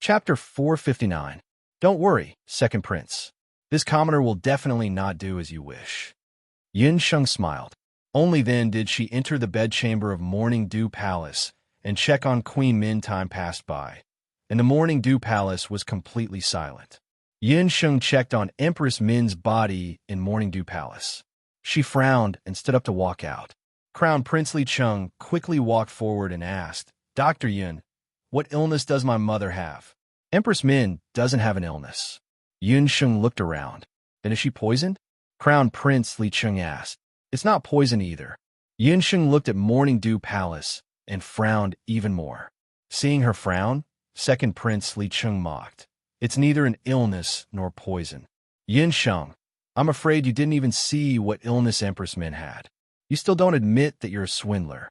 Chapter 459. Don't worry, Second Prince. This commoner will definitely not do as you wish. Yin Sheng smiled. Only then did she enter the bedchamber of Morning Dew Palace and check on Queen Min. Time passed by, and the Morning Dew Palace was completely silent. Yin Sheng checked on Empress Min's body in Morning Dew Palace. She frowned and stood up to walk out. Crown Prince Li Cheng quickly walked forward and asked, Dr. Yin, what illness does my mother have? Empress Min doesn't have an illness. Yin Sheng looked around. Then is she poisoned? Crown Prince Li Cheng asked. It's not poison either. Yin Sheng looked at Morning Dew Palace and frowned even more. Seeing her frown, Second Prince Li Cheng mocked. It's neither an illness nor poison. Yin Sheng, I'm afraid you didn't even see what illness Empress Min had. You still don't admit that you're a swindler.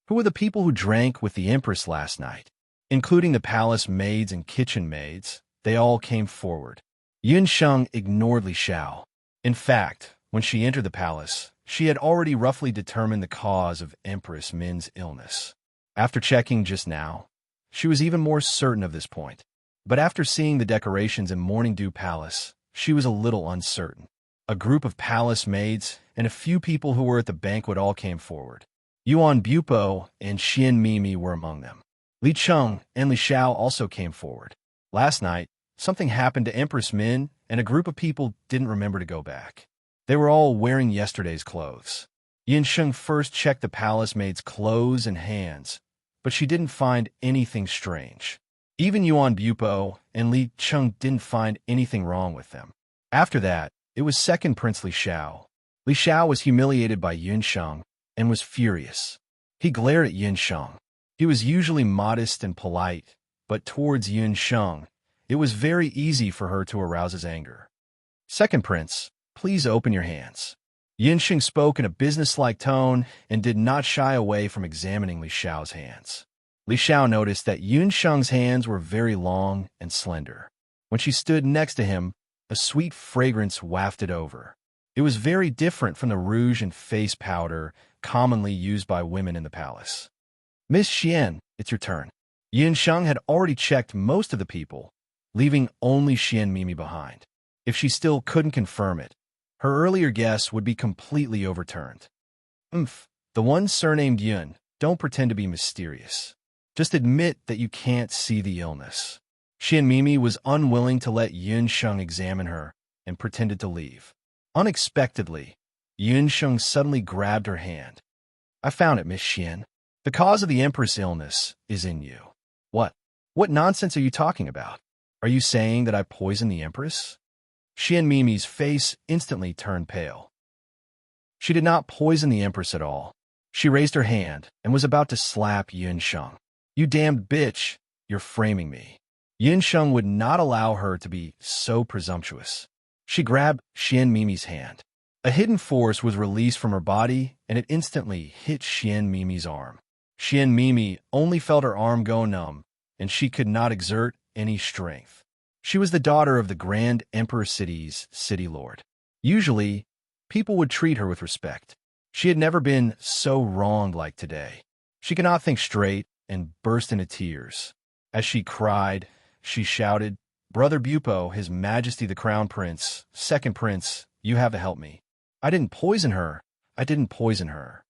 Who were the people who drank with the Empress last night? Including the palace maids and kitchen maids, they all came forward. Yin Sheng ignored Li Xiao. In fact, when she entered the palace, she had already roughly determined the cause of Empress Min's illness. After checking just now, she was even more certain of this point. But after seeing the decorations in Morning Dew Palace, she was a little uncertain. A group of palace maids and a few people who were at the banquet all came forward. Yuan Bupo and Xian Mimi were among them. Li Cheng and Li Xiao also came forward. Last night, something happened to Empress Min, and a group of people didn't remember to go back. They were all wearing yesterday's clothes. Yin Sheng first checked the palace maid's clothes and hands, but she didn't find anything strange. Even Yuan Bupo and Li Cheng didn't find anything wrong with them. After that, it was Second Prince Li Xiao. Li Xiao was humiliated by Yin Sheng and was furious. He glared at Yin Sheng. He was usually modest and polite, but towards Yin Sheng, it was very easy for her to arouse his anger. Second Prince, please open your hands. Yin Sheng spoke in a businesslike tone and did not shy away from examining Li Xiao's hands. Li Xiao noticed that Yin Sheng's hands were very long and slender. When she stood next to him, a sweet fragrance wafted over. It was very different from the rouge and face powder commonly used by women in the palace. Miss Xian, it's your turn. Yin Sheng had already checked most of the people, leaving only Xian Mimi behind. If she still couldn't confirm it, her earlier guess would be completely overturned. The one surnamed Yun, don't pretend to be mysterious. Just admit that you can't see the illness. Xian Mimi was unwilling to let Yin Sheng examine her and pretended to leave. Unexpectedly, Yin Sheng suddenly grabbed her hand. I found it, Miss Xian. The cause of the Empress' illness is in you. What? What nonsense are you talking about? Are you saying that I poisoned the Empress? Xian Mimi's face instantly turned pale. She did not poison the Empress at all. She raised her hand and was about to slap Yin Sheng. You damned bitch, you're framing me. Yin Sheng would not allow her to be so presumptuous. She grabbed Xian Mimi's hand. A hidden force was released from her body, and it instantly hit Xian Mimi's arm. Xian Mimi only felt her arm go numb, and she could not exert any strength. She was the daughter of the Grand Emperor City's city lord. Usually, people would treat her with respect. She had never been so wronged like today. She could not think straight and burst into tears. As she cried, she shouted, Brother Bupo, His Majesty the Crown Prince, Second Prince, you have to help me. I didn't poison her. I didn't poison her.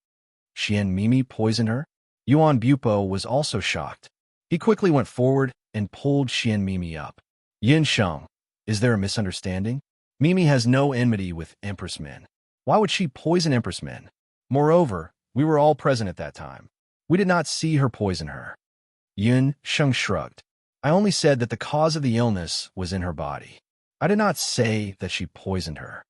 Xian Mimi poisoned her? Yuan Bupo was also shocked. He quickly went forward and pulled Xian Mimi up. Yin Sheng, is there a misunderstanding? Mimi has no enmity with Empress Min. Why would she poison Empress Min? Moreover, we were all present at that time. We did not see her poison her. Yin Sheng shrugged. I only said that the cause of the illness was in her body. I did not say that she poisoned her.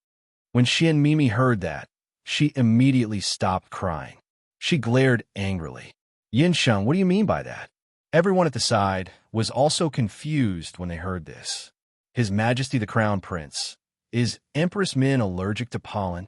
When Xian Mimi heard that, she immediately stopped crying. She glared angrily. Yin Sheng, what do you mean by that? Everyone at the side was also confused when they heard this. His Majesty the Crown Prince, is Empress Min allergic to pollen?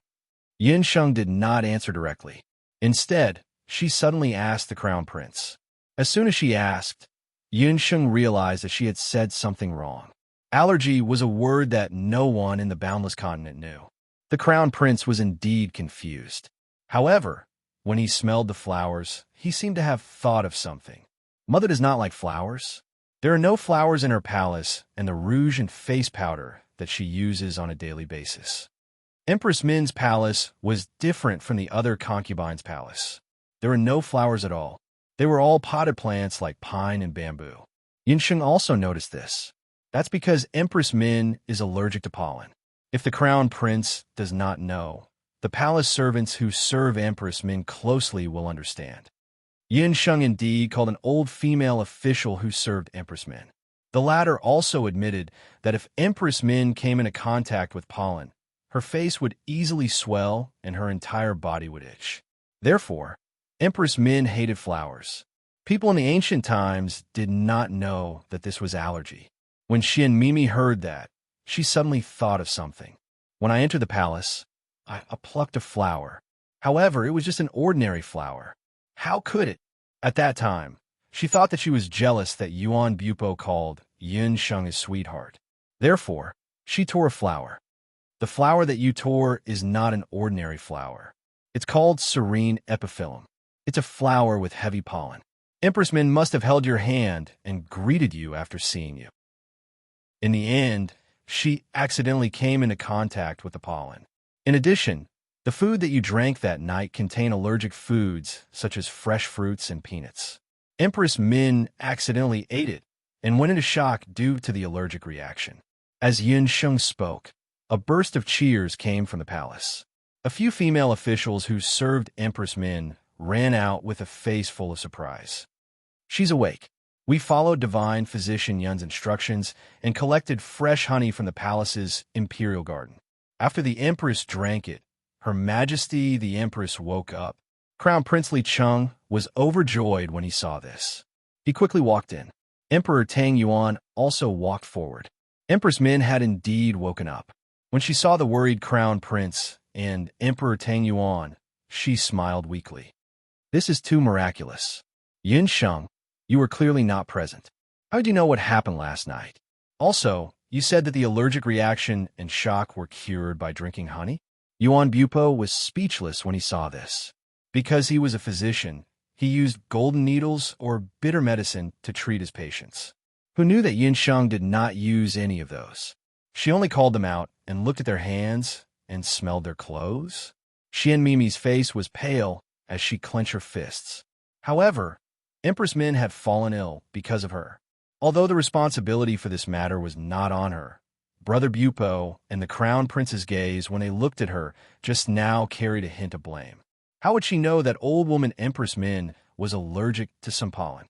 Yin Sheng did not answer directly. Instead, she suddenly asked the Crown Prince. As soon as she asked, Yin Sheng realized that she had said something wrong. Allergy was a word that no one in the Boundless Continent knew. The Crown Prince was indeed confused. However, when he smelled the flowers, he seemed to have thought of something. Mother does not like flowers. There are no flowers in her palace and the rouge and face powder that she uses on a daily basis. Empress Min's palace was different from the other concubines' palace. There were no flowers at all. They were all potted plants like pine and bamboo. Yinsheng also noticed this. That's because Empress Min is allergic to pollen. If the crown prince does not know, the palace servants who serve Empress Min closely will understand. Yinsheng indeed called an old female official who served Empress Min. The latter also admitted that if Empress Min came into contact with pollen, her face would easily swell and her entire body would itch. Therefore, Empress Min hated flowers. People in the ancient times did not know that this was allergy. When Xian Mimi heard that, she suddenly thought of something. When I entered the palace, I plucked a flower. However, it was just an ordinary flower. How could it? At that time, she thought that she was jealous that Yuan Bupo called Yinsheng his sweetheart. Therefore, she tore a flower. The flower that you tore is not an ordinary flower. It's called serene epiphyllum. It's a flower with heavy pollen. Empress Min must have held your hand and greeted you after seeing you. In the end, she accidentally came into contact with the pollen. In addition, the food that you drank that night contained allergic foods such as fresh fruits and peanuts. Empress Min accidentally ate it and went into shock due to the allergic reaction. As Yinsheng spoke, a burst of cheers came from the palace. A few female officials who served Empress Min ran out with a face full of surprise. She's awake. We followed divine physician Yun's instructions and collected fresh honey from the palace's imperial garden. After the empress drank it, Her Majesty the Empress woke up. Crown Prince Li Cheng was overjoyed when he saw this. He quickly walked in. Emperor Tang Yuan also walked forward. Empress Min had indeed woken up. When she saw the worried Crown Prince and Emperor Tang Yuan, she smiled weakly. This is too miraculous. Yinsheng, you were clearly not present. How did you know what happened last night? Also, you said that the allergic reaction and shock were cured by drinking honey? Yuan Bupo was speechless when he saw this. Because he was a physician, he used golden needles or bitter medicine to treat his patients. Who knew that Yinsheng did not use any of those? She only called them out and looked at their hands and smelled their clothes. Xian Mimi's face was pale as she clenched her fists. However, Empress Min had fallen ill because of her. Although the responsibility for this matter was not on her, Brother Bupo and the Crown Prince's gaze when they looked at her just now carried a hint of blame. How would she know that old woman Empress Min was allergic to some pollen?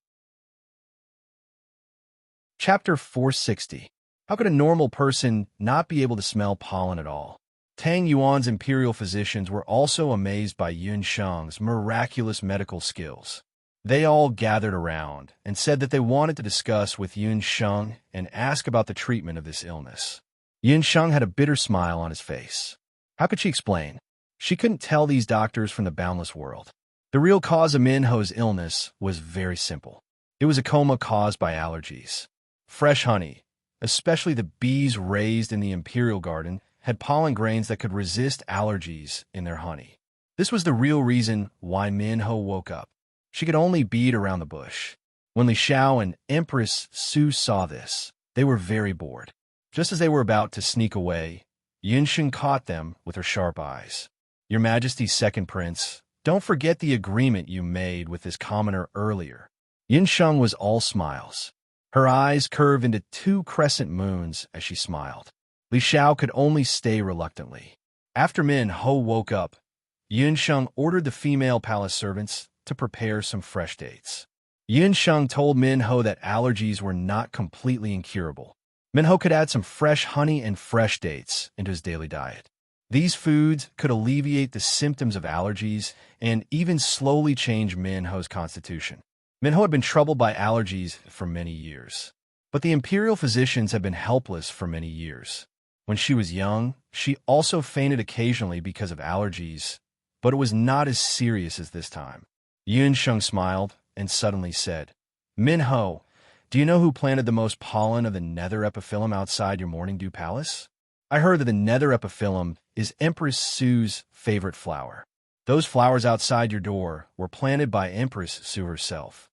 Chapter 460. How could a normal person not be able to smell pollen at all? Tang Yuan's imperial physicians were also amazed by Yinsheng's miraculous medical skills. They all gathered around and said that they wanted to discuss with Yinsheng and ask about the treatment of this illness. Yinsheng had a bitter smile on his face. How could she explain? She couldn't tell these doctors from the boundless world. The real cause of Minho's illness was very simple. It was a coma caused by allergies. Fresh honey, especially the bees raised in the imperial garden, had pollen grains that could resist allergies in their honey. This was the real reason why Minho woke up. She could only beat around the bush. When Li Xiao and Empress Su saw this, they were very bored. Just as they were about to sneak away, Yinsheng caught them with her sharp eyes. Your Majesty's second prince, don't forget the agreement you made with this commoner earlier. Yinsheng was all smiles. Her eyes curved into two crescent moons as she smiled. Li Xiao could only stay reluctantly. After Minho woke up, Yinsheng ordered the female palace servants to prepare some fresh dates. Yinsheng told Minho that allergies were not completely incurable. Minho could add some fresh honey and fresh dates into his daily diet. These foods could alleviate the symptoms of allergies and even slowly change Minho's constitution. Minho had been troubled by allergies for many years, but the imperial physicians had been helpless for many years. When she was young, she also fainted occasionally because of allergies, but it was not as serious as this time. Yinsheng smiled and suddenly said, Minho, do you know who planted the most pollen of the nether epiphyllum outside your morning dew palace? I heard that the nether epiphyllum is Empress Su's favorite flower. Those flowers outside your door were planted by Empress Su herself.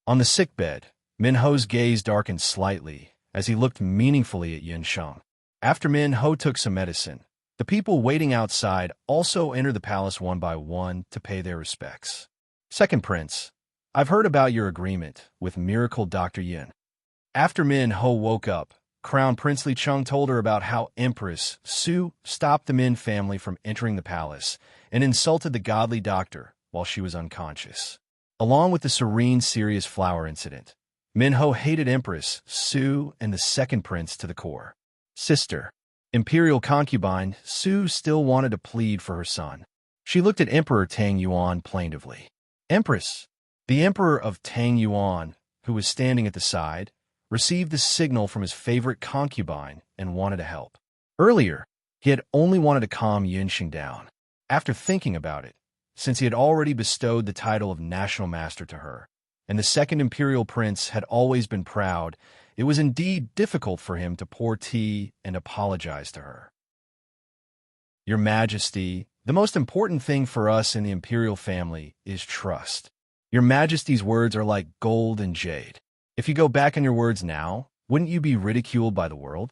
On the sickbed, Min-ho's gaze darkened slightly as he looked meaningfully at Yin-sheng. After Min-ho took some medicine, the people waiting outside also entered the palace one by one to pay their respects. Second Prince, I've heard about your agreement with Miracle Dr. Yin. After Min-ho woke up, Crown Prince Li Chung told her about how Empress Su stopped the Min family from entering the palace and insulted the godly doctor while she was unconscious. Along with the serene, serious flower incident, Min-ho hated Empress Su and the second prince to the core. Sister, imperial concubine, Su still wanted to plead for her son. She looked at Emperor Tang Yuan plaintively. Empress, the Emperor of Tang Yuan, who was standing at the side, received the signal from his favorite concubine and wanted to help. Earlier, he had only wanted to calm Yin-sheng down. After thinking about it, since he had already bestowed the title of National Master to her, and the second imperial prince had always been proud, it was indeed difficult for him to pour tea and apologize to her. Your Majesty, the most important thing for us in the imperial family is trust. Your Majesty's words are like gold and jade. If you go back on your words now, wouldn't you be ridiculed by the world?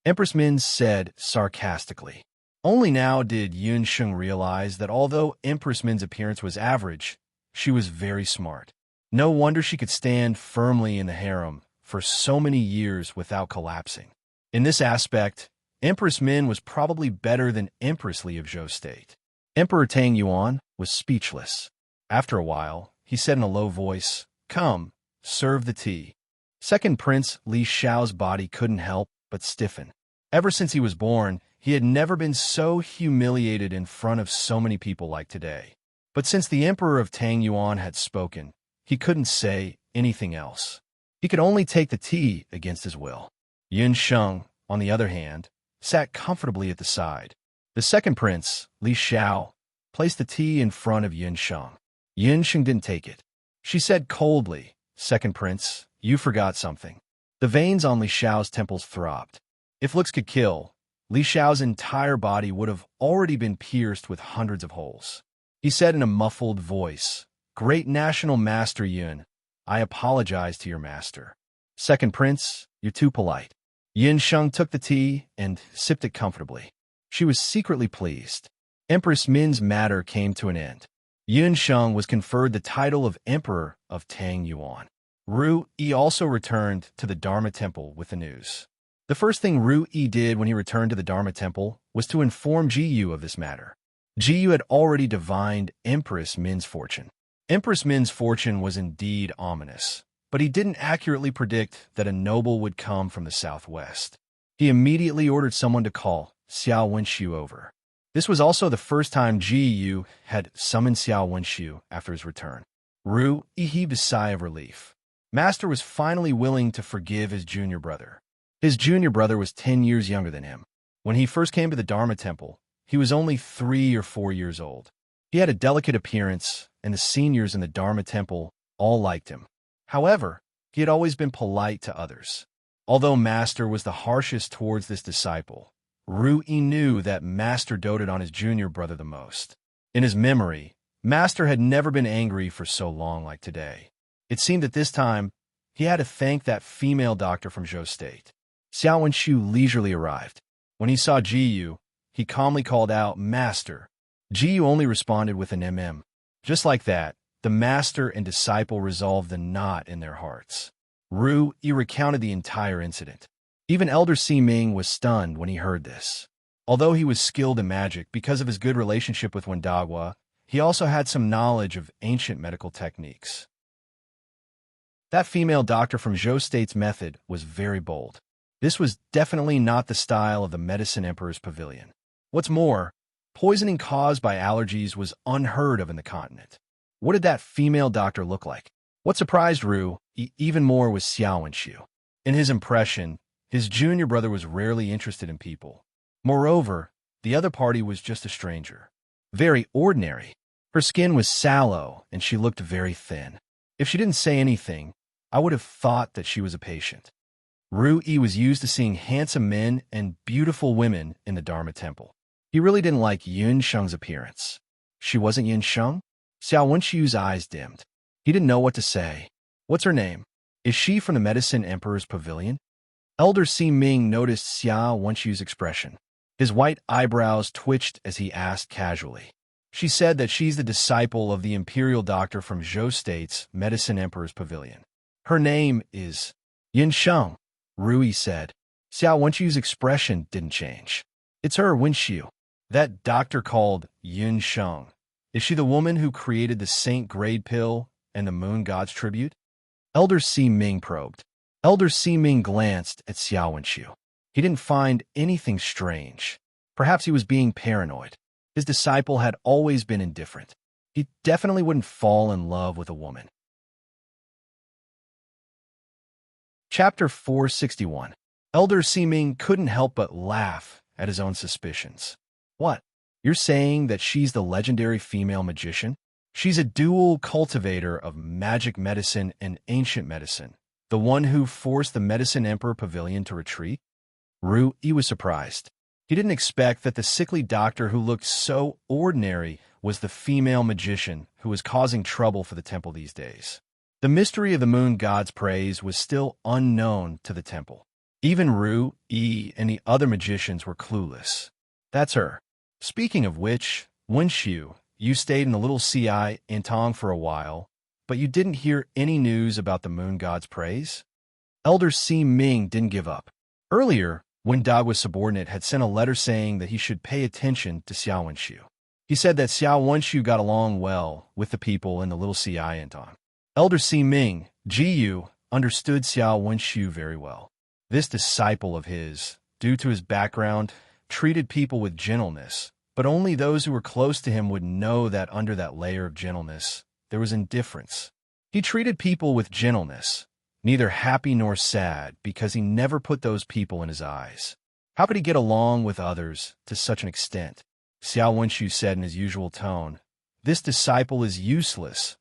Empress Min said sarcastically. Only now did Yin-sheng realize that although Empress Min's appearance was average, she was very smart. No wonder she could stand firmly in the harem for so many years without collapsing. In this aspect, Empress Min was probably better than Empress Li of Zhou State. Emperor Tang Yuan was speechless. After a while, he said in a low voice, "Come, serve the tea." Second Prince Li Xiao's body couldn't help but stiffen. Ever since he was born, he had never been so humiliated in front of so many people like today. But since the Emperor of Tang Yuan had spoken, he couldn't say anything else. He could only take the tea against his will. Yin-sheng, on the other hand, sat comfortably at the side. The second prince, Li Xiao, placed the tea in front of Yin-sheng. Yin-sheng didn't take it. She said coldly, "Second prince, you forgot something." The veins on Li Xiao's temples throbbed. If looks could kill, Li Xiao's entire body would have already been pierced with hundreds of holes. He said in a muffled voice, "Great National Master Yun, I apologize to your master." Second prince, you're too polite. Yin-sheng took the tea and sipped it comfortably. She was secretly pleased. Empress Min's matter came to an end. Yin-sheng was conferred the title of Emperor of Tang Yuan. Ru-yi also returned to the Dharma Temple with the news. The first thing Ru-yi did when he returned to the Dharma Temple was to inform Ji-yu of this matter. Ji-yu had already divined Empress Min's fortune. Empress Min's fortune was indeed ominous, but he didn't accurately predict that a noble would come from the southwest. He immediately ordered someone to call Xiao Wenxiu over. This was also the first time Ji-yu had summoned Xiao Wenxiu after his return. Ru-yi heaved a sigh of relief. Master was finally willing to forgive his junior brother. His junior brother was 10 years younger than him. When he first came to the Dharma Temple, he was only 3 or 4 years old. He had a delicate appearance, and the seniors in the Dharma Temple all liked him. However, he had always been polite to others. Although Master was the harshest towards this disciple, Ru-yi knew that Master doted on his junior brother the most. In his memory, Master had never been angry for so long like today. It seemed that this time, he had to thank that female doctor from Zhou State. Xiao Wenxiu leisurely arrived. When he saw Ji-yu, he calmly called out, "Master." Ji-yu only responded with an mm. Just like that, the master and disciple resolved the knot in their hearts. Ru-yi recounted the entire incident. Even Elder Si-ming was stunned when he heard this. Although he was skilled in magic because of his good relationship with Wendagua, he also had some knowledge of ancient medical techniques. That female doctor from Zhou State's method was very bold. This was definitely not the style of the Medicine Emperor's pavilion. What's more, poisoning caused by allergies was unheard of in the continent. What did that female doctor look like? What surprised Ru-yi even more was Xiao Wenxiu. In his impression, his junior brother was rarely interested in people. Moreover, the other party was just a stranger. Very ordinary. Her skin was sallow, and she looked very thin. If she didn't say anything, I would have thought that she was a patient. Ru-yi was used to seeing handsome men and beautiful women in the Dharma Temple. He really didn't like Yin-sheng's appearance. She wasn't Yin-sheng? Xiao Wenxiu's eyes dimmed. He didn't know what to say. What's her name? Is she from the Medicine Emperor's pavilion? Elder Si Ming noticed Xia Wenchu's expression. His white eyebrows twitched as he asked casually. She said that she's the disciple of the imperial doctor from Zhou State's Medicine Emperor's pavilion. Her name is Yin Sheng, Rui said. Xia Wenchu's expression didn't change. It's her, Wenxiu. That doctor called Yin Sheng. Is she the woman who created the Saint Grade pill and the Moon God's tribute? Elder Si Ming probed. Elder Si Ming glanced at Xia Wenxiu. He didn't find anything strange. Perhaps he was being paranoid. His disciple had always been indifferent. He definitely wouldn't fall in love with a woman. Chapter 461. Elder Si Ming couldn't help but laugh at his own suspicions. What? You're saying that she's the legendary female magician? She's a dual cultivator of magic medicine and ancient medicine, the one who forced the Medicine Emperor Pavilion to retreat? Rui was surprised. He didn't expect that the sickly doctor who looked so ordinary was the female magician who was causing trouble for the temple these days. The mystery of the moon god's praise was still unknown to the temple. Even Rui and the other magicians were clueless. That's her. Speaking of which, Wenxiu, you stayed in the little Ci Antong for a while, but you didn't hear any news about the moon god's praise? Elder Si Ming didn't give up. Earlier, when Dagwa's subordinate had sent a letter saying that he should pay attention to Xiao Wenxiu. He said that Xiao Wenxiu got along well with the people in the little Ci Antong. Elder Si Ming, Jiyu, understood Xiao Wenxiu very well. This disciple of his, due to his background, treated people with gentleness, but only those who were close to him would know that under that layer of gentleness, there was indifference. He treated people with gentleness, neither happy nor sad, because he never put those people in his eyes. How could he get along with others to such an extent? Xiao Wenxiu said in his usual tone, "This disciple is useless.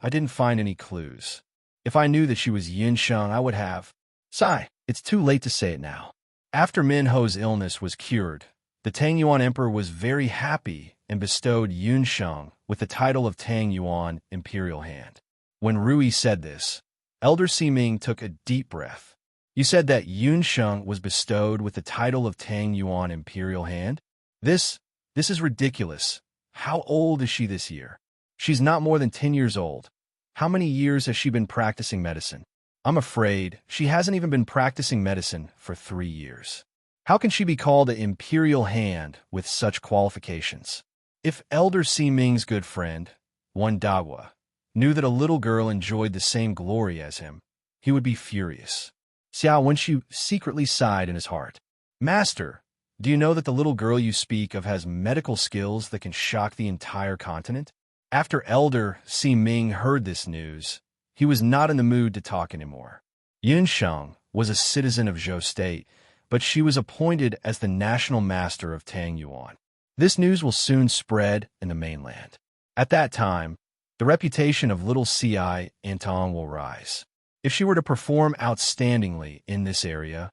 I didn't find any clues. If I knew that she was Yin Sheng, I would have. Sigh, it's too late to say it now." After Min Ho's illness was cured, the Tang Yuan Emperor was very happy and bestowed Yun Sheng with the title of Tang Yuan Imperial Hand. When Rui said this, Elder Si Ming took a deep breath. You said that Yun Sheng was bestowed with the title of Tang Yuan Imperial Hand? This is ridiculous. How old is she this year? She's not more than 10 years old. How many years has she been practicing medicine? I'm afraid she hasn't even been practicing medicine for 3 years. How can she be called an imperial hand with such qualifications? If Elder Si Ming's good friend, one Dagwa, knew that a little girl enjoyed the same glory as him, he would be furious. Xiao Wenxiu secretly sighed in his heart. Master, do you know that the little girl you speak of has medical skills that can shock the entire continent? After Elder Si Ming heard this news, he was not in the mood to talk anymore. Yin Sheng was a citizen of Zhou State, but she was appointed as the national master of Tang Yuan. This news will soon spread in the mainland. At that time, the reputation of little Ci Antong will rise. If she were to perform outstandingly in this area,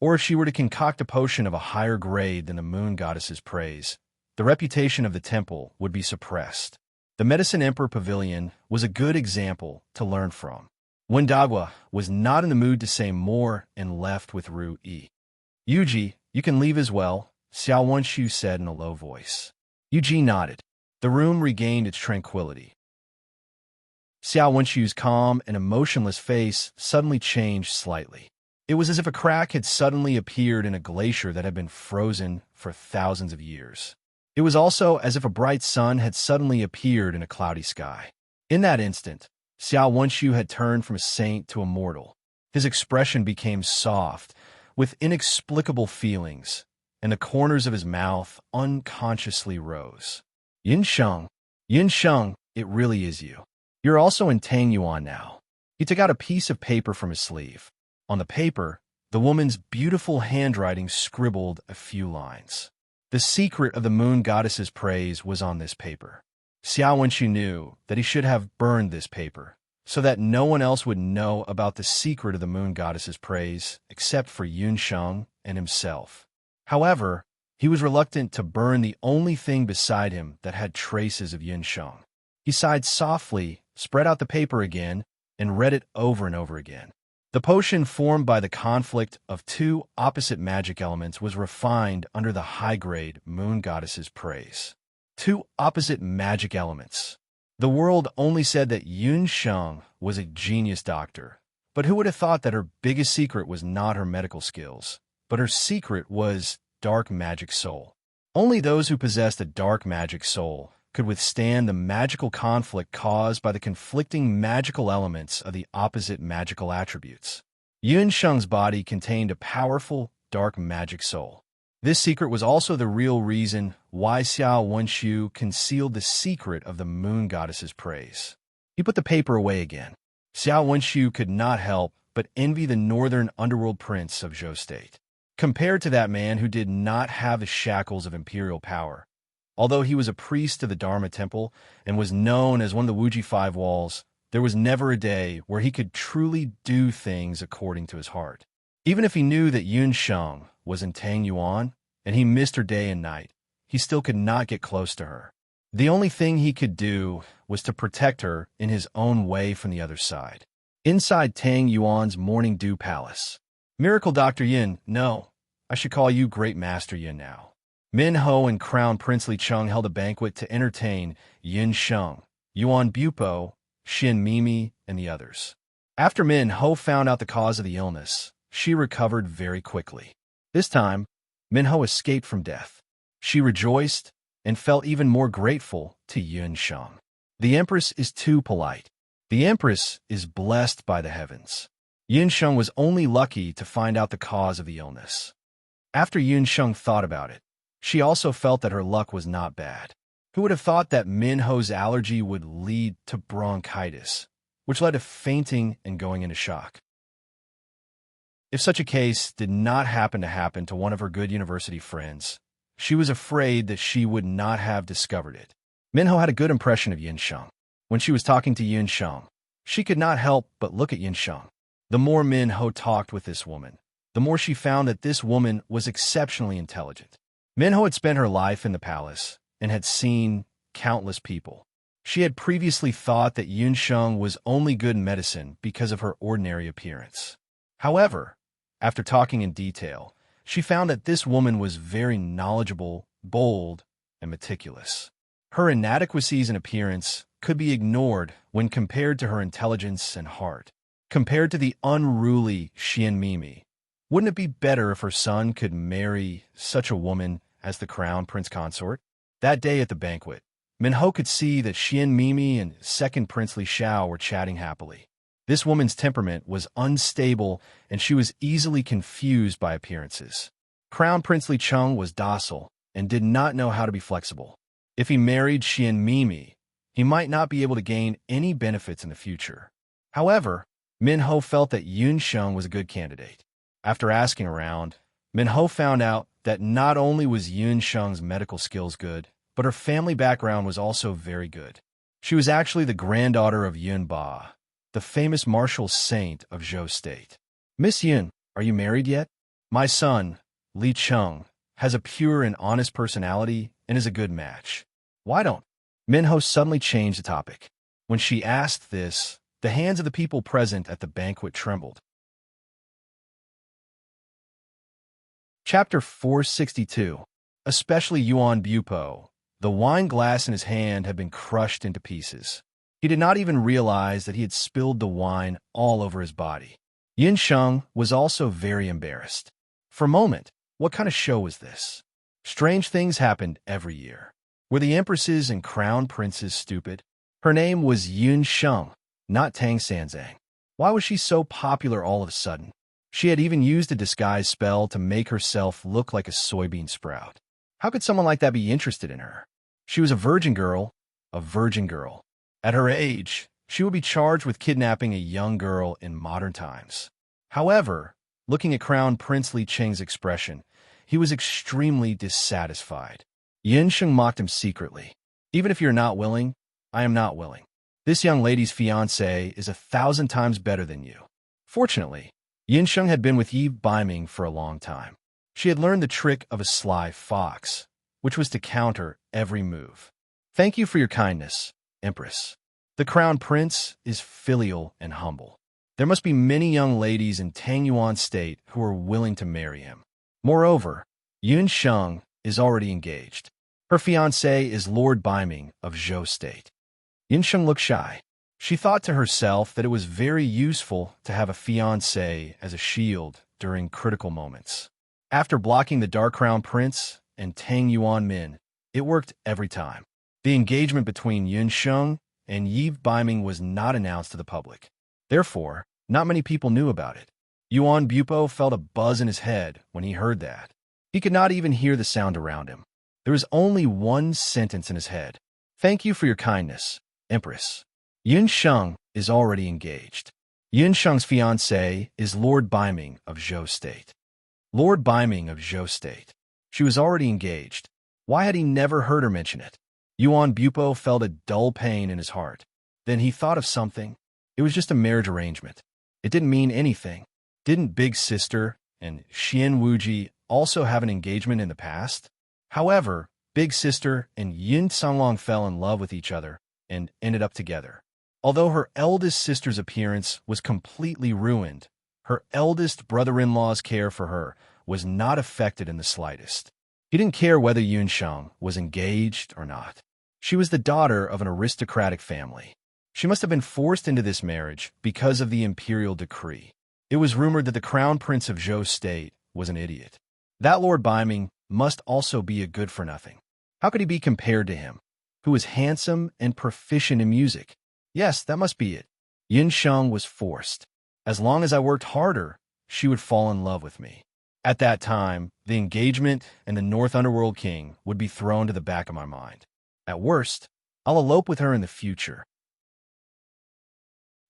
or if she were to concoct a potion of a higher grade than the moon goddess's praise, the reputation of the temple would be suppressed. The Medicine Emperor Pavilion was a good example to learn from. When Dagwa was not in the mood to say more and left with Rui. Yuji, you can leave as well, Xiao Wenxiu said in a low voice. Yuji nodded. The room regained its tranquility. Xiao Wenxiu's calm and emotionless face suddenly changed slightly. It was as if a crack had suddenly appeared in a glacier that had been frozen for thousands of years. It was also as if a bright sun had suddenly appeared in a cloudy sky. In that instant, Xiao Wenxiu had turned from a saint to a mortal. His expression became soft, with inexplicable feelings, and the corners of his mouth unconsciously rose. Yin Sheng, it really is you. You're also in Tang Yuan now. He took out a piece of paper from his sleeve. On the paper, the woman's beautiful handwriting scribbled a few lines. The secret of the moon goddess's praise was on this paper. Xiao Wenxiu knew that he should have burned this paper, so that no one else would know about the secret of the moon goddess's praise except for Yun Sheng and himself. However, he was reluctant to burn the only thing beside him that had traces of Yun Sheng. He sighed softly, spread out the paper again, and read it over and over again. The potion formed by the conflict of two opposite magic elements was refined under the high-grade moon goddess's praise. Two opposite magic elements. The world only said that Yun Sheng was a genius doctor, but who would have thought that her biggest secret was not her medical skills, but her secret was dark magic soul. Only those who possessed a dark magic soul could withstand the magical conflict caused by the conflicting magical elements of the opposite magical attributes. Yun Sheng's body contained a powerful, dark magic soul. This secret was also the real reason why Xiao Wenshu concealed the secret of the moon goddess's praise. He put the paper away again. Xiao Wenshu could not help but envy the northern underworld prince of Zhou State. Compared to that man who did not have the shackles of imperial power, although he was a priest of the Dharma Temple and was known as one of the Wuji Five Walls, there was never a day where he could truly do things according to his heart. Even if he knew that Yun Sheng was in Tang Yuan and he missed her day and night, he still could not get close to her. The only thing he could do was to protect her in his own way from the other side. Inside Tang Yuan's Morning Dew Palace. Miracle Dr. Yin, no, I should call you Great Master Yin now. Min Ho and Crown Prince Li Cheng held a banquet to entertain Yin Sheng, Yuan Bupo, Xin Mimi, and the others. After Min Ho found out the cause of the illness, she recovered very quickly. This time, Min Ho escaped from death. She rejoiced and felt even more grateful to Yun Sheng. The Empress is too polite. The Empress is blessed by the heavens. Yun Sheng was only lucky to find out the cause of the illness. After Yun Sheng thought about it, she also felt that her luck was not bad. Who would have thought that Min Ho's allergy would lead to bronchitis, which led to fainting and going into shock? If such a case did not happen to one of her good university friends, she was afraid that she would not have discovered it. Min Ho had a good impression of Yin Sheng. When she was talking to Yin Sheng, she could not help but look at Yin Sheng. The more Min Ho talked with this woman, the more she found that this woman was exceptionally intelligent. Min Ho had spent her life in the palace and had seen countless people. She had previously thought that Yun Sheng was only good in medicine because of her ordinary appearance. However, after talking in detail, she found that this woman was very knowledgeable, bold, and meticulous. Her inadequacies in appearance could be ignored when compared to her intelligence and heart. Compared to the unruly Xian Mimi, wouldn't it be better if her son could marry such a woman as the crown prince consort? That day at the banquet, Min Ho could see that Xian Mimi and second Prince Li Xiao were chatting happily. This woman's temperament was unstable and she was easily confused by appearances. Crown Prince Li Cheng was docile and did not know how to be flexible. If he married Xian Mimi, he might not be able to gain any benefits in the future. However, Min Ho felt that Yun Sheng was a good candidate. After asking around, Min Ho found out that not only was Yun Sheng's medical skills good, but her family background was also very good. She was actually the granddaughter of Yun Ba, the famous martial saint of Zhou State. Miss Yun, are you married yet? My son, Li Cheng, has a pure and honest personality and is a good match. Why don't? Min Ho suddenly changed the topic. When she asked this, the hands of the people present at the banquet trembled. Chapter 462. Especially Yuan Bupo. The wine glass in his hand had been crushed into pieces. He did not even realize that he had spilled the wine all over his body. Yin Sheng was also very embarrassed. For a moment, what kind of show was this? Strange things happened every year. Were the empresses and crown princes stupid? Her name was Yun Sheng, not Tang Sanzang. Why was she so popular all of a sudden? She had even used a disguise spell to make herself look like a soybean sprout. How could someone like that be interested in her? She was a virgin girl, a virgin girl. At her age, she would be charged with kidnapping a young girl in modern times. However, looking at Crown Prince Li Cheng's expression, he was extremely dissatisfied. Yin Sheng mocked him secretly. Even if you're not willing, I am not willing. This young lady's fiancé is 1,000 times better than you. Fortunately, Yin Sheng had been with Yi Baiming for a long time. She had learned the trick of a sly fox, which was to counter every move. Thank you for your kindness, Empress. The crown prince is filial and humble. There must be many young ladies in Tangyuan State who are willing to marry him. Moreover, Yun Sheng is already engaged. Her fiancé is Lord Biming of Zhou State. Yun Sheng looked shy. She thought to herself that it was very useful to have a fiancé as a shield during critical moments. After blocking the Dark Crown Prince and Tang Yuan Min, it worked every time. The engagement between Yun Sheng and Yi Biming was not announced to the public. Therefore, not many people knew about it. Yuan Bupo felt a buzz in his head when he heard that. He could not even hear the sound around him. There was only one sentence in his head. "Thank you for your kindness, Empress. Yun Sheng is already engaged." Yun Sheng's fiancé is Lord Biming of Zhou State. Lord Biming of Zhou State. She was already engaged. Why had he never heard her mention it? Yuan Bupo felt a dull pain in his heart. Then he thought of something. It was just a marriage arrangement. It didn't mean anything. Didn't Big Sister and Xian Wuji also have an engagement in the past? However, Big Sister and Yin Songlong fell in love with each other and ended up together. Although her eldest sister's appearance was completely ruined, her eldest brother-in-law's care for her was not affected in the slightest. He didn't care whether Yun Sheng was engaged or not. She was the daughter of an aristocratic family. She must have been forced into this marriage because of the imperial decree. It was rumored that the crown prince of Zhou State was an idiot. That Lord Biming must also be a good-for-nothing. How could he be compared to him, who was handsome and proficient in music? Yes, that must be it. Yun Sheng was forced. As long as I worked harder, she would fall in love with me. At that time, the engagement and the North Underworld King would be thrown to the back of my mind. At worst, I'll elope with her in the future.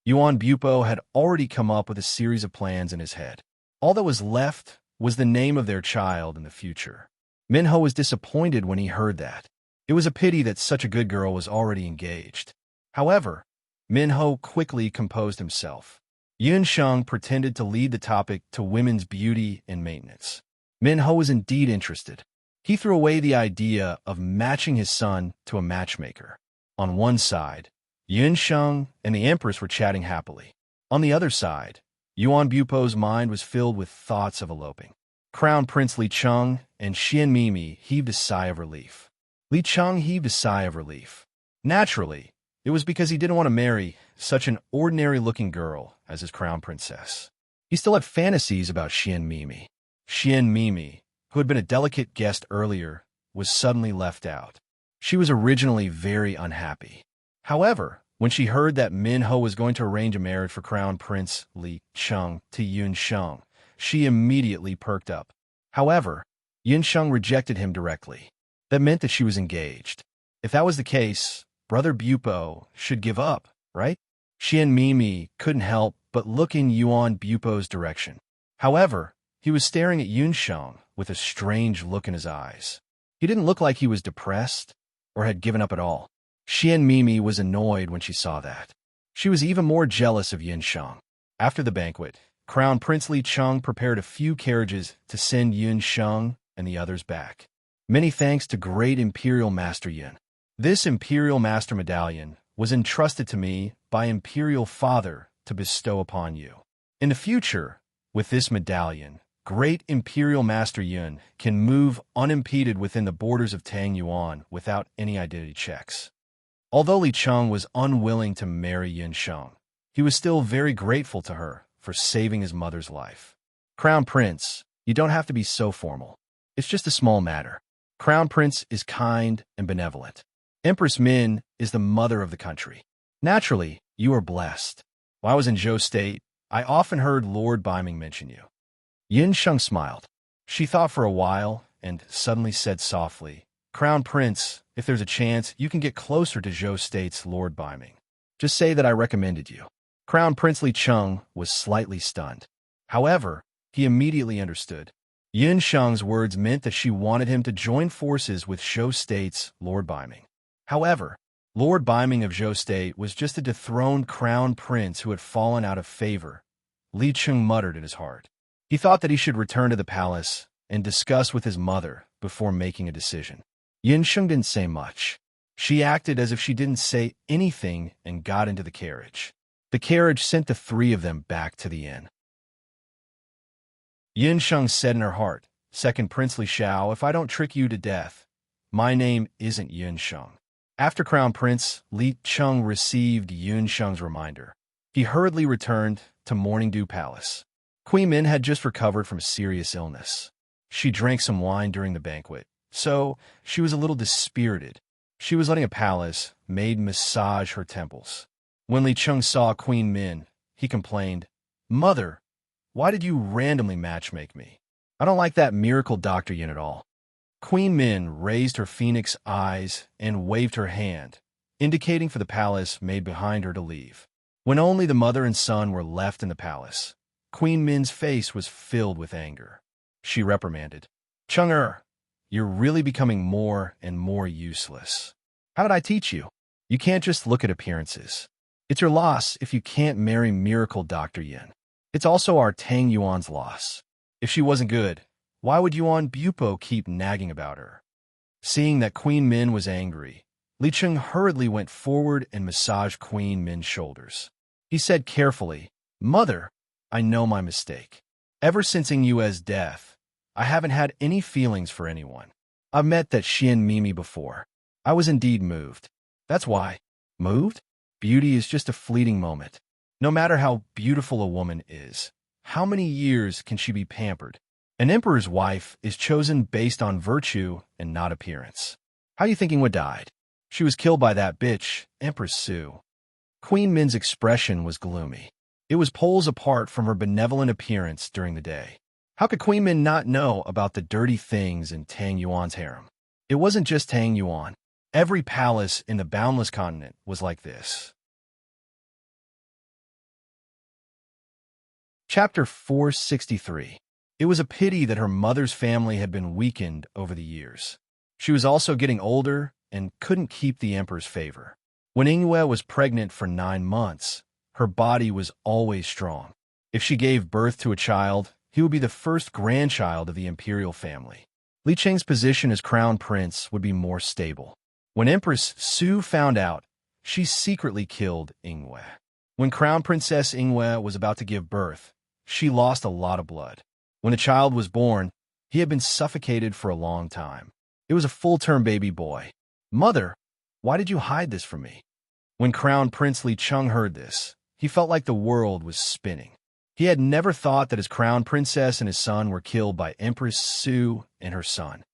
Yuan Bupo had already come up with a series of plans in his head. All that was left was the name of their child in the future. Minho was disappointed when he heard that. It was a pity that such a good girl was already engaged. However, Minho quickly composed himself. Yun Sheng pretended to lead the topic to women's beauty and maintenance. Minho was indeed interested. He threw away the idea of matching his son to a matchmaker. On one side, Yun Sheng and the Empress were chatting happily. On the other side, Yuan Bupo's mind was filled with thoughts of eloping. Crown Prince Li Cheng and Xian Mimi heaved a sigh of relief. Li Cheng heaved a sigh of relief. Naturally, it was because he didn't want to marry such an ordinary-looking girl as his crown princess. He still had fantasies about Xian Mimi. Xian Mimi, who had been a delicate guest earlier, was suddenly left out. She was originally very unhappy. However, when she heard that Minho was going to arrange a marriage for Crown Prince Li Cheng to Yun Sheng, she immediately perked up. However, Yun Sheng rejected him directly. That meant that she was engaged. If that was the case, Brother Bupo should give up, right? Xian Mimi couldn't help but look in Yuan Bupo's direction. However, he was staring at Yun Sheng with a strange look in his eyes. He didn't look like he was depressed or had given up at all. Xian Mimi was annoyed when she saw that. She was even more jealous of Yun Sheng. After the banquet, Crown Prince Li Cheng prepared a few carriages to send Yun Sheng and the others back. Many thanks to great Imperial Master Yun. This Imperial Master Medallion was entrusted to me by Imperial Father to bestow upon you. In the future, with this medallion, great Imperial Master Yun can move unimpeded within the borders of Tang Yuan without any identity checks. Although Li Cheng was unwilling to marry Yun Sheng, he was still very grateful to her for saving his mother's life. Crown Prince, you don't have to be so formal. It's just a small matter. Crown Prince is kind and benevolent. Empress Min is the mother of the country. Naturally, you are blessed. While I was in Zhou State, I often heard Lord Biming mention you. Yun Sheng smiled. She thought for a while and suddenly said softly, Crown Prince, if there's a chance, you can get closer to Zhou State's Lord Biming. Just say that I recommended you. Crown Prince Li Cheng was slightly stunned. However, he immediately understood. Yun Sheng's words meant that she wanted him to join forces with Zhou State's Lord Biming. However, Lord Biming of Zhou State was just a dethroned crown prince who had fallen out of favor. Li Cheng muttered in his heart. He thought that he should return to the palace and discuss with his mother before making a decision. Yun Sheng didn't say much. She acted as if she didn't say anything and got into the carriage. The carriage sent the three of them back to the inn. Yin Sheng said in her heart, "Second Princely Shao, if I don't trick you to death, my name isn't Yin Sheng." After Crown Prince Li Cheng received Yin Sheng's reminder, he hurriedly returned to Morning Dew Palace. Queen Min had just recovered from a serious illness. She drank some wine during the banquet, so she was a little dispirited. She was letting a palace maid massage her temples. When Li Cheng saw Queen Min, he complained, "Mother, why did you randomly matchmake me? I don't like that miracle Dr. Yin at all." Queen Min raised her phoenix eyes and waved her hand, indicating for the palace maid behind her to leave. When only the mother and son were left in the palace, Queen Min's face was filled with anger. She reprimanded, "Cheng-er, you're really becoming more and more useless. How did I teach you? You can't just look at appearances. It's your loss if you can't marry miracle Dr. Yin. It's also our Tang Yuan's loss. If she wasn't good, why would Yuan Bupo keep nagging about her?" Seeing that Queen Min was angry, Li Cheng hurriedly went forward and massaged Queen Min's shoulders. He said carefully, "Mother, I know my mistake. Ever since Yue's death, I haven't had any feelings for anyone. I've met that Xian Mimi before. I was indeed moved. That's why." Moved? Beauty is just a fleeting moment. No matter how beautiful a woman is, how many years can she be pampered? An emperor's wife is chosen based on virtue and not appearance. How you thinking what died? She was killed by that bitch, Empress Su. Queen Min's expression was gloomy. It was poles apart from her benevolent appearance during the day. How could Queen Min not know about the dirty things in Tang Yuan's harem? It wasn't just Tang Yuan. Every palace in the boundless continent was like this. Chapter 463. It was a pity that her mother's family had been weakened over the years. She was also getting older and couldn't keep the emperor's favor. When Yue was pregnant for 9 months, her body was always strong. If she gave birth to a child, he would be the first grandchild of the imperial family. Li Cheng's position as crown prince would be more stable. When Empress Su found out, she secretly killed Yue. When Crown Princess Yue was about to give birth, she lost a lot of blood. When the child was born, he had been suffocated for a long time. It was a full-term baby boy. "Mother, why did you hide this from me?" When Crown Prince Li Cheng heard this, he felt like the world was spinning. He had never thought that his crown princess and his son were killed by Empress Su and her son.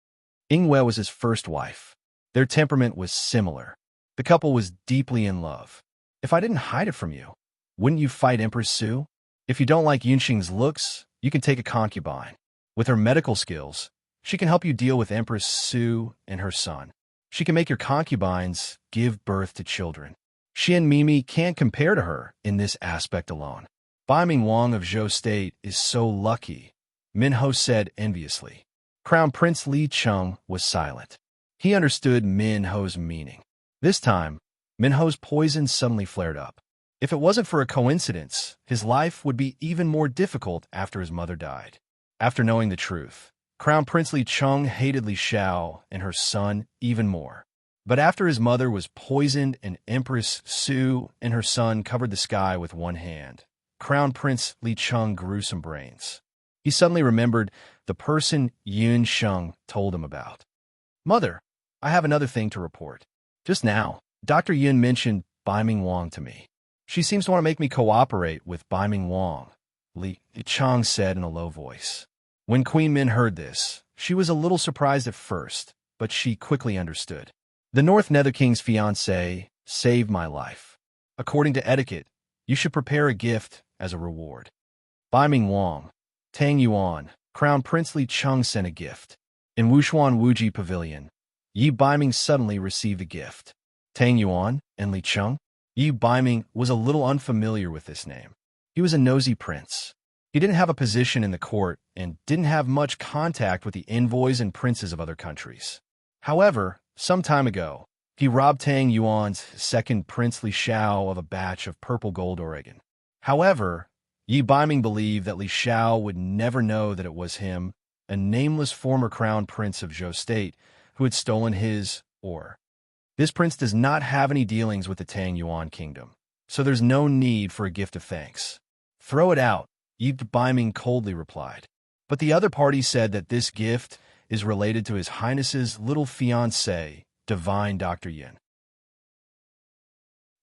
Yue was his first wife. Their temperament was similar. The couple was deeply in love. "If I didn't hide it from you, wouldn't you fight Empress Su? If you don't like Yunxing's looks, you can take a concubine. With her medical skills, she can help you deal with Empress Su and her son. She can make your concubines give birth to children. Xian Mimi can't compare to her in this aspect alone." "Baiming Wang of Zhou State is so lucky," Minho said enviously. Crown Prince Li Cheng was silent. He understood Minho's meaning. This time, Minho's poison suddenly flared up. If it wasn't for a coincidence, his life would be even more difficult after his mother died. After knowing the truth, Crown Prince Li Cheng hated Li Xiao and her son even more. But after his mother was poisoned and Empress Su and her son covered the sky with one hand, Crown Prince Li Cheng grew some brains. He suddenly remembered the person Yun Sheng told him about. "Mother, I have another thing to report. Just now, Dr. Yun mentioned Baiming Wang to me. She seems to want to make me cooperate with Baiming Wang," Li Cheng said in a low voice. When Queen Min heard this, she was a little surprised at first, but she quickly understood. "The North Nether King's fiancé saved my life. According to etiquette, you should prepare a gift as a reward." Baiming Wang, Tang Yuan, Crown Prince Li Cheng sent a gift. In Wushuan Wuji Pavilion, Yi Baiming suddenly received a gift. Tang Yuan and Li Cheng? Yi Baiming was a little unfamiliar with this name. He was a nosy prince. He didn't have a position in the court and didn't have much contact with the envoys and princes of other countries. However, some time ago, he robbed Tang Yuan's second Prince Li Xiao of a batch of purple gold Oregon. However, Yi Baiming believed that Li Xiao would never know that it was him, a nameless former crown prince of Zhou State, who had stolen his ore. This prince does not have any dealings with the Tang Yuan kingdom, so there's no need for a gift of thanks. Throw it out, Yi Baiming coldly replied. But the other party said that this gift is related to His Highness's little fiancé, Divine Dr. Yin.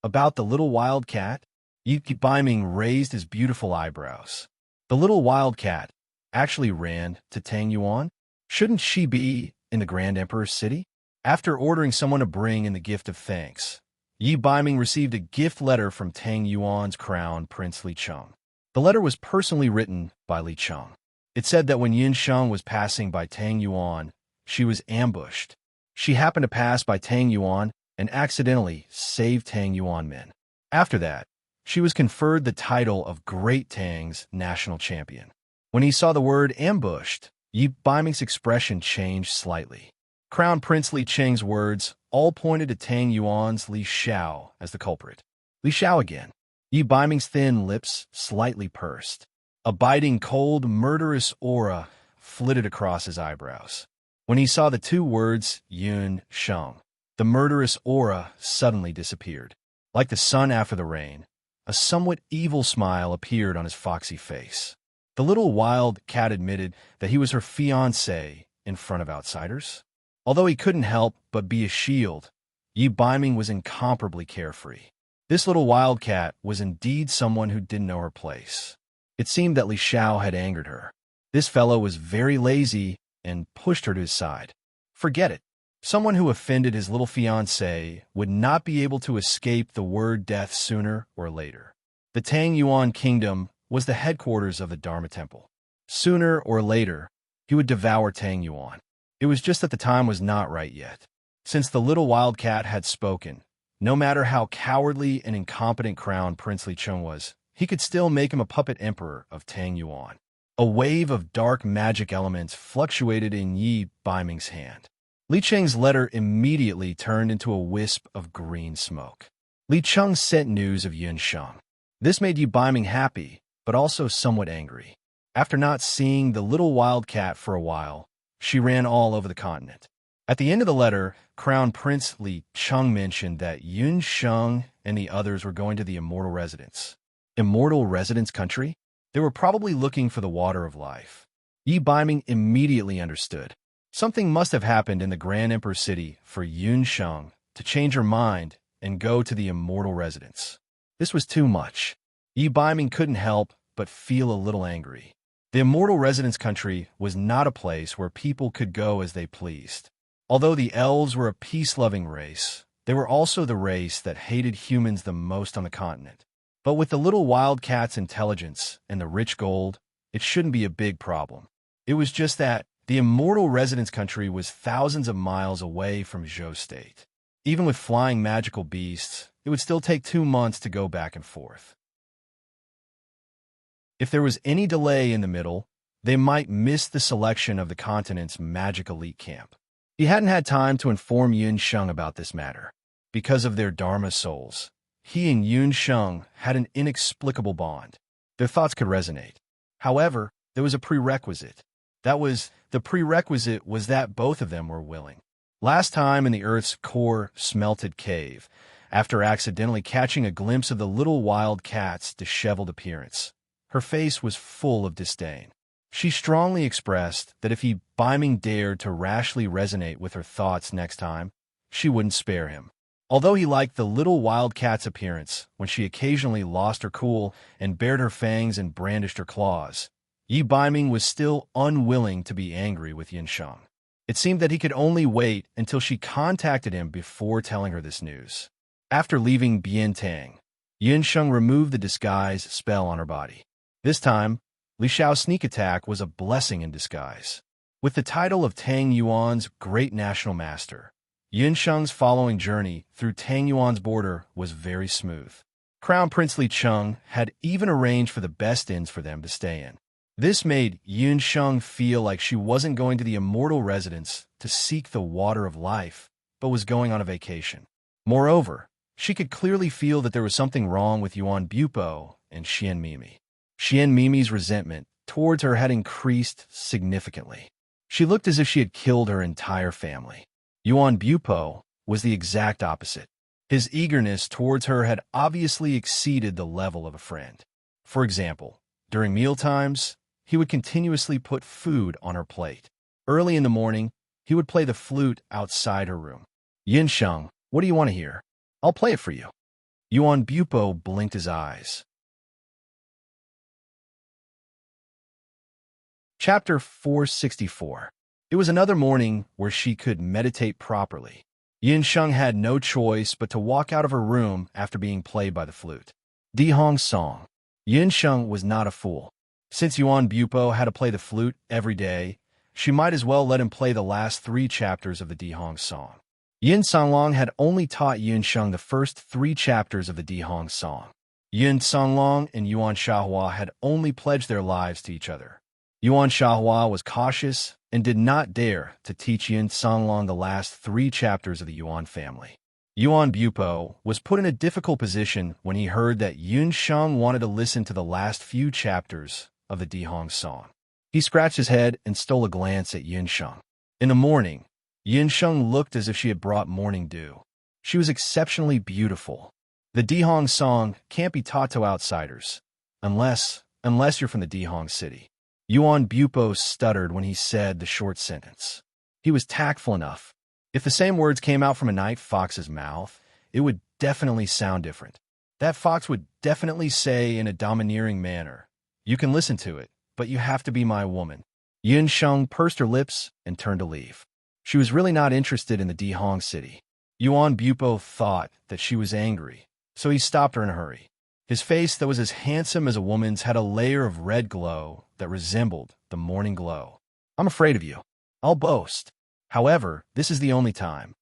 About the little wild cat? Yi Baiming raised his beautiful eyebrows. The little wild cat actually ran to Tang Yuan? Shouldn't she be in the Grand Emperor's city? After ordering someone to bring in the gift of thanks, Yi Baiming received a gift letter from Tang Yuan's crown prince Li Cheng. The letter was personally written by Li Cheng. It said that when Yin Sheng was passing by Tang Yuan, she was ambushed. She happened to pass by Tang Yuan and accidentally saved Tang Yuan men. After that, she was conferred the title of Great Tang's national champion. When he saw the word ambushed, Yi Baiming's expression changed slightly. Crown Prince Li Cheng's words all pointed to Tang Yuan's Li Xiao as the culprit. Li Xiao again. Yi Baiming's thin lips slightly pursed. A biting, cold, murderous aura flitted across his eyebrows. When he saw the two words Yun Sheng, the murderous aura suddenly disappeared. Like the sun after the rain, a somewhat evil smile appeared on his foxy face. The little wild cat admitted that he was her fiancé in front of outsiders. Although he couldn't help but be a shield, Yi Baiming was incomparably carefree. This little wildcat was indeed someone who didn't know her place. It seemed that Li Xiao had angered her. This fellow was very lazy and pushed her to his side. Forget it. Someone who offended his little fiancé would not be able to escape the word death sooner or later. The Tang Yuan kingdom was the headquarters of the Dharma Temple. Sooner or later, he would devour Tang Yuan. It was just that the time was not right yet. Since the little wildcat had spoken, no matter how cowardly and incompetent Crown Prince Li Cheng was, he could still make him a puppet emperor of Tang Yuan. A wave of dark magic elements fluctuated in Yi Baiming's hand. Li Cheng's letter immediately turned into a wisp of green smoke. Li Cheng sent news of Yun Sheng. This made Yi Baiming happy, but also somewhat angry. After not seeing the little wildcat for a while, she ran all over the continent. At the end of the letter, Crown Prince Li Cheng mentioned that Yun Sheng and the others were going to the Immortal Residence. Immortal Residence country? They were probably looking for the water of life. Yi Baiming immediately understood. Something must have happened in the Grand Emperor's city for Yun Sheng to change her mind and go to the Immortal Residence. This was too much. Yi Baiming couldn't help but feel a little angry. The Immortal Residence country was not a place where people could go as they pleased. Although the elves were a peace-loving race, they were also the race that hated humans the most on the continent. But with the little wildcat's intelligence and the rich gold, it shouldn't be a big problem. It was just that the Immortal Residence country was thousands of miles away from Zhou State. Even with flying magical beasts, it would still take 2 months to go back and forth. If there was any delay in the middle, they might miss the selection of the continent's magic elite camp. He hadn't had time to inform Yun Sheng about this matter. Because of their Dharma souls, he and Yun Sheng had an inexplicable bond. Their thoughts could resonate. However, there was a prerequisite. The prerequisite was that both of them were willing. Last time in the Earth's core smelted cave, after accidentally catching a glimpse of the little wild cat's disheveled appearance, her face was full of disdain. She strongly expressed that if Yi Baiming dared to rashly resonate with her thoughts next time, she wouldn't spare him. Although he liked the little wildcat's appearance when she occasionally lost her cool and bared her fangs and brandished her claws, Yi Baiming was still unwilling to be angry with Yin Sheng. It seemed that he could only wait until she contacted him before telling her this news. After leaving Biantang, Yin Sheng removed the disguise spell on her body. This time, Li Xiao's sneak attack was a blessing in disguise. With the title of Tang Yuan's great national master, Yin Sheng's following journey through Tang Yuan's border was very smooth. Crown Prince Li Cheng had even arranged for the best inns for them to stay in. This made Yun Sheng feel like she wasn't going to the Immortal Residence to seek the water of life, but was going on a vacation. Moreover, she could clearly feel that there was something wrong with Yuan Bupo and Xian Mimi. Xian Mimi's resentment towards her had increased significantly. She looked as if she had killed her entire family. Yuan Bupo was the exact opposite. His eagerness towards her had obviously exceeded the level of a friend. For example, during mealtimes, he would continuously put food on her plate. Early in the morning, he would play the flute outside her room. Yin Sheng, what do you want to hear? I'll play it for you. Yuan Bupo blinked his eyes. Chapter 464. It was another morning where she could meditate properly. Yin Sheng had no choice but to walk out of her room after being played by the flute. Dihong Song. Yin Sheng was not a fool. Since Yuan Bupo had to play the flute every day, she might as well let him play the last 3 chapters of the Dihong Song. Yin Songlong had only taught Yin Sheng the first 3 chapters of the Dihong Song. Yin Songlong and Yuan Shahua had only pledged their lives to each other. Yuan Shahua was cautious and did not dare to teach Yin Songlong the last 3 chapters of the Yuan family. Yuan Bupo was put in a difficult position when he heard that Yin Sheng wanted to listen to the last few chapters of the Dihong Song. He scratched his head and stole a glance at Yin Sheng. In the morning, Yin Sheng looked as if she had brought morning dew. She was exceptionally beautiful. The Dihong Song can't be taught to outsiders, unless you're from the Dihong city. Yuan Bupo stuttered when he said the short sentence. He was tactful enough. If the same words came out from a night fox's mouth, it would definitely sound different. That fox would definitely say in a domineering manner, "You can listen to it, but you have to be my woman." Yin Sheng pursed her lips and turned to leave. She was really not interested in the Dihong city. Yuan Bupo thought that she was angry, so he stopped her in a hurry. His face, that was as handsome as a woman's, had a layer of red glow that resembled the morning glow. "I'm afraid of you. I'll boast. However, this is the only time."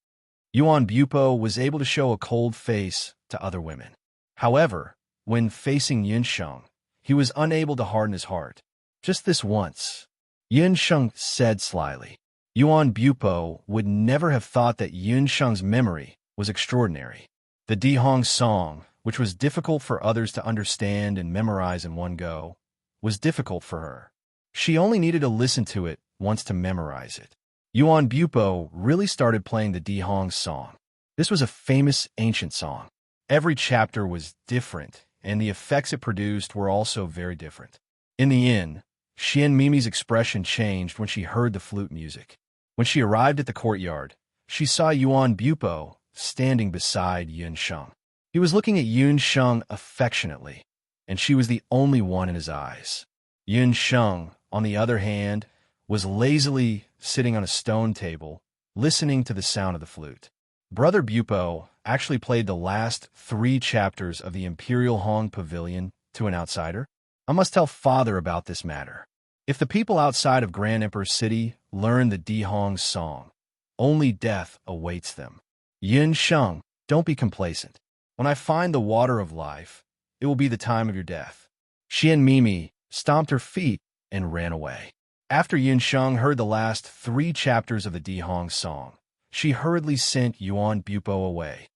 Yuan Bupo was able to show a cold face to other women. However, when facing Yin Sheng, he was unable to harden his heart. "Just this once," Yin Sheng said slyly. Yuan Bupo would never have thought that Yin Sheng's memory was extraordinary. The Dihong Song, which was difficult for others to understand and memorize in one go, was difficult for her. She only needed to listen to it once to memorize it. Yuan Bupo really started playing the Dihong Song. This was a famous ancient song. Every chapter was different, and the effects it produced were also very different. In the end, Xian Mimi's expression changed when she heard the flute music. When she arrived at the courtyard, she saw Yuan Bupo standing beside Yin Sheng. He was looking at Yin Sheng affectionately, and she was the only one in his eyes. Yin Sheng, on the other hand, was lazily sitting on a stone table, listening to the sound of the flute. Brother Bupo actually played the last 3 chapters of the Imperial Hong Pavilion to an outsider. I must tell father about this matter. If the people outside of Grand Empress City learn the Dihong Song, only death awaits them. Yin Sheng, don't be complacent. When I find the water of life, it will be the time of your death. Xian Mimi stomped her feet and ran away. After Yin Sheng heard the last 3 chapters of the Dihong Song, she hurriedly sent Yuan Bupo away.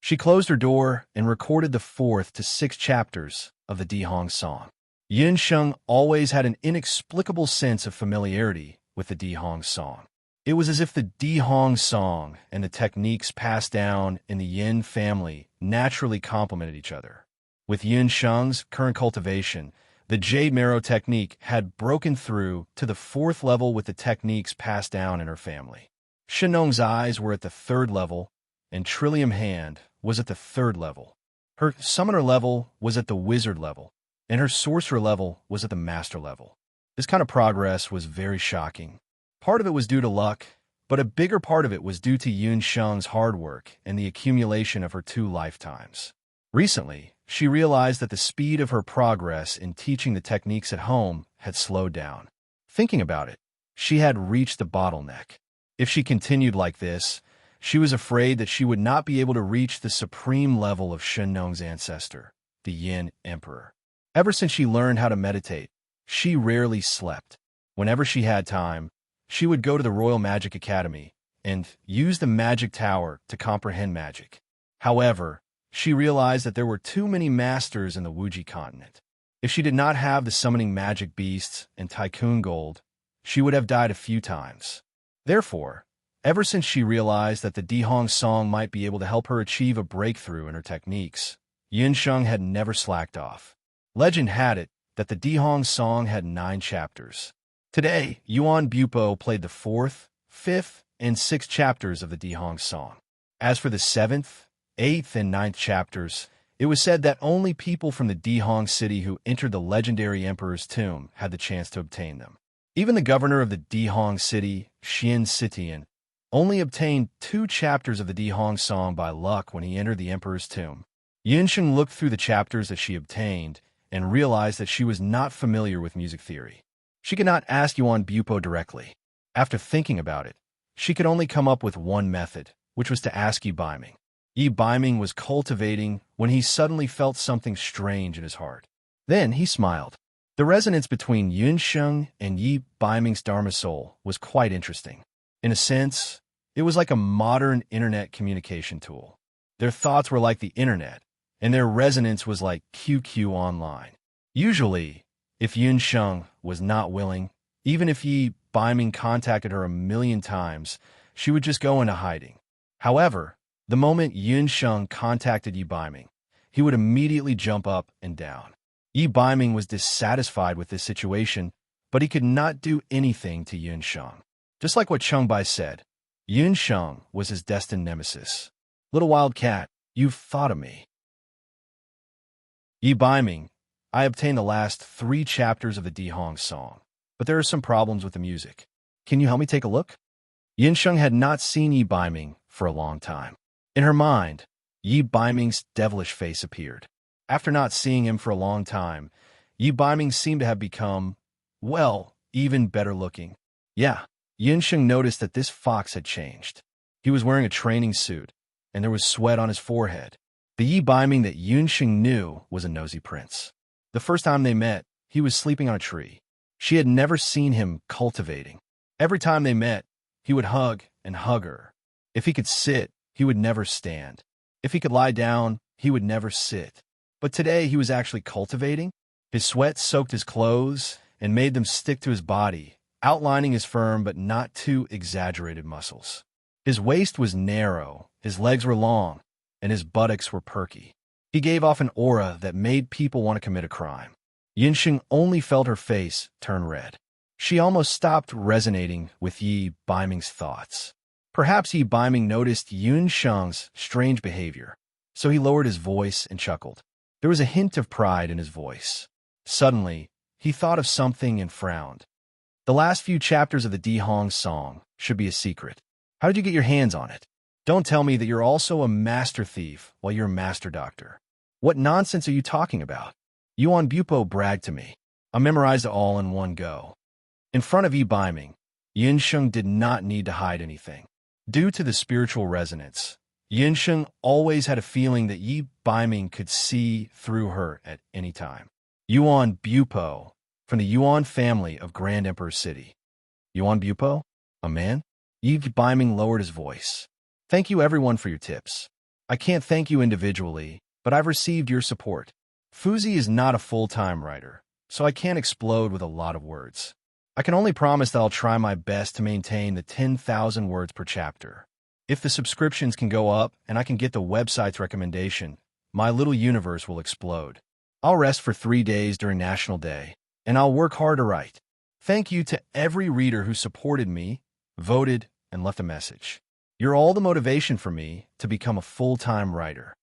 She closed her door and recorded the 4th to 6th chapters of the Dihong Song. Yin Sheng always had an inexplicable sense of familiarity with the Dihong Song. It was as if the Dihong Song and the techniques passed down in the Yin family naturally complemented each other. With Yin Sheng's current cultivation, the Jade Marrow technique had broken through to the 4th level with the techniques passed down in her family. Shenong's eyes were at the 3rd level, and Trillium Hand was at the 3rd level. Her summoner level was at the wizard level, and her sorcerer level was at the master level. This kind of progress was very shocking. Part of it was due to luck, but a bigger part of it was due to Yin Sheng's hard work and the accumulation of her 2 lifetimes. Recently, she realized that the speed of her progress in teaching the techniques at home had slowed down. Thinking about it, she had reached the bottleneck. If she continued like this, she was afraid that she would not be able to reach the supreme level of Shenong's ancestor, the Yin Emperor. Ever since she learned how to meditate, she rarely slept. Whenever she had time, she would go to the Royal Magic Academy and use the magic tower to comprehend magic. However, she realized that there were too many masters in the Wuji continent. If she did not have the summoning magic beasts and tycoon gold, she would have died a few times. Therefore, Ever since she realized that the Dihong song might be able to help her achieve a breakthrough in her techniques, Yunsheng had never slacked off. Legend had it that the Dihong song had 9 chapters. Today, Yuan Bupo played the 4th, 5th, and 6th chapters of the Dihong song. As for the 7th, 8th, and 9th chapters, it was said that only people from the Dihong city who entered the legendary emperor's tomb had the chance to obtain them. Even the governor of the Dihong city, Xian Sitian, only obtained 2 chapters of the Dihong song by luck when he entered the emperor's tomb. Yunsheng looked through the chapters that she obtained and realized that she was not familiar with music theory. She could not ask Yuan Bupo directly. After thinking about it, she could only come up with one method, which was to ask Yi Baiming. Yi Baiming was cultivating when he suddenly felt something strange in his heart. Then he smiled. The resonance between Yunsheng and Yi Baiming's Dharma soul was quite interesting. In a sense, it was like a modern internet communication tool. Their thoughts were like the internet, and their resonance was like QQ online. Usually, if Yunsheng was not willing, even if Yi Baiming contacted her a million times, she would just go into hiding. However, the moment Yunsheng contacted Yi Baiming, he would immediately jump up and down. Yi Baiming was dissatisfied with this situation, but he could not do anything to Yunsheng. Just like what Chengbai said, Yunsheng was his destined nemesis. Little wild cat, you've thought of me. Yi Baiming, I obtained the last 3 chapters of the Dihong song, but there are some problems with the music. Can you help me take a look? Yunsheng had not seen Yi Baiming for a long time. In her mind, Yi Baiming's devilish face appeared. After not seeing him for a long time, Yi Baiming seemed to have become, well, even better looking. Yeah, Yunsheng noticed that this fox had changed. He was wearing a training suit, and there was sweat on his forehead. The Yi Baiming that Yunsheng knew was a nosy prince. The first time they met, he was sleeping on a tree. She had never seen him cultivating. Every time they met, he would hug and hug her. If he could sit, he would never stand. If he could lie down, he would never sit. But today he was actually cultivating. His sweat soaked his clothes and made them stick to his body, outlining his firm but not too exaggerated muscles. His waist was narrow, his legs were long, and his buttocks were perky. He gave off an aura that made people want to commit a crime. Yunsheng only felt her face turn red. She almost stopped resonating with Yi Baiming's thoughts. Perhaps Yi Baiming noticed Yunsheng's strange behavior, so he lowered his voice and chuckled. There was a hint of pride in his voice. Suddenly, he thought of something and frowned. The last few chapters of the Dihong song should be a secret. How did you get your hands on it? Don't tell me that you're also a master thief while you're a master doctor. What nonsense are you talking about? Yuan Bupo bragged to me. I memorized it all in one go. In front of Yi Baiming, Yunsheng did not need to hide anything. Due to the spiritual resonance, Yunsheng always had a feeling that Yi Baiming could see through her at any time. Yuan Bupo, from the Yuan family of Grand Emperor City. Yuan Bupo? A man? Yi Baiming lowered his voice. Thank you everyone for your tips. I can't thank you individually, but I've received your support. Fuzi is not a full-time writer, so I can't explode with a lot of words. I can only promise that I'll try my best to maintain the 10,000 words per chapter. If the subscriptions can go up and I can get the website's recommendation, my little universe will explode. I'll rest for 3 days during National Day, and I'll work hard to write. Thank you to every reader who supported me, voted, and left a message. You're all the motivation for me to become a full-time writer.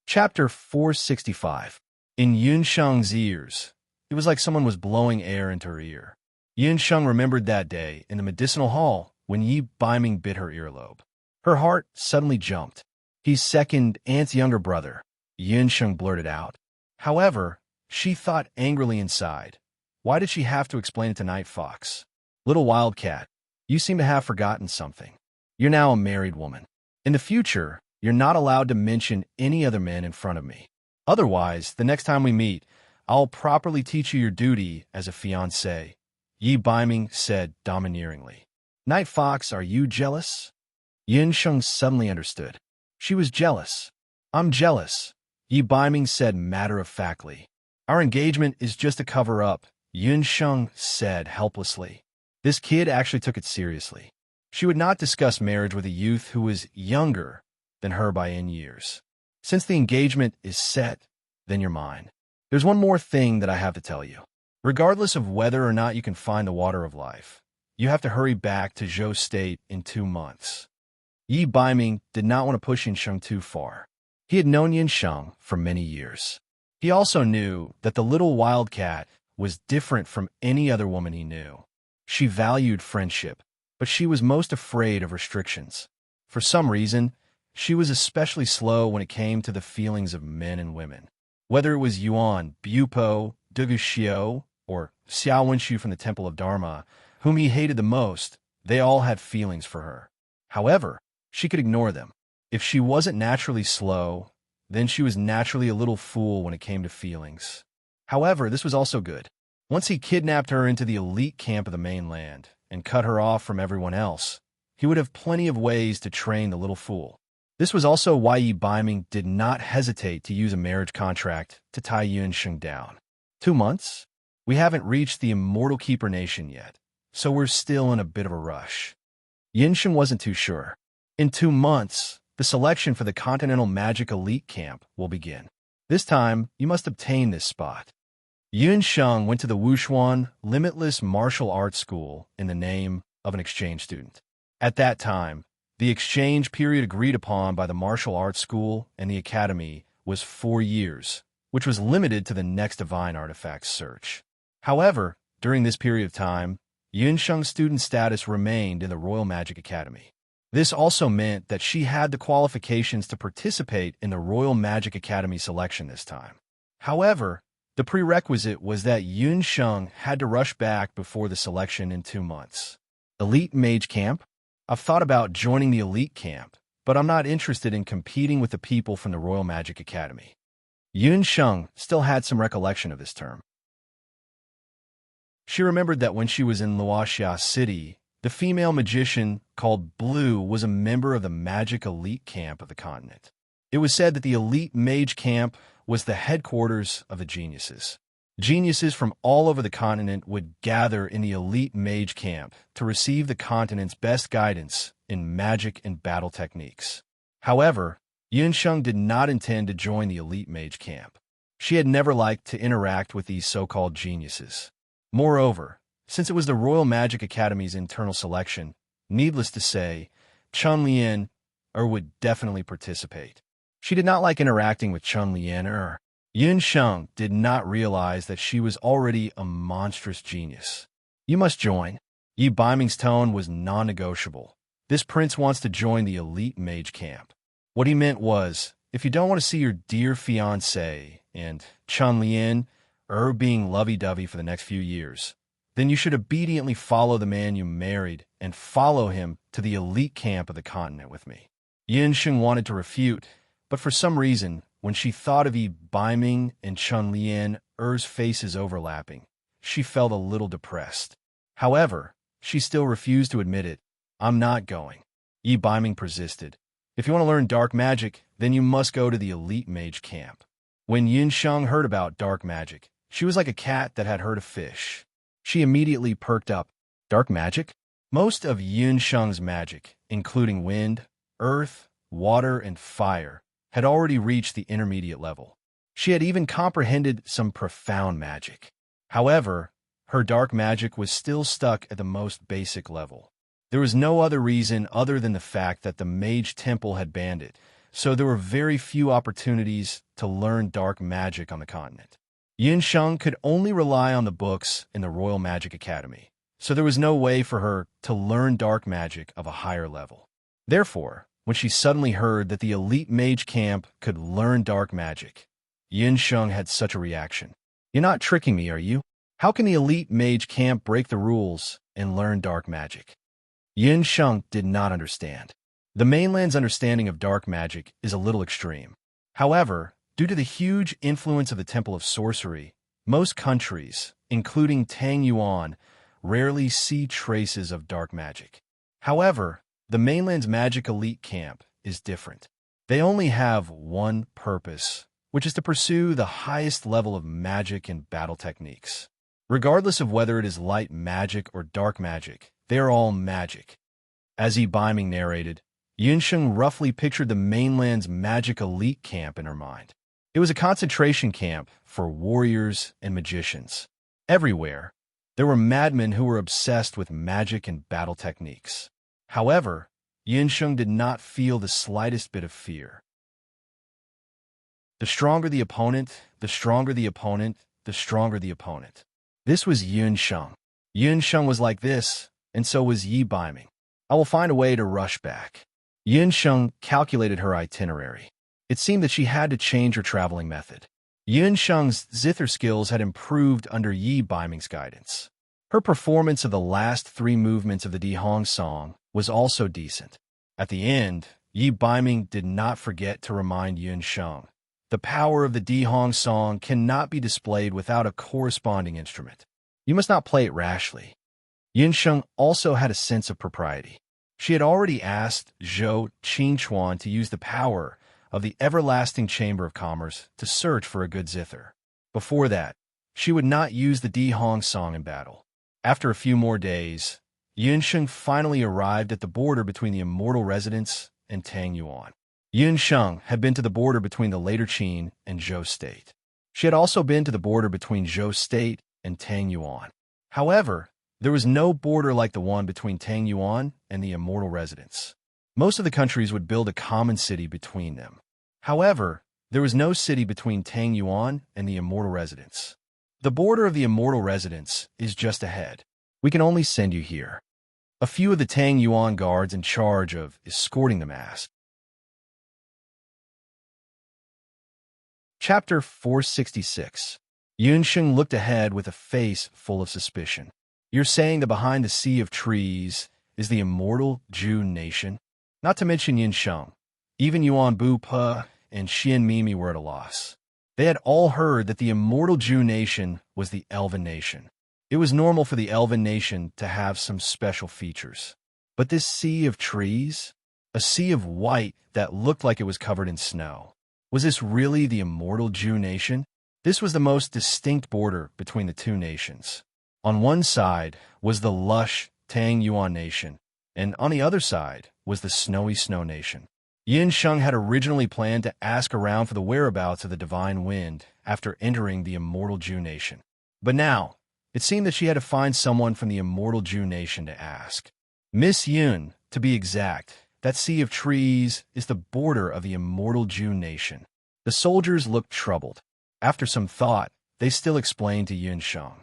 Chapter 465. In Yunsheng's ears, it was like someone was blowing air into her ear. Yunsheng remembered that day in the medicinal hall when Yi Baiming bit her earlobe. Her heart suddenly jumped. He's second aunt's younger brother, Yunsheng blurted out. However, she thought angrily inside. Why did she have to explain it to Night Fox? Little Wildcat, you seem to have forgotten something. You're now a married woman. In the future, you're not allowed to mention any other men in front of me. Otherwise, the next time we meet, I'll properly teach you your duty as a fiancé, Yi Baiming said domineeringly. Night Fox, are you jealous? Yunsheng suddenly understood. She was jealous. I'm jealous, Yi Baiming said matter-of-factly. Our engagement is just a cover-up, Yunsheng said helplessly. This kid actually took it seriously. She would not discuss marriage with a youth who was younger than her by N years. Since the engagement is set, then you're mine. There's one more thing that I have to tell you. Regardless of whether or not you can find the water of life, you have to hurry back to Zhou State in 2 months. Yi Baiming did not want to push Yinsheng too far. He had known Yinsheng for many years. He also knew that the little wildcat was different from any other woman he knew. She valued friendship, but she was most afraid of restrictions. For some reason, she was especially slow when it came to the feelings of men and women. Whether it was Yuan, Bupo, Dugu Xiao, or Xiao Wenshu from the Temple of Dharma, whom he hated the most, they all had feelings for her. However, she could ignore them. If she wasn't naturally slow, then she was naturally a little fool when it came to feelings. However, this was also good. Once he kidnapped her into the elite camp of the mainland and cut her off from everyone else, he would have plenty of ways to train the little fool. This was also why Yi Baiming did not hesitate to use a marriage contract to tie Yunsheng down. 2 months? We haven't reached the Immortal Keeper Nation yet, so we're still in a bit of a rush. Yunsheng wasn't too sure. In 2 months, the selection for the Continental Magic Elite Camp will begin. This time, you must obtain this spot. Yunsheng went to the Wushuan Limitless Martial Arts School in the name of an exchange student. At that time, the exchange period agreed upon by the martial arts school and the academy was 4 years, which was limited to the next divine artifacts search. However, during this period of time, Yunsheng's student status remained in the Royal Magic Academy. This also meant that she had the qualifications to participate in the Royal Magic Academy selection this time. However, the prerequisite was that Yunsheng had to rush back before the selection in 2 months. Elite Mage Camp? I've thought about joining the Elite Camp, but I'm not interested in competing with the people from the Royal Magic Academy. Yunsheng still had some recollection of this term. She remembered that when she was in Luoxia City, the female magician called Blue was a member of the Magic Elite Camp of the continent. It was said that the Elite Mage Camp was the headquarters of the geniuses. Geniuses from all over the continent would gather in the Elite Mage Camp to receive the continent's best guidance in magic and battle techniques. However, Yunsheng did not intend to join the Elite Mage Camp. She had never liked to interact with these so-called geniuses. Moreover, since it was the Royal Magic Academy's internal selection, needless to say, Chun Lian would definitely participate. She did not like interacting with Chun Lian. Yunsheng did not realize that she was already a monstrous genius. You must join. Yi Baiming's tone was non-negotiable. This prince wants to join the Elite Mage Camp. What he meant was, if you don't want to see your dear fiancé and Chun Lian being lovey-dovey for the next few years, then you should obediently follow the man you married and follow him to the elite camp of the continent with me. Yunsheng wanted to refute, but for some reason, when she thought of Yi Baiming and Chun Lian's faces overlapping, she felt a little depressed. However, she still refused to admit it. I'm not going. Yi Baiming persisted. If you want to learn dark magic, then you must go to the elite mage camp. When Yunsheng heard about dark magic, she was like a cat that had heard a fish. She immediately perked up. Dark magic? Most of Yunsheng's magic, including wind, earth, water, and fire, had already reached the intermediate level. She had even comprehended some profound magic. However, her dark magic was still stuck at the most basic level. There was no other reason other than the fact that the Mage Temple had banned it, so there were very few opportunities to learn dark magic on the continent. Yunsheng could only rely on the books in the Royal Magic Academy, so there was no way for her to learn dark magic of a higher level. Therefore, when she suddenly heard that the elite mage camp could learn dark magic, Yunsheng had such a reaction. You're not tricking me, are you? How can the elite mage camp break the rules and learn dark magic? Yunsheng did not understand. The mainland's understanding of dark magic is a little extreme. However, due to the huge influence of the Temple of Sorcery, most countries, including Tang Yuan, rarely see traces of dark magic. However, the mainland's magic elite camp is different. They only have one purpose, which is to pursue the highest level of magic and battle techniques. Regardless of whether it is light magic or dark magic, they are all magic. As Yi Biming narrated, Yunsheng roughly pictured the mainland's magic elite camp in her mind. It was a concentration camp for warriors and magicians. Everywhere, there were madmen who were obsessed with magic and battle techniques. However, Yunsheng did not feel the slightest bit of fear. The stronger the opponent, the stronger the opponent, the stronger the opponent. This was Yunsheng. Yunsheng was like this, and so was Yi Biming. I will find a way to rush back. Yunsheng calculated her itinerary. It seemed that she had to change her traveling method. Yunsheng's zither skills had improved under Yi Biming's guidance. Her performance of the last 3 movements of the Dihong song was also decent. At the end, Yi Biming did not forget to remind Yunsheng, the power of the Dihong song cannot be displayed without a corresponding instrument. You must not play it rashly. Yunsheng also had a sense of propriety. She had already asked Zhou Qingchuan to use the power of the everlasting Chamber of Commerce to search for a good zither. Before that, she would not use the Dihong song in battle. After a few more days, Yunsheng finally arrived at the border between the Immortal Residence and Tangyuan. Yunsheng had been to the border between the later Qin and Zhou State. She had also been to the border between Zhou State and Tangyuan. However, there was no border like the one between Tangyuan and the Immortal Residence. Most of the countries would build a common city between them. However, there was no city between Tangyuan and the Immortal Residence. The border of the Immortal Residence is just ahead. We can only send you here. A few of the Tangyuan guards in charge of escorting them asked. Chapter 466. Yunsheng looked ahead with a face full of suspicion. You're saying that behind the sea of trees is the immortal Zhu nation? Not to mention Yunsheng. Even Yuan Bu Pe and Xian Mimi were at a loss. They had all heard that the immortal Zhu nation was the Elven nation. It was normal for the Elven nation to have some special features. But this sea of trees? A sea of white that looked like it was covered in snow. Was this really the immortal Zhu nation? This was the most distinct border between the two nations. On one side was the lush Tangyuan nation, and on the other side was the snowy Snow nation. Yunsheng had originally planned to ask around for the whereabouts of the Divine Wind after entering the immortal Zhu nation. But now, it seemed that she had to find someone from the immortal Zhu nation to ask. Miss Yun, to be exact, that sea of trees is the border of the immortal Zhu nation. The soldiers looked troubled. After some thought, they still explained to Yunsheng.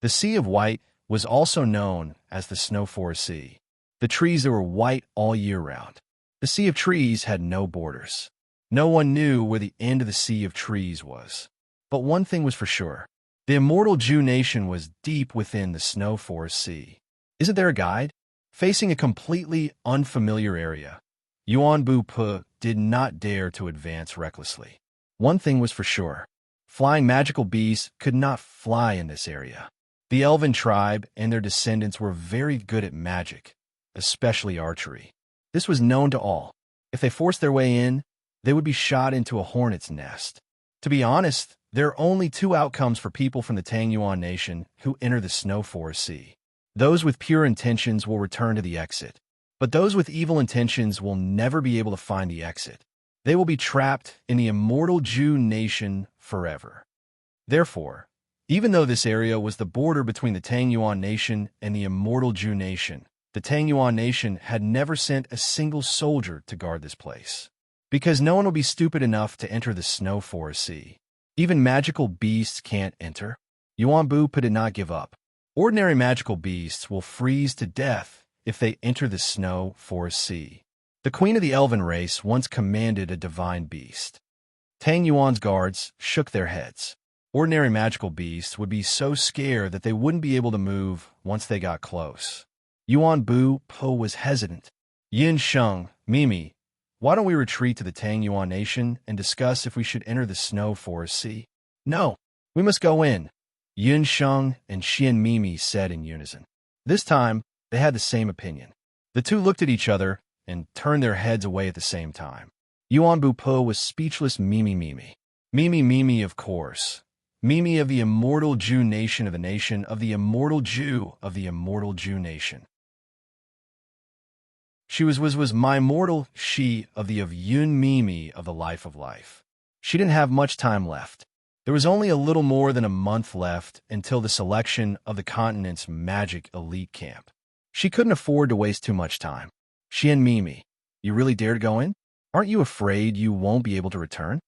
The Sea of White was also known as the Snow Forest Sea. The trees that were white all year round. The Sea of Trees had no borders. No one knew where the end of the Sea of Trees was. But one thing was for sure. The immortal Zhu nation was deep within the Snow Forest Sea. Isn't there a guide? Facing a completely unfamiliar area, Yuan Bu Pe did not dare to advance recklessly. One thing was for sure. Flying magical beasts could not fly in this area. The Elven tribe and their descendants were very good at magic, especially archery. This was known to all. If they forced their way in, they would be shot into a hornet's nest. To be honest, there are only 2 outcomes for people from the Tangyuan nation who enter the Snow Forest Sea. Those with pure intentions will return to the exit, but those with evil intentions will never be able to find the exit. They will be trapped in the immortal Zhu nation forever. Therefore, even though this area was the border between the Tangyuan nation and the immortal Zhu nation, the Tangyuan nation had never sent a single soldier to guard this place. Because no one will be stupid enough to enter the Snow Forest Sea. Even magical beasts can't enter. Yuan Bu did not give up. Ordinary magical beasts will freeze to death if they enter the Snow Forest Sea. The queen of the Elven race once commanded a divine beast. Tang Yuan's guards shook their heads. Ordinary magical beasts would be so scared that they wouldn't be able to move once they got close. Yuan Bu Po was hesitant. Yin Sheng, Mimi, why don't we retreat to the Tang Yuan nation and discuss if we should enter the Snow Forest Sea? No, we must go in, Yin Sheng and Xian Mimi said in unison. This time, they had the same opinion. The two looked at each other and turned their heads away at the same time. Yuan Bu Po was speechless. Mimi, of course. Mimi of the immortal Jew nation of the nation of the immortal Jew of the immortal Jew nation. She was my mortal she of the of Yun Mimi of the life of life. She didn't have much time left. There was only a little more than a month left until the selection of the continent's magic elite camp. She couldn't afford to waste too much time. She and Mimi, you really dare to go in? Aren't you afraid you won't be able to return?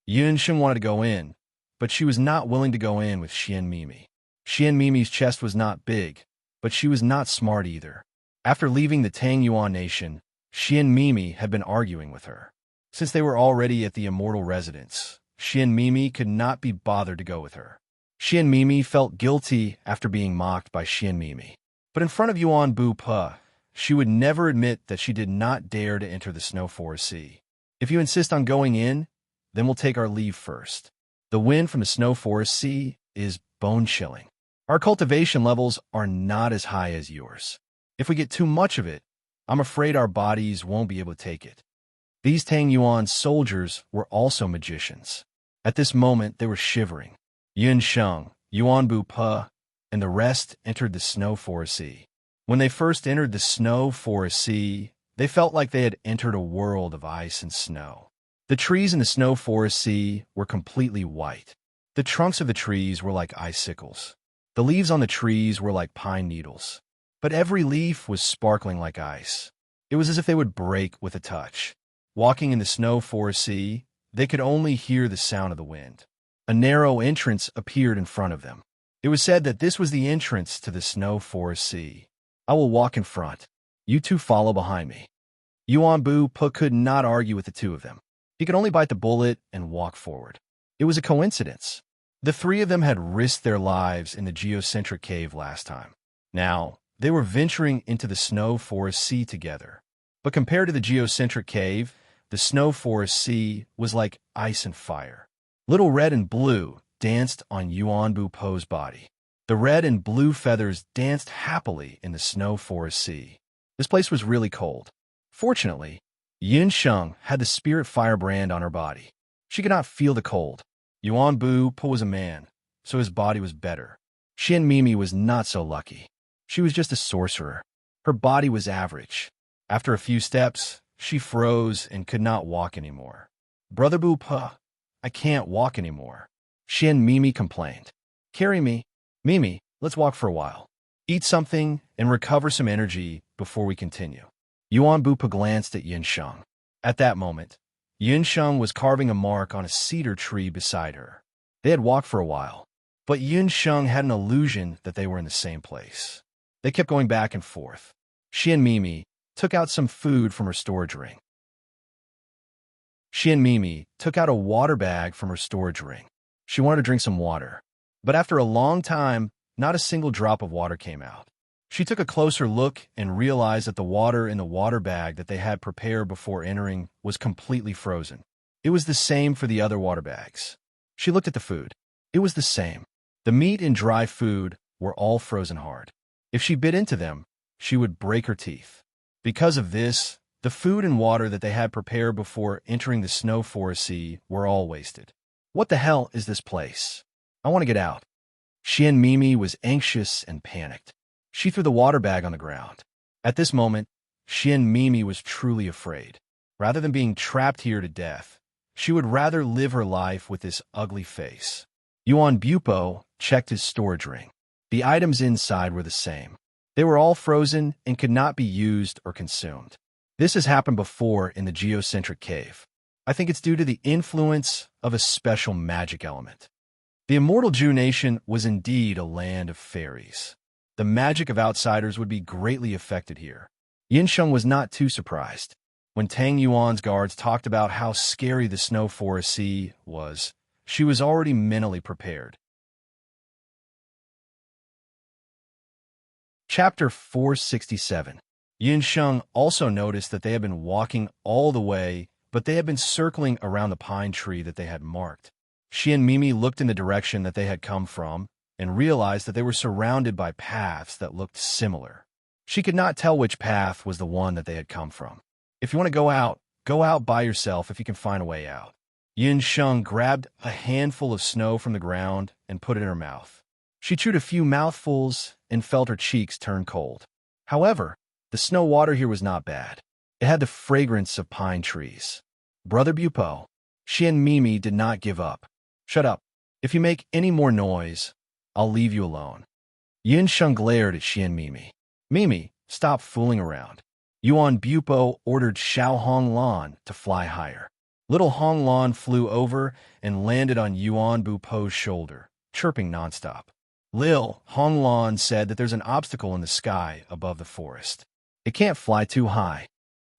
Yun Sheng wanted to go in, but she was not willing to go in with Xian Mimi. Xian Mimi's chest was not big, but she was not smart either. After leaving the Tang Yuan nation, Xian Mimi had been arguing with her. Since they were already at the immortal residence, Xian Mimi could not be bothered to go with her. Xian Mimi felt guilty after being mocked by Xian Mimi. But in front of Yuan Bu Pe, she would never admit that she did not dare to enter the Snow Forest Sea. If you insist on going in, then we'll take our leave first. The wind from the Snow Forest Sea is bone-chilling. Our cultivation levels are not as high as yours. If we get too much of it, I'm afraid our bodies won't be able to take it. These Tang Yuan soldiers were also magicians. At this moment, they were shivering. Yun Sheng, Yuan Bu Pe, and the rest entered the Snow Forest Sea. When they first entered the Snow Forest Sea, they felt like they had entered a world of ice and snow. The trees in the Snow Forest Sea were completely white. The trunks of the trees were like icicles. The leaves on the trees were like pine needles. But every leaf was sparkling like ice. It was as if they would break with a touch. Walking in the Snow Forest Sea, they could only hear the sound of the wind. A narrow entrance appeared in front of them. It was said that this was the entrance to the Snow Forest Sea. I will walk in front. You two follow behind me. Yuan Bu Pe could not argue with the two of them. He could only bite the bullet and walk forward. It was a coincidence. The three of them had risked their lives in the geocentric cave last time. Now, they were venturing into the Snow Forest Sea together. But compared to the geocentric cave, the Snow Forest Sea was like ice and fire. Little red and blue danced on Yuan Bu Pe's body. The red and blue feathers danced happily in the Snow Forest Sea. This place was really cold. Fortunately, Yun Sheng had the spirit firebrand on her body. She could not feel the cold. Yuan Bu Pe was a man, so his body was better. Xian Mimi was not so lucky. She was just a sorcerer. Her body was average. After a few steps, she froze and could not walk anymore. Brother Bu Pe, I can't walk anymore. Xian Mimi complained. Carry me. Mimi, let's walk for a while. Eat something and recover some energy before we continue. Yuan Bu Pe glanced at Yun Sheng. At that moment, Yun Sheng was carving a mark on a cedar tree beside her. They had walked for a while, but Yun Sheng had an illusion that they were in the same place. They kept going back and forth. Xian Mimi took out some food from her storage ring. Xian Mimi took out a water bag from her storage ring. She wanted to drink some water, but after a long time, not a single drop of water came out. She took a closer look and realized that the water in the water bag that they had prepared before entering was completely frozen. It was the same for the other water bags. She looked at the food. It was the same. The meat and dry food were all frozen hard. If she bit into them, she would break her teeth. Because of this, the food and water that they had prepared before entering the Snow Forest Sea were all wasted. What the hell is this place? I want to get out. Xian Mimi was anxious and panicked. She threw the water bag on the ground. At this moment, Xian Mimi was truly afraid. Rather than being trapped here to death, she would rather live her life with this ugly face. Yuan Bu Pe checked his storage ring. The items inside were the same. They were all frozen and could not be used or consumed. This has happened before in the geocentric cave. I think it's due to the influence of a special magic element. The immortal Jew nation was indeed a land of fairies. The magic of outsiders would be greatly affected here. Yin Sheng was not too surprised. When Tang Yuan's guards talked about how scary the Snow Forest Sea was, she was already mentally prepared. Chapter 467. Yin Sheng also noticed that they had been walking all the way, but they had been circling around the pine tree that they had marked. She and Mimi looked in the direction that they had come from and realized that they were surrounded by paths that looked similar. She could not tell which path was the one that they had come from. If you want to go out by yourself if you can find a way out. Yin Sheng grabbed a handful of snow from the ground and put it in her mouth. She chewed a few mouthfuls and felt her cheeks turn cold. However, the snow water here was not bad. It had the fragrance of pine trees. Brother Bupo, she and Mimi did not give up. Shut up. If you make any more noise, I'll leave you alone. Yin Sheng glared at Xian Mimi. Mimi, stop fooling around. Yuan Bupo ordered Xiao Honglan to fly higher. Little Honglan flew over and landed on Yuan Bupo's shoulder, chirping nonstop. Lil Honglan said that there's an obstacle in the sky above the forest. It can't fly too high.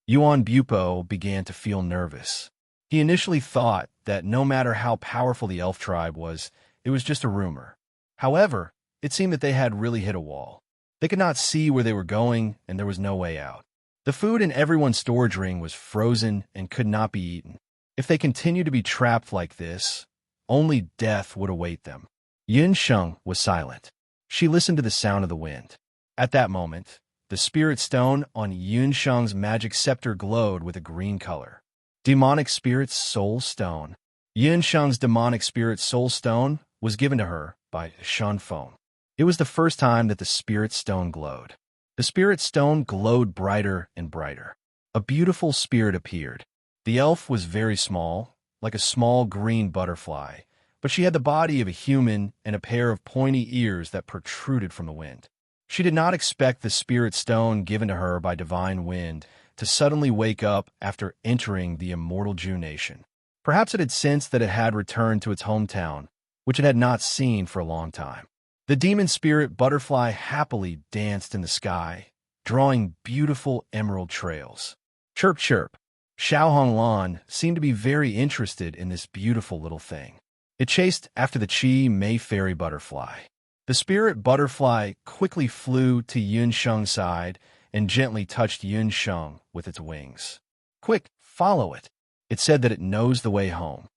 Yuan Bupo began to feel nervous. He initially thought that no matter how powerful the elf tribe was, it was just a rumor. However, it seemed that they had really hit a wall. They could not see where they were going, and there was no way out. The food in everyone's storage ring was frozen and could not be eaten. If they continued to be trapped like this, only death would await them. Yin Sheng was silent. She listened to the sound of the wind. At that moment, the spirit stone on Yun Sheng's magic scepter glowed with a green color. Demonic Spirit's Soul Stone. Yin Sheng's Demonic Spirit Soul Stone was given to her by Shan Feng. It was the first time that the spirit stone glowed. The spirit stone glowed brighter and brighter. A beautiful spirit appeared. The elf was very small, like a small green butterfly, but she had the body of a human and a pair of pointy ears that protruded from the wind. She did not expect the spirit stone given to her by divine wind to suddenly wake up after entering the immortal Jew nation. Perhaps it had sensed that it had returned to its hometown, which it had not seen for a long time. The demon spirit butterfly happily danced in the sky, drawing beautiful emerald trails. Chirp, chirp. Xiao Honglan seemed to be very interested in this beautiful little thing. It chased after the Chi Mei fairy butterfly. The spirit butterfly quickly flew to Yun Sheng's side and gently touched Yun Sheng with its wings. Quick, follow it. It said that it knows the way home.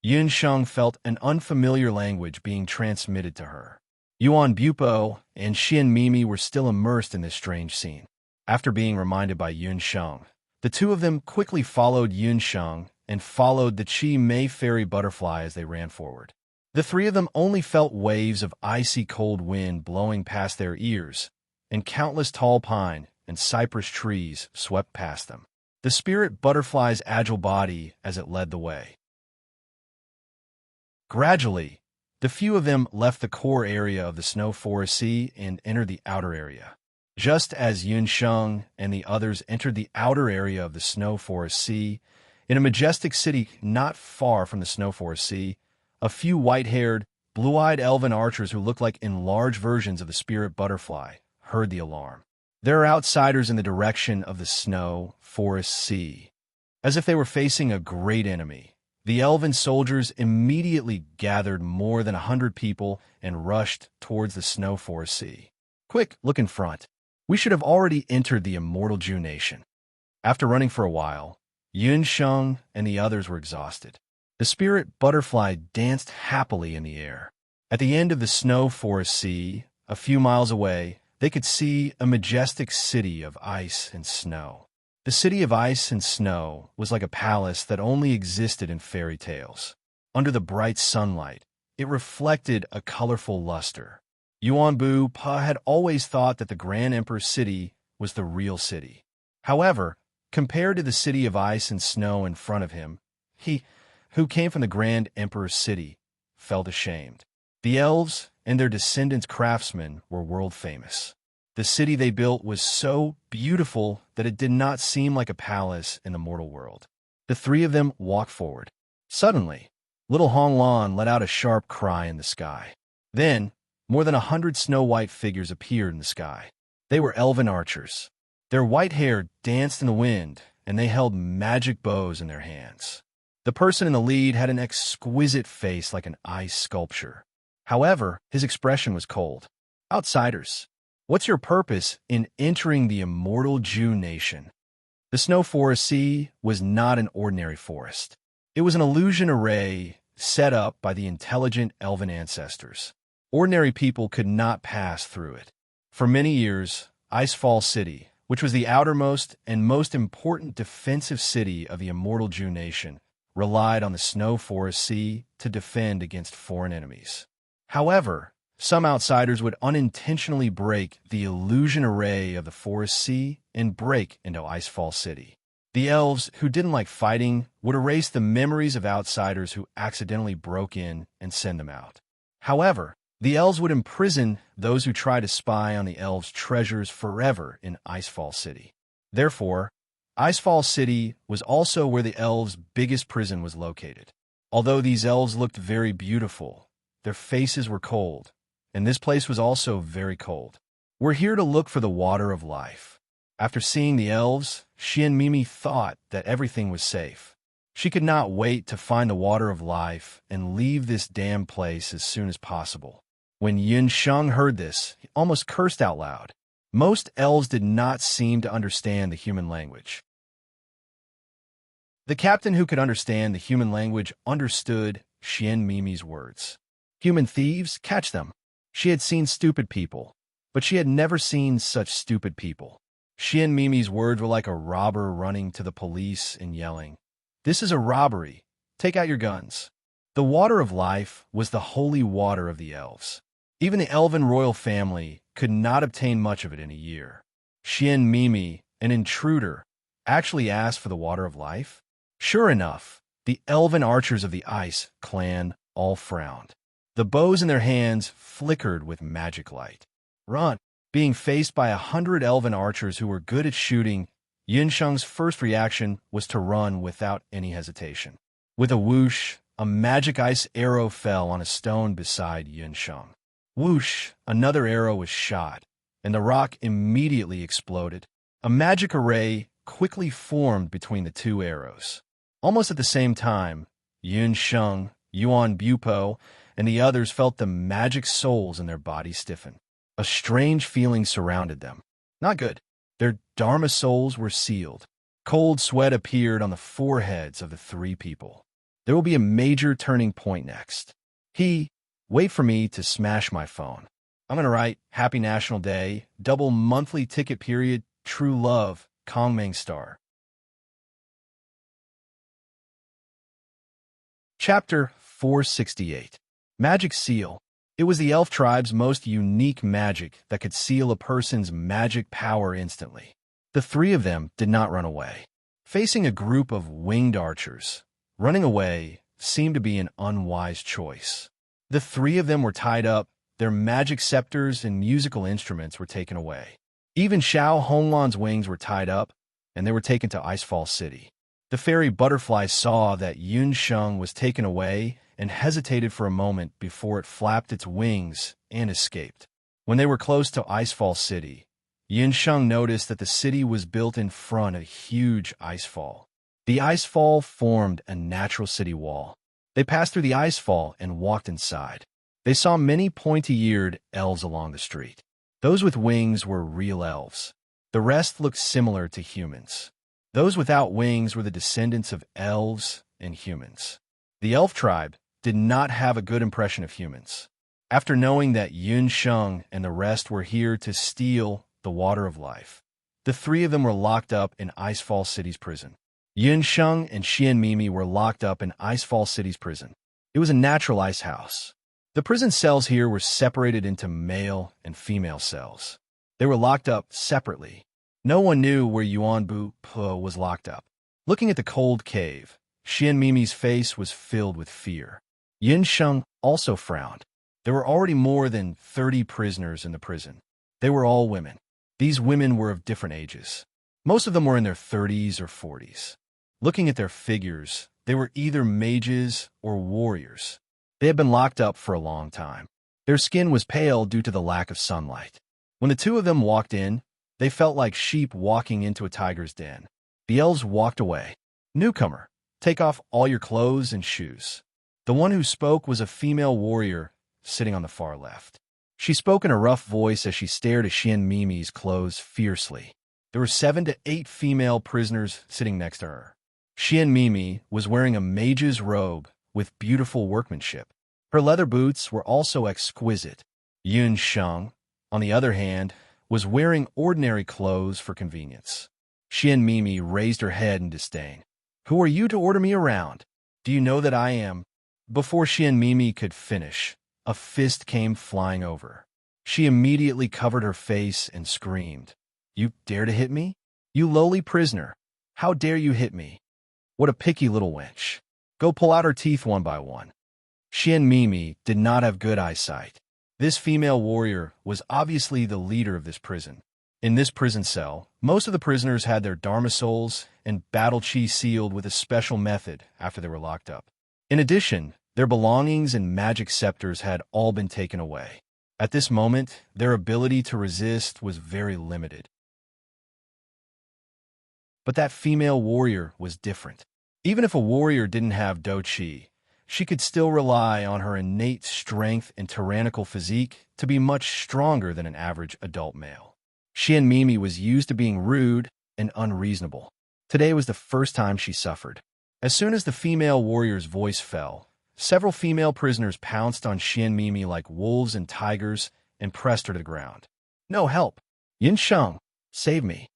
Yun Sheng felt an unfamiliar language being transmitted to her. Yuan Bupo and Xian Mimi were still immersed in this strange scene. After being reminded by Yun Sheng, the two of them quickly followed Yun Sheng and followed the Chi Mei fairy butterfly as they ran forward. The three of them only felt waves of icy cold wind blowing past their ears, and countless tall pine and cypress trees swept past them. The spirit butterfly's agile body as it led the way. Gradually, the few of them left the core area of the snow forest sea and entered the outer area. Just as Yun Sheng and the others entered the outer area of the snow forest sea, in a majestic city not far from the snow forest sea, a few white-haired, blue-eyed elven archers who looked like enlarged versions of the spirit butterfly heard the alarm. There are outsiders in the direction of the snow forest sea. As if they were facing a great enemy, the elven soldiers immediately gathered more than 100 people and rushed towards the snow forest sea. Quick, look in front. We should have already entered the immortal Jew nation. After running for a while, Yun Sheng and the others were exhausted. The spirit butterfly danced happily in the air. At the end of the snow forest sea, a few miles away, they could see a majestic city of ice and snow. The city of ice and snow was like a palace that only existed in fairy tales. Under the bright sunlight, it reflected a colorful luster. Yuan Bu Pa had always thought that the Grand Emperor's city was the real city. However, compared to the city of ice and snow in front of him, he, who came from the Grand Emperor's city, felt ashamed. The elves and their descendants craftsmen were world famous. The city they built was so beautiful that it did not seem like a palace in the mortal world. The three of them walked forward. Suddenly, little Honglan let out a sharp cry in the sky. Then, more than 100 snow-white figures appeared in the sky. They were elven archers. Their white hair danced in the wind, and they held magic bows in their hands. The person in the lead had an exquisite face like an ice sculpture. However, his expression was cold. Outsiders, what's your purpose in entering the immortal Jew nation? The snow forest sea was not an ordinary forest. It was an illusion array set up by the intelligent elven ancestors. Ordinary people could not pass through it. For many years, Icefall City, which was the outermost and most important defensive city of the immortal Jew nation, relied on the snow forest sea to defend against foreign enemies. However, some outsiders would unintentionally break the illusion array of the Forest Sea and break into Icefall City. The elves, who didn't like fighting, would erase the memories of outsiders who accidentally broke in and send them out. However, the elves would imprison those who try to spy on the elves' treasures forever in Icefall City. Therefore, Icefall City was also where the elves' biggest prison was located. Although these elves looked very beautiful, their faces were cold, and this place was also very cold. We're here to look for the water of life. After seeing the elves, she and Mimi thought that everything was safe. She could not wait to find the water of life and leave this damn place as soon as possible. When Yun Sheng heard this, he almost cursed out loud. Most elves did not seem to understand the human language. The captain who could understand the human language understood Xian Mimi's words. Human thieves, catch them. She had seen stupid people, but she had never seen such stupid people. Xian Mimi's words were like a robber running to the police and yelling, "This is a robbery. Take out your guns." The water of life was the holy water of the elves. Even the elven royal family could not obtain much of it in a year. Xian Mimi, an intruder, actually asked for the water of life. Sure enough, the elven archers of the Ice clan all frowned. The bows in their hands flickered with magic light. Run! Being faced by 100 elven archers who were good at shooting, Yun Sheng's first reaction was to run without any hesitation. With a whoosh, a magic ice arrow fell on a stone beside Yun Sheng. Whoosh! Another arrow was shot, and the rock immediately exploded. A magic array quickly formed between the two arrows. Almost at the same time, Yun Sheng, Yuan Bupo, and the others felt the magic souls in their bodies stiffen. A strange feeling surrounded them. Not good. Their Dharma souls were sealed. Cold sweat appeared on the foreheads of the three people. There will be a major turning point next. Wait for me to smash my phone. I'm going to write Happy National Day, double monthly ticket period, true love, Kongming Star. Chapter 468. Magic Seal. It was the elf tribe's most unique magic that could seal a person's magic power instantly. The three of them did not run away. Facing a group of winged archers, running away seemed to be an unwise choice. The three of them were tied up, their magic scepters and musical instruments were taken away. Even Xiao Honglan's wings were tied up, and they were taken to Icefall City. The fairy butterfly saw that Yun Sheng was taken away and hesitated for a moment before it flapped its wings and escaped. When they were close to Icefall City, Yun Sheng noticed that the city was built in front of a huge icefall. The icefall formed a natural city wall. They passed through the icefall and walked inside. They saw many pointy-eared elves along the street. Those with wings were real elves. The rest looked similar to humans. Those without wings were the descendants of elves and humans. The elf tribe did not have a good impression of humans. After knowing that Yun Sheng and the rest were here to steal the water of life, the three of them were locked up in Icefall City's prison. Yun Sheng and Xian Mimi were locked up in Icefall City's prison. It was a natural ice house. The prison cells here were separated into male and female cells. They were locked up separately. No one knew where Yuan Bu Po was locked up. Looking at the cold cave, Xian Mimi's face was filled with fear. Yun Sheng also frowned. There were already more than 30 prisoners in the prison. They were all women. These women were of different ages. Most of them were in their 30s or 40s. Looking at their figures, they were either mages or warriors. They had been locked up for a long time. Their skin was pale due to the lack of sunlight. When the two of them walked in, they felt like sheep walking into a tiger's den. The elves walked away. "Newcomer, take off all your clothes and shoes." The one who spoke was a female warrior sitting on the far left. She spoke in a rough voice as she stared at Xian Mimi's clothes fiercely. There were 7 to 8 female prisoners sitting next to her. Xian Mimi was wearing a mage's robe with beautiful workmanship. Her leather boots were also exquisite. Yun Sheng, on the other hand, was wearing ordinary clothes for convenience. Xian Mimi raised her head in disdain. "Who are you to order me around? Do you know that I am?" Before Xian Mimi could finish, a fist came flying over. She immediately covered her face and screamed, "You dare to hit me? You lowly prisoner! How dare you hit me? What a picky little wench! Go pull out her teeth one by one." Xian Mimi did not have good eyesight. This female warrior was obviously the leader of this prison. In this prison cell, most of the prisoners had their Dharma souls and battle chi sealed with a special method after they were locked up. In addition, their belongings and magic scepters had all been taken away. At this moment, their ability to resist was very limited. But that female warrior was different. Even if a warrior didn't have Do Chi, she could still rely on her innate strength and tyrannical physique to be much stronger than an average adult male. Xian Mimi was used to being rude and unreasonable. Today was the first time she suffered. As soon as the female warrior's voice fell, several female prisoners pounced on Xian Mimi like wolves and tigers and pressed her to the ground. "No help! Yin Sheng, save me!"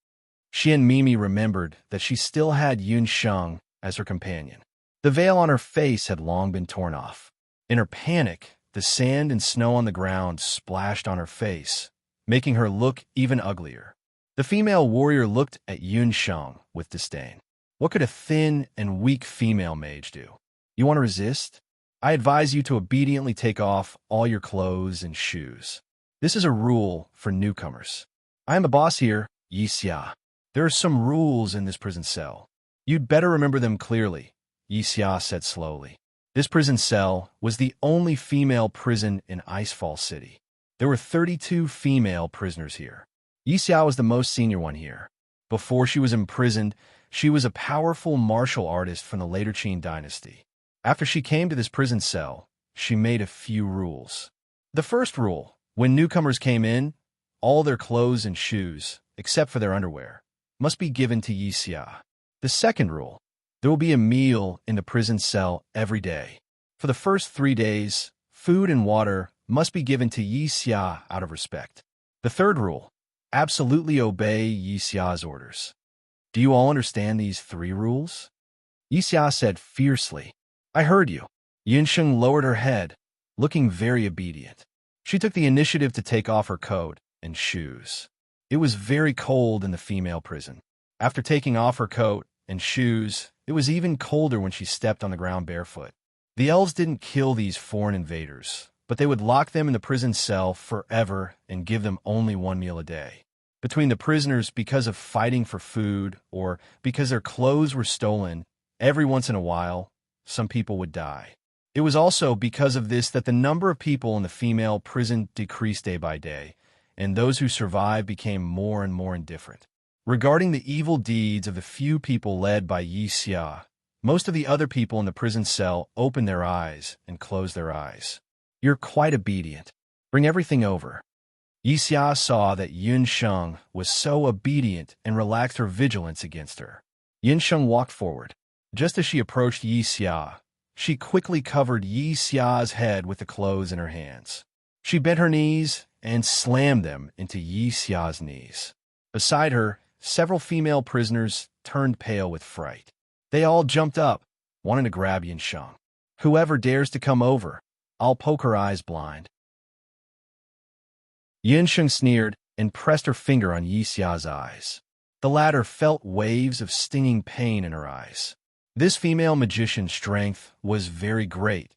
Xian Mimi remembered that she still had Yun Sheng as her companion. The veil on her face had long been torn off. In her panic, the sand and snow on the ground splashed on her face, making her look even uglier. The female warrior looked at Yun Sheng with disdain. What could a thin and weak female mage do? You want to resist? I advise you to obediently take off all your clothes and shoes. This is a rule for newcomers. I am the boss here, Yi Xia. There are some rules in this prison cell. You'd better remember them clearly, Yi Xia said slowly. This prison cell was the only female prison in Icefall City. There were 32 female prisoners here. Yi Xia was the most senior one here. Before she was imprisoned, she was a powerful martial artist from the later Qin dynasty. After she came to this prison cell, she made a few rules. The first rule, when newcomers came in, all their clothes and shoes, except for their underwear, must be given to Yi Xia. The second rule, there will be a meal in the prison cell every day. For the first 3 days, food and water must be given to Yi Xia out of respect. The third rule, absolutely obey Yi Xia's orders. Do you all understand these 3 rules? Yi Xia said fiercely. I heard you. Yunsheng lowered her head, looking very obedient. She took the initiative to take off her coat and shoes. It was very cold in the female prison. After taking off her coat and shoes, it was even colder when she stepped on the ground barefoot. The elves didn't kill these foreign invaders, but they would lock them in the prison cell forever and give them only 1 meal a day. Between the prisoners, because of fighting for food or because their clothes were stolen, every once in a while, some people would die. It was also because of this that the number of people in the female prison decreased day by day, and those who survived became more and more indifferent. Regarding the evil deeds of the few people led by Yi Xia, most of the other people in the prison cell opened their eyes and closed their eyes. You're quite obedient. Bring everything over. Yi Xia saw that Yun Sheng was so obedient and relaxed her vigilance against her. Yun Sheng walked forward. Just as she approached Yi Xia, she quickly covered Yi Xia's head with the clothes in her hands. She bent her knees and slammed them into Yi Xia's knees. Beside her, several female prisoners turned pale with fright. They all jumped up, wanting to grab Yun Sheng. Whoever dares to come over, I'll poke her eyes blind. Yun Sheng sneered and pressed her finger on Yi Xia's eyes. The latter felt waves of stinging pain in her eyes. This female magician's strength was very great,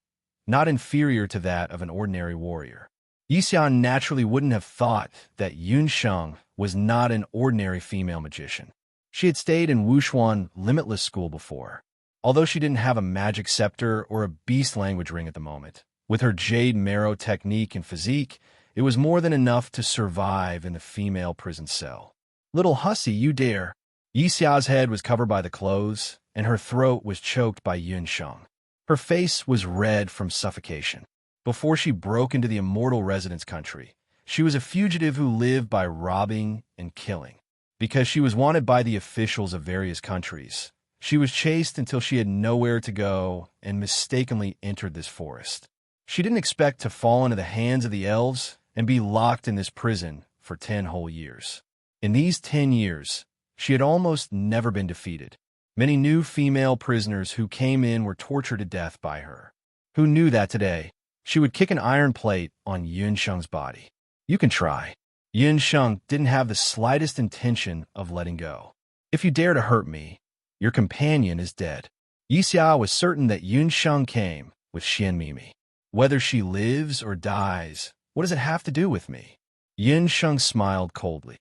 not inferior to that of an ordinary warrior. Yi Xia naturally wouldn't have thought that Yun Sheng was not an ordinary female magician. She had stayed in Wushuan Limitless School before. Although she didn't have a magic scepter or a beast language ring at the moment, with her jade marrow technique and physique, it was more than enough to survive in the female prison cell. Little hussy, you dare! Yi Xia's head was covered by the clothes, and her throat was choked by Yun Sheng. Her face was red from suffocation. Before she broke into the immortal residence country, she was a fugitive who lived by robbing and killing. Because she was wanted by the officials of various countries, she was chased until she had nowhere to go and mistakenly entered this forest. She didn't expect to fall into the hands of the elves and be locked in this prison for 10 whole years. In these 10 years, she had almost never been defeated. Many new female prisoners who came in were tortured to death by her. Who knew that today, She would kick an iron plate on Yunsheng's body. You can try. Yunsheng didn't have the slightest intention of letting go. If you dare to hurt me, your companion is dead. Yixia was certain that Yunsheng came with Xianmimi. Whether she lives or dies, what does it have to do with me? Yunsheng smiled coldly.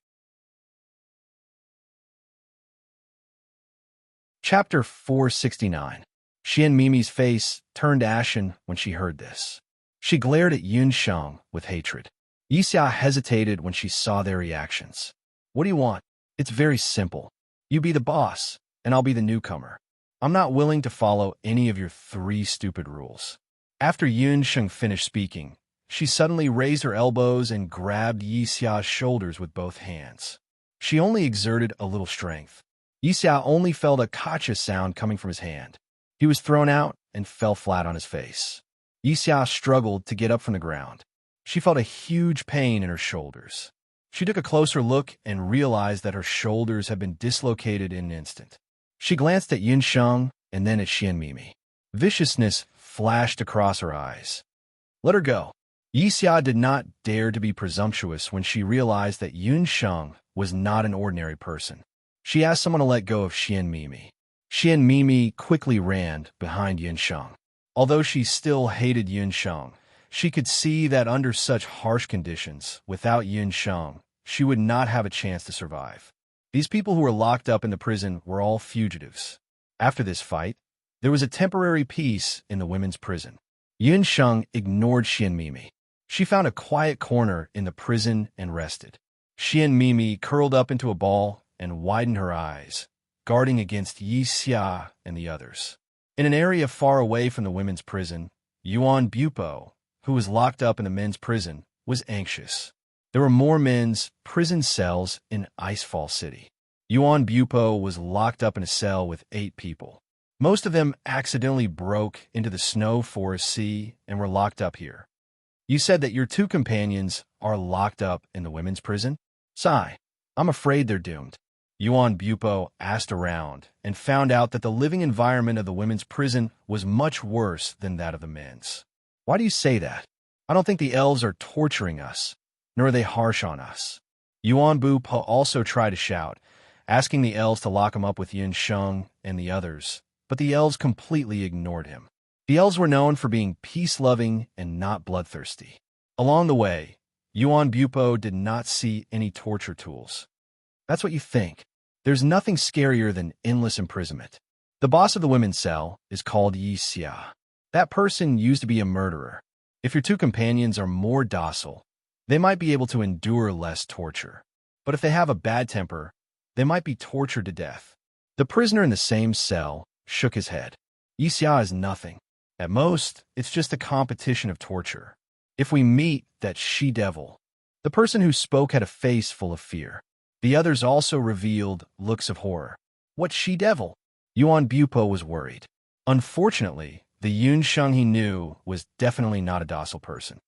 Chapter 469. Xianmimi's face turned ashen when she heard this. She glared at Yunsheng with hatred. Yixia hesitated when she saw their reactions. What do you want? It's very simple. You be the boss, and I'll be the newcomer. I'm not willing to follow any of your 3 stupid rules. After Yunsheng finished speaking, she suddenly raised her elbows and grabbed Yixia's shoulders with both hands. She only exerted a little strength. Yixia only felt a kacha sound coming from his hand. He was thrown out and fell flat on his face. Yixia struggled to get up from the ground. She felt a huge pain in her shoulders. She took a closer look and realized that her shoulders had been dislocated in an instant. She glanced at Yunsheng and then at Xianmimi. Viciousness flashed across her eyes. Let her go. Yixia did not dare to be presumptuous when she realized that Yunsheng was not an ordinary person. She asked someone to let go of Xianmimi. Xianmimi quickly ran behind Yunsheng. Although she still hated Yunsheng, she could see that under such harsh conditions, without Yunsheng, she would not have a chance to survive. These people who were locked up in the prison were all fugitives. After this fight, there was a temporary peace in the women's prison. Yunsheng ignored Xianmimi. She found a quiet corner in the prison and rested. Xianmimi curled up into a ball and widened her eyes, guarding against Yixia and the others. In an area far away from the women's prison, Yuan Bupo, who was locked up in the men's prison, was anxious. There were more men's prison cells in Icefall City. Yuan Bupo was locked up in a cell with 8 people. Most of them accidentally broke into the snow forest sea and were locked up here. You said that your 2 companions are locked up in the women's prison? Sigh, I'm afraid they're doomed. Yuan Bupo asked around and found out that the living environment of the women's prison was much worse than that of the men's. Why do you say that? I don't think the elves are torturing us, nor are they harsh on us. Yuan Bupo also tried to shout, asking the elves to lock him up with Yunsheng and the others, but the elves completely ignored him. The elves were known for being peace-loving and not bloodthirsty. Along the way, Yuan Bupo did not see any torture tools. That's what you think. There's nothing scarier than endless imprisonment. The boss of the women's cell is called Yixia. That person used to be a murderer. If your 2 companions are more docile, they might be able to endure less torture. But if they have a bad temper, they might be tortured to death. The prisoner in the same cell shook his head. Yixia is nothing. At most, it's just a competition of torture. If we meet that she-devil, the person who spoke had a face full of fear. The others also revealed looks of horror. What she-devil? Yuan Bupo was worried. Unfortunately, the Yunsheng he knew was definitely not a docile person.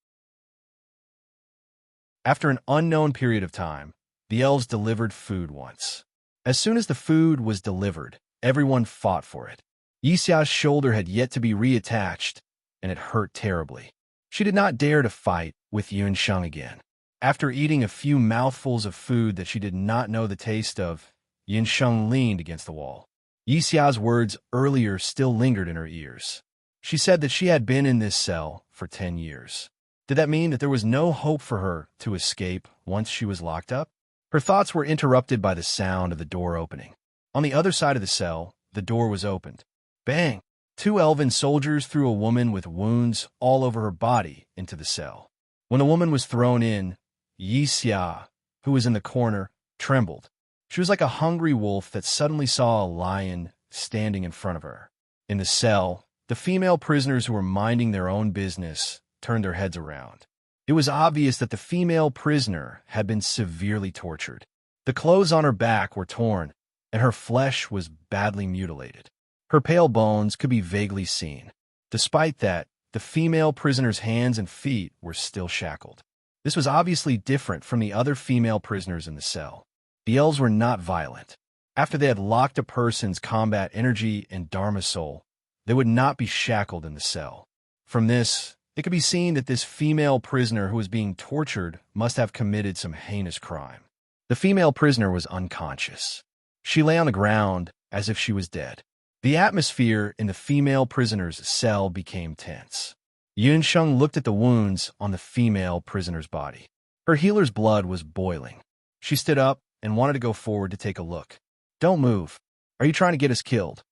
After an unknown period of time, the elves delivered food once. As soon as the food was delivered, everyone fought for it. Yixia's shoulder had yet to be reattached, and it hurt terribly. She did not dare to fight with Yunsheng again. After eating a few mouthfuls of food that she did not know the taste of, Yunsheng leaned against the wall. Yixia's words earlier still lingered in her ears. She said that she had been in this cell for 10 years. Did that mean that there was no hope for her to escape once she was locked up? Her thoughts were interrupted by the sound of the door opening. On the other side of the cell, the door was opened. Bang! 2 elven soldiers threw a woman with wounds all over her body into the cell. When the woman was thrown in, Yixia, who was in the corner, trembled. She was like a hungry wolf that suddenly saw a lion standing in front of her. In the cell, the female prisoners who were minding their own business turned their heads around. It was obvious that the female prisoner had been severely tortured. The clothes on her back were torn, and her flesh was badly mutilated. Her pale bones could be vaguely seen. Despite that, the female prisoner's hands and feet were still shackled. This was obviously different from the other female prisoners in the cell. The elves were not violent. After they had locked a person's combat energy and dharma soul, they would not be shackled in the cell. From this, it could be seen that this female prisoner who was being tortured must have committed some heinous crime. The female prisoner was unconscious. She lay on the ground as if she was dead. The atmosphere in the female prisoner's cell became tense. Yunsheng looked at the wounds on the female prisoner's body. Her healer's blood was boiling. She stood up and wanted to go forward to take a look. "Don't move. Are you trying to get us killed?"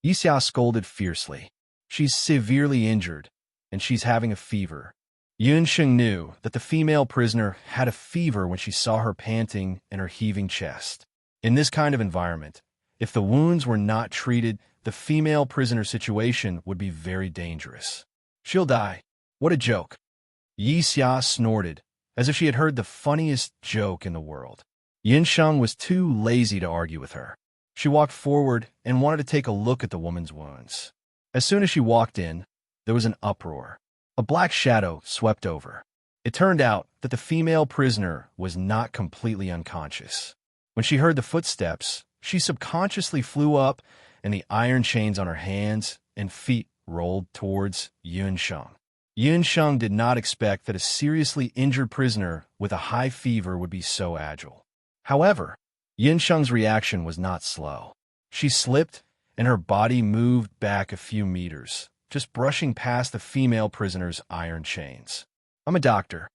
Yixia scolded fiercely. "She's severely injured, and she's having a fever." Yunsheng knew that the female prisoner had a fever when she saw her panting and her heaving chest. In this kind of environment, if the wounds were not treated, the female prisoner situation would be very dangerous. "She'll die. What a joke." Yixia snorted, as if she had heard the funniest joke in the world. Yunsheng was too lazy to argue with her. She walked forward and wanted to take a look at the woman's wounds. As soon as she walked in, there was an uproar. A black shadow swept over. It turned out that the female prisoner was not completely unconscious. When she heard the footsteps, she subconsciously flew up, and the iron chains on her hands and feet rolled towards Yunsheng. Yunsheng did not expect that a seriously injured prisoner with a high fever would be so agile. However, Yunsheng's reaction was not slow. She slipped, and her body moved back a few meters, just brushing past the female prisoner's iron chains. "I'm a doctor.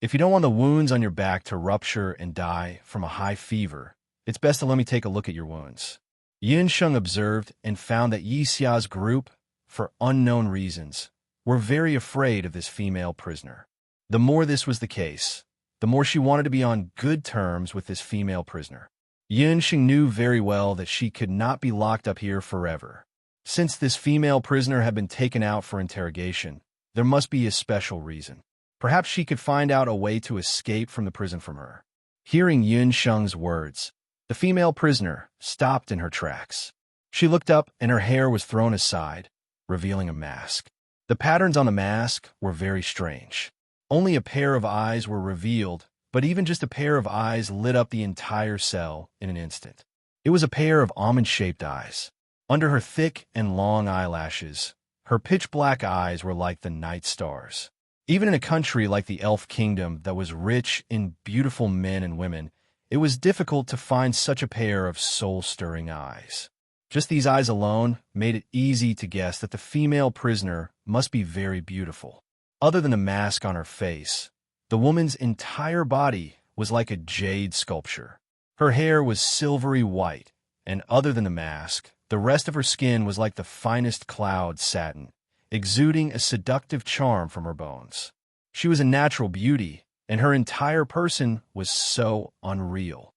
If you don't want the wounds on your back to rupture and die from a high fever, it's best to let me take a look at your wounds." Yunsheng observed and found that Yixia's group, for unknown reasons, were very afraid of this female prisoner. The more this was the case, the more she wanted to be on good terms with this female prisoner. Yunsheng knew very well that she could not be locked up here forever. Since this female prisoner had been taken out for interrogation, there must be a special reason. Perhaps she could find out a way to escape from the prison from her. Hearing Yunsheng's words, the female prisoner stopped in her tracks. She looked up and her hair was thrown aside, revealing a mask. The patterns on the mask were very strange. Only a pair of eyes were revealed, but even just a pair of eyes lit up the entire cell in an instant. It was a pair of almond-shaped eyes. Under her thick and long eyelashes, her pitch-black eyes were like the night stars. Even in a country like the Elf Kingdom that was rich in beautiful men and women, it was difficult to find such a pair of soul-stirring eyes. Just these eyes alone made it easy to guess that the female prisoner must be very beautiful. Other than the mask on her face, the woman's entire body was like a jade sculpture. Her hair was silvery white, and other than the mask, the rest of her skin was like the finest cloud satin, exuding a seductive charm from her bones. She was a natural beauty, and her entire person was so unreal.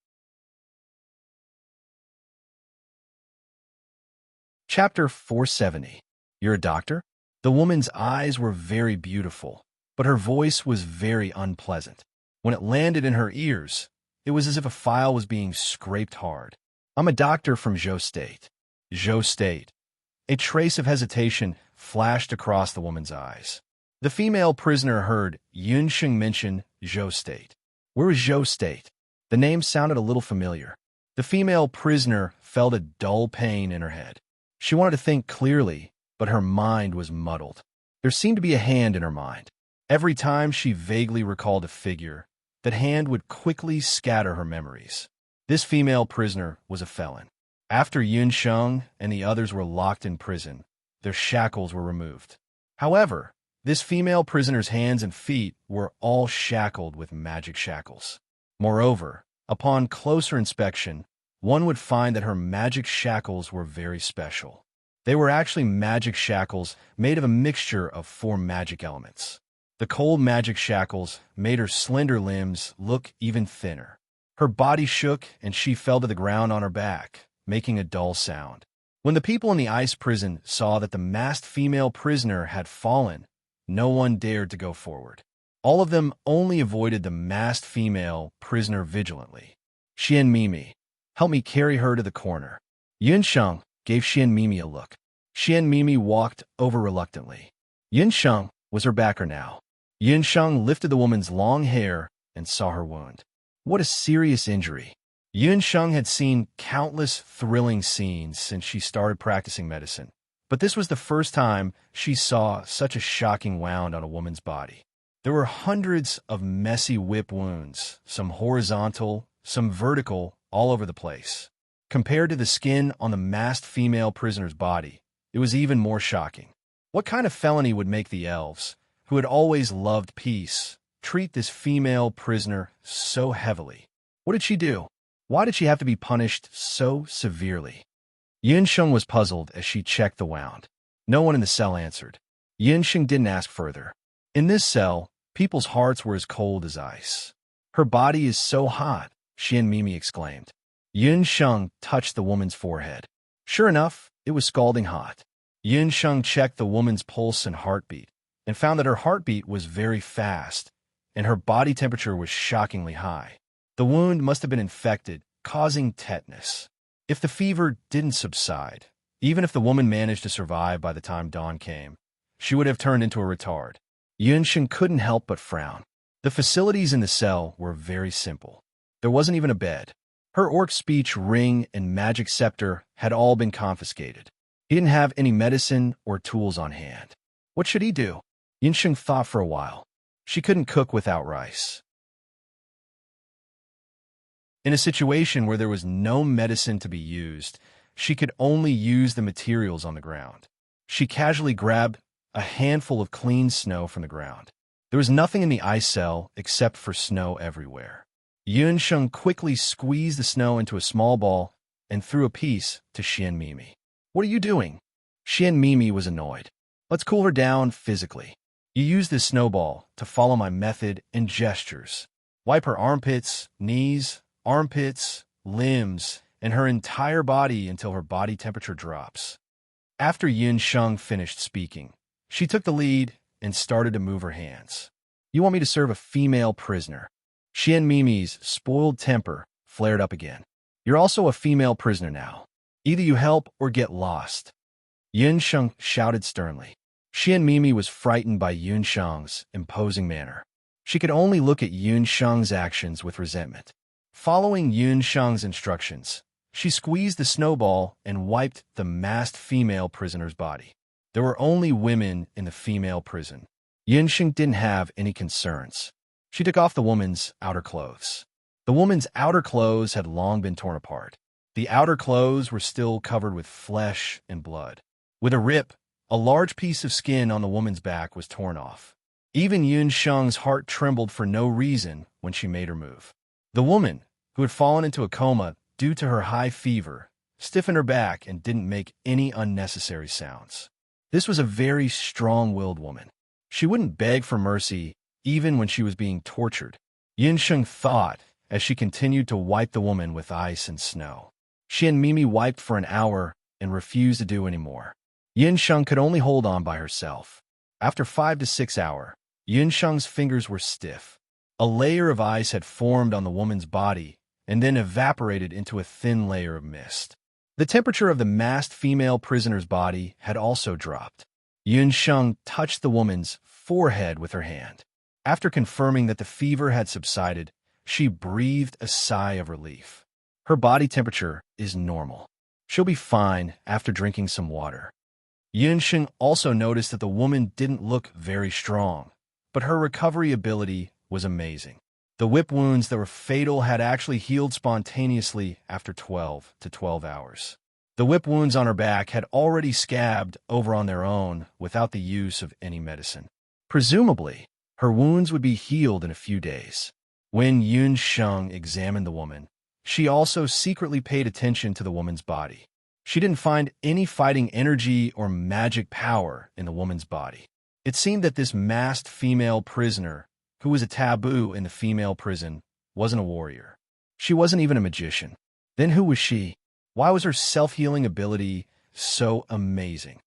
Chapter 470. You're a doctor? The woman's eyes were very beautiful, but her voice was very unpleasant. When it landed in her ears, it was as if a file was being scraped hard. "I'm a doctor from Zhou State." Zhou State. A trace of hesitation flashed across the woman's eyes. The female prisoner heard Yunsheng mention Zhou State. Where was Zhou State? The name sounded a little familiar. The female prisoner felt a dull pain in her head. She wanted to think clearly, but her mind was muddled. There seemed to be a hand in her mind. Every time she vaguely recalled a figure, that hand would quickly scatter her memories. This female prisoner was a felon. After Yunsheng and the others were locked in prison, their shackles were removed. However, this female prisoner's hands and feet were all shackled with magic shackles. Moreover, upon closer inspection, one would find that her magic shackles were very special. They were actually magic shackles made of a mixture of 4 magic elements. The cold magic shackles made her slender limbs look even thinner. Her body shook and she fell to the ground on her back, making a dull sound. When the people in the ice prison saw that the masked female prisoner had fallen, no one dared to go forward. All of them only avoided the masked female prisoner vigilantly. "Xian Mimi, help me carry her to the corner." Yunsheng gave Xian Mimi a look. Xian Mimi walked over reluctantly. Yunsheng was her backer now. Yunsheng lifted the woman's long hair and saw her wound. What a serious injury. Yunsheng had seen countless thrilling scenes since she started practicing medicine, But this was the first time she saw such a shocking wound on a woman's body. There were hundreds of messy whip wounds, some horizontal, some vertical, all over the place. Compared to the skin on the masked female prisoner's body, it was even more shocking. What kind of felony would make the elves, who had always loved peace, treat this female prisoner so heavily? What did she do? Why did she have to be punished so severely? Yunsheng was puzzled as she checked the wound. No one in the cell answered. Yunsheng didn't ask further. In this cell, people's hearts were as cold as ice. Her body is so hot, Xianmimi exclaimed. Yunsheng touched the woman's forehead. Sure enough, it was scalding hot. Yunsheng checked the woman's pulse and heartbeat, and found that her heartbeat was very fast, and her body temperature was shockingly high. The wound must have been infected, causing tetanus. If the fever didn't subside, even if the woman managed to survive by the time dawn came, she would have turned into a retard. Yunsheng couldn't help but frown. The facilities in the cell were very simple. There wasn't even a bed. Her orc speech ring and magic scepter had all been confiscated. He didn't have any medicine or tools on hand. What should he do? Yunsheng thought for a while. She couldn't cook without rice. In a situation where there was no medicine to be used, she could only use the materials on the ground. She casually grabbed a handful of clean snow from the ground. There was nothing in the ice cell except for snow everywhere. Yunsheng quickly squeezed the snow into a small ball and threw a piece to Xianmimi. What are you doing? Xianmimi was annoyed. Let's cool her down physically. You use this snowball to follow my method and gestures. Wipe her armpits, knees, armpits, limbs, and her entire body until her body temperature drops. After Yunsheng finished speaking, she took the lead and started to move her hands. You want me to serve a female prisoner? Xianmimi's spoiled temper flared up again. You're also a female prisoner now. Either you help or get lost. Yunsheng shouted sternly. Xianmimi was frightened by Yunsheng's imposing manner. She could only look at Yunsheng's actions with resentment. Following Yunsheng's instructions, she squeezed the snowball and wiped the masked female prisoner's body. There were only women in the female prison. Yunsheng didn't have any concerns. She took off the woman's outer clothes. The woman's outer clothes had long been torn apart. The outer clothes were still covered with flesh and blood. With a rip, a large piece of skin on the woman's back was torn off. Even Yunsheng's heart trembled for no reason when she made her move. The woman, who had fallen into a coma due to her high fever, stiffened her back and didn't make any unnecessary sounds. This was a very strong-willed woman. She wouldn't beg for mercy even when she was being tortured. Yunsheng thought as she continued to wipe the woman with ice and snow. Xianmimi wiped for an hour and refused to do any more. Yunsheng could only hold on by herself. After 5 to 6 hours, Yunsheng's fingers were stiff. A layer of ice had formed on the woman's body and then evaporated into a thin layer of mist. The temperature of the masked female prisoner's body had also dropped. Yunsheng touched the woman's forehead with her hand. After confirming that the fever had subsided, she breathed a sigh of relief. Her body temperature is normal. She'll be fine after drinking some water. Yunsheng also noticed that the woman didn't look very strong, but her recovery ability was amazing. The whip wounds that were fatal had actually healed spontaneously after 12 to 12 hours. The whip wounds on her back had already scabbed over on their own without the use of any medicine. Presumably, her wounds would be healed in a few days. When Yunsheng examined the woman, she also secretly paid attention to the woman's body. She didn't find any fighting energy or magic power in the woman's body. It seemed that this masked female prisoner, who was a taboo in the female prison, wasn't a warrior. She wasn't even a magician. Then who was she? Why was her self-healing ability so amazing?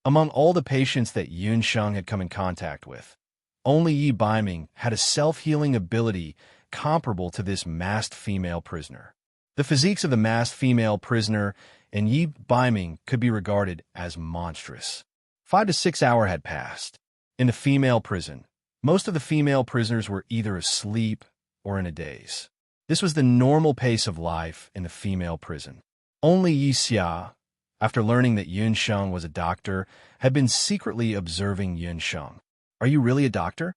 Among all the patients that Yunsheng had come in contact with, only Yi Baiming had a self-healing ability comparable to this masked female prisoner. The physiques of the masked female prisoner and Yi Baiming could be regarded as monstrous. 5 to 6 hours had passed. In the female prison, most of the female prisoners were either asleep or in a daze. This was the normal pace of life in the female prison. Only Yi Xia, after learning that Yun Sheng was a doctor, had been secretly observing Yun Sheng. "Are you really a doctor?"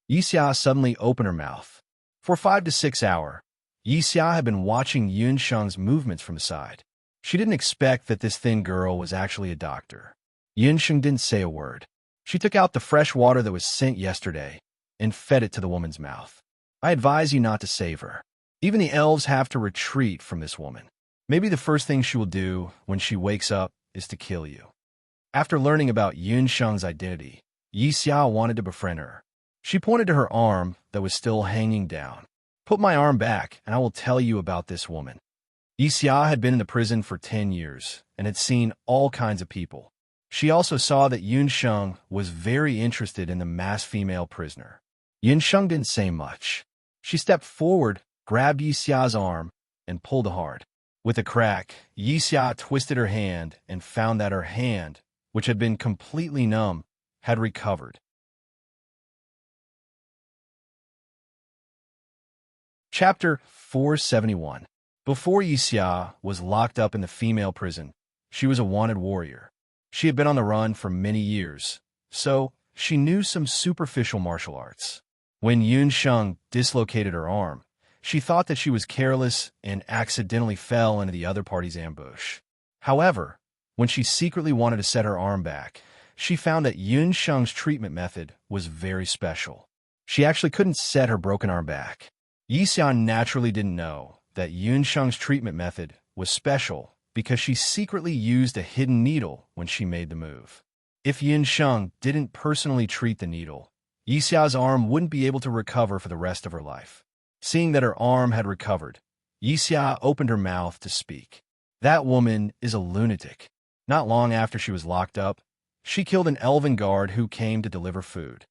Yixia suddenly opened her mouth. For 5 to 6 hours, Yixia had been watching Yun Sheng's movements from the side. She didn't expect that this thin girl was actually a doctor. Yun Sheng didn't say a word. She took out the fresh water that was sent yesterday and fed it to the woman's mouth. "I advise you not to save her. Even the elves have to retreat from this woman. Maybe the first thing she will do when she wakes up is to kill you." After learning about Yun Sheng's identity, Yixia wanted to befriend her. She pointed to her arm that was still hanging down. "Put my arm back, and I will tell you about this woman." Yixia had been in the prison for 10 years and had seen all kinds of people. She also saw that Yun Sheng was very interested in the masked female prisoner. Yun Sheng didn't say much. She stepped forward, grabbed Yixia's arm, and pulled hard. With a crack, Yixia twisted her hand and found that her hand, which had been completely numb, had recovered. Chapter 471. Before Yixia was locked up in the female prison, she was a wanted warrior. She had been on the run for many years, so she knew some superficial martial arts. When Yun Sheng dislocated her arm, she thought that she was careless and accidentally fell into the other party's ambush. However, when she secretly wanted to set her arm back, she found that Yun Sheng's treatment method was very special. She actually couldn't set her broken arm back. Yixia naturally didn't know that Yun Sheng's treatment method was special because she secretly used a hidden needle when she made the move. If Yun Sheng didn't personally treat the needle, Yixia's arm wouldn't be able to recover for the rest of her life. Seeing that her arm had recovered, Yixia opened her mouth to speak. "That woman is a lunatic." Not long after she was locked up, she killed an elven guard who came to deliver food.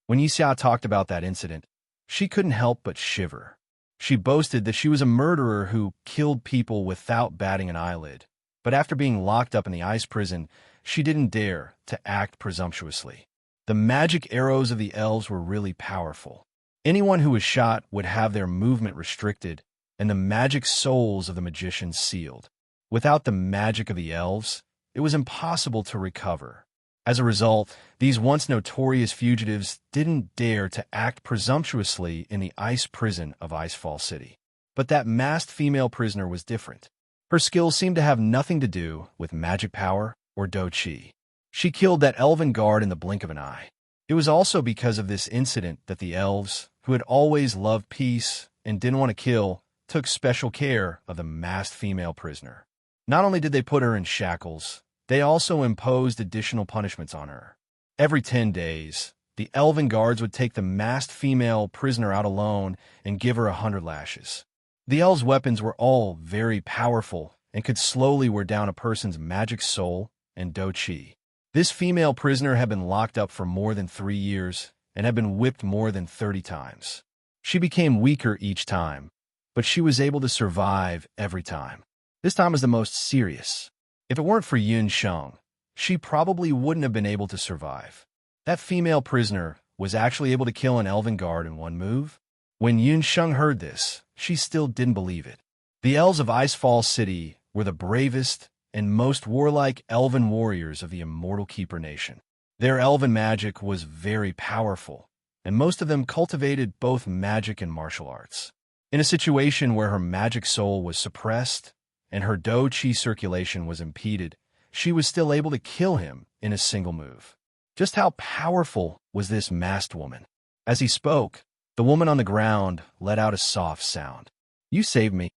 When Yixia talked about that incident, she couldn't help but shiver. She boasted that she was a murderer who killed people without batting an eyelid. But after being locked up in the ice prison, she didn't dare to act presumptuously. The magic arrows of the elves were really powerful. Anyone who was shot would have their movement restricted and the magic souls of the magicians sealed. Without the magic of the elves, it was impossible to recover. As a result, these once notorious fugitives didn't dare to act presumptuously in the ice prison of Icefall City. But that masked female prisoner was different. Her skills seemed to have nothing to do with magic power or Do Chi. She killed that elven guard in the blink of an eye. It was also because of this incident that the elves, who had always loved peace and didn't want to kill, took special care of the masked female prisoner. Not only did they put her in shackles, they also imposed additional punishments on her. Every 10 days, the elven guards would take the masked female prisoner out alone and give her 100 lashes. The elves' weapons were all very powerful and could slowly wear down a person's magic soul and Do Chi. This female prisoner had been locked up for more than 3 years and had been whipped more than 30 times. She became weaker each time, but she was able to survive every time. This time was the most serious. If it weren't for Yun Sheng, she probably wouldn't have been able to survive. That female prisoner was actually able to kill an elven guard in one move. When Yun Sheng heard this, she still didn't believe it. The elves of Icefall City were the bravest and most warlike elven warriors of the Immortal Keeper Nation. Their elven magic was very powerful, and most of them cultivated both magic and martial arts. In a situation where her magic soul was suppressed and her Do Chi circulation was impeded, she was still able to kill him in a single move. Just how powerful was this masked woman? As he spoke, the woman on the ground let out a soft sound. "You saved me."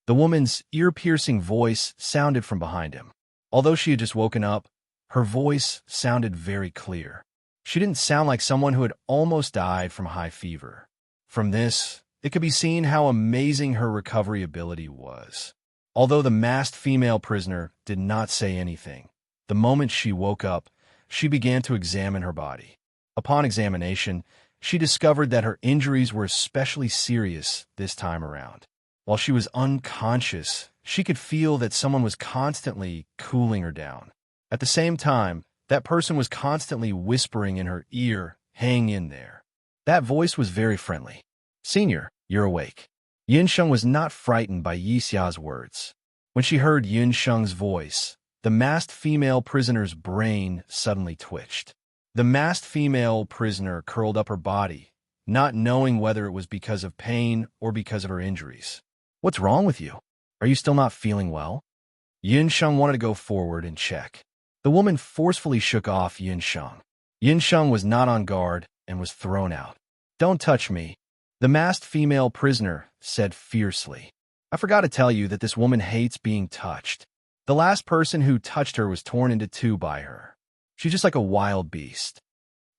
The woman's ear-piercing voice sounded from behind him. Although she had just woken up, her voice sounded very clear. She didn't sound like someone who had almost died from high fever. From this, it could be seen how amazing her recovery ability was. Although the masked female prisoner did not say anything, the moment she woke up, she began to examine her body. Upon examination, she discovered that her injuries were especially serious this time around. While she was unconscious, she could feel that someone was constantly cooling her down. At the same time, that person was constantly whispering in her ear, "Hang in there." That voice was very friendly. "Senior, you're awake." Yin Sheng was not frightened by Yixia's words. When she heard Yun Sheng's voice, the masked female prisoner's brain suddenly twitched. The masked female prisoner curled up her body, not knowing whether it was because of pain or because of her injuries. "What's wrong with you? Are you still not feeling well?" Yun Sheng wanted to go forward and check. The woman forcefully shook off Yun Sheng. Yun Sheng was not on guard and was thrown out. "Don't touch me," the masked female prisoner said fiercely. "I forgot to tell you that this woman hates being touched. The last person who touched her was torn into two by her. She's just like a wild beast."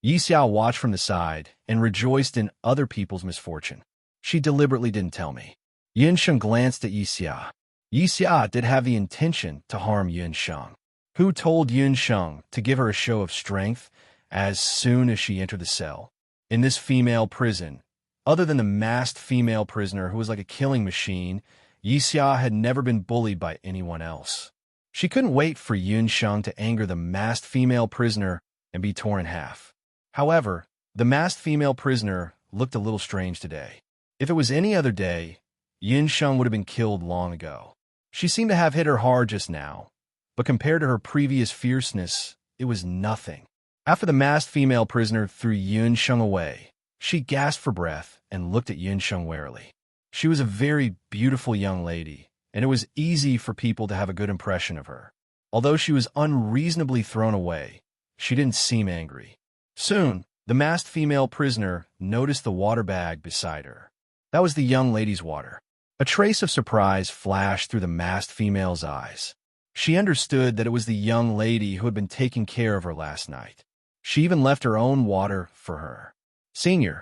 Yi Xiao watched from the side and rejoiced in other people's misfortune. "She deliberately didn't tell me." Yin Sheng glanced at Yi Xiao. Yi Xiao did have the intention to harm Yun Sheng. Who told Yun Sheng to give her a show of strength as soon as she entered the cell? In this female prison, other than the masked female prisoner who was like a killing machine, Yi Xiao had never been bullied by anyone else. She couldn't wait for Yun Sheng to anger the masked female prisoner and be torn in half. However, the masked female prisoner looked a little strange today. If it was any other day, Yun Sheng would have been killed long ago. She seemed to have hit her hard just now, but compared to her previous fierceness, it was nothing. After the masked female prisoner threw Yun Sheng away, she gasped for breath and looked at Yun Sheng warily. She was a very beautiful young lady, and it was easy for people to have a good impression of her. Although she was unreasonably thrown away, she didn't seem angry. Soon, the masked female prisoner noticed the water bag beside her. That was the young lady's water. A trace of surprise flashed through the masked female's eyes. She understood that it was the young lady who had been taking care of her last night. She even left her own water for her. "Senior,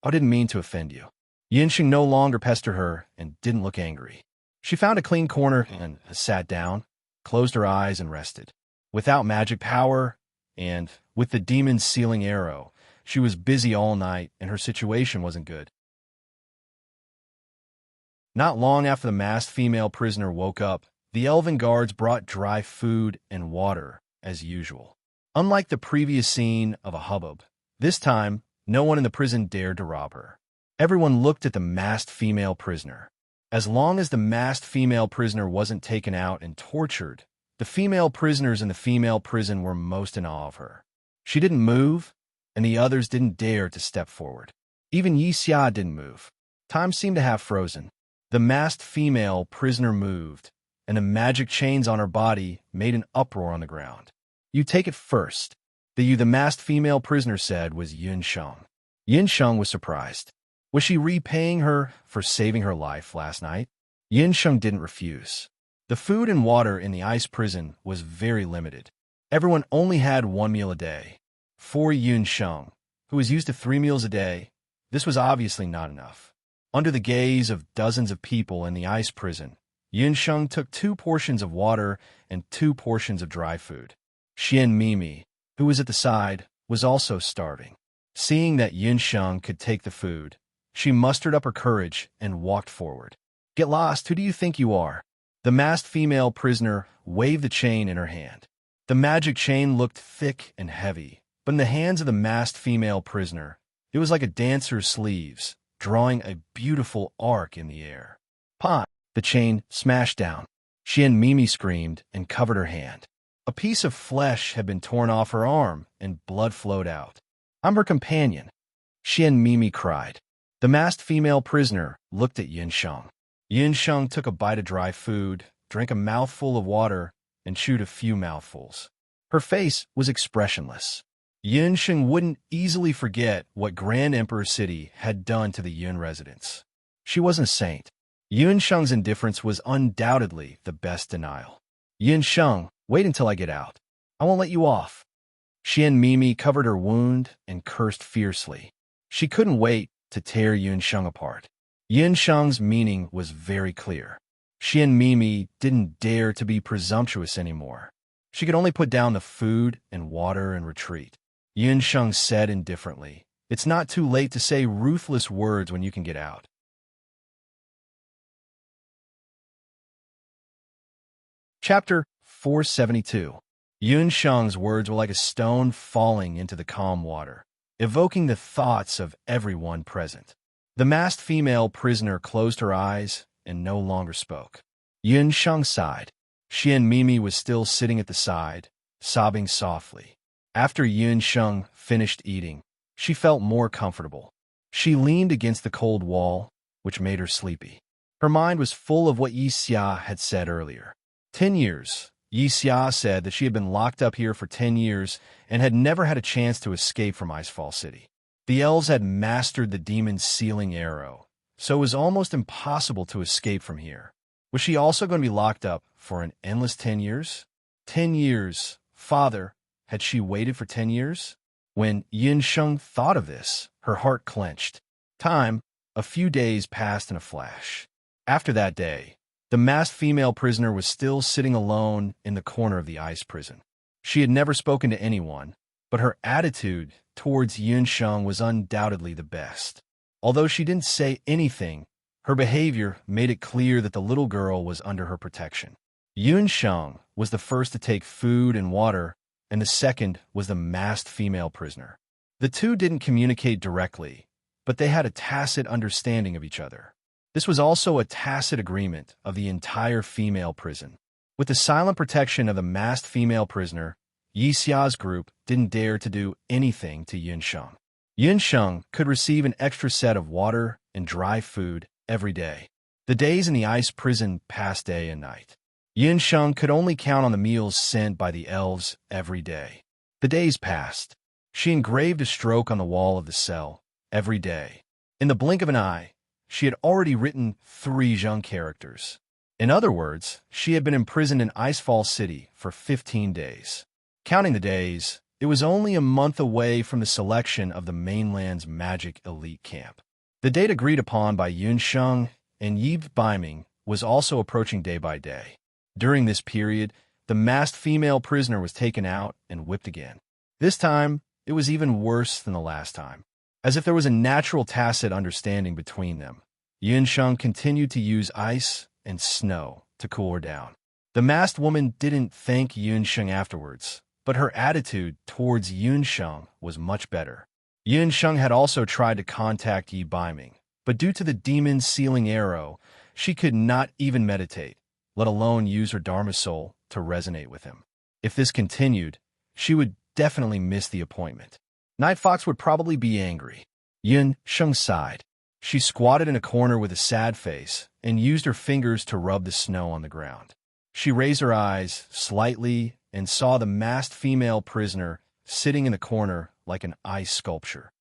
I didn't mean to offend you." Yinxing no longer pestered her and didn't look angry. She found a clean corner and sat down, closed her eyes and rested. Without magic power, and with the demon's sealing arrow, she was busy all night and her situation wasn't good. Not long after the masked female prisoner woke up, the elven guards brought dry food and water, as usual. Unlike the previous scene of a hubbub, this time, no one in the prison dared to rob her. Everyone looked at the masked female prisoner. As long as the masked female prisoner wasn't taken out and tortured, the female prisoners in the female prison were most in awe of her. She didn't move, and the others didn't dare to step forward. Even Yi Xia didn't move. Time seemed to have frozen. The masked female prisoner moved, and the magic chains on her body made an uproar on the ground. "You take it first." The masked female prisoner said was Yun Sheng. Yun Sheng was surprised. Was she repaying her for saving her life last night? Yun Sheng didn't refuse. The food and water in the ice prison was very limited. Everyone only had one meal a day. For Yun Sheng, who was used to 3 meals a day, this was obviously not enough. Under the gaze of dozens of people in the ice prison, Yun Sheng took 2 portions of water and 2 portions of dry food. Xian Mimi, who was at the side, was also starving. Seeing that Yun Sheng could take the food, she mustered up her courage and walked forward. "Get lost, who do you think you are?" The masked female prisoner waved the chain in her hand. The magic chain looked thick and heavy, but in the hands of the masked female prisoner, it was like a dancer's sleeves, drawing a beautiful arc in the air. "Pah!" The chain smashed down. Xian Mimi screamed and covered her hand. A piece of flesh had been torn off her arm, and blood flowed out. "I'm her companion," Xian Mimi cried. The masked female prisoner looked at Yin Sheng. Yin Sheng took a bite of dry food, drank a mouthful of water, and chewed a few mouthfuls. Her face was expressionless. Yin Sheng wouldn't easily forget what Grand Emperor City had done to the Yun residents. She wasn't a saint. Yun Sheng's indifference was undoubtedly the best denial. "Yin Sheng, wait until I get out. I won't let you off." Xian Mimi covered her wound and cursed fiercely. She couldn't wait to tear Yun Sheng apart. Yin Sheng's meaning was very clear. Xian Mimi didn't dare to be presumptuous anymore. She could only put down the food and water and retreat. Yin Sheng said indifferently, "It's not too late to say ruthless words when you can get out." Chapter 472. Yun Sheng's words were like a stone falling into the calm water, evoking the thoughts of everyone present. The masked female prisoner closed her eyes and no longer spoke. Yun Sheng sighed. Xian Mimi was still sitting at the side, sobbing softly. After Yun Sheng finished eating, she felt more comfortable. She leaned against the cold wall, which made her sleepy. Her mind was full of what Yi Xia had said earlier. 10 years. Yi Xia said that she had been locked up here for 10 years and had never had a chance to escape from Icefall City. The elves had mastered the demon's sealing arrow, so it was almost impossible to escape from here. Was she also going to be locked up for an endless 10 years? 10 years. Father, had she waited for 10 years? When Yin Sheng thought of this, her heart clenched. Time, a few days passed in a flash. After that day, the masked female prisoner was still sitting alone in the corner of the ice prison. She had never spoken to anyone, but her attitude towards Yun Sheng was undoubtedly the best. Although she didn't say anything, her behavior made it clear that the little girl was under her protection. Yun Sheng was the first to take food and water, and the second was the masked female prisoner. The two didn't communicate directly, but they had a tacit understanding of each other. This was also a tacit agreement of the entire female prison. With the silent protection of the masked female prisoner, Yi Xia's group didn't dare to do anything to Yun Sheng. Yun Sheng could receive an extra set of water and dry food every day. The days in the ice prison passed day and night. Yun Sheng could only count on the meals sent by the elves every day. The days passed. She engraved a stroke on the wall of the cell every day. In the blink of an eye, she had already written 3 Zheng characters. In other words, she had been imprisoned in Icefall City for 15 days. Counting the days, it was only a month away from the selection of the mainland's magic elite camp. The date agreed upon by Yun Sheng and Yi Biming was also approaching day by day. During this period, the masked female prisoner was taken out and whipped again. This time, it was even worse than the last time. As if there was a natural tacit understanding between them, Yun Sheng continued to use ice and snow to cool her down. The masked woman didn't thank Yun Sheng afterwards, but her attitude towards Yun Sheng was much better. Yun Sheng had also tried to contact Yi Biming, but due to the demon's sealing arrow, she could not even meditate, let alone use her Dharma soul to resonate with him. If this continued, she would definitely miss the appointment. Night Fox would probably be angry. Yun Sheng sighed. She squatted in a corner with a sad face and used her fingers to rub the snow on the ground. She raised her eyes slightly and saw the masked female prisoner sitting in the corner like an ice sculpture.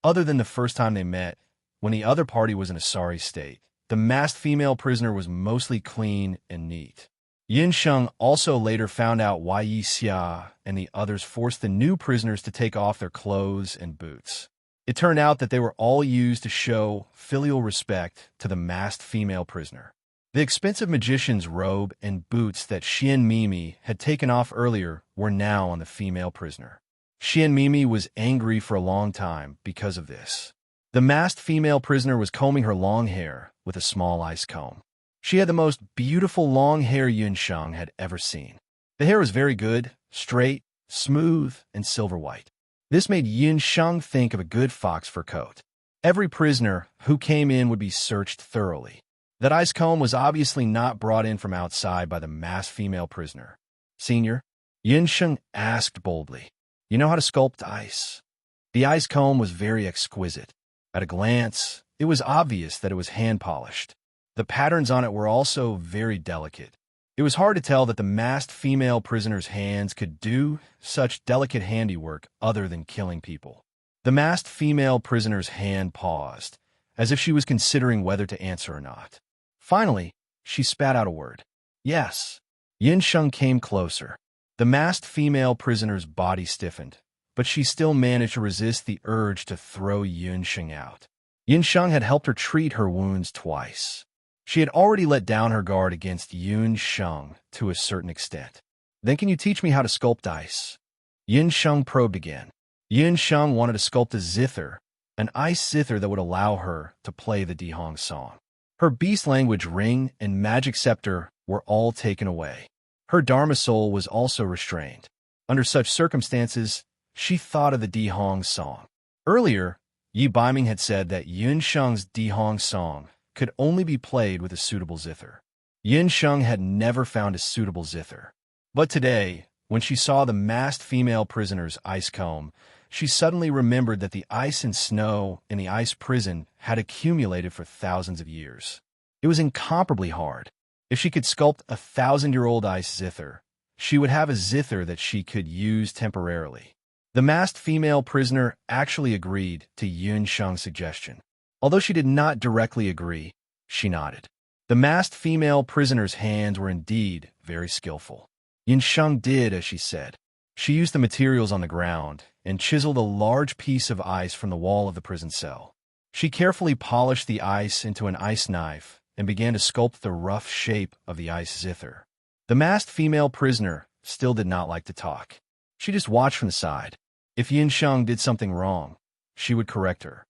Other than the first time they met, when the other party was in a sorry state, the masked female prisoner was mostly clean and neat. Yin Sheng also later found out why Yi Xia and the others forced the new prisoners to take off their clothes and boots. It turned out that they were all used to show filial respect to the masked female prisoner. The expensive magician's robe and boots that Xian Mimi had taken off earlier were now on the female prisoner. Xian Mimi was angry for a long time because of this. The masked female prisoner was combing her long hair with a small ice comb. She had the most beautiful long hair Yun Sheng had ever seen. The hair was very good, straight, smooth, and silver white. This made Yun Sheng think of a good fox fur coat. Every prisoner who came in would be searched thoroughly. That ice comb was obviously not brought in from outside by the masked female prisoner. Senior, Yun Sheng asked boldly, "You know how to sculpt ice?" The ice comb was very exquisite. At a glance, it was obvious that it was hand-polished. The patterns on it were also very delicate. It was hard to tell that the masked female prisoner's hands could do such delicate handiwork other than killing people. The masked female prisoner's hand paused, as if she was considering whether to answer or not. Finally, she spat out a word. "Yes." Yin Sheng came closer. The masked female prisoner's body stiffened, but she still managed to resist the urge to throw Yun Sheng out. Yin Sheng had helped her treat her wounds twice. She had already let down her guard against Yun Sheng to a certain extent. "Then can you teach me how to sculpt ice?" Yin Sheng probed again. Yin Sheng wanted to sculpt a zither, an ice zither that would allow her to play the Dihong song. Her beast language ring and magic scepter were all taken away. Her Dharma soul was also restrained. Under such circumstances, she thought of the Dihong song. Earlier, Yi Biming had said that Yun Sheng's Dihong song could only be played with a suitable zither. Yin Sheng had never found a suitable zither. But today, when she saw the masked female prisoner's ice comb, she suddenly remembered that the ice and snow in the ice prison had accumulated for thousands of years. It was incomparably hard. If she could sculpt a 1,000-year-old ice zither, she would have a zither that she could use temporarily. The masked female prisoner actually agreed to Yun Sheng's suggestion. Although she did not directly agree, she nodded. The masked female prisoner's hands were indeed very skillful. Yun Sheng did as she said. She used the materials on the ground and chiseled a large piece of ice from the wall of the prison cell. She carefully polished the ice into an ice knife and began to sculpt the rough shape of the ice zither. The masked female prisoner still did not like to talk. She just watched from the side. If Yin Sheng did something wrong, she would correct her.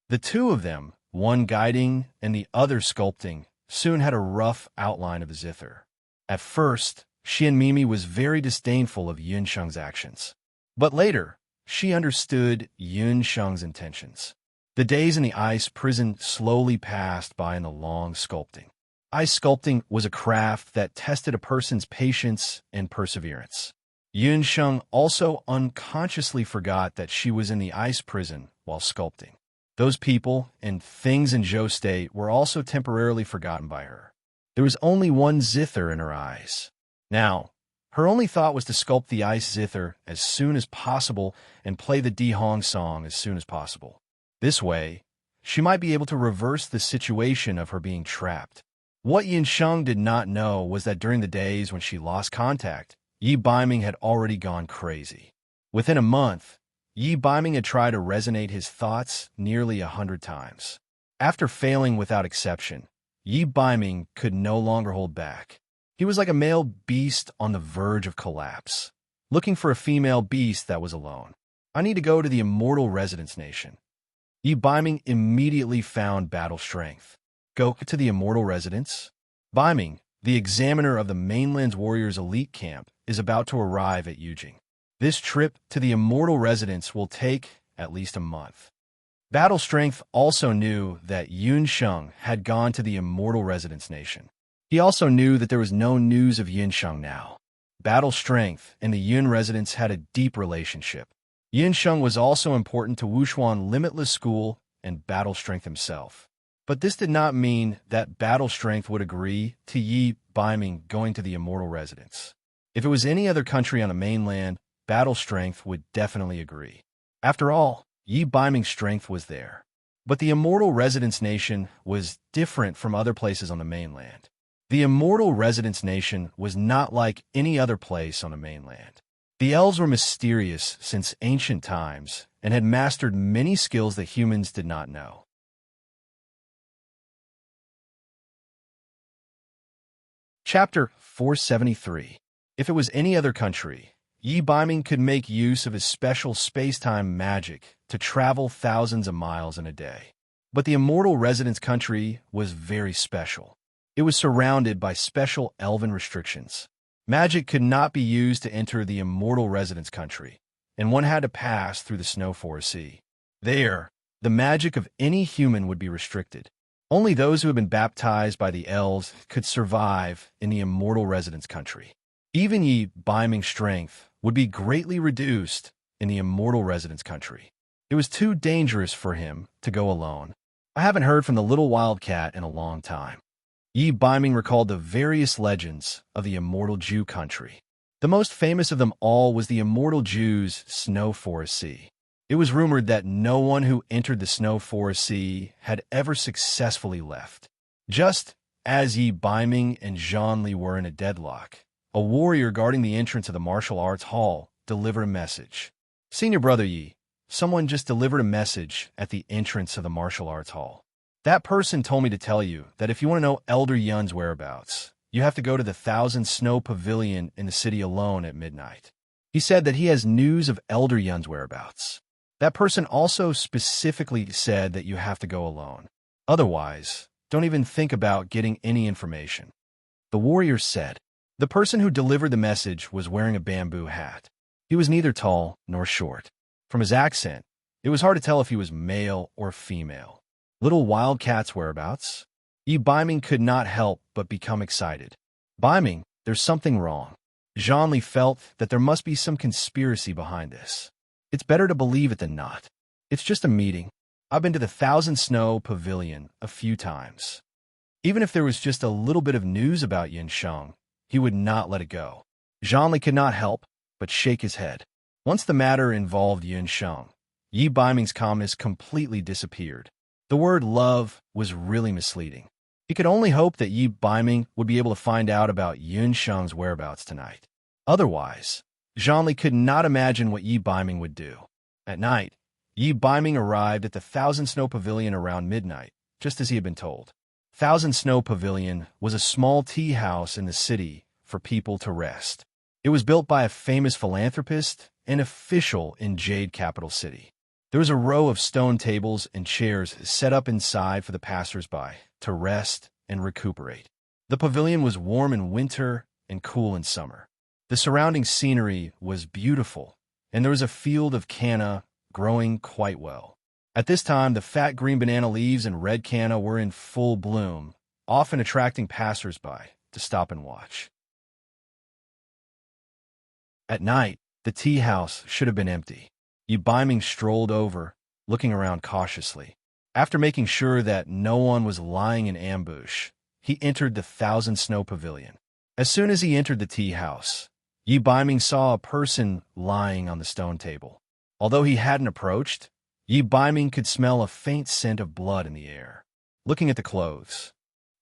The two of them, one guiding and the other sculpting, soon had a rough outline of the zither. At first, she and Mimi was very disdainful of Yun Sheng's actions. But later, she understood Yun Sheng's intentions. The days in the ice prison slowly passed by in the long sculpting. Ice sculpting was a craft that tested a person's patience and perseverance. Yun Sheng also unconsciously forgot that she was in the ice prison while sculpting. Those people and things in Zhou State were also temporarily forgotten by her. There was only one zither in her eyes. Now, her only thought was to sculpt the ice zither as soon as possible and play the Di Hong song as soon as possible. This way, she might be able to reverse the situation of her being trapped. What Yin Sheng did not know was that during the days when she lost contact, Yi Baiming had already gone crazy. Within a month, Yi Baiming had tried to resonate his thoughts nearly 100 times. After failing without exception, Yi Baiming could no longer hold back. He was like a male beast on the verge of collapse, looking for a female beast that was alone. I need to go to the Immortal Residence Nation. Yi Baiming immediately found battle strength. Go to the Immortal Residence? Baiming, the examiner of the mainland's warriors' elite camp, is about to arrive at Yujing. This trip to the Immortal Residence will take at least a month. Battle Strength also knew that Yun Sheng had gone to the Immortal Residence Nation. He also knew that there was no news of Yin Sheng now. Battle Strength and the Yun residence had a deep relationship. Yin Sheng was also important to Wushuan Limitless School and Battle Strength himself. But this did not mean that Battle Strength would agree to Yi Baiming going to the Immortal Residence. If it was any other country on the mainland, Battle Strength would definitely agree. After all, Yi Baiming's strength was there. But the Immortal Residence Nation was different from other places on the mainland. The Immortal Residence Nation was not like any other place on the mainland. The elves were mysterious since ancient times and had mastered many skills that humans did not know. Chapter 473. If it was any other country, Yi Baiming could make use of his special space-time magic to travel thousands of miles in a day. But the Immortal Residence country was very special. It was surrounded by special elven restrictions. Magic could not be used to enter the Immortal Residence country, and one had to pass through the Snow Forest Sea. There, the magic of any human would be restricted. Only those who had been baptized by the elves could survive in the Immortal Residence country. Even Yi Baiming's strength would be greatly reduced in the Immortal Residence country. It was too dangerous for him to go alone. I haven't heard from the little wildcat in a long time. Yi Baiming recalled the various legends of the Immortal Jew country. The most famous of them all was the Immortal Jew's Snow Forest Sea. It was rumored that no one who entered the Snow Forest Sea had ever successfully left. Just as Yi Baiming and Zhang Li were in a deadlock, a warrior guarding the entrance of the martial arts hall delivered a message. Senior Brother Yi, someone just delivered a message at the entrance of the martial arts hall. That person told me to tell you that if you want to know Elder Yun's whereabouts, you have to go to the Thousand Snow Pavilion in the city alone at midnight. He said that he has news of Elder Yun's whereabouts. That person also specifically said that you have to go alone. Otherwise, don't even think about getting any information. The warrior said. The person who delivered the message was wearing a bamboo hat. He was neither tall nor short. From his accent, it was hard to tell if he was male or female. Little wildcat's whereabouts? Yi Biming could not help but become excited. Biming, there's something wrong. Zhonli felt that there must be some conspiracy behind this. It's better to believe it than not. It's just a meeting. I've been to the Thousand Snow Pavilion a few times. Even if there was just a little bit of news about Yinsheng, he would not let it go. Zhonli could not help but shake his head. Once the matter involved Yinsheng, Yi Biming's calmness completely disappeared. The word love was really misleading. He could only hope that Yi Biming would be able to find out about Yinsheng's whereabouts tonight. Otherwise, Zhonli could not imagine what Yi Biming would do. At night, Yi Biming arrived at the Thousand Snow Pavilion around midnight, just as he had been told. Thousand Snow Pavilion was a small tea house in the city for people to rest. It was built by a famous philanthropist and official in Jade Capital City. There was a row of stone tables and chairs set up inside for the passers-by to rest and recuperate. The pavilion was warm in winter and cool in summer. The surrounding scenery was beautiful, and there was a field of canna growing quite well. At this time, the fat green banana leaves and red canna were in full bloom, often attracting passers-by to stop and watch. At night, the tea house should have been empty. Yi Biming strolled over, looking around cautiously. After making sure that no one was lying in ambush, he entered the Thousand Snow Pavilion. As soon as he entered the tea house, Yi Biming saw a person lying on the stone table. Although he hadn't approached, Yi Biming could smell a faint scent of blood in the air. Looking at the clothes,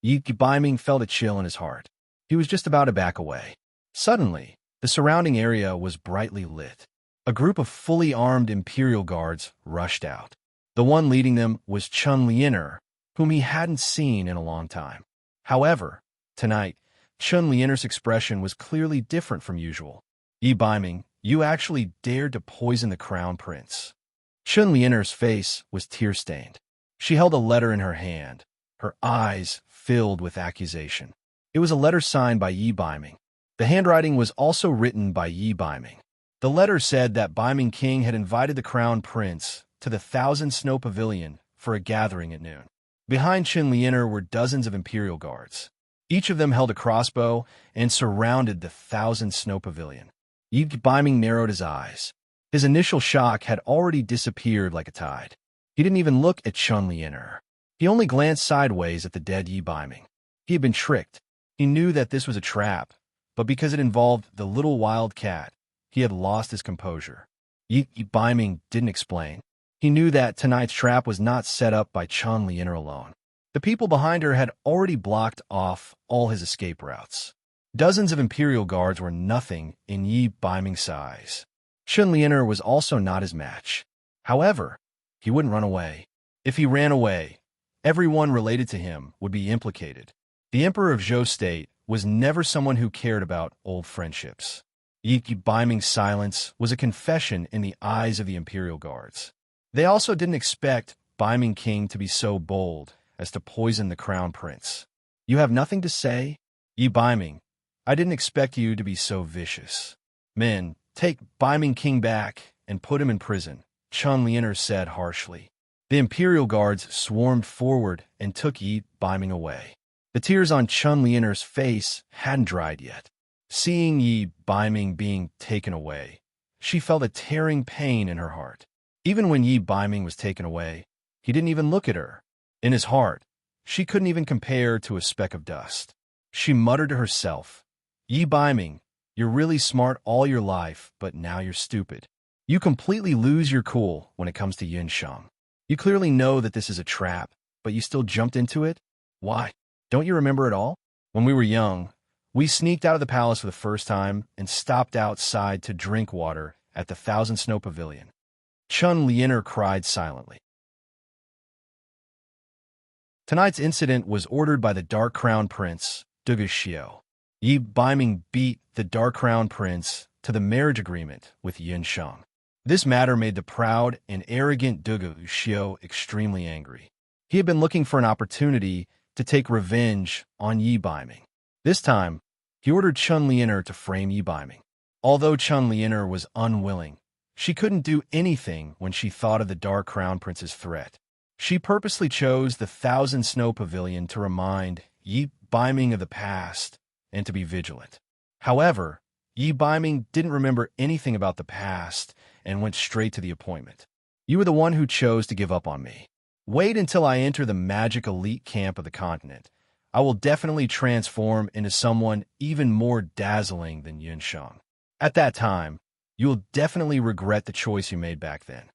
Yi Biming felt a chill in his heart. He was just about to back away. Suddenly, the surrounding area was brightly lit. A group of fully armed Imperial Guards rushed out. The one leading them was Chun Lianer, whom he hadn't seen in a long time. However, tonight, Chun Lianer's expression was clearly different from usual. Yi Biming, you actually dared to poison the Crown Prince. Chun Lianer's face was tear-stained. She held a letter in her hand, her eyes filled with accusation. It was a letter signed by Yi Biming. The handwriting was also written by Yi Biming. The letter said that Biming King had invited the Crown Prince to the Thousand Snow Pavilion for a gathering at noon. Behind Chun Lianer were dozens of Imperial Guards. Each of them held a crossbow and surrounded the Thousand Snow Pavilion. Yi Biming narrowed his eyes. His initial shock had already disappeared like a tide. He didn't even look at Chun Lianer. He only glanced sideways at the dead Yi Biming. He had been tricked. He knew that this was a trap, but because it involved the little wild cat, he had lost his composure. Yi Biming didn't explain. He knew that tonight's trap was not set up by Chun Lianer alone. The people behind her had already blocked off all his escape routes. Dozens of Imperial Guards were nothing in Yi Biming's size. Chun Lianer was also not his match. However, he wouldn't run away. If he ran away, everyone related to him would be implicated. The Emperor of Zhou State was never someone who cared about old friendships. Yi Biming's silence was a confession in the eyes of the Imperial Guards. They also didn't expect Biming King to be so bold as to poison the Crown Prince. You have nothing to say? Yi Biming, I didn't expect you to be so vicious. Men, take Biming King back and put him in prison, Chun Lianer said harshly. The Imperial Guards swarmed forward and took Yi Biming away. The tears on Chun Lianer's face hadn't dried yet. Seeing Yi Biming being taken away, she felt a tearing pain in her heart. Even when Yi Biming was taken away, he didn't even look at her. In his heart, she couldn't even compare to a speck of dust. She muttered to herself, Yi Biming, you're really smart all your life, but now you're stupid. You completely lose your cool when it comes to Yinsheng. You clearly know that this is a trap, but you still jumped into it? Why? Don't you remember it all? When we were young, we sneaked out of the palace for the first time and stopped outside to drink water at the Thousand Snow Pavilion. Chun Lianer cried silently. Tonight's incident was ordered by the Dark Crown Prince, Dugu Xiao. Yi Biming beat the Dark Crown Prince to the marriage agreement with Yinsheng. This matter made the proud and arrogant Dugu Xiao extremely angry. He had been looking for an opportunity to take revenge on Yi Biming. This time, he ordered Chun Lianer to frame Yi Biming. Although Chun Lianer was unwilling, she couldn't do anything when she thought of the Dark Crown Prince's threat. She purposely chose the Thousand Snow Pavilion to remind Yi Baiming of the past and to be vigilant. However, Yi Baiming didn't remember anything about the past and went straight to the appointment. You were the one who chose to give up on me. Wait until I enter the magic elite camp of the continent. I will definitely transform into someone even more dazzling than Yunsheng. At that time, you will definitely regret the choice you made back then.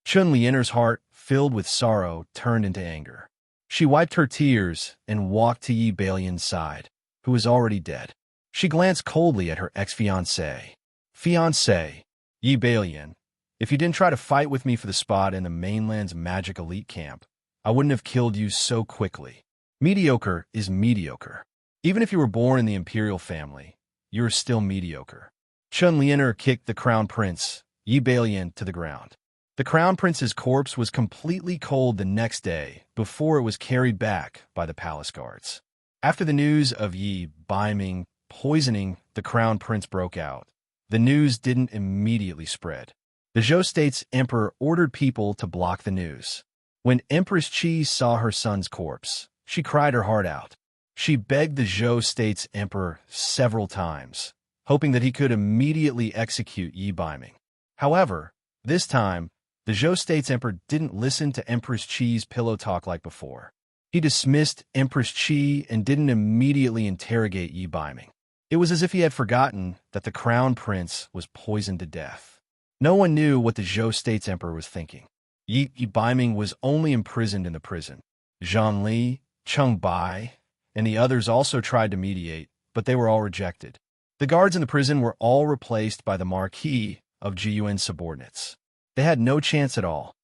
Chun Lien'er's heart, filled with sorrow, turned into anger. She wiped her tears and walked to Yi Balian's side, who was already dead. She glanced coldly at her ex-fiancé. Fiancé, Yi Balian, if you didn't try to fight with me for the spot in the mainland's magic elite camp, I wouldn't have killed you so quickly. Mediocre is mediocre. Even if you were born in the imperial family, you are still mediocre. Chun Lien'er kicked the crown prince, Yi Balian, to the ground. The crown prince's corpse was completely cold the next day before it was carried back by the palace guards. After the news of Yi Baiming poisoning the crown prince broke out, the news didn't immediately spread. The Zhou state's emperor ordered people to block the news. When Empress Qi saw her son's corpse, she cried her heart out. She begged the Zhou state's emperor several times, hoping that he could immediately execute Yi Baiming. However, this time, the Zhou state's emperor didn't listen to Empress Qi's pillow talk like before. He dismissed Empress Qi and didn't immediately interrogate Yi Baiming. It was as if he had forgotten that the crown prince was poisoned to death. No one knew what the Zhou state's emperor was thinking. Yi Baiming was only imprisoned in the prison. Zhang Li, Cheng Bai, and the others also tried to mediate, but they were all rejected. The guards in the prison were all replaced by the Marquis of Jiyuan's subordinates. They had no chance at all.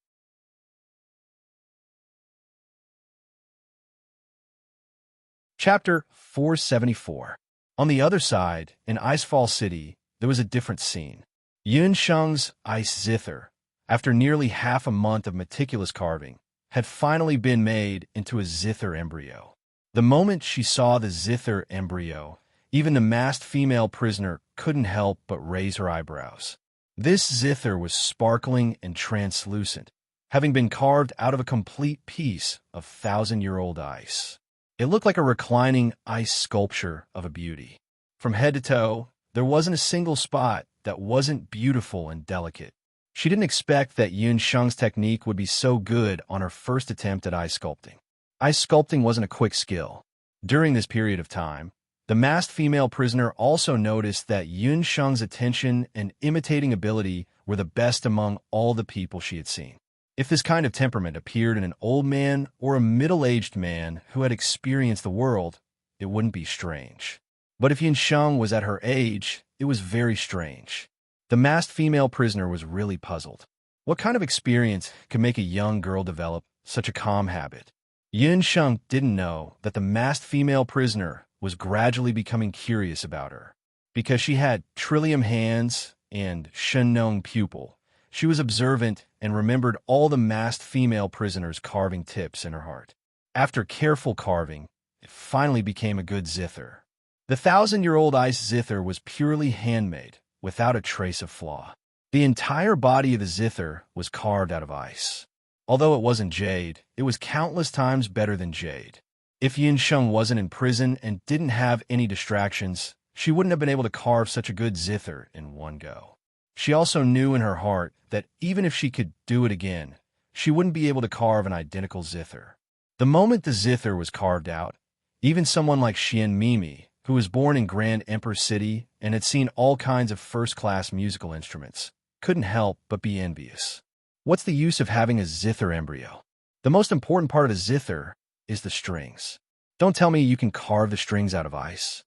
Chapter 474. On the other side, in Icefall City, there was a different scene. Yunsheng's ice zither, after nearly half a month of meticulous carving, had finally been made into a zither embryo. The moment she saw the zither embryo, even the masked female prisoner couldn't help but raise her eyebrows. This zither was sparkling and translucent, having been carved out of a complete piece of thousand-year-old ice. It looked like a reclining ice sculpture of a beauty. From head to toe, there wasn't a single spot that wasn't beautiful and delicate. She didn't expect that Yunsheng's technique would be so good on her first attempt at ice sculpting. Ice sculpting wasn't a quick skill. During this period of time, the masked female prisoner also noticed that Yunsheng's attention and imitating ability were the best among all the people she had seen. If this kind of temperament appeared in an old man or a middle-aged man who had experienced the world, it wouldn't be strange. But if Yunsheng was at her age, it was very strange. The masked female prisoner was really puzzled. What kind of experience could make a young girl develop such a calm habit? Yunsheng didn't know that the masked female prisoner was gradually becoming curious about her. Because she had trillium hands and Shenong pupil, she was observant and remembered all the masked female prisoners' carving tips in her heart. After careful carving, it finally became a good zither. The thousand-year-old ice zither was purely handmade, without a trace of flaw. The entire body of the zither was carved out of ice. Although it wasn't jade, it was countless times better than jade. If Yunsheng wasn't in prison and didn't have any distractions, she wouldn't have been able to carve such a good zither in one go. She also knew in her heart that even if she could do it again, she wouldn't be able to carve an identical zither. The moment the zither was carved out, even someone like Xian Mimi, who was born in Grand Empress City and had seen all kinds of first-class musical instruments, couldn't help but be envious. What's the use of having a zither embryo? The most important part of the zither is the strings. Don't tell me you can carve the strings out of ice.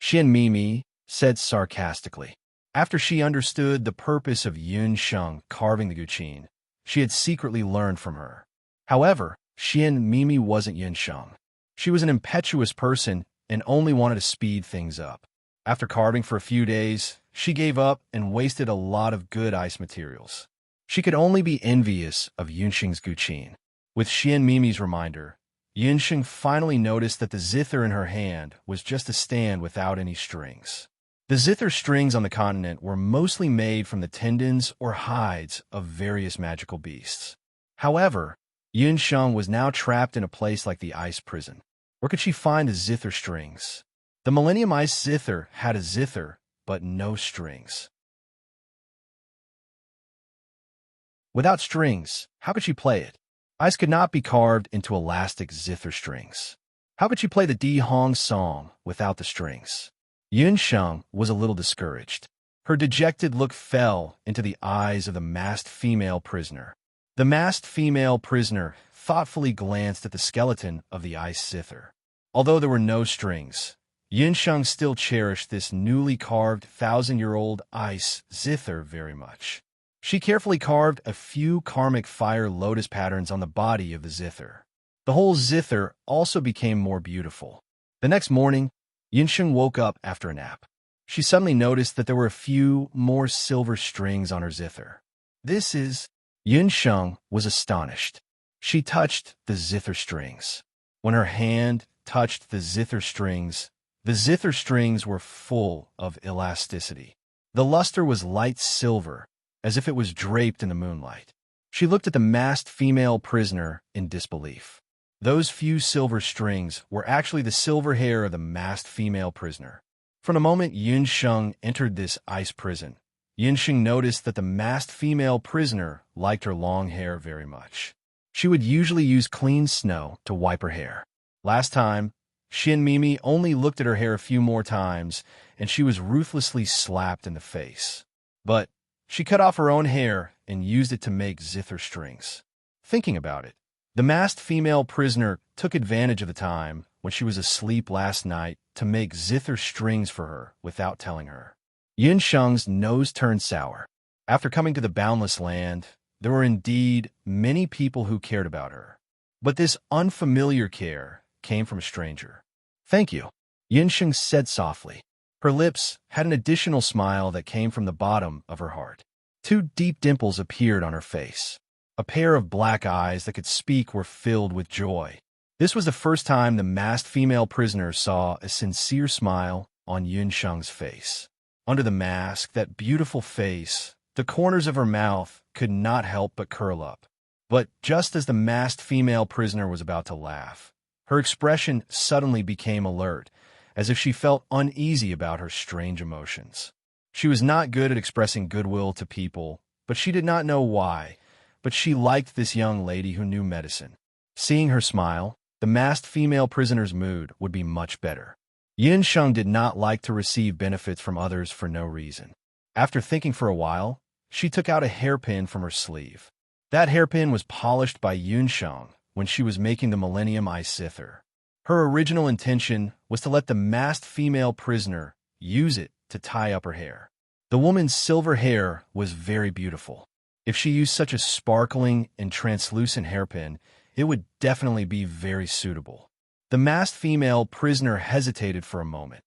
Xian Mimi said sarcastically. After she understood the purpose of Yunsheng carving the guqin, she had secretly learned from her. However, Xian Mimi wasn't Yunsheng. She was an impetuous person and only wanted to speed things up. After carving for a few days, she gave up and wasted a lot of good ice materials. She could only be envious of Yunsheng's guqin. With Xian Mimi's reminder, Yunsheng finally noticed that the zither in her hand was just a stand without any strings. The zither strings on the continent were mostly made from the tendons or hides of various magical beasts. However, Yunsheng was now trapped in a place like the ice prison. Where could she find the zither strings? The Millennium Ice Zither had a zither, but no strings. Without strings, how could she play it? Ice could not be carved into elastic zither strings. How could she play the Di Hong song without the strings? Yunsheng was a little discouraged. Her dejected look fell into the eyes of the masked female prisoner. The masked female prisoner thoughtfully glanced at the skeleton of the ice zither. Although there were no strings, Yunsheng still cherished this newly carved 1,000-year-old ice zither very much. She carefully carved a few karmic fire lotus patterns on the body of the zither. The whole zither also became more beautiful. The next morning, Yunsheng woke up after a nap. She suddenly noticed that there were a few more silver strings on her zither. Yunsheng was astonished. She touched the zither strings. When her hand touched the zither strings were full of elasticity. The luster was light silver, as if it was draped in the moonlight. She looked at the masked female prisoner in disbelief. Those few silver strings were actually the silver hair of the masked female prisoner. From the moment Yunsheng entered this ice prison, Yunsheng noticed that the masked female prisoner liked her long hair very much. She would usually use clean snow to wipe her hair. Last time, Xin Mimi only looked at her hair a few more times, and she was ruthlessly slapped in the face. But she cut off her own hair and used it to make zither strings. Thinking about it, the masked female prisoner took advantage of the time when she was asleep last night to make zither strings for her without telling her. Yunsheng's nose turned sour. After coming to the Boundless Land, there were indeed many people who cared about her. But this unfamiliar care came from a stranger. "Thank you," Yunsheng said softly. Her lips had an additional smile that came from the bottom of her heart. Two deep dimples appeared on her face. A pair of black eyes that could speak were filled with joy. This was the first time the masked female prisoner saw a sincere smile on Yunsheng's face. Under the mask, that beautiful face, the corners of her mouth could not help but curl up. But just as the masked female prisoner was about to laugh, her expression suddenly became alert, as if she felt uneasy about her strange emotions. She was not good at expressing goodwill to people, but she did not know why. But she liked this young lady who knew medicine. Seeing her smile, the masked female prisoner's mood would be much better. Yunsheng did not like to receive benefits from others for no reason. After thinking for a while, she took out a hairpin from her sleeve. That hairpin was polished by Yunsheng when she was making the Millennium Ice Zither. Her original intention was to let the masked female prisoner use it to tie up her hair. The woman's silver hair was very beautiful. If she used such a sparkling and translucent hairpin, it would definitely be very suitable. The masked female prisoner hesitated for a moment.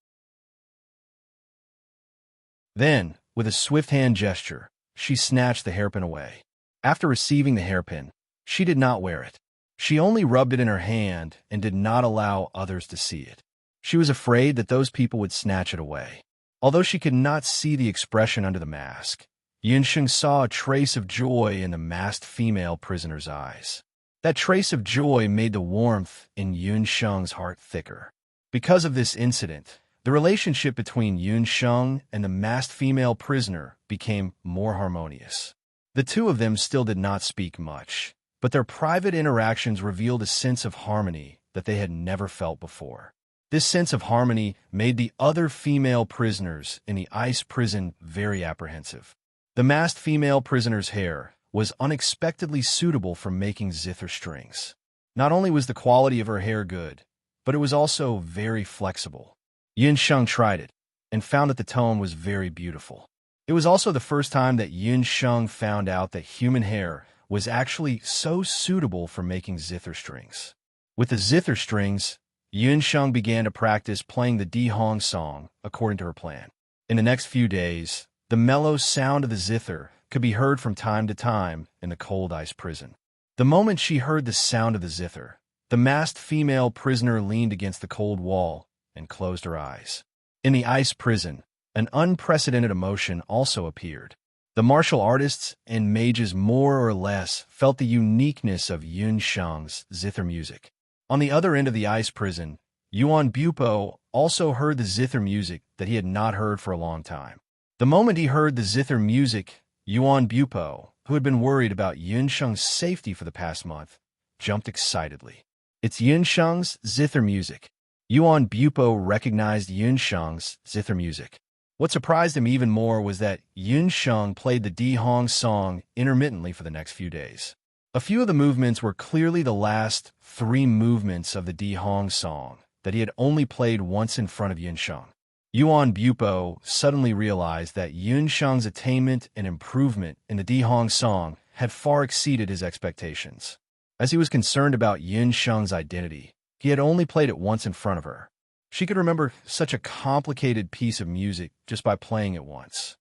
Then, with a swift hand gesture, she snatched the hairpin away. After receiving the hairpin, she did not wear it. She only rubbed it in her hand and did not allow others to see it. She was afraid that those people would snatch it away. Although she could not see the expression under the mask, Yunsheng saw a trace of joy in the masked female prisoner's eyes. That trace of joy made the warmth in Yunsheng's heart thicker. Because of this incident, the relationship between Yunsheng and the masked female prisoner became more harmonious. The two of them still did not speak much, but their private interactions revealed a sense of harmony that they had never felt before. This sense of harmony made the other female prisoners in the ice prison very apprehensive. The masked female prisoner's hair was unexpectedly suitable for making zither strings. Not only was the quality of her hair good, but it was also very flexible. Yunsheng tried it and found that the tone was very beautiful. It was also the first time that Yunsheng found out that human hair was actually so suitable for making zither strings. With the zither strings, Yunsheng began to practice playing the Di Hong song according to her plan. In the next few days, the mellow sound of the zither could be heard from time to time in the cold ice prison. The moment she heard the sound of the zither, the masked female prisoner leaned against the cold wall and closed her eyes. In the ice prison, an unprecedented emotion also appeared. The martial artists and mages more or less felt the uniqueness of Yun Sheng's zither music. On the other end of the ice prison, Yuan Bupo also heard the zither music that he had not heard for a long time. The moment he heard the zither music, Yuan Bupo, who had been worried about Yun Sheng's safety for the past month, jumped excitedly. It's Yun Sheng's zither music. Yuan Bupo recognized Yun Sheng's zither music. What surprised him even more was that Yun Sheng played the Di Hong song intermittently for the next few days. A few of the movements were clearly the last 3 movements of the Di Hong song that he had only played once in front of Yun Sheng. Yuan Bupo suddenly realized that Yun Sheng's attainment and improvement in the Di Hong song had far exceeded his expectations. As he was concerned about Yun Sheng's identity, he had only played it once in front of her. She could remember such a complicated piece of music just by playing it once.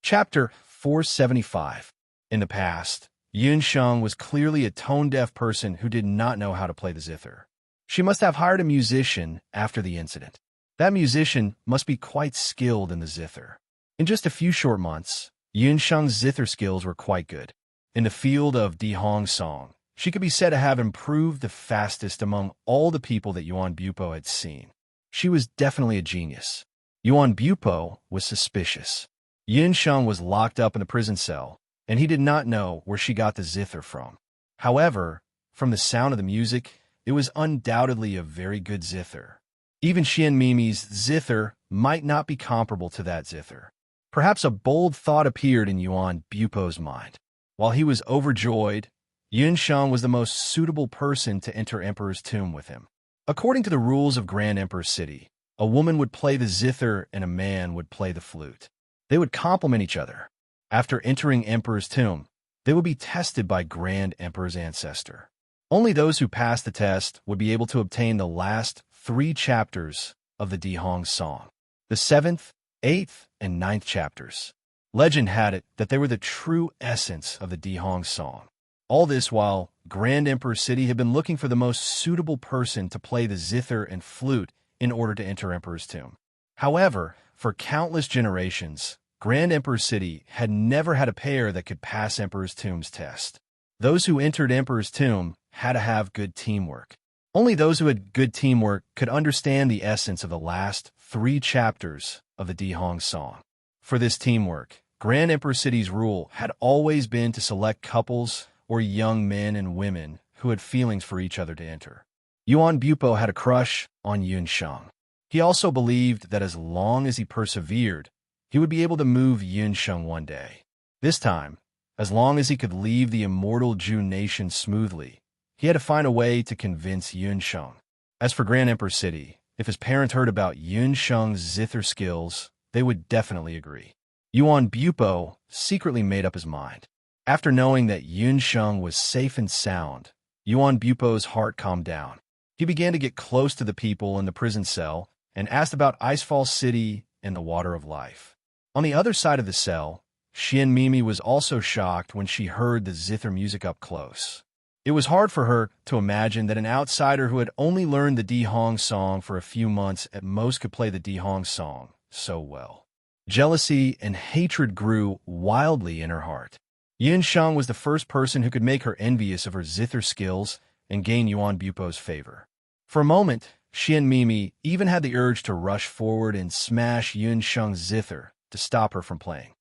Chapter 475. In the past, Yun Sheng was clearly a tone-deaf person who did not know how to play the zither. She must have hired a musician after the incident. That musician must be quite skilled in the zither. In just a few short months, Yun Sheng's zither skills were quite good. In the field of Di Hong song, she could be said to have improved the fastest among all the people that Yuan Bupo had seen. She was definitely a genius. Yuan Bupo was suspicious. Yun Sheng was locked up in the prison cell, and he did not know where she got the zither from. However, from the sound of the music, it was undoubtedly a very good zither. Even Xian Mimi's zither might not be comparable to that zither. Perhaps a bold thought appeared in Yuan Bupo's mind. While he was overjoyed, Yun Sheng was the most suitable person to enter Emperor's tomb with him. According to the rules of Grand Emperor City, a woman would play the zither and a man would play the flute. They would complement each other. After entering Emperor's tomb, they would be tested by Grand Emperor's ancestor. Only those who passed the test would be able to obtain the last 3 chapters of the Di Hong song, the 7th, 8th, and 9th chapters. Legend had it that they were the true essence of the Di Hong song. All this while Grand Emperor City had been looking for the most suitable person to play the zither and flute in order to enter Emperor's tomb. However, for countless generations, Grand Emperor City had never had a pair that could pass Emperor's tomb's test. Those who entered Emperor's tomb had to have good teamwork. Only those who had good teamwork could understand the essence of the last 3 chapters of the Di Hong song. For this teamwork, Grand Emperor City's rule had always been to select couples or young men and women who had feelings for each other to enter. Yuan Bupo had a crush on Yun Sheng. He also believed that as long as he persevered, he would be able to move Yun Sheng one day. This time, as long as he could leave the immortal Jun nation smoothly, he had to find a way to convince Yun Sheng. As for Grand Emperor City, if his parents heard about Yun Sheng's zither skills, they would definitely agree. Yuan Bupo secretly made up his mind. After knowing that Yun Sheng was safe and sound, Yuan Bupo's heart calmed down. He began to get close to the people in the prison cell and asked about Icefall City and the Water of Life. On the other side of the cell, Xian Mimi was also shocked when she heard the zither music up close. It was hard for her to imagine that an outsider who had only learned the Di Hong song for a few months at most could play the Di Hong song so well. Jealousy and hatred grew wildly in her heart. Yun Sheng was the first person who could make her envious of her zither skills and gain Yuan Bupo's favor. For a moment, Xian Mimi even had the urge to rush forward and smash Yun Sheng's zither to stop her from playing.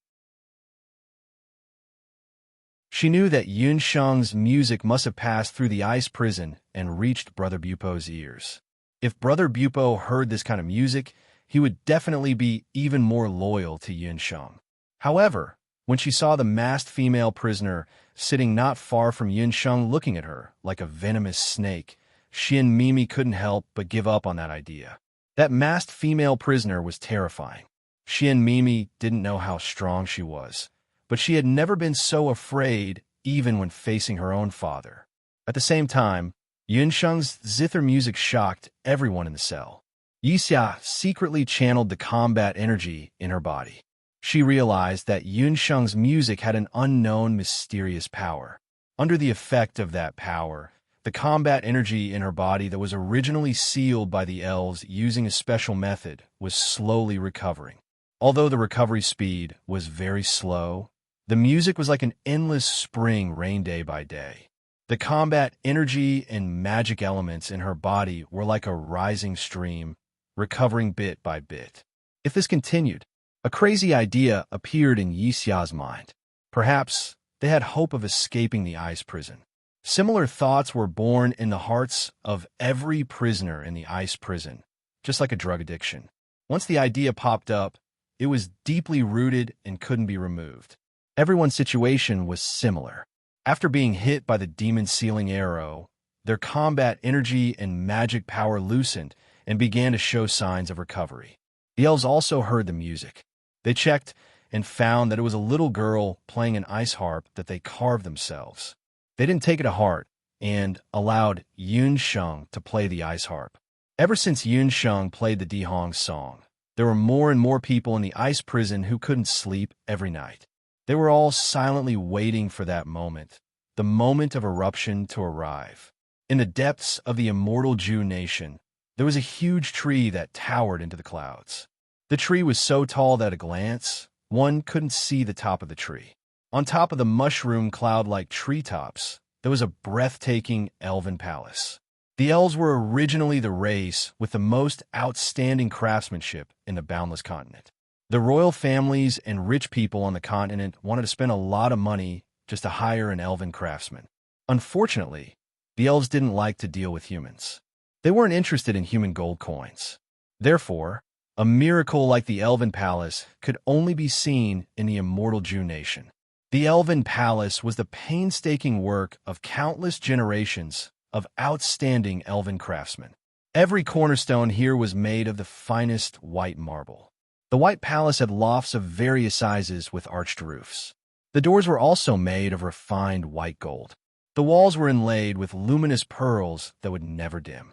She knew that Yun Sheng's music must have passed through the ice prison and reached Brother Bupo's ears. If Brother Bupo heard this kind of music, he would definitely be even more loyal to Yun Sheng. However, when she saw the masked female prisoner sitting not far from Yun Sheng looking at her like a venomous snake, Xian Mimi couldn't help but give up on that idea. That masked female prisoner was terrifying. Xian Mimi didn't know how strong she was, but she had never been so afraid even when facing her own father. At the same time, Yun Sheng's zither music shocked everyone in the cell. Yixia secretly channeled the combat energy in her body. She realized that Yun Sheng's music had an unknown, mysterious power. Under the effect of that power, The combat energy in her body that was originally sealed by the elves using a special method was slowly recovering. Although the recovery speed was very slow, the music was like an endless spring rain day by day. The combat energy and magic elements in her body were like a rising stream, recovering bit by bit. If this continued, a crazy idea appeared in Yixia's mind. Perhaps they had hope of escaping the ice prison. Similar thoughts were born in the hearts of every prisoner in the ice prison, just like a drug addiction. Once the idea popped up, it was deeply rooted and couldn't be removed. Everyone's situation was similar. After being hit by the demon sealing arrow, their combat energy and magic power loosened and began to show signs of recovery. The elves also heard the music. They checked and found that it was a little girl playing an ice harp that they carved themselves. They didn't take it to heart and allowed Yun Sheng to play the ice harp. Ever since Yun Sheng played the Dihong song, there were more and more people in the ice prison who couldn't sleep every night. They were all silently waiting for that moment, the moment of eruption to arrive. In the depths of the immortal Jew nation, there was a huge tree that towered into the clouds. The tree was so tall that at a glance, one couldn't see the top of the tree. On top of the mushroom cloud-like treetops, there was a breathtaking elven palace. The elves were originally the race with the most outstanding craftsmanship in the boundless continent. The royal families and rich people on the continent wanted to spend a lot of money just to hire an elven craftsman. Unfortunately, the elves didn't like to deal with humans. They weren't interested in human gold coins. Therefore, a miracle like the Elven Palace could only be seen in the immortal Jew nation. The Elven Palace was the painstaking work of countless generations of outstanding elven craftsmen. Every cornerstone here was made of the finest white marble. The White Palace had lofts of various sizes with arched roofs. The doors were also made of refined white gold. The walls were inlaid with luminous pearls that would never dim.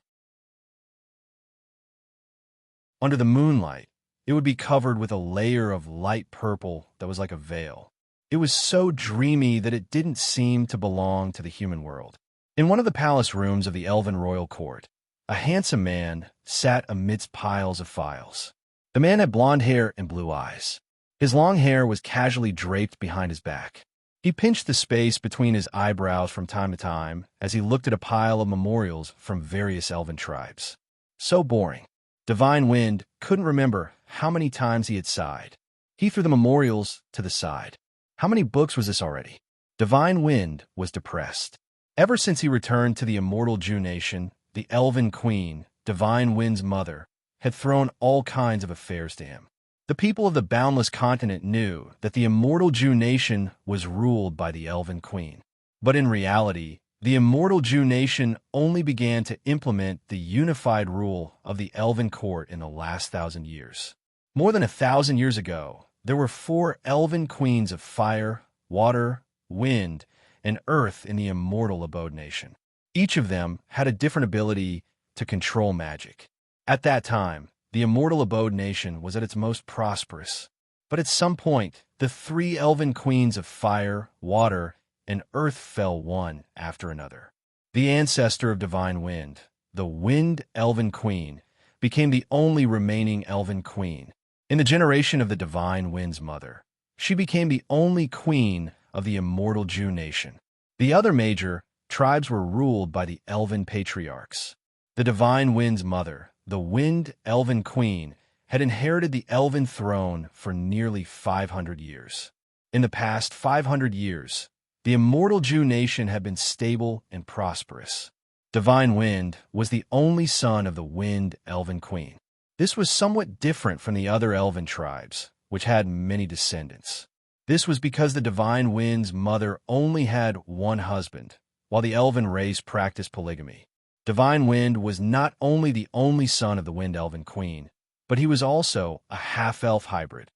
Under the moonlight, it would be covered with a layer of light purple that was like a veil. It was so dreamy that it didn't seem to belong to the human world. In one of the palace rooms of the elven royal court, a handsome man sat amidst piles of files. The man had blonde hair and blue eyes. His long hair was casually draped behind his back. He pinched the space between his eyebrows from time to time as he looked at a pile of memorials from various elven tribes. So boring. Divine Wind couldn't remember how many times he had sighed. He threw the memorials to the side. How many books was this already? Divine Wind was depressed. Ever since he returned to the immortal Jew nation, the Elven Queen, Divine Wind's mother, had thrown all kinds of affairs to him. The people of the boundless continent knew that the immortal Jew nation was ruled by the Elven Queen. But in reality, the immortal Jew nation only began to implement the unified rule of the Elven court in the last 1,000 years. More than 1,000 years ago, there were 4 elven queens of fire, water, wind, and earth in the immortal abode nation. Each of them had a different ability to control magic. At that time, the immortal abode nation was at its most prosperous. But at some point, the 3 elven queens of fire, water, and earth fell one after another. The ancestor of Divine Wind, the Wind Elven Queen, became the only remaining elven queen. In the generation of the Divine Wind's mother, she became the only queen of the immortal Jew nation. The other major tribes were ruled by the elven patriarchs. The Divine Wind's mother, the Wind Elven Queen, had inherited the elven throne for nearly 500 years. In the past 500 years, the immortal Jew nation had been stable and prosperous. Divine Wind was the only son of the Wind Elven Queen. This was somewhat different from the other elven tribes, which had many descendants. This was because the Divine Wind's mother only had one husband, while the elven race practiced polygamy. Divine Wind was not only the only son of the Wind Elven Queen, but he was also a half-elf hybrid.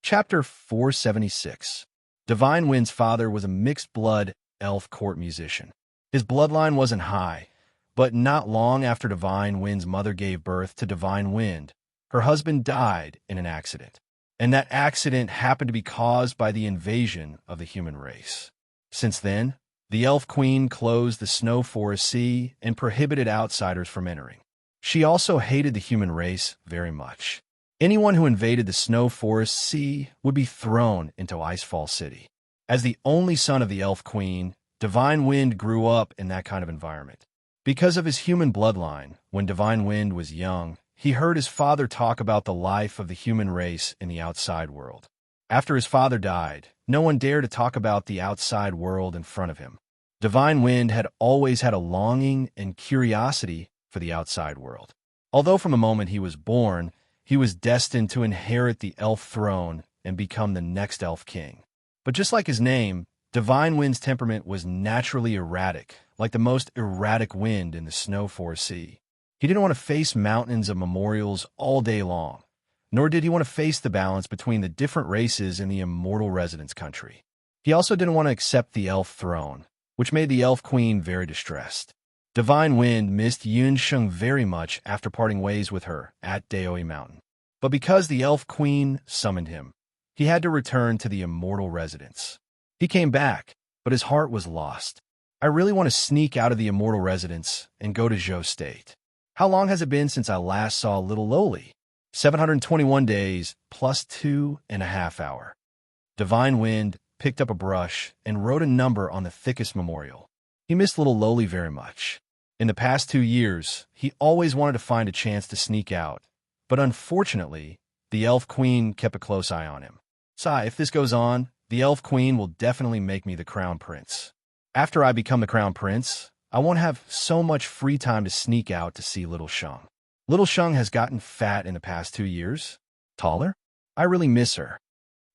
Chapter 476. Divine Wind's father was a mixed-blood elf court musician. His bloodline wasn't high, but not long after Divine Wind's mother gave birth to Divine Wind, her husband died in an accident. and that accident happened to be caused by the invasion of the human race. Since then, the Elf Queen closed the Snow Forest Sea and prohibited outsiders from entering. She also hated the human race very much. Anyone who invaded the Snow Forest Sea would be thrown into Icefall City. As the only son of the Elf Queen, Divine Wind grew up in that kind of environment. Because of his human bloodline, when Divine Wind was young, he heard his father talk about the life of the human race in the outside world. After his father died, no one dared to talk about the outside world in front of him. Divine Wind had always had a longing and curiosity for the outside world. Although from the moment he was born, he was destined to inherit the elf throne and become the next elf king. But just like his name, Divine Wind's temperament was naturally erratic, like the most erratic wind in the Snow Forest Sea. He didn't want to face mountains of memorials all day long, nor did he want to face the balance between the different races in the immortal residence country. He also didn't want to accept the elf throne, which made the Elf Queen very distressed. Divine Wind missed Yunsheng very much after parting ways with her at Daoi Mountain. But because the Elf Queen summoned him, he had to return to the immortal residence. He came back, but his heart was lost. I really want to sneak out of the immortal residence and go to Zhou State. How long has it been since I last saw little Loli? 721 days plus 2.5 hours. Divine Wind picked up a brush and wrote a number on the thickest memorial. He missed little Loli very much. In the past 2 years, he always wanted to find a chance to sneak out, but unfortunately, the Elf Queen kept a close eye on him. Sigh, if this goes on, the Elf Queen will definitely make me the Crown Prince. After I become the Crown Prince, I won't have so much free time to sneak out to see Little Sheng. Little Sheng has gotten fat in the past 2 years. Taller? I really miss her.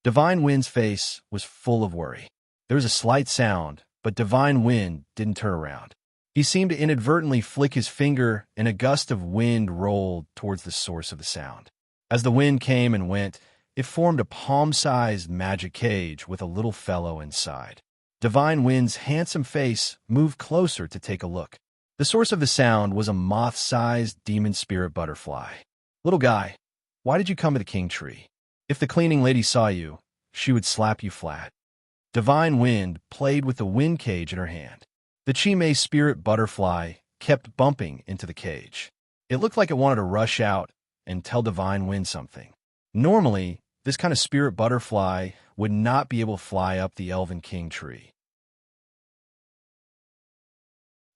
Divine Wind's face was full of worry. There was a slight sound, but Divine Wind didn't turn around. He seemed to inadvertently flick his finger, and a gust of wind rolled towards the source of the sound. As the wind came and went, it formed a palm-sized magic cage with a little fellow inside. Divine Wind's handsome face moved closer to take a look. The source of the sound was a moth-sized demon spirit butterfly. Little guy, why did you come to the king tree? If the cleaning lady saw you, she would slap you flat. Divine Wind played with the wind cage in her hand. The Chimay spirit butterfly kept bumping into the cage. It looked like it wanted to rush out and tell Divine Wind something. Normally, this kind of spirit butterfly would not be able to fly up the Elven King tree.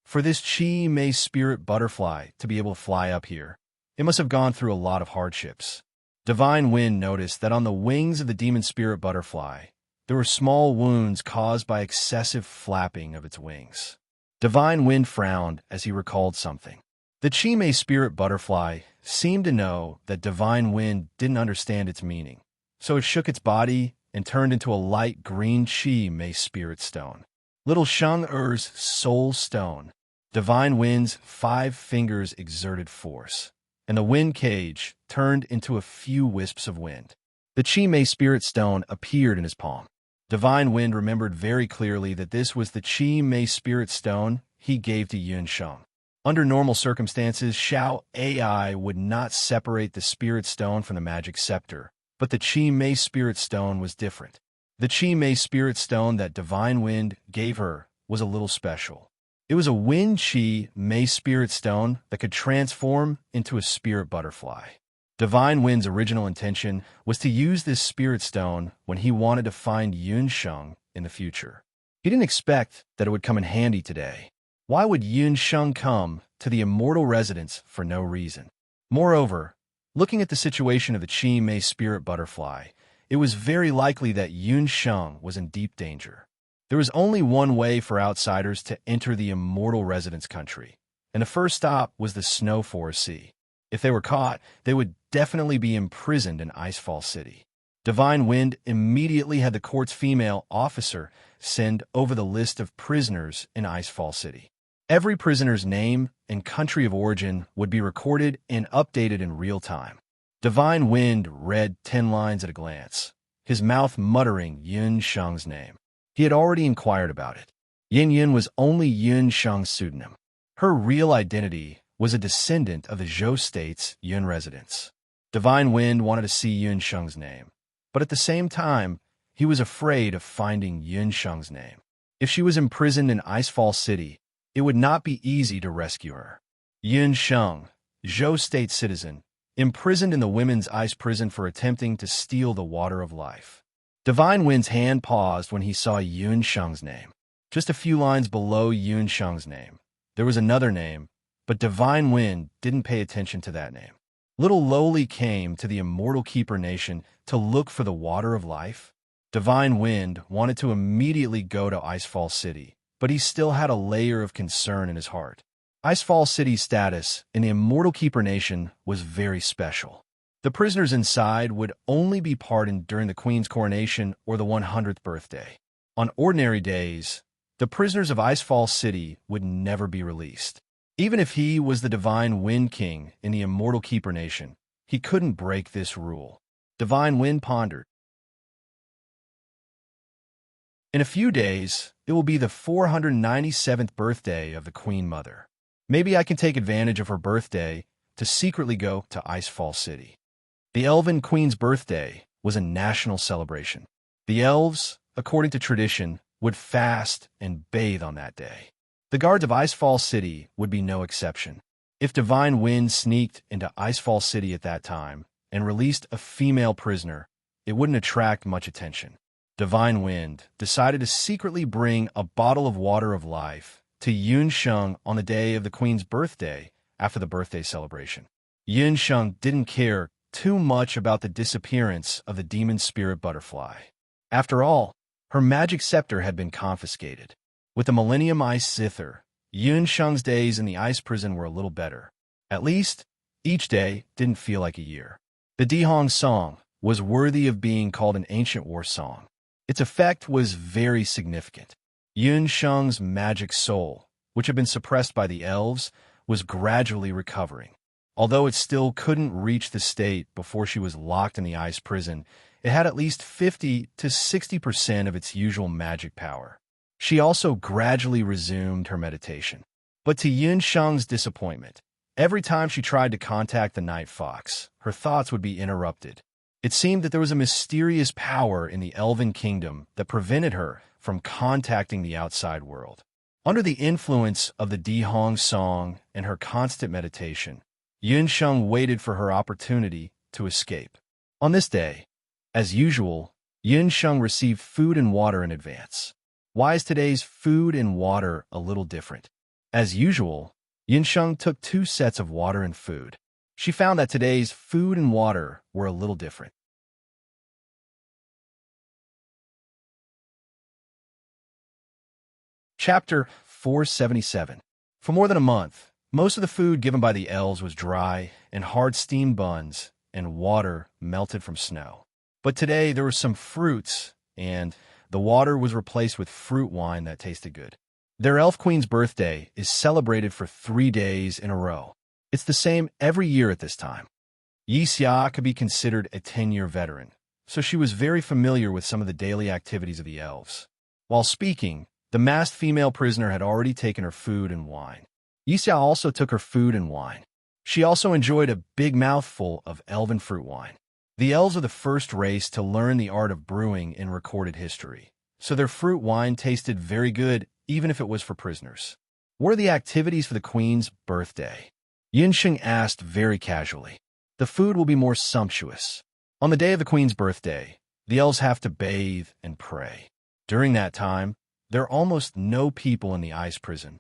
For this Chimay spirit butterfly to be able to fly up here, it must have gone through a lot of hardships. Divine Wind noticed that on the wings of the demon spirit butterfly, there were small wounds caused by excessive flapping of its wings. Divine Wind frowned as he recalled something. The Chimay spirit butterfly seemed to know that Divine Wind didn't understand its meaning, so it shook its body and turned into a light green Chimay spirit stone. Little Sheng-Er's soul stone. Divine Wind's 5 fingers exerted force, and the wind cage turned into a few wisps of wind. The Chimay spirit stone appeared in his palm. Divine Wind remembered very clearly that this was the Chimay spirit stone he gave to Yunsheng. Under normal circumstances, Xiao AI would not separate the spirit stone from the magic scepter, but the Chimay spirit stone was different. The Chimay spirit stone that Divine Wind gave her was a little special. It was a wind Chimay spirit stone that could transform into a spirit butterfly. Divine Wind's original intention was to use this spirit stone when he wanted to find Yunsheng in the future. He didn't expect that it would come in handy today. Why would Yunsheng come to the immortal residence for no reason? Moreover, looking at the situation of the Chimay spirit butterfly, it was very likely that Yunsheng was in deep danger. There was only one way for outsiders to enter the immortal residence country, and the first stop was the Snow Forest Sea. If they were caught, they would definitely be imprisoned in Icefall City. Divine Wind immediately had the court's female officer send over the list of prisoners in Icefall City. Every prisoner's name and country of origin would be recorded and updated in real time. Divine Wind read 10 lines at a glance, his mouth muttering Yunsheng's name. He had already inquired about it. Yin Yun was only Yunsheng's pseudonym. Her real identity was a descendant of the Zhou State's Yun residence. Divine Wind wanted to see Yunsheng's name, But at the same time, he was afraid of finding Yunsheng's name. If she was imprisoned in Icefall City, it would not be easy to rescue her. Yunsheng, Zhou state citizen, imprisoned in the women's ice prison for attempting to steal the water of life. Divine Wind's hand paused when he saw Yunsheng's name. Just a few lines below Yunsheng's name, there was another name, but Divine Wind didn't pay attention to that name. Little Lowly came to the Immortal Keeper Nation to look for the water of life. Divine Wind wanted to immediately go to Icefall City, but he still had a layer of concern in his heart. Icefall City's status in the Immortal Keeper Nation was very special. The prisoners inside would only be pardoned during the Queen's coronation or the 100th birthday. On ordinary days, the prisoners of Icefall City would never be released. Even if he was the Divine Wind King in the Immortal Keeper Nation, he couldn't break this rule. Divine Wind pondered. In a few days, it will be the 497th birthday of the Queen Mother. Maybe I can take advantage of her birthday to secretly go to Icefall City. The Elven Queen's birthday was a national celebration. The elves, according to tradition, would fast and bathe on that day. The guards of Icefall City would be no exception. If Divine Wind sneaked into Icefall City at that time and released a female prisoner, it wouldn't attract much attention. Divine Wind decided to secretly bring a bottle of water of life to Yunsheng on the day of the Queen's birthday after the birthday celebration. Yunsheng didn't care too much about the disappearance of the demon spirit butterfly. After all, her magic scepter had been confiscated. With the Millennium Ice Zither, Yunsheng's days in the ice prison were a little better. At least, each day didn't feel like a year. The Dihong song was worthy of being called an ancient war song. Its effect was very significant. Yunsheng's magic soul, which had been suppressed by the elves, was gradually recovering. Although it still couldn't reach the state before she was locked in the ice prison, it had at least 50 to 60% of its usual magic power. She also gradually resumed her meditation. But to Yunsheng's disappointment, every time she tried to contact the Night Fox, her thoughts would be interrupted. It seemed that there was a mysterious power in the Elven Kingdom that prevented her from contacting the outside world. Under the influence of the Dihong song and her constant meditation, Yunsheng waited for her opportunity to escape. On this day, as usual, Yunsheng received food and water in advance. Why is today's food and water a little different? As usual, Yunsheng took 2 sets of water and food. She found that today's food and water were a little different. Chapter 477. For more than a month, most of the food given by the elves was dry and hard steamed buns and water melted from snow. But today there were some fruits, and the water was replaced with fruit wine that tasted good. Their elf queen's birthday is celebrated for 3 days in a row. It's the same every year at this time. Yi Xia could be considered a 10-year veteran, so she was very familiar with some of the daily activities of the elves. While speaking, the masked female prisoner had already taken her food and wine. Yi Xia also took her food and wine. She also enjoyed a big mouthful of elven fruit wine. The elves are the first race to learn the art of brewing in recorded history, so their fruit wine tasted very good even if it was for prisoners. What are the activities for the queen's birthday? Yunsheng asked very casually. The food will be more sumptuous. On the day of the queen's birthday, the elves have to bathe and pray. During that time, there are almost no people in the ice prison.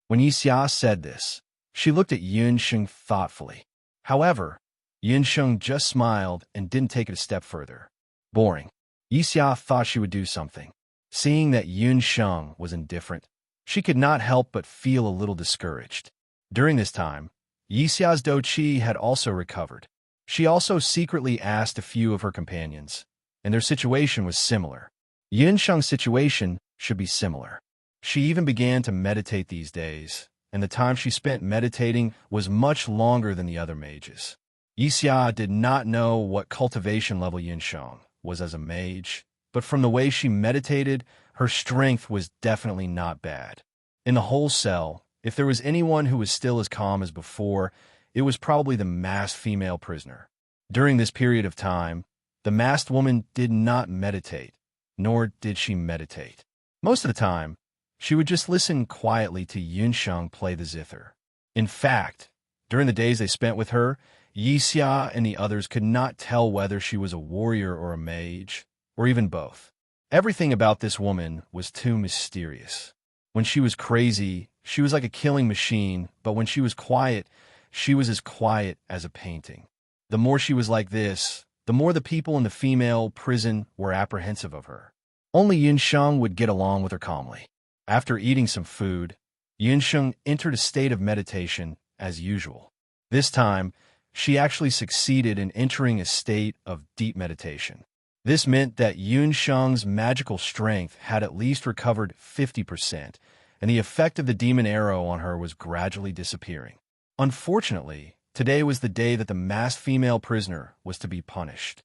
When Yi Xia said this, she looked at Yunsheng thoughtfully. However, Yunsheng just smiled and didn't take it a step further. Boring. Yi Xia thought she would do something. Seeing that Yunsheng was indifferent, she could not help but feel a little discouraged. During this time, Yi Xia's Do Qi had also recovered. She also secretly asked a few of her companions, and their situation was similar. Yunsheng's situation should be similar. She even began to meditate these days, and the time she spent meditating was much longer than the other mages. Yi Xia did not know what cultivation level Yunsheng was as a mage, but from the way she meditated, her strength was definitely not bad. In the whole cell, if there was anyone who was still as calm as before, it was probably the masked female prisoner. During this period of time, The masked woman did not meditate, nor did she meditate. Most of the time, she would just listen quietly to Yunsheng play the zither. In fact, during the days they spent with her, Yixia and the others could not tell whether she was a warrior or a mage, or even both. Everything about this woman was too mysterious. When she was crazy, she was like a killing machine, but when she was quiet, she was as quiet as a painting. The more she was like this, the more the people in the female prison were apprehensive of her. Only Yunsheng would get along with her calmly. After eating some food, Yunsheng entered a state of meditation as usual. This time, she actually succeeded in entering a state of deep meditation. This meant that Yunsheng's magical strength had at least recovered 50%, and the effect of the demon arrow on her was gradually disappearing. Unfortunately, today was the day that the masked female prisoner was to be punished.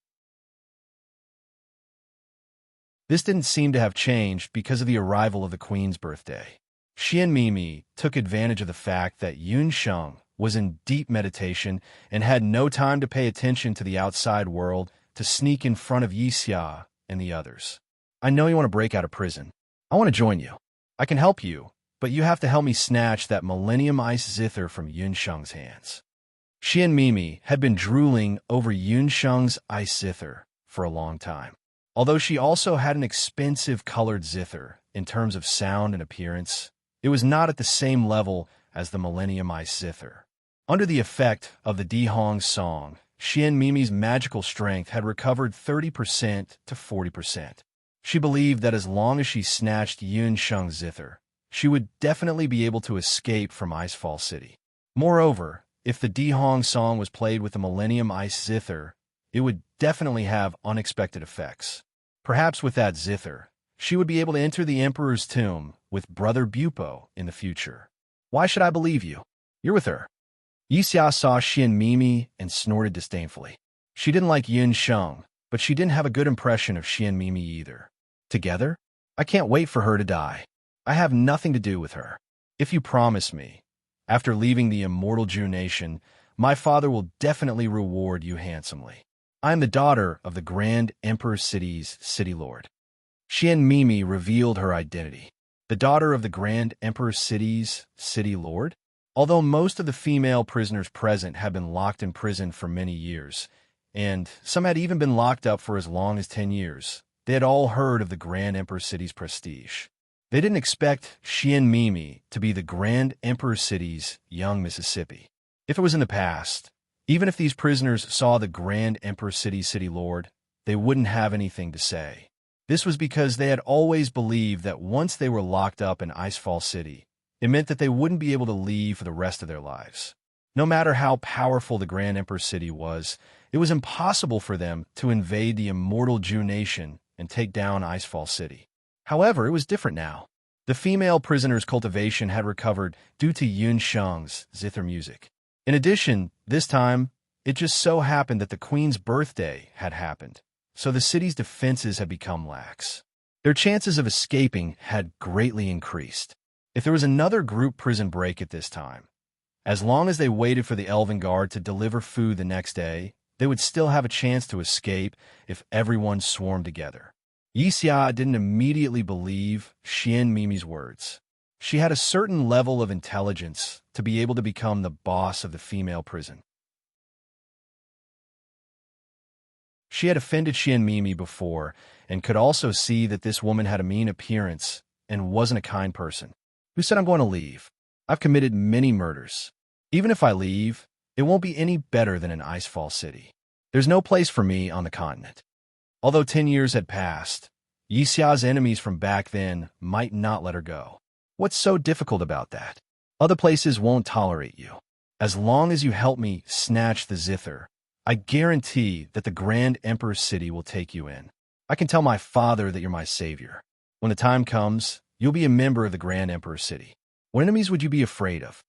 This didn't seem to have changed because of the arrival of the queen's birthday. Xianmimi took advantage of the fact that Yunsheng was in deep meditation and had no time to pay attention to the outside world to sneak in front of Yixia and the others. I know you want to break out of prison. I want to join you. I can help you, but you have to help me snatch that Millennium Ice Zither from Yunsheng's hands. Xianmimi had been drooling over Yunsheng's ice zither for a long time. Although she also had an expensive colored zither in terms of sound and appearance, it was not at the same level as the Millennium Ice Zither. Under the effect of the Dihong song, Xianmimi's magical strength had recovered 30% to 40%. She believed that as long as she snatched Yunsheng's zither, she would definitely be able to escape from Icefall City. Moreover, if the Dihong song was played with the Millennium Ice Zither, it would definitely have unexpected effects. Perhaps with that zither, she would be able to enter the Emperor's tomb with Brother Bupo in the future. Why should I believe you? You're with her. Yixia saw Xianmimi and snorted disdainfully. She didn't like Yunsheng, but she didn't have a good impression of Xianmimi either. Together? I can't wait for her to die. I have nothing to do with her. If you promise me, after leaving the immortal Ju Nation, my father will definitely reward you handsomely. I am the daughter of the Grand Emperor City's City Lord. Xianmimi revealed her identity. The daughter of the Grand Emperor City's City Lord? Although most of the female prisoners present had been locked in prison for many years, and some had even been locked up for as long as 10 years, they had all heard of the Grand Emperor City's prestige. They didn't expect Xianmimi to be the Grand Emperor City's young Mississippi. If it was in the past, even if these prisoners saw the Grand Emperor City's City Lord, they wouldn't have anything to say. This was because they had always believed that once they were locked up in Icefall City, it meant that they wouldn't be able to leave for the rest of their lives. No matter how powerful the Grand Emperor City was, it was impossible for them to invade the immortal Ju Nation and take down Icefall City. However, it was different now. The female prisoner's cultivation had recovered due to Yunsheng's zither music. In addition, this time, it just so happened that the queen's birthday had happened, so the city's defenses had become lax. Their chances of escaping had greatly increased. If there was another group prison break at this time, as long as they waited for the Elven Guard to deliver food the next day, they would still have a chance to escape if everyone swarmed together. Yixia didn't immediately believe Xianmimi's words. She had a certain level of intelligence to be able to become the boss of the female prison. She had offended Xianmimi before and could also see that this woman had a mean appearance and wasn't a kind person. Who said I'm going to leave? I've committed many murders. Even if I leave, it won't be any better than in Icefall City. There's no place for me on the continent. Although 10 years had passed, Yixia's enemies from back then might not let her go. What's so difficult about that? Other places won't tolerate you. As long as you help me snatch the zither, I guarantee that the Grand Emperor City will take you in. I can tell my father that you're my savior. When the time comes, you'll be a member of the Grand Emperor City. What enemies would you be afraid of?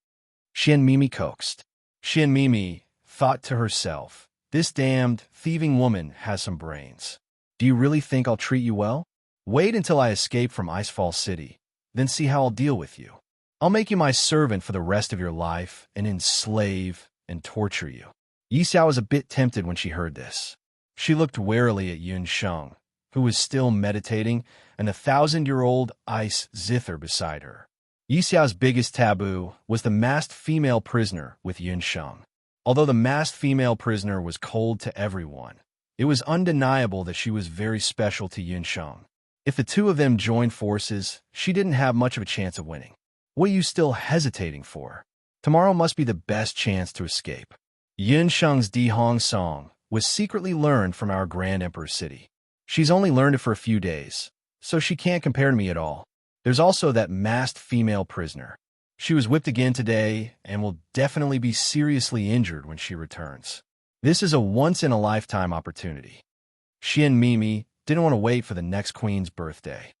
Xianmimi coaxed. Xianmimi thought to herself, this damned, thieving woman has some brains. Do you really think I'll treat you well? Wait until I escape from Icefall City, then see how I'll deal with you. I'll make you my servant for the rest of your life and enslave and torture you. Yixia was a bit tempted when she heard this. She looked warily at Yun Sheng, who was still meditating, and a 1,000-year-old ice zither beside her. Yixia's biggest taboo was the masked female prisoner with Yun Sheng. Although the masked female prisoner was cold to everyone, it was undeniable that she was very special to Yun Sheng. If the two of them joined forces, she didn't have much of a chance of winning. What are you still hesitating for? Tomorrow must be the best chance to escape. Yun Sheng's Dihong song was secretly learned from our Grand Emperor's city. She's only learned it for a few days, so she can't compare to me at all. There's also that masked female prisoner. She was whipped again today and will definitely be seriously injured when she returns. This is a once-in-a-lifetime opportunity. She and Mimi didn't want to wait for the next queen's birthday.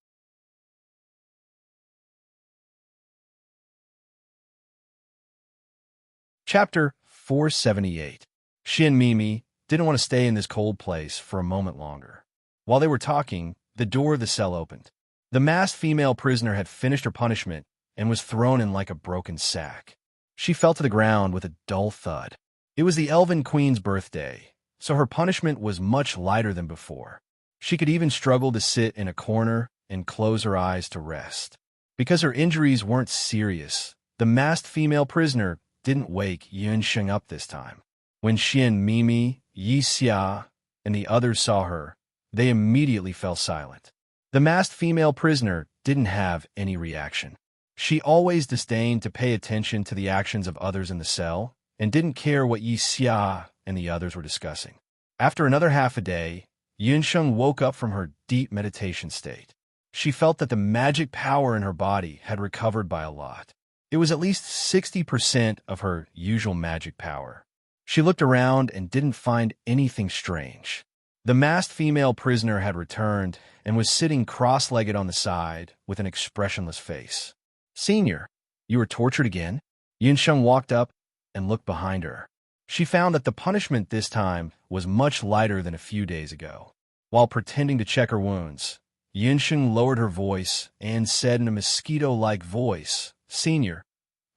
Chapter 478. She and Mimi didn't want to stay in this cold place for a moment longer. While they were talking, the door of the cell opened. The masked female prisoner had finished her punishment and was thrown in like a broken sack. She fell to the ground with a dull thud. It was the Elven Queen's birthday, so her punishment was much lighter than before. She could even struggle to sit in a corner and close her eyes to rest. Because her injuries weren't serious, the masked female prisoner didn't wake Yun Sheng up this time. When she and Mimi, Yixia, and the others saw her, they immediately fell silent. The masked female prisoner didn't have any reaction. She always disdained to pay attention to the actions of others in the cell and didn't care what Yixia and the others were discussing. After another half a day, Yun Sheng woke up from her deep meditation state. She felt that the magic power in her body had recovered by a lot. It was at least 60% of her usual magic power. She looked around and didn't find anything strange. The masked female prisoner had returned and was sitting cross-legged on the side with an expressionless face. "Senior, you were tortured again?" Yun Sheng walked up and looked behind her. She found that the punishment this time was much lighter than a few days ago. While pretending to check her wounds, Yun Sheng lowered her voice and said in a mosquito-like voice, "Senior,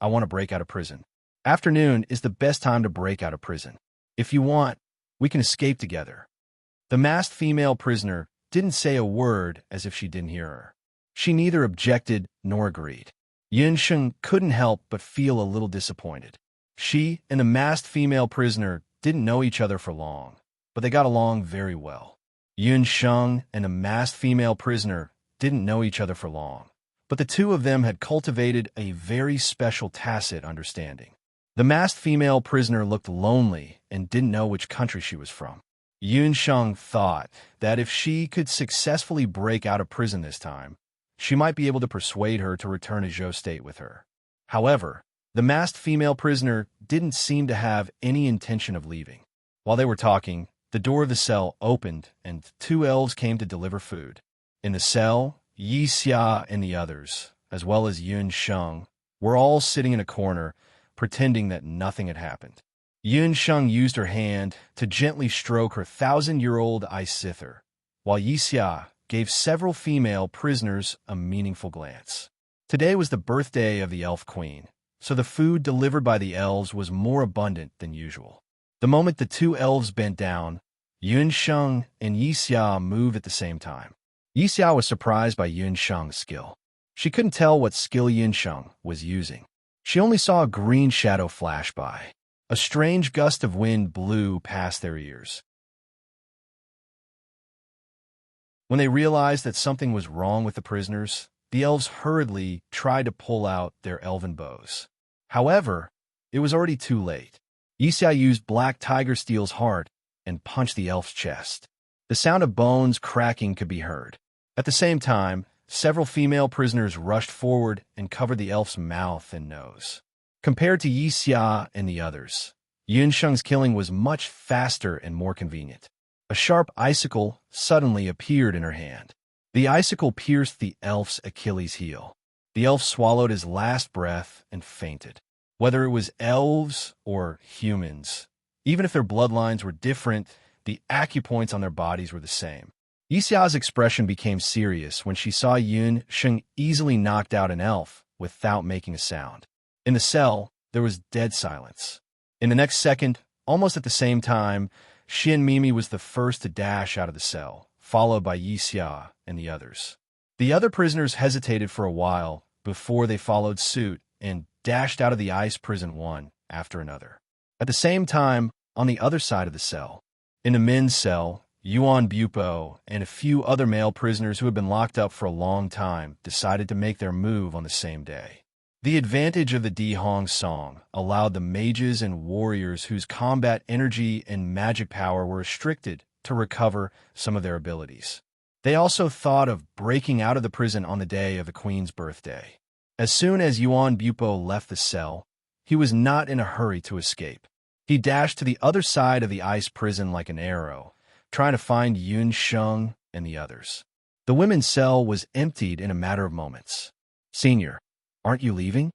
I want to break out of prison. Afternoon is the best time to break out of prison. If you want, we can escape together." The masked female prisoner didn't say a word as if she didn't hear her. She neither objected nor agreed. Yun Sheng couldn't help but feel a little disappointed. She and the masked female prisoner didn't know each other for long, but they got along very well. Yun Sheng and the masked female prisoner didn't know each other for long, but the two of them had cultivated a very special tacit understanding. The masked female prisoner looked lonely and didn't know which country she was from. Yun Sheng thought that if she could successfully break out of prison this time, she might be able to persuade her to return to Zhou State with her. However, the masked female prisoner didn't seem to have any intention of leaving. While they were talking, the door of the cell opened and two elves came to deliver food. In the cell, Yixia and the others, as well as Yun Sheng, were all sitting in a corner, pretending that nothing had happened. Yun Sheng used her hand to gently stroke her 1,000-year-old ice zither, while Yixia gave several female prisoners a meaningful glance. Today was the birthday of the Elf Queen, so the food delivered by the elves was more abundant than usual. The moment the two elves bent down, Yun Sheng and Yixia moved at the same time. Yixia was surprised by Yun Sheng's skill. She couldn't tell what skill Yun Sheng was using. She only saw a green shadow flash by. A strange gust of wind blew past their ears. When they realized that something was wrong with the prisoners, the elves hurriedly tried to pull out their elven bows. However, it was already too late. Yixia used Black Tiger Steel's heart and punched the elf's chest. The sound of bones cracking could be heard. At the same time, several female prisoners rushed forward and covered the elf's mouth and nose. Compared to Yixia and the others, Yun Sheng's killing was much faster and more convenient. A sharp icicle suddenly appeared in her hand. The icicle pierced the elf's Achilles heel. The elf swallowed his last breath and fainted. Whether it was elves or humans, even if their bloodlines were different, the acupoints on their bodies were the same. Yixia's expression became serious when she saw Yun Sheng easily knocked out an elf without making a sound. In the cell, there was dead silence. In the next second, almost at the same time, Shi and Mimi was the first to dash out of the cell, followed by Yixia and the others. The other prisoners hesitated for a while before they followed suit and dashed out of the ice prison one after another. At the same time, on the other side of the cell, in the men's cell, Yuan Bupo and a few other male prisoners who had been locked up for a long time decided to make their move on the same day. The advantage of the Dihong song allowed the mages and warriors whose combat energy and magic power were restricted to recover some of their abilities. They also thought of breaking out of the prison on the day of the queen's birthday. As soon as Yuan Bupo left the cell, he was not in a hurry to escape. He dashed to the other side of the ice prison like an arrow, trying to find Yun Sheng and the others. The women's cell was emptied in a matter of moments. "Senior, aren't you leaving?"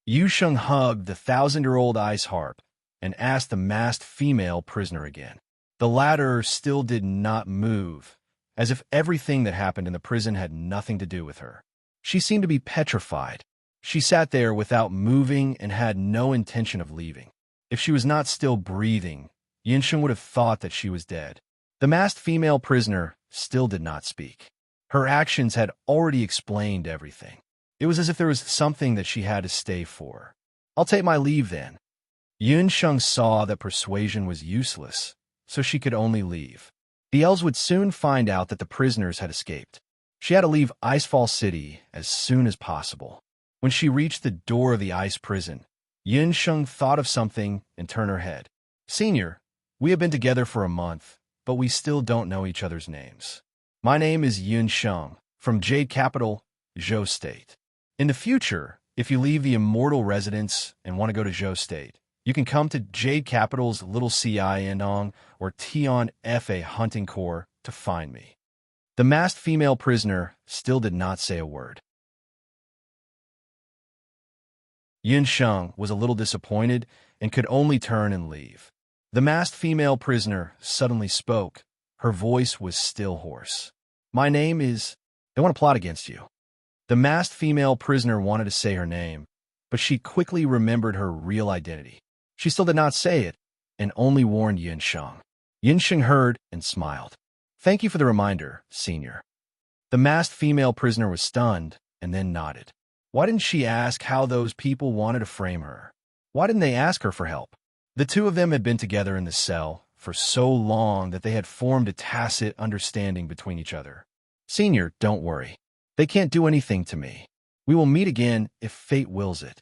Yu Sheng hugged the 1,000-year-old ice harp and asked the masked female prisoner again. The latter still did not move, as if everything that happened in the prison had nothing to do with her. She seemed to be petrified. She sat there without moving and had no intention of leaving. If she was not still breathing, Yinsheng would have thought that she was dead. The masked female prisoner still did not speak. Her actions had already explained everything. It was as if there was something that she had to stay for. "I'll take my leave then." Yunsheng saw that persuasion was useless, so she could only leave. The elves would soon find out that the prisoners had escaped. She had to leave Icefall City as soon as possible. When she reached the door of the ice prison, Yunsheng thought of something and turned her head. "Senior, we have been together for a month, but we still don't know each other's names. My name is Yunsheng, from Jade Capital, Zhou State. In the future, if you leave the immortal residence and want to go to Zhou State, you can come to Jade Capital's Little Ci Endong or Tian Fa Hunting Corps to find me." The masked female prisoner still did not say a word. Yunsheng was a little disappointed and could only turn and leave. The masked female prisoner suddenly spoke. Her voice was still hoarse. "My name is... They want to plot against you." The masked female prisoner wanted to say her name, but she quickly remembered her real identity. She still did not say it, and only warned Yunsheng. Yunsheng heard and smiled. "Thank you for the reminder, senior." The masked female prisoner was stunned and then nodded. Why didn't she ask how those people wanted to frame her? Why didn't they ask her for help? The two of them had been together in the cell for so long that they had formed a tacit understanding between each other. "Senior, don't worry. They can't do anything to me. We will meet again if fate wills it."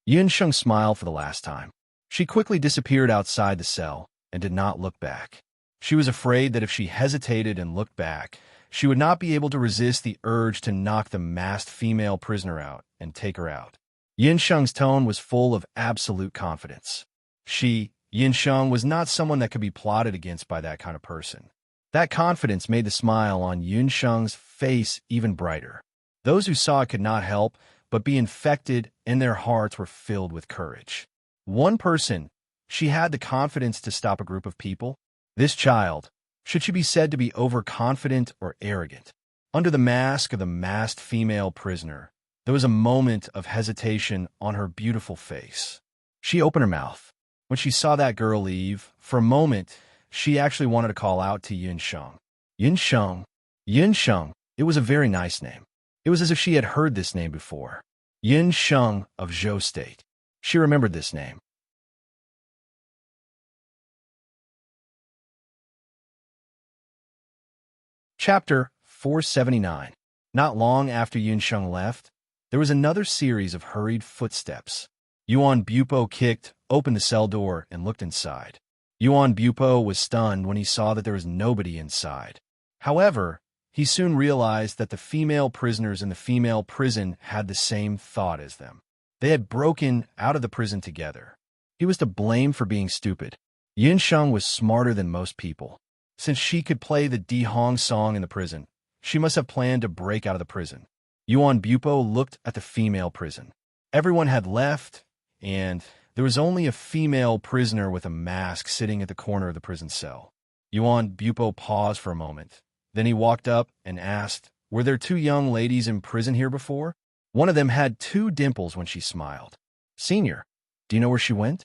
Yunsheng smiled for the last time. She quickly disappeared outside the cell and did not look back. She was afraid that if she hesitated and looked back, she would not be able to resist the urge to knock the masked female prisoner out and take her out. Yunsheng's tone was full of absolute confidence. Yunsheng, was not someone that could be plotted against by that kind of person. That confidence made the smile on Yunsheng's face even brighter. Those who saw it could not help but be infected, and their hearts were filled with courage. One person, she had the confidence to stop a group of people. This child, should she be said to be overconfident or arrogant? Under the mask of the masked female prisoner, there was a moment of hesitation on her beautiful face. She opened her mouth. When she saw that girl leave, for a moment, she actually wanted to call out to Yunsheng. Yunsheng. Yunsheng. It was a very nice name. It was as if she had heard this name before. Yunsheng of Zhou State. She remembered this name. Chapter 479. Not long after Yunsheng left, there was another series of hurried footsteps. Yuan Bupo kicked open the cell door and looked inside. Yuan Bupo was stunned when he saw that there was nobody inside. However, he soon realized that the female prisoners in the female prison had the same thought as them. They had broken out of the prison together. He was to blame for being stupid. Yunsheng was smarter than most people. Since she could play the Dihong song in the prison, she must have planned to break out of the prison. Yuan Bupo looked at the female prison. Everyone had left, and there was only a female prisoner with a mask sitting at the corner of the prison cell. Yuan Bupo paused for a moment. Then he walked up and asked, "Were there two young ladies in prison here before?" One of them had two dimples when she smiled. "Senior, do you know where she went?"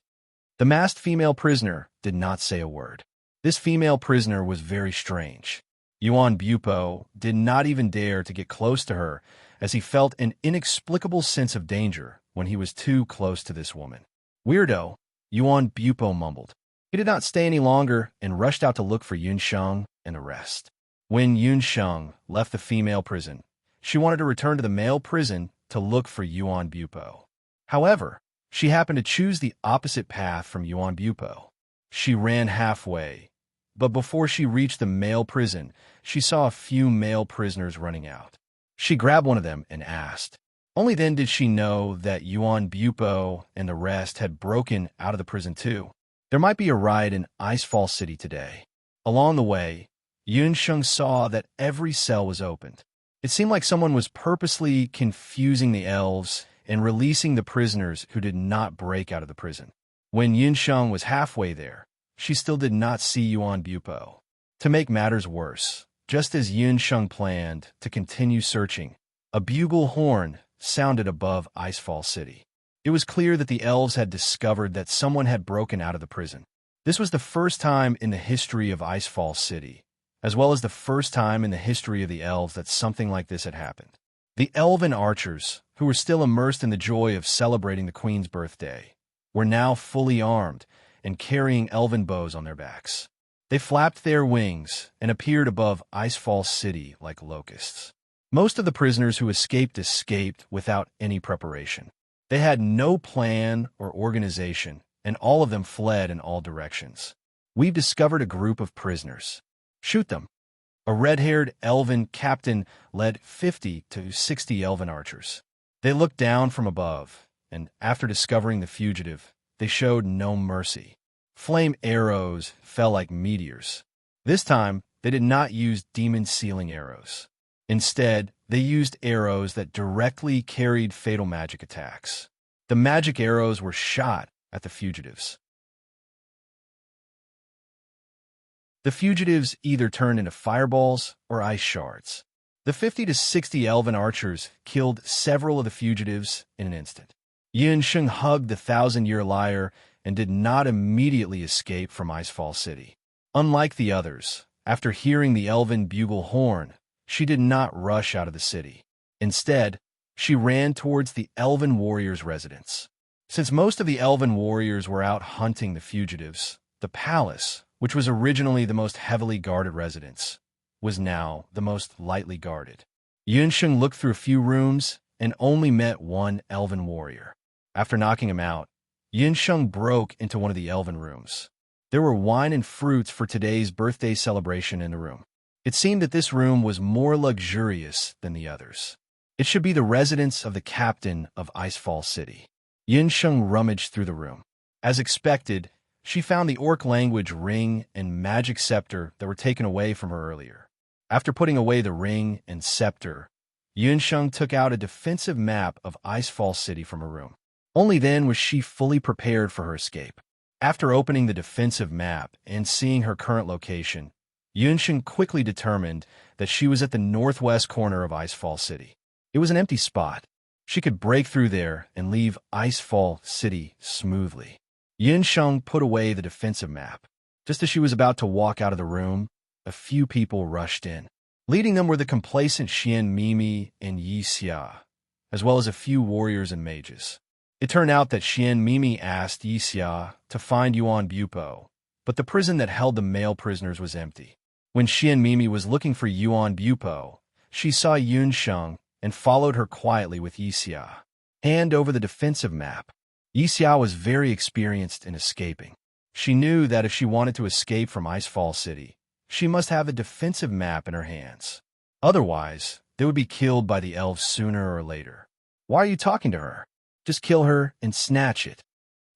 The masked female prisoner did not say a word. This female prisoner was very strange. Yuan Bupo did not even dare to get close to her, as he felt an inexplicable sense of danger when he was too close to this woman. Weirdo, Yuan Bupo mumbled. He did not stay any longer and rushed out to look for Yun Sheng and the rest. When Yun Sheng left the female prison, she wanted to return to the male prison to look for Yuan Bupo. However, she happened to choose the opposite path from Yuan Bupo. She ran halfway, but before she reached the male prison, she saw a few male prisoners running out. She grabbed one of them and asked. Only then did she know that Yuan Bupo and the rest had broken out of the prison too. There might be a riot in Icefall City today. Along the way, Yun Sheng saw that every cell was opened. It seemed like someone was purposely confusing the elves and releasing the prisoners who did not break out of the prison. When Yun Sheng was halfway there, she still did not see Yuan Bupo. To make matters worse, just as Yun Sheng planned to continue searching, a bugle horn sounded above Icefall City. It was clear that the elves had discovered that someone had broken out of the prison. This was the first time in the history of Icefall City, as well as the first time in the history of the elves that something like this had happened. The elven archers, who were still immersed in the joy of celebrating the queen's birthday, were now fully armed and carrying elven bows on their backs. They flapped their wings and appeared above Icefall City like locusts. Most of the prisoners who escaped without any preparation. They had no plan or organization, and all of them fled in all directions. We've discovered a group of prisoners. Shoot them. A red-haired elven captain led 50 to 60 elven archers. They looked down from above, and after discovering the fugitive, they showed no mercy. Flame arrows fell like meteors. This time, they did not use demon-sealing arrows. Instead, they used arrows that directly carried fatal magic attacks. The magic arrows were shot at the fugitives. The fugitives either turned into fireballs or ice shards. The 50 to 60 elven archers killed several of the fugitives in an instant. Yun Sheng hugged the 1,000-year liar and did not immediately escape from Icefall City. Unlike the others, after hearing the elven bugle horn, she did not rush out of the city. Instead, she ran towards the elven warriors' residence. Since most of the elven warriors were out hunting the fugitives, the palace, which was originally the most heavily guarded residence, was now the most lightly guarded. Yun Sheng looked through a few rooms and only met one elven warrior. After knocking him out, Yun Sheng broke into one of the elven rooms. There were wine and fruits for today's birthday celebration in the room. It seemed that this room was more luxurious than the others. It should be the residence of the captain of Icefall City. Yun Sheng rummaged through the room. As expected, she found the orc language ring and magic scepter that were taken away from her earlier. After putting away the ring and scepter, Yun Sheng took out a defensive map of Icefall City from her room. Only then was she fully prepared for her escape. After opening the defensive map and seeing her current location, Yun Sheng quickly determined that she was at the northwest corner of Icefall City. It was an empty spot. She could break through there and leave Icefall City smoothly. Yun Sheng put away the defensive map. Just as she was about to walk out of the room, a few people rushed in. Leading them were the complacent Xian Mimi and Yi Xia, as well as a few warriors and mages. It turned out that Xian Mimi asked Yi Xia to find Yuan Bupo, but the prison that held the male prisoners was empty. When Xian Mimi was looking for Yuan Bupo, she saw Yun Sheng and followed her quietly with Yi Xia. Hand over the defensive map. Yi Xia was very experienced in escaping. She knew that if she wanted to escape from Icefall City, she must have a defensive map in her hands. Otherwise, they would be killed by the elves sooner or later. Why are you talking to her? Just kill her and snatch it.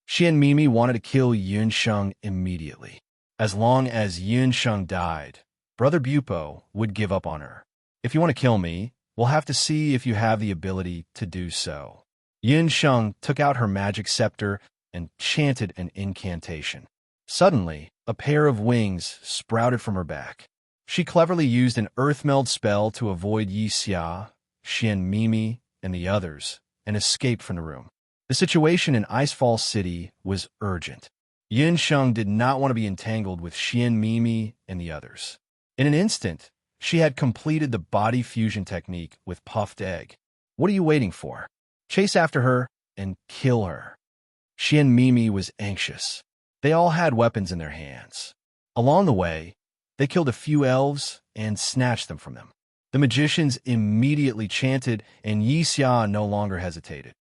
Xian Mimi wanted to kill Yun Sheng immediately. As long as Yun Sheng died, Brother Bupo would give up on her. If you want to kill me, we'll have to see if you have the ability to do so. Yun Sheng took out her magic scepter and chanted an incantation. Suddenly, a pair of wings sprouted from her back. She cleverly used an earth meld spell to avoid Yi Xia, Xian Mimi, and the others, and escaped from the room. The situation in Icefall City was urgent. Yin Sheng did not want to be entangled with Xian Mimi and the others. In an instant, she had completed the body fusion technique with puffed egg. What are you waiting for? Chase after her and kill her. Xian Mimi was anxious. They all had weapons in their hands. Along the way, they killed a few elves and snatched them from them. The magicians immediately chanted, and Yi Xia no longer hesitated.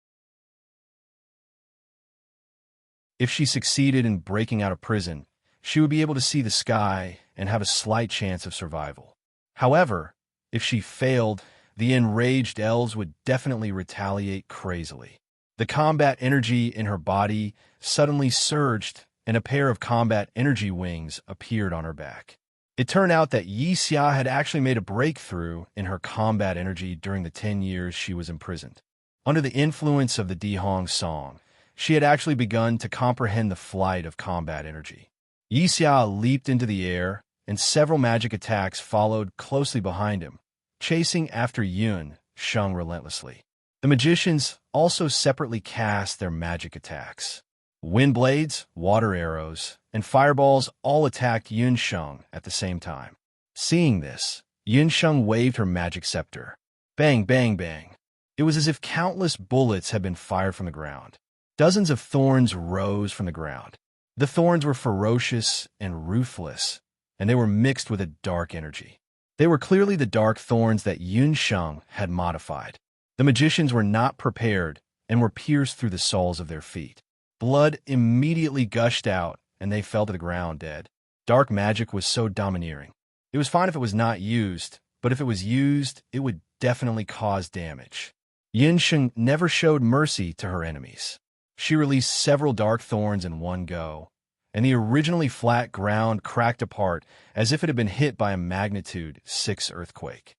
If she succeeded in breaking out of prison, she would be able to see the sky and have a slight chance of survival. However, if she failed, the enraged elves would definitely retaliate crazily. The combat energy in her body suddenly surged, and a pair of combat energy wings appeared on her back. It turned out that Yi Xia had actually made a breakthrough in her combat energy during the 10 years she was imprisoned. Under the influence of the Dihong song, she had actually begun to comprehend the flight of combat energy. Yi Xia leaped into the air, and several magic attacks followed closely behind him, chasing after Yun Sheng relentlessly. The magicians also separately cast their magic attacks. Wind blades, water arrows, and fireballs all attacked Yun Sheng at the same time. Seeing this, Yun Sheng waved her magic scepter. Bang, bang, bang. It was as if countless bullets had been fired from the ground. Dozens of thorns rose from the ground. The thorns were ferocious and ruthless, and they were mixed with a dark energy. They were clearly the dark thorns that Yun Sheng had modified. The magicians were not prepared and were pierced through the soles of their feet. Blood immediately gushed out, and they fell to the ground dead. Dark magic was so domineering. It was fine if it was not used, but if it was used, it would definitely cause damage. Yin Sheng never showed mercy to her enemies. She released several dark thorns in one go, and the originally flat ground cracked apart as if it had been hit by a magnitude 6 earthquake.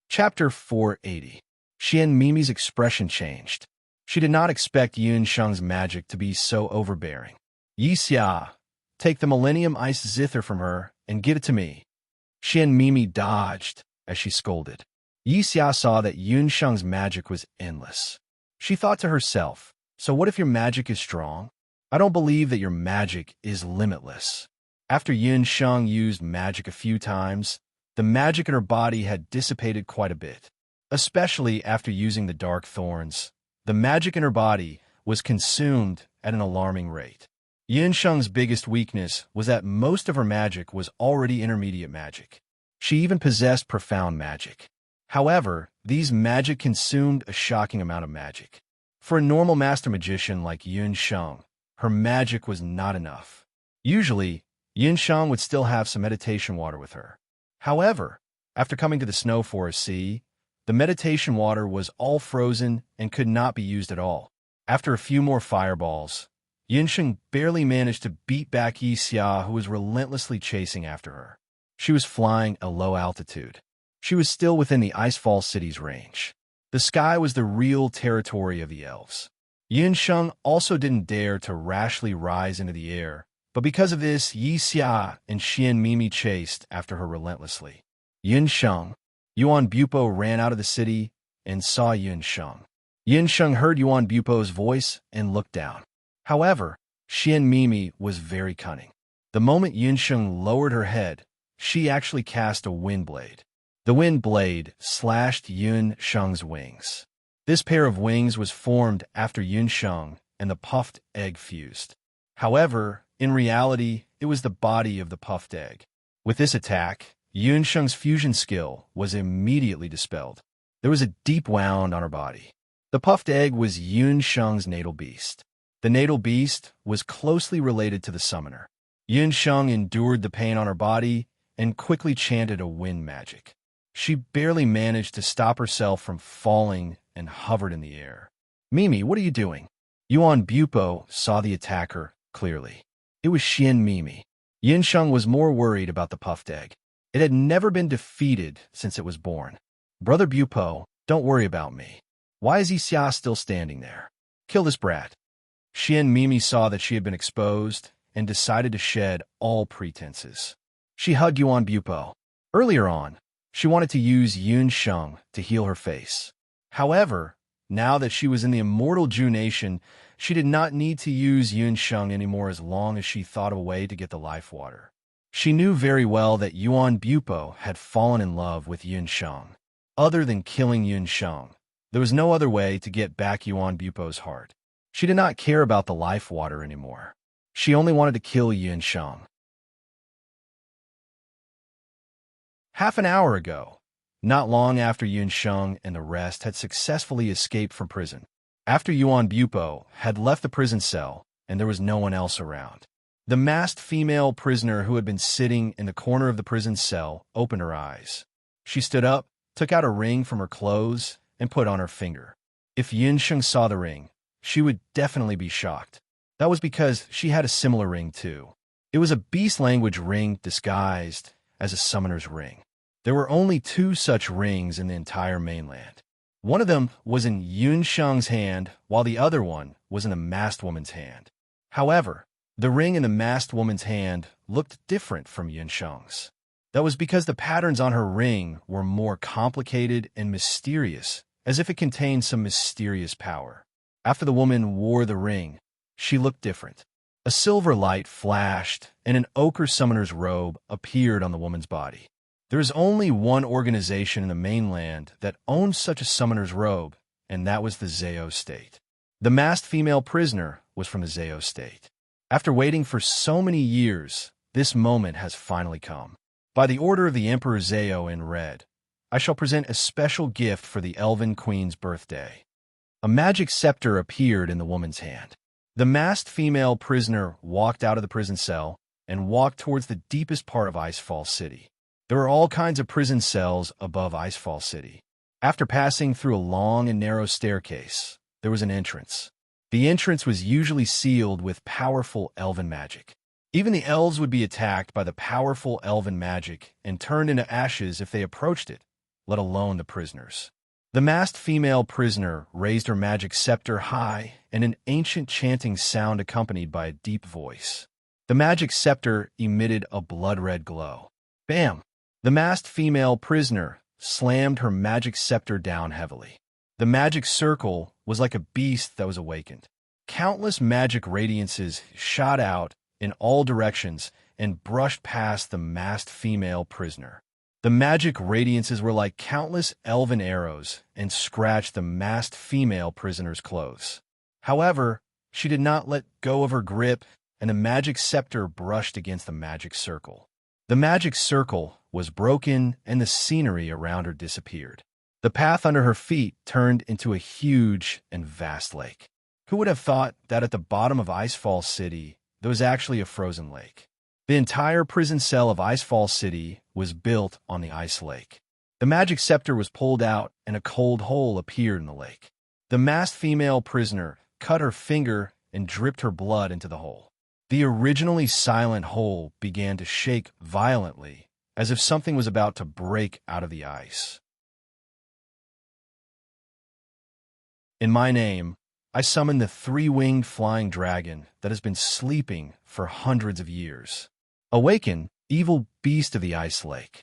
Chapter 480. Xian Mimi's expression changed. She did not expect Yun Sheng's magic to be so overbearing. Yi Xia, take the Millennium Ice Zither from her and give it to me. Xian Mimi dodged as she scolded. Yi Xia saw that Yun Sheng's magic was endless. She thought to herself, so what if your magic is strong? I don't believe that your magic is limitless. After Yun Sheng used magic a few times, the magic in her body had dissipated quite a bit. Especially after using the dark thorns, the magic in her body was consumed at an alarming rate. Yun Sheng's biggest weakness was that most of her magic was already intermediate magic. She even possessed profound magic. However, these magic consumed a shocking amount of magic. For a normal master magician like Yun Sheng, her magic was not enough. Usually, Yun Sheng would still have some meditation water with her. However, after coming to the Snow Forest Sea, the meditation water was all frozen and could not be used at all. After a few more fireballs, Yun Sheng barely managed to beat back Yi Xia, who was relentlessly chasing after her. She was flying at low altitude. She was still within the Icefall City's range. The sky was the real territory of the elves. Yun Sheng also didn't dare to rashly rise into the air, but because of this, Yi Xia and Xian Mimi chased after her relentlessly. Yun Sheng, Yuan Bupo ran out of the city and saw Yun Sheng. Yun Sheng heard Yuan Bupo's voice and looked down. However, Xian Mimi was very cunning. The moment Yun Sheng lowered her head, she actually cast a wind blade. The wind blade slashed Yun Sheng's wings. This pair of wings was formed after Yun Sheng and the puffed egg fused. However, in reality, it was the body of the puffed egg. With this attack, Yun Sheng's fusion skill was immediately dispelled. There was a deep wound on her body. The puffed egg was Yun Sheng's natal beast. The natal beast was closely related to the summoner. Yun Sheng endured the pain on her body and quickly chanted a wind magic. She barely managed to stop herself from falling and hovered in the air. Mimi, what are you doing? Yuan Bupo saw the attacker clearly. It was Xian Mimi. Yin Sheng was more worried about the puffed egg. It had never been defeated since it was born. Brother Bupo, don't worry about me. Why is Yi Xia still standing there? Kill this brat. Xian Mimi saw that she had been exposed and decided to shed all pretenses. She hugged Yuan Bupo. Earlier on, she wanted to use Yun Sheng to heal her face. However, now that she was in the immortal Ju Nation, she did not need to use Yunsheng anymore as long as she thought of a way to get the life water. She knew very well that Yuan Bupo had fallen in love with Yunsheng. Other than killing Yunsheng, there was no other way to get back Yuan Bupo's heart. She did not care about the life water anymore. She only wanted to kill Yunsheng. Half an hour ago, not long after Yunsheng and the rest had successfully escaped from prison, after Yuan Bupo had left the prison cell and there was no one else around, the masked female prisoner who had been sitting in the corner of the prison cell opened her eyes. She stood up, took out a ring from her clothes, and put on her finger. If Yunsheng saw the ring, she would definitely be shocked. That was because she had a similar ring too. It was a beast language ring disguised as a summoner's ring. There were only 2 such rings in the entire mainland. One of them was in Yunsheng's hand, while the other one was in the masked woman's hand. However, the ring in the masked woman's hand looked different from Yunsheng's. That was because the patterns on her ring were more complicated and mysterious, as if it contained some mysterious power. After the woman wore the ring, she looked different. A silver light flashed, and an ochre summoner's robe appeared on the woman's body. There is only one organization in the mainland that owns such a summoner's robe, and that was the Zhao state. The masked female prisoner was from the Zhao state. After waiting for so many years, this moment has finally come. By the order of the Emperor Zhao in red, I shall present a special gift for the Elven Queen's birthday. A magic scepter appeared in the woman's hand. The masked female prisoner walked out of the prison cell and walked towards the deepest part of Icefall City. There were all kinds of prison cells above Icefall City. After passing through a long and narrow staircase, there was an entrance. The entrance was usually sealed with powerful elven magic. Even the elves would be attacked by the powerful elven magic and turned into ashes if they approached it, let alone the prisoners. The masked female prisoner raised her magic scepter high, and an ancient chanting sound accompanied by a deep voice. The magic scepter emitted a blood-red glow. Bam! The masked female prisoner slammed her magic scepter down heavily. The magic circle was like a beast that was awakened. Countless magic radiances shot out in all directions and brushed past the masked female prisoner. The magic radiances were like countless elven arrows and scratched the masked female prisoner's clothes. However, she did not let go of her grip, and the magic scepter brushed against the magic circle. The magic circle was broken, and the scenery around her disappeared. The path under her feet turned into a huge and vast lake. Who would have thought that at the bottom of Icefall City, there was actually a frozen lake? The entire prison cell of Icefall City was built on the ice lake. The magic scepter was pulled out, and a cold hole appeared in the lake. The masked female prisoner cut her finger and dripped her blood into the hole. The originally silent hole began to shake violently, as if something was about to break out of the ice. In my name, I summon the 3-winged flying dragon that has been sleeping for hundreds of years. Awaken, evil beast of the ice lake.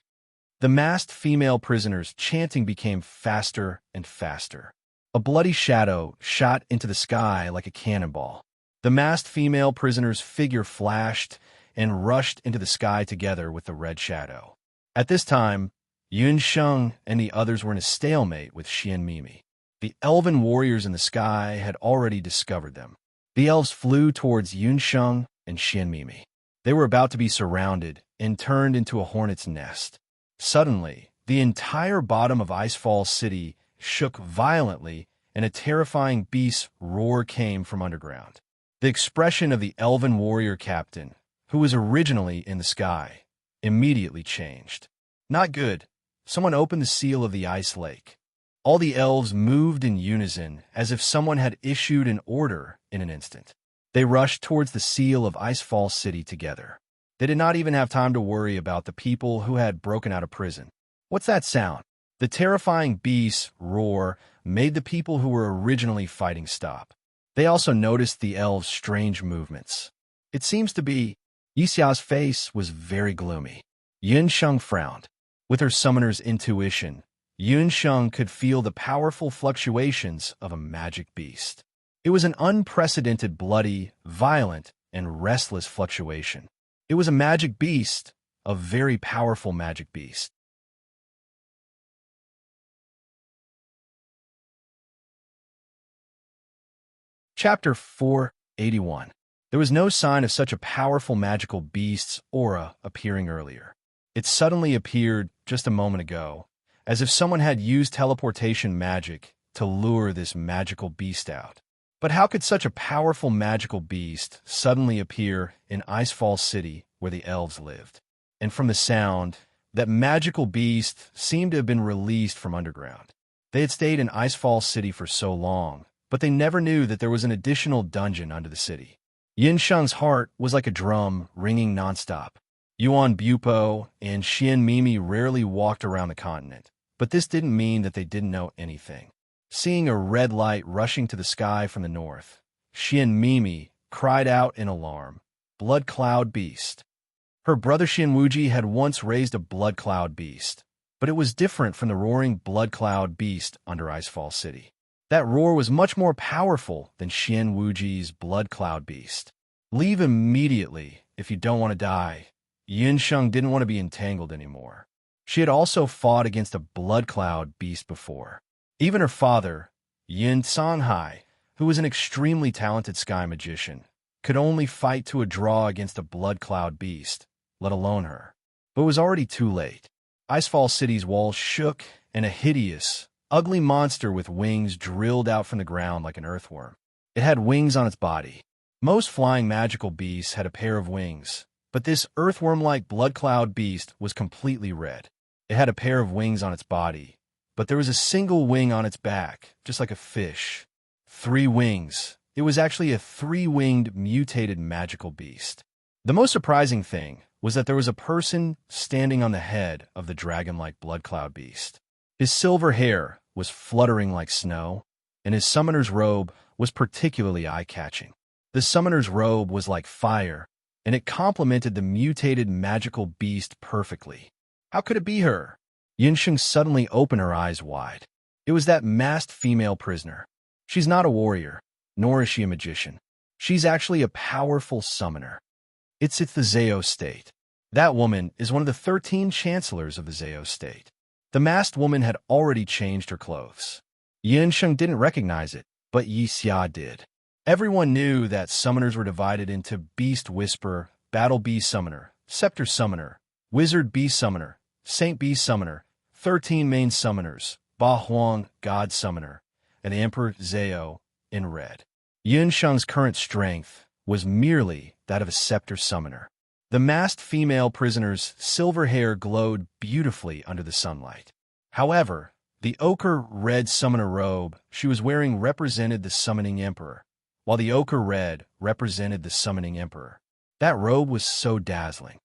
The masked female prisoner's chanting became faster and faster. A bloody shadow shot into the sky like a cannonball. The masked female prisoner's figure flashed and rushed into the sky together with the red shadow. At this time, Yunsheng and the others were in a stalemate with Xian Mimi. The elven warriors in the sky had already discovered them. The elves flew towards Yunsheng and Xian Mimi. They were about to be surrounded and turned into a hornet's nest. Suddenly, the entire bottom of Icefall City shook violently, and a terrifying beast's roar came from underground. The expression of the elven warrior captain, who was originally in the sky, immediately changed. Not good. Someone opened the seal of the ice lake. All the elves moved in unison, as if someone had issued an order in an instant. They rushed towards the seal of Icefall City together. They did not even have time to worry about the people who had broken out of prison. What's that sound? The terrifying beast's roar made the people who were originally fighting stop. They also noticed the elves' strange movements. It seems to be. Yixiao's face was very gloomy. Yunsheng frowned. With her summoner's intuition, Yunsheng could feel the powerful fluctuations of a magic beast. It was an unprecedented, bloody, violent, and restless fluctuation. It was a magic beast, a very powerful magic beast. Chapter 481. There was no sign of such a powerful magical beast's aura appearing earlier. It suddenly appeared just a moment ago, as if someone had used teleportation magic to lure this magical beast out. But how could such a powerful magical beast suddenly appear in Icefall City where the elves lived? And from the sound, that magical beast seemed to have been released from underground. They had stayed in Icefall City for so long, but they never knew that there was an additional dungeon under the city. Yinsheng's heart was like a drum ringing nonstop. Yuan Bupo and Xian Mimi rarely walked around the continent, but this didn't mean that they didn't know anything. Seeing a red light rushing to the sky from the north, Xian Mimi cried out in alarm, "Blood Cloud Beast!" Her brother Xian Wuji had once raised a Blood Cloud Beast, but it was different from the roaring Blood Cloud Beast under Icefall City. That roar was much more powerful than Xian Wuji's Blood Cloud Beast. "Leave immediately if you don't want to die." Yinsheng didn't want to be entangled anymore. She had also fought against a Blood Cloud Beast before. Even her father, Yin Songhai, who was an extremely talented sky magician, could only fight to a draw against a Blood Cloud Beast, let alone her. But it was already too late. Icefall City's walls shook, and a hideous, ugly monster with wings drilled out from the ground like an earthworm. It had wings on its body. Most flying magical beasts had a pair of wings, but this earthworm-like Blood Cloud Beast was completely red. It had a pair of wings on its body, but there was a single wing on its back, just like a fish. 3 wings. It was actually a 3-winged, mutated magical beast. The most surprising thing was that there was a person standing on the head of the dragon-like Blood Cloud Beast. His silver hair was fluttering like snow, and his summoner's robe was particularly eye-catching. The summoner's robe was like fire, and it complemented the mutated magical beast perfectly. How could it be her? Yinsheng suddenly opened her eyes wide. It was that masked female prisoner. She's not a warrior, nor is she a magician. She's actually a powerful summoner. It's the Zao state. That woman is one of the 13 chancellors of the Zao state. The masked woman had already changed her clothes. Yinsheng didn't recognize it, but Yi Xia did. Everyone knew that summoners were divided into Beast Whisperer, Battle Beast Summoner, Scepter Summoner, Wizard Beast Summoner, Saint Beast Summoner, 13 main summoners, Ba Huang, God Summoner, and the Emperor Zao in red. Yinsheng's current strength was merely that of a Scepter Summoner. The masked female prisoner's silver hair glowed beautifully under the sunlight. However, the ochre-red summoner robe she was wearing represented the Summoning Emperor, while the ochre-red represented the Summoning Emperor. That robe was so dazzling.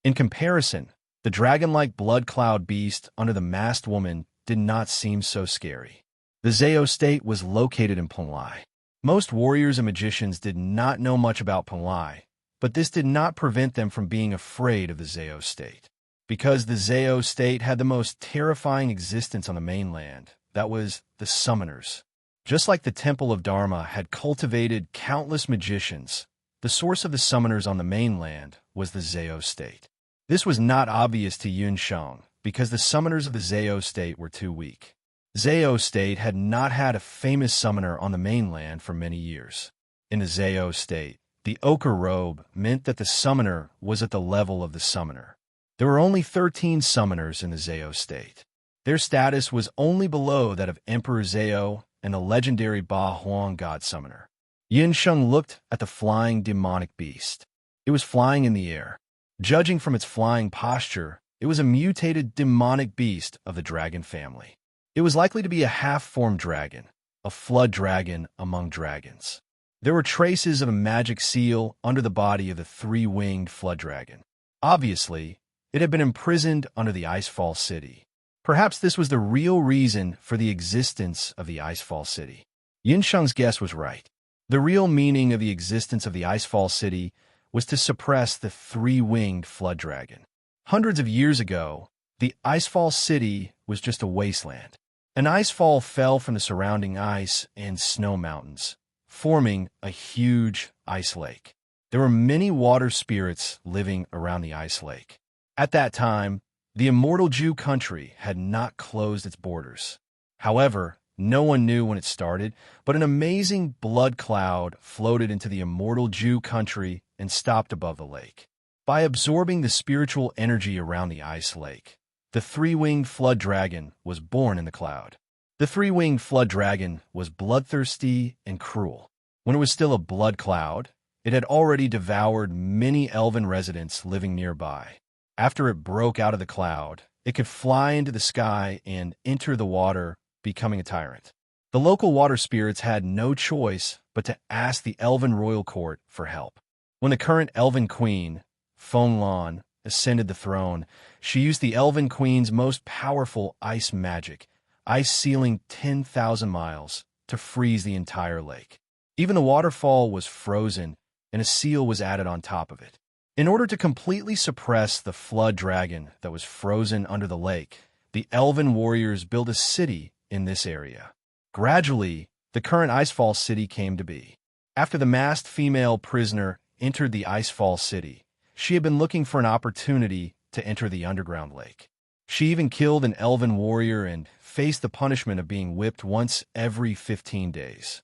In comparison, the dragon-like Blood Cloud Beast under the masked woman did not seem so scary. The Zao state was located in Penglai. Most warriors and magicians did not know much about Penglai, but this did not prevent them from being afraid of the Zao state. Because the Zao state had the most terrifying existence on the mainland, that was the summoners. Just like the Temple of Dharma had cultivated countless magicians, the source of the summoners on the mainland was the Zao state. This was not obvious to Yunsheng, because the summoners of the Zao state were too weak. Zao state had not had a famous summoner on the mainland for many years. In the Zao state, the ochre robe meant that the summoner was at the level of the summoner. There were only 13 summoners in the Zao state. Their status was only below that of Emperor Zao and the legendary Ba Huang God Summoner. Yinsheng looked at the flying demonic beast. It was flying in the air. Judging from its flying posture, it was a mutated demonic beast of the dragon family. It was likely to be a half-formed dragon, a flood dragon among dragons. There were traces of a magic seal under the body of the 3-winged flood dragon. Obviously, it had been imprisoned under the Icefall City. Perhaps this was the real reason for the existence of the Icefall City. Yinsheng's guess was right. The real meaning of the existence of the Icefall City was to suppress the 3-winged flood dragon. Hundreds of years ago, the Icefall City was just a wasteland. An icefall fell from the surrounding ice and snow mountains, forming a huge ice lake. There were many water spirits living around the ice lake. At that time, the immortal Jew country had not closed its borders. However, no one knew when it started, but an amazing blood cloud floated into the immortal Jew country and stopped above the lake. By absorbing the spiritual energy around the ice lake, the three-winged flood dragon was born in the cloud. The three-winged flood dragon was bloodthirsty and cruel. When it was still a blood cloud, it had already devoured many elven residents living nearby. After it broke out of the cloud, it could fly into the sky and enter the water, becoming a tyrant. The local water spirits had no choice but to ask the elven royal court for help. When the current elven queen, Fonglan, ascended the throne, she used the elven queen's most powerful ice magic, ice sealing 10,000 miles, to freeze the entire lake. Even the waterfall was frozen, and a seal was added on top of it. In order to completely suppress the flood dragon that was frozen under the lake, the elven warriors built a city in this area. Gradually, the current Icefall City came to be. After the masked female prisoner entered the Icefall City, she had been looking for an opportunity to enter the underground lake. She even killed an elven warrior and faced the punishment of being whipped once every 15 days.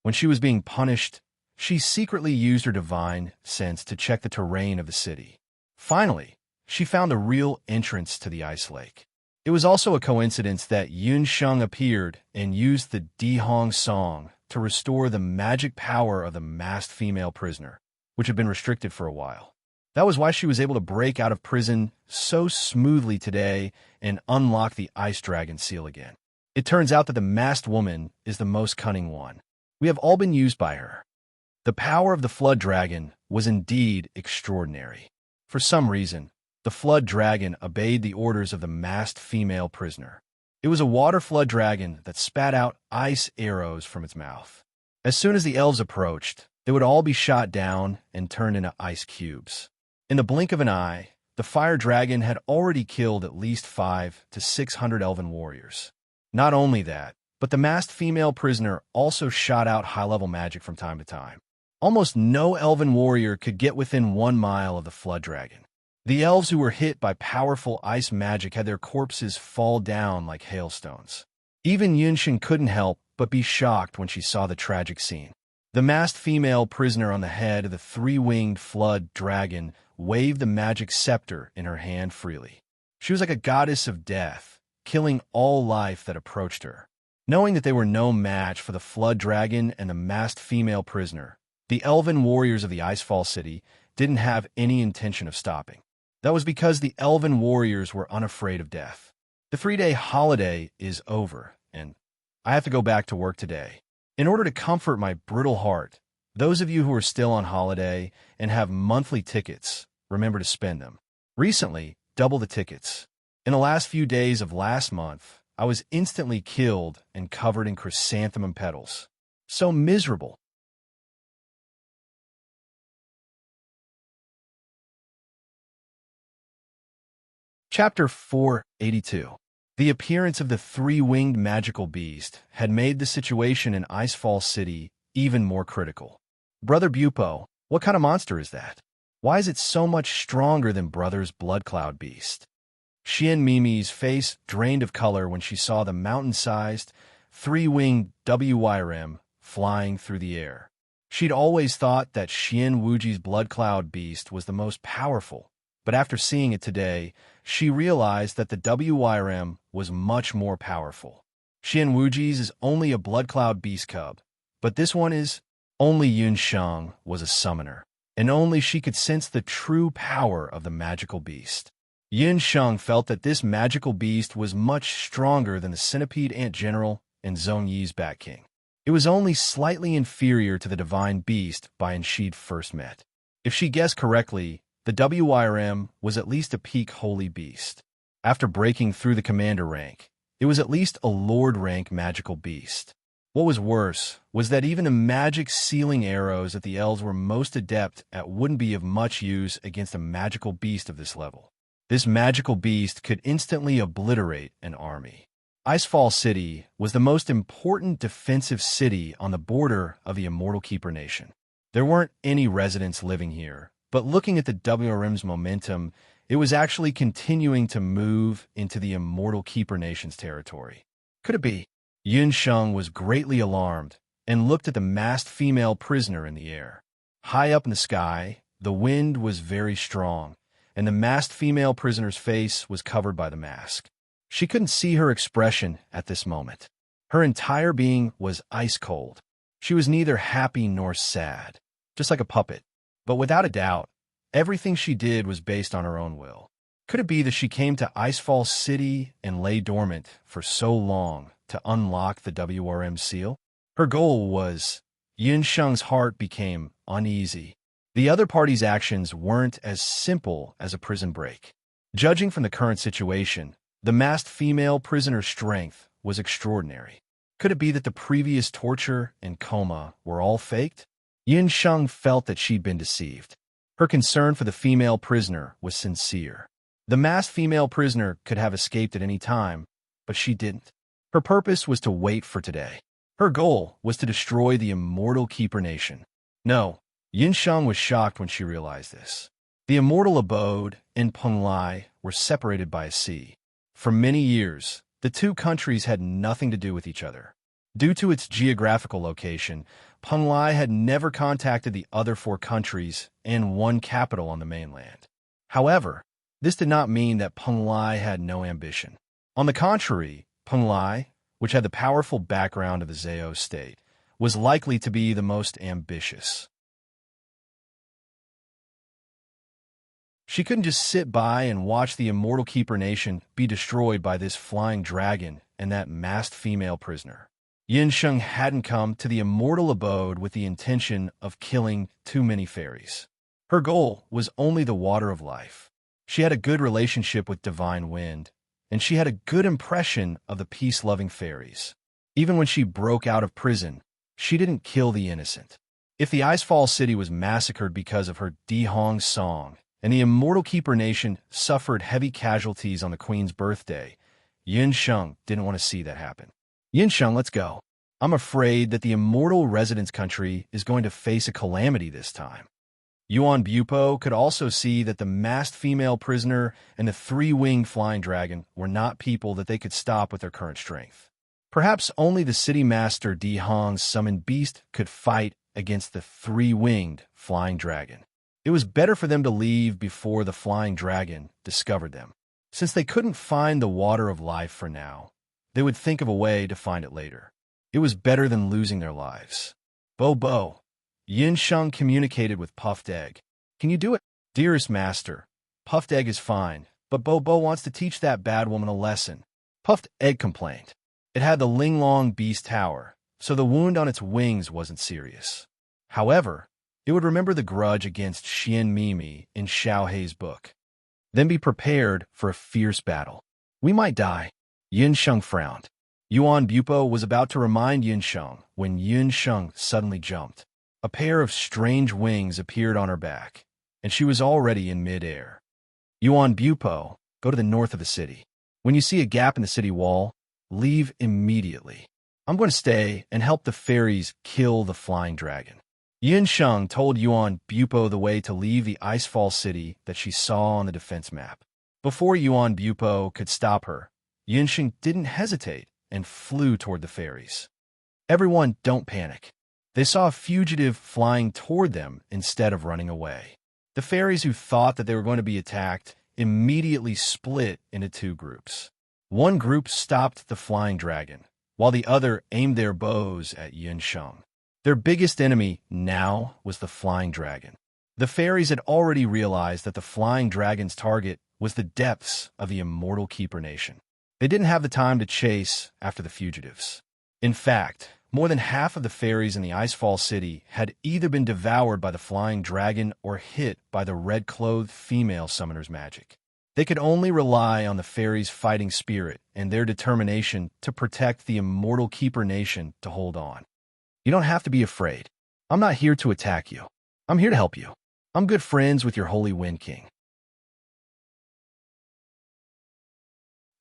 When she was being punished, she secretly used her divine sense to check the terrain of the city. Finally, she found the real entrance to the ice lake. It was also a coincidence that Yun Sheng appeared and used the Dihong song to restore the magic power of the masked female prisoner, which had been restricted for a while. That was why she was able to break out of prison so smoothly today and unlock the ice dragon seal again. It turns out that the masked woman is the most cunning one. We have all been used by her. The power of the flood dragon was indeed extraordinary. For some reason, the flood dragon obeyed the orders of the masked female prisoner. It was a water flood dragon that spat out ice arrows from its mouth. As soon as the elves approached, they would all be shot down and turned into ice cubes. In the blink of an eye, the fire dragon had already killed at least 500 to 600 elven warriors. Not only that, but the masked female prisoner also shot out high-level magic from time to time. Almost no elven warrior could get within 1 mile of the flood dragon. The elves who were hit by powerful ice magic had their corpses fall down like hailstones. Even Yunshin couldn't help but be shocked when she saw the tragic scene. The masked female prisoner on the head of the three-winged flood dragon waved the magic scepter in her hand freely. She was like a goddess of death, killing all life that approached her. Knowing that they were no match for the flood dragon and the masked female prisoner, the elven warriors of the Icefall City didn't have any intention of stopping. That was because the elven warriors were unafraid of death. The 3-day holiday is over, and I have to go back to work today. In order to comfort my brittle heart, those of you who are still on holiday and have monthly tickets, remember to spend them. Recently, double the tickets. In the last few days of last month, I was instantly killed and covered in chrysanthemum petals. So miserable. Chapter 482. The appearance of the three-winged magical beast had made the situation in Icefall City even more critical. Brother Bupo, what kind of monster is that? Why is it so much stronger than Brother's blood cloud beast? Xian Mimi's face drained of color when she saw the mountain-sized, three-winged WYRM flying through the air. She'd always thought that Xian Wuji's blood cloud beast was the most powerful, but after seeing it today, she realized that the WYRM was much more powerful. Xian Wuji's is only a blood cloud beast cub, but this one is. Only Yun Sheng was a summoner, and only she could sense the true power of the magical beast. Yun Sheng felt that this magical beast was much stronger than the centipede ant general and Zhong Yi's Bat King. It was only slightly inferior to the divine beast Bian she'd first met. If she guessed correctly, the WYRM was at least a peak holy beast. After breaking through the commander rank, it was at least a lord rank magical beast. What was worse was that even the magic sealing arrows that the elves were most adept at wouldn't be of much use against a magical beast of this level. This magical beast could instantly obliterate an army. Icefall City was the most important defensive city on the border of the Immortal Keeper Nation. There weren't any residents living here, but looking at the WRM's momentum, it was actually continuing to move into the Immortal Keeper Nation's territory. Could it be? Yun Sheng was greatly alarmed and looked at the masked female prisoner in the air. High up in the sky, the wind was very strong, and the masked female prisoner's face was covered by the mask. She couldn't see her expression at this moment. Her entire being was ice cold. She was neither happy nor sad, just like a puppet. But without a doubt, everything she did was based on her own will. Could it be that she came to Icefall City and lay dormant for so long to unlock the WRM seal? Her goal was... Yun Sheng's heart became uneasy. The other party's actions weren't as simple as a prison break. Judging from the current situation, the masked female prisoner's strength was extraordinary. Could it be that the previous torture and coma were all faked? Yun Sheng felt that she'd been deceived. Her concern for the female prisoner was sincere. The masked female prisoner could have escaped at any time, but she didn't. Her purpose was to wait for today. Her goal was to destroy the Immortal Keeper Nation. No, Yun Sheng was shocked when she realized this. The Immortal Abode and Penglai were separated by a sea. For many years, the two countries had nothing to do with each other. Due to its geographical location, Penglai had never contacted the other four countries and one capital on the mainland. However, this did not mean that Penglai had no ambition. On the contrary, Penglai, which had the powerful background of the Zhao state, was likely to be the most ambitious. She couldn't just sit by and watch the Immortal Keeper Nation be destroyed by this flying dragon and that masked female prisoner. Yun Sheng hadn't come to the Immortal Abode with the intention of killing too many fairies. Her goal was only the water of life. She had a good relationship with Divine Wind, and she had a good impression of the peace-loving fairies. Even when she broke out of prison, she didn't kill the innocent. If the Icefall City was massacred because of her Dihong song, and the Immortal Keeper Nation suffered heavy casualties on the Queen's birthday, Yun Sheng didn't want to see that happen. Yun Sheng, let's go. I'm afraid that the Immortal Residence Country is going to face a calamity this time. Yuan Bupo could also see that the masked female prisoner and the three-winged flying dragon were not people that they could stop with their current strength. Perhaps only the city master Dihong's summoned beast could fight against the three-winged flying dragon. It was better for them to leave before the flying dragon discovered them. Since they couldn't find the water of life for now, they would think of a way to find it later. It was better than losing their lives. Bo, Yun Sheng communicated with Puffed Egg. Can you do it? Dearest master, Puffed Egg is fine, but Bo wants to teach that bad woman a lesson. Puffed Egg complained. It had the Linglong Beast Tower, so the wound on its wings wasn't serious. However, it would remember the grudge against Xian Mimi in Xiao Hei's book. Then be prepared for a fierce battle. We might die. Yun Sheng frowned. Yuan Bupo was about to remind Yun Sheng when Yun Sheng suddenly jumped. A pair of strange wings appeared on her back, and she was already in mid-air. Yuan Bupo, go to the north of the city. When you see a gap in the city wall, leave immediately. I'm going to stay and help the fairies kill the flying dragon. Yun Sheng told Yuan Bupo the way to leave the Icefall City that she saw on the defense map. Before Yuan Bupo could stop her, Yun Sheng didn't hesitate and flew toward the fairies. Everyone, don't panic. They saw a fugitive flying toward them instead of running away. The fairies who thought that they were going to be attacked immediately split into two groups. One group stopped the flying dragon, while the other aimed their bows at Yun Sheng. Their biggest enemy now was the flying dragon. The fairies had already realized that the flying dragon's target was the depths of the Immortal Keeper Nation. They didn't have the time to chase after the fugitives. In fact, more than half of the fairies in the Icefall City had either been devoured by the flying dragon or hit by the red-clothed female summoner's magic. They could only rely on the fairies' fighting spirit and their determination to protect the immortal Keeper Nation to hold on. You don't have to be afraid. I'm not here to attack you. I'm here to help you. I'm good friends with your Holy Wind King.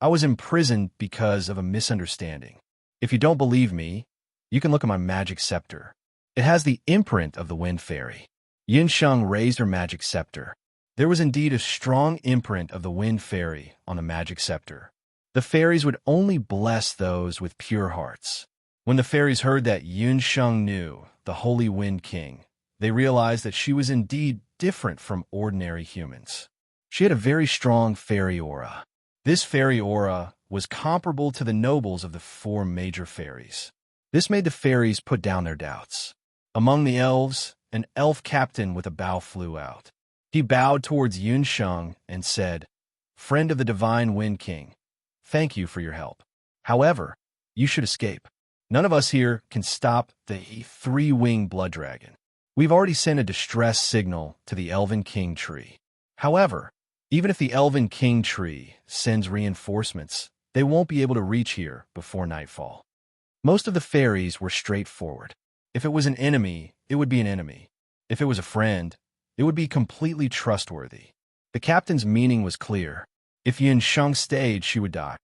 I was imprisoned because of a misunderstanding. If you don't believe me, you can look at my magic scepter. It has the imprint of the Wind Fairy. Yinsheng raised her magic scepter. There was indeed a strong imprint of the Wind Fairy on the magic scepter. The fairies would only bless those with pure hearts. When the fairies heard that Yinsheng knew the Holy Wind King, they realized that she was indeed different from ordinary humans. She had a very strong fairy aura. This fairy aura was comparable to the nobles of the 4 major fairies. This made the fairies put down their doubts. Among the elves, an elf captain with a bow flew out. He bowed towards Yinsheng and said, "Friend of the Divine Wind King, thank you for your help. However, you should escape. None of us here can stop the 3-winged blood dragon. We've already sent a distress signal to the Elven King Tree. However, even if the Elven King Tree sends reinforcements, they won't be able to reach here before nightfall." Most of the fairies were straightforward. If it was an enemy, it would be an enemy. If it was a friend, it would be completely trustworthy. The captain's meaning was clear. If Yinsheng stayed, she would die.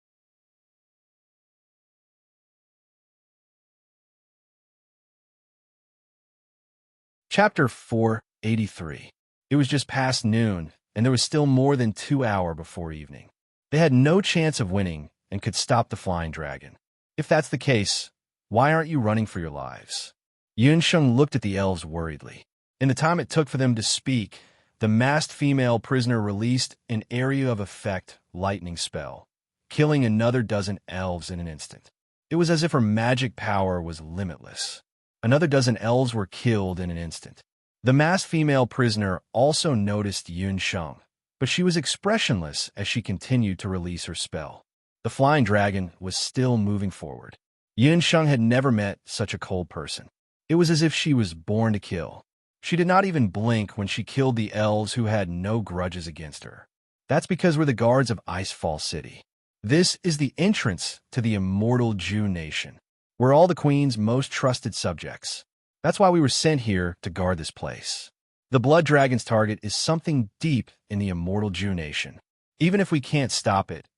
Chapter 483. It was just past noon, and there was still more than 2 hours before evening. They had no chance of winning and could stop the flying dragon. If that's the case, why aren't you running for your lives? Yinsheng looked at the elves worriedly. In the time it took for them to speak, the masked female prisoner released an area of effect lightning spell, killing another dozen elves in an instant. It was as if her magic power was limitless. Another dozen elves were killed in an instant. The masked female prisoner also noticed Yinsheng, but she was expressionless as she continued to release her spell. The flying dragon was still moving forward. Yinsheng had never met such a cold person. It was as if she was born to kill. She did not even blink when she killed the elves who had no grudges against her. That's because we're the guards of Icefall City. This is the entrance to the immortal Jew nation. We're all the queen's most trusted subjects. That's why we were sent here to guard this place. The blood dragon's target is something deep in the immortal Jew nation. Even if we can't stop it,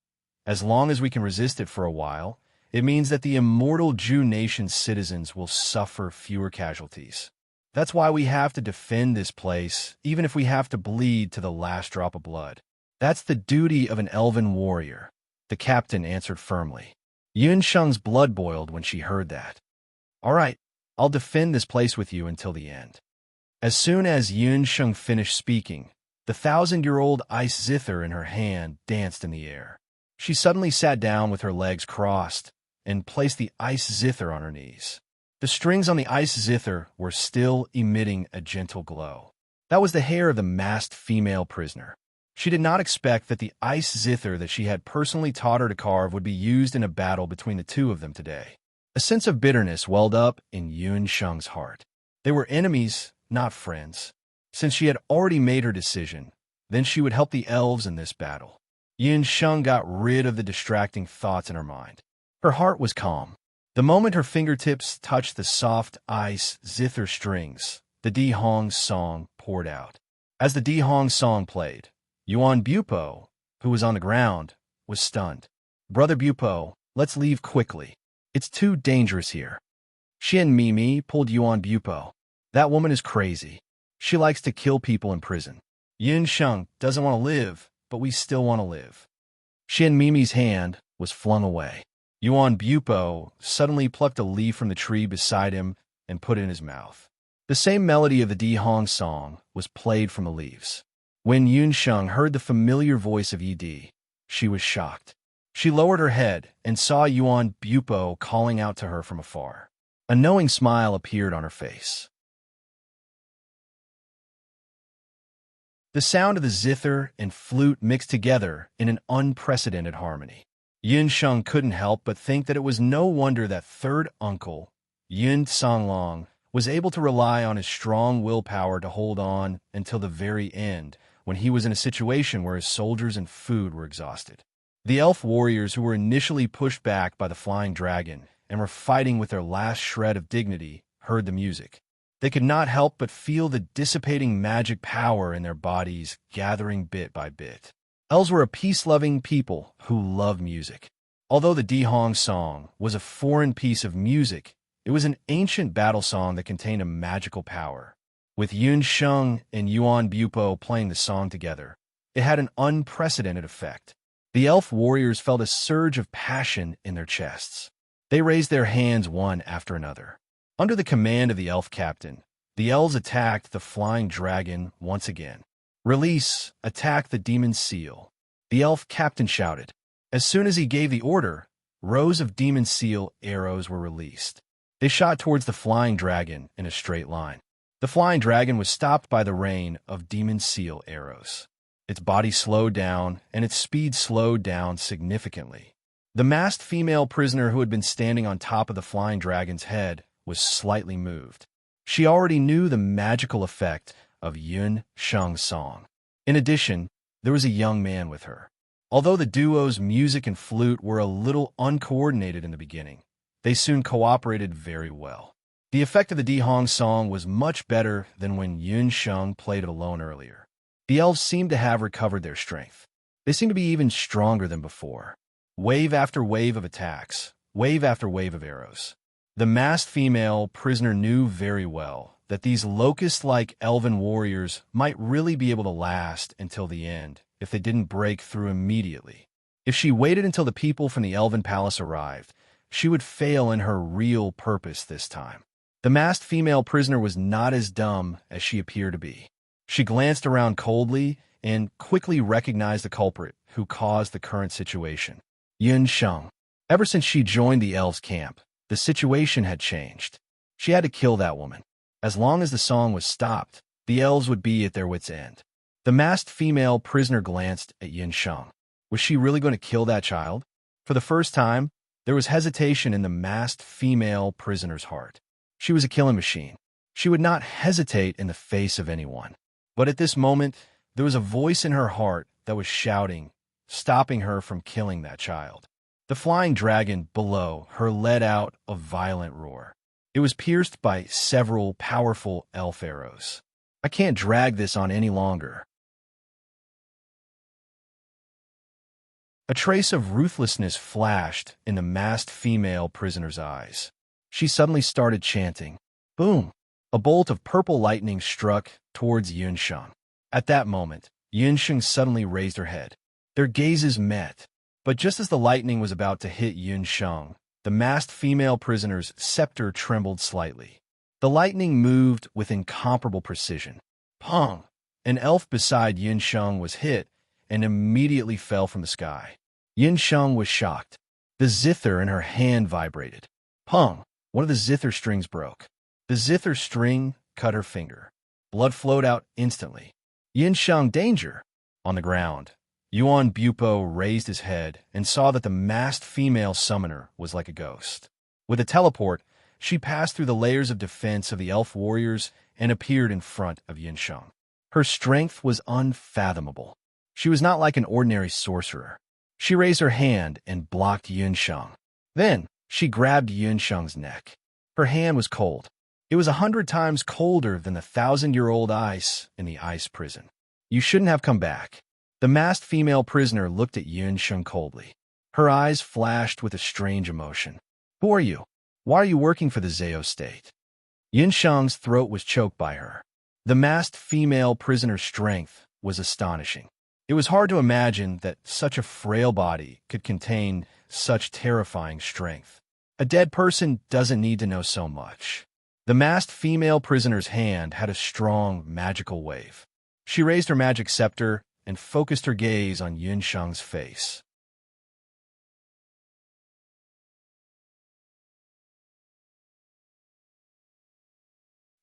as long as we can resist it for a while, it means that the immortal Jew nation's citizens will suffer fewer casualties. That's why we have to defend this place, even if we have to bleed to the last drop of blood. That's the duty of an elven warrior, the captain answered firmly. Yinsheng's blood boiled when she heard that. All right, I'll defend this place with you until the end. As soon as Yinsheng finished speaking, the 1,000-year-old ice zither in her hand danced in the air. She suddenly sat down with her legs crossed and placed the ice zither on her knees. The strings on the ice zither were still emitting a gentle glow. That was the hair of the masked female prisoner. She did not expect that the ice zither that she had personally taught her to carve would be used in a battle between the two of them today. A sense of bitterness welled up in Yinsheng's heart. They were enemies, not friends. Since she had already made her decision, then she would help the elves in this battle. Yinsheng got rid of the distracting thoughts in her mind. Her heart was calm. The moment her fingertips touched the soft ice zither strings, the Di Hong song poured out. As the Di Hong song played, Yuan Bupo, who was on the ground, was stunned. "Brother Bupo, let's leave quickly. It's too dangerous here." Xian Mimi pulled Yuan Bupo. "That woman is crazy. She likes to kill people in prison. Yinsheng doesn't want to live, but we still want to live." Xian Mimi's hand was flung away. Yuan Bupo suddenly plucked a leaf from the tree beside him and put it in his mouth. The same melody of the Di Hong song was played from the leaves. When Yinsheng heard the familiar voice of Yi, she was shocked. She lowered her head and saw Yuan Bupo calling out to her from afar. A knowing smile appeared on her face. The sound of the zither and flute mixed together in an unprecedented harmony. Yinsheng couldn't help but think that it was no wonder that third uncle, Yin Songlong, was able to rely on his strong willpower to hold on until the very end, when he was in a situation where his soldiers and food were exhausted. The elf warriors who were initially pushed back by the flying dragon and were fighting with their last shred of dignity heard the music. They could not help but feel the dissipating magic power in their bodies gathering bit by bit. Elves were a peace-loving people who loved music. Although the Dihong song was a foreign piece of music, it was an ancient battle song that contained a magical power. With Yun Sheng and Yuan Bupo playing the song together, it had an unprecedented effect. The elf warriors felt a surge of passion in their chests. They raised their hands one after another. Under the command of the elf captain, the elves attacked the flying dragon once again. Release, attack the demon seal, the elf captain shouted. As soon as he gave the order, rows of demon seal arrows were released. They shot towards the flying dragon in a straight line. The flying dragon was stopped by the rain of demon seal arrows. Its body slowed down, and its speed slowed down significantly. The masked female prisoner who had been standing on top of the flying dragon's head was slightly moved. She already knew the magical effect of Yun Sheng's song. In addition, there was a young man with her. Although the duo's music and flute were a little uncoordinated in the beginning, they soon cooperated very well. The effect of the Dihong song was much better than when Yun Sheng played it alone earlier. The elves seemed to have recovered their strength. They seemed to be even stronger than before. Wave after wave of attacks, wave after wave of arrows. The masked female prisoner knew very well that these locust-like elven warriors might really be able to last until the end if they didn't break through immediately. If she waited until the people from the elven palace arrived, she would fail in her real purpose this time. The masked female prisoner was not as dumb as she appeared to be. She glanced around coldly and quickly recognized the culprit who caused the current situation. Yun Sheng. Ever since she joined the elves' camp, the situation had changed. She had to kill that woman. As long as the song was stopped, the elves would be at their wits' end. The masked female prisoner glanced at Yun Sheng. Was she really going to kill that child? For the first time, there was hesitation in the masked female prisoner's heart. She was a killing machine. She would not hesitate in the face of anyone. But at this moment, there was a voice in her heart that was shouting, stopping her from killing that child. The flying dragon below her let out a violent roar. It was pierced by several powerful elf arrows. I can't drag this on any longer. A trace of ruthlessness flashed in the masked female prisoner's eyes. She suddenly started chanting. Boom! A bolt of purple lightning struck towards Yun Sheng. At that moment, Yun Sheng suddenly raised her head. Their gazes met. But just as the lightning was about to hit Yun Sheng, the masked female prisoner's scepter trembled slightly. The lightning moved with incomparable precision. Pong! An elf beside Yun Sheng was hit and immediately fell from the sky. Yun Sheng was shocked. The zither in her hand vibrated. Pong! One of the zither strings broke. The zither string cut her finger. Blood flowed out instantly. Yun Sheng, danger! On the ground, Yuan Bupo raised his head and saw that the masked female summoner was like a ghost. With a teleport, she passed through the layers of defense of the elf warriors and appeared in front of Yun Sheng. Her strength was unfathomable. She was not like an ordinary sorcerer. She raised her hand and blocked Yun Sheng. Then, she grabbed Yun Sheng's neck. Her hand was cold. It was 100 times colder than the 1,000-year-old ice in the ice prison. You shouldn't have come back. The masked female prisoner looked at Yun Sheng coldly. Her eyes flashed with a strange emotion. Who are you? Why are you working for the Zhao state? Yun Sheng's throat was choked by her. The masked female prisoner's strength was astonishing. It was hard to imagine that such a frail body could contain such terrifying strength. A dead person doesn't need to know so much. The masked female prisoner's hand had a strong magical wave. She raised her magic scepter and focused her gaze on Yun Sheng's face.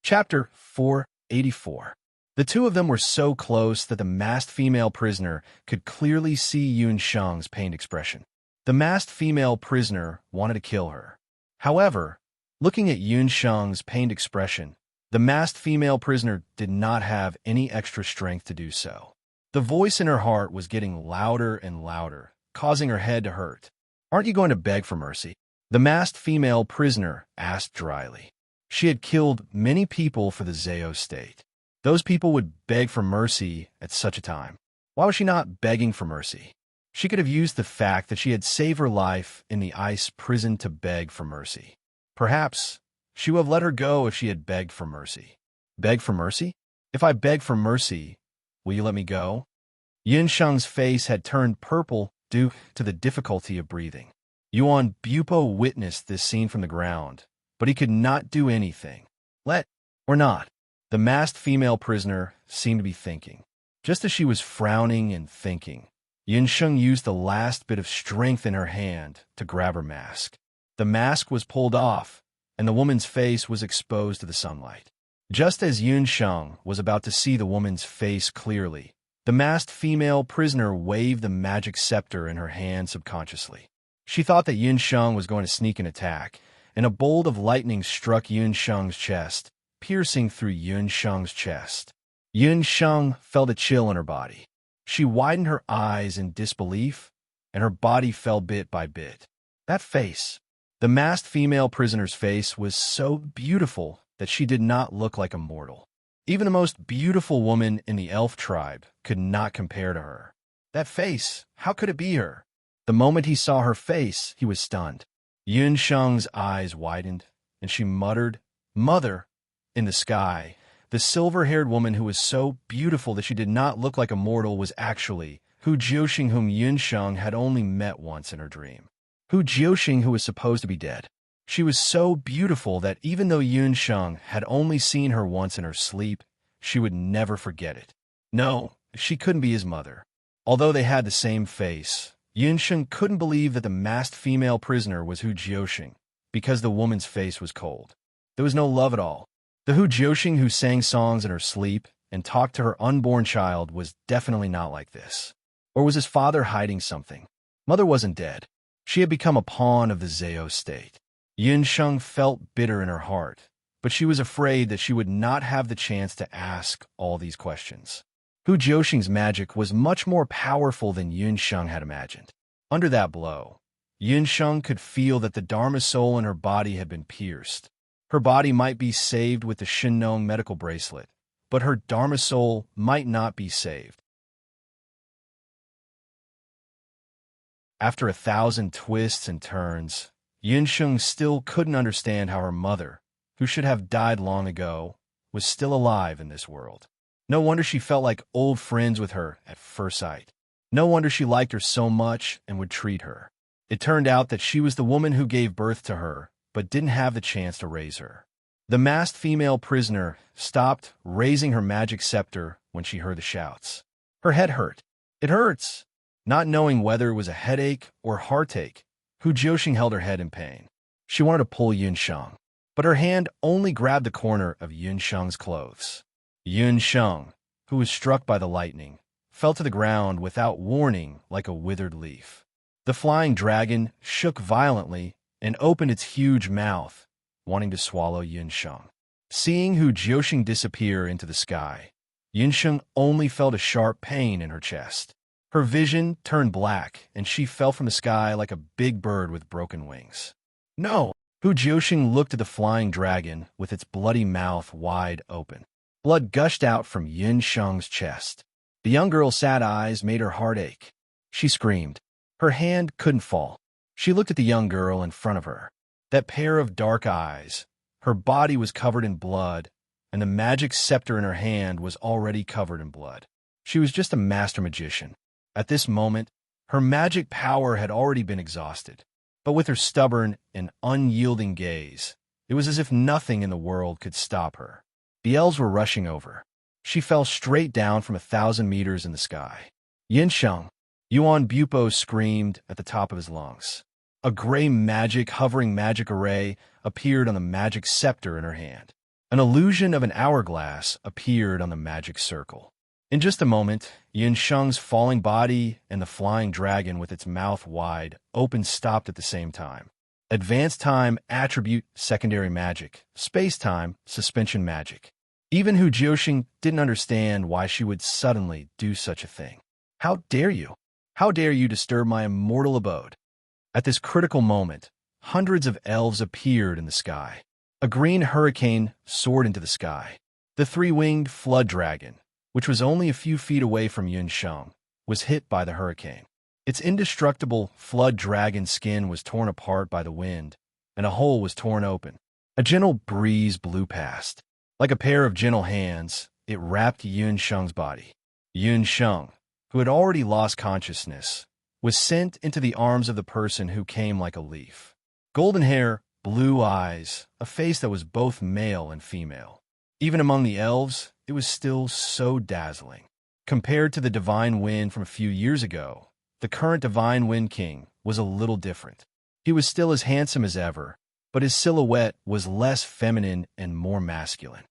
Chapter 484. The two of them were so close that the masked female prisoner could clearly see Yun Sheng's pained expression. The masked female prisoner wanted to kill her. However, looking at Yun Sheng's pained expression, the masked female prisoner did not have any extra strength to do so. The voice in her heart was getting louder and louder, causing her head to hurt. "Aren't you going to beg for mercy?" the masked female prisoner asked dryly. She had killed many people for the Zao state. Those people would beg for mercy at such a time. Why was she not begging for mercy? She could have used the fact that she had saved her life in the ice prison to beg for mercy. Perhaps she would have let her go if she had begged for mercy. Beg for mercy? If I beg for mercy, will you let me go? Yunsheng's face had turned purple due to the difficulty of breathing. Yuan Bupo witnessed this scene from the ground, but he could not do anything. Let or not, the masked female prisoner seemed to be thinking. Just as she was frowning and thinking, Yunsheng used the last bit of strength in her hand to grab her mask. The mask was pulled off, and the woman's face was exposed to the sunlight. Just as Yunsheng was about to see the woman's face clearly, the masked female prisoner waved the magic scepter in her hand subconsciously. She thought that Yunsheng was going to sneak an attack, and a bolt of lightning struck Yunsheng's chest, piercing through Yunsheng's chest. Yunsheng felt a chill in her body. She widened her eyes in disbelief, and her body fell bit by bit. That face, the masked female prisoner's face, was so beautiful that she did not look like a mortal. Even the most beautiful woman in the elf tribe could not compare to her. That face, how could it be her? The moment he saw her face, he was stunned. Yunsheng's eyes widened, and she muttered, "Mother!" In the sky, the silver-haired woman who was so beautiful that she did not look like a mortal was actually Hu Jiuxing, whom Yunsheng had only met once in her dream. Hu Jiuxing, who was supposed to be dead. She was so beautiful that even though Yunsheng had only seen her once in her sleep, she would never forget it. No, she couldn't be his mother. Although they had the same face, Yunsheng couldn't believe that the masked female prisoner was Hu Jiuxing, because the woman's face was cold. There was no love at all. The Hu Jiuxing who sang songs in her sleep and talked to her unborn child was definitely not like this. Or was his father hiding something? Mother wasn't dead. She had become a pawn of the Zao state. Yunsheng felt bitter in her heart, but she was afraid that she would not have the chance to ask all these questions. Hu Jiuxing's magic was much more powerful than Yunsheng had imagined. Under that blow, Yunsheng could feel that the Dharma soul in her body had been pierced. Her body might be saved with the Shinnong medical bracelet, but her Dharma soul might not be saved. After 1,000 twists and turns, Yunsheng still couldn't understand how her mother, who should have died long ago, was still alive in this world. No wonder she felt like old friends with her at first sight. No wonder she liked her so much and would treat her. It turned out that she was the woman who gave birth to her, but didn't have the chance to raise her. The masked female prisoner stopped raising her magic scepter when she heard the shouts. Her head hurt. It hurts! Not knowing whether it was a headache or heartache, Hu Jiuxing held her head in pain. She wanted to pull Yunsheng, but her hand only grabbed the corner of Yunsheng's clothes. Yunsheng, who was struck by the lightning, fell to the ground without warning like a withered leaf. The flying dragon shook violently and opened its huge mouth, wanting to swallow Yunsheng. Seeing Hu Jiuxing disappear into the sky, Yunsheng only felt a sharp pain in her chest. Her vision turned black, and she fell from the sky like a big bird with broken wings. No! Hu Jiuxing looked at the flying dragon with its bloody mouth wide open. Blood gushed out from Yunsheng's chest. The young girl's sad eyes made her heart ache. She screamed. Her hand couldn't fall. She looked at the young girl in front of her. That pair of dark eyes. Her body was covered in blood, and the magic scepter in her hand was already covered in blood. She was just a master magician. At this moment, her magic power had already been exhausted. But with her stubborn and unyielding gaze, it was as if nothing in the world could stop her. The elves were rushing over. She fell straight down from 1,000 meters in the sky. Yunsheng! Yuan Bupo screamed at the top of his lungs. A gray hovering magic array appeared on the magic scepter in her hand. An illusion of an hourglass appeared on the magic circle. In just a moment, Yunsheng's falling body and the flying dragon with its mouth wide open stopped at the same time. Advanced time attribute secondary magic. Space-time suspension magic. Even Hu Jiuxing didn't understand why she would suddenly do such a thing. How dare you? How dare you disturb my immortal abode? At this critical moment, hundreds of elves appeared in the sky. A green hurricane soared into the sky. The three-winged flood dragon, which was only a few feet away from Yun Sheng, was hit by the hurricane. Its indestructible flood dragon skin was torn apart by the wind, and a hole was torn open. A gentle breeze blew past. Like a pair of gentle hands, it wrapped Yun Sheng's body. Yun Sheng, who had already lost consciousness, was sent into the arms of the person who came like a leaf. Golden hair, blue eyes, a face that was both male and female. Even among the elves, it was still so dazzling. Compared to the Divine Wind from a few years ago, the current Divine Wind King was a little different. He was still as handsome as ever, but his silhouette was less feminine and more masculine.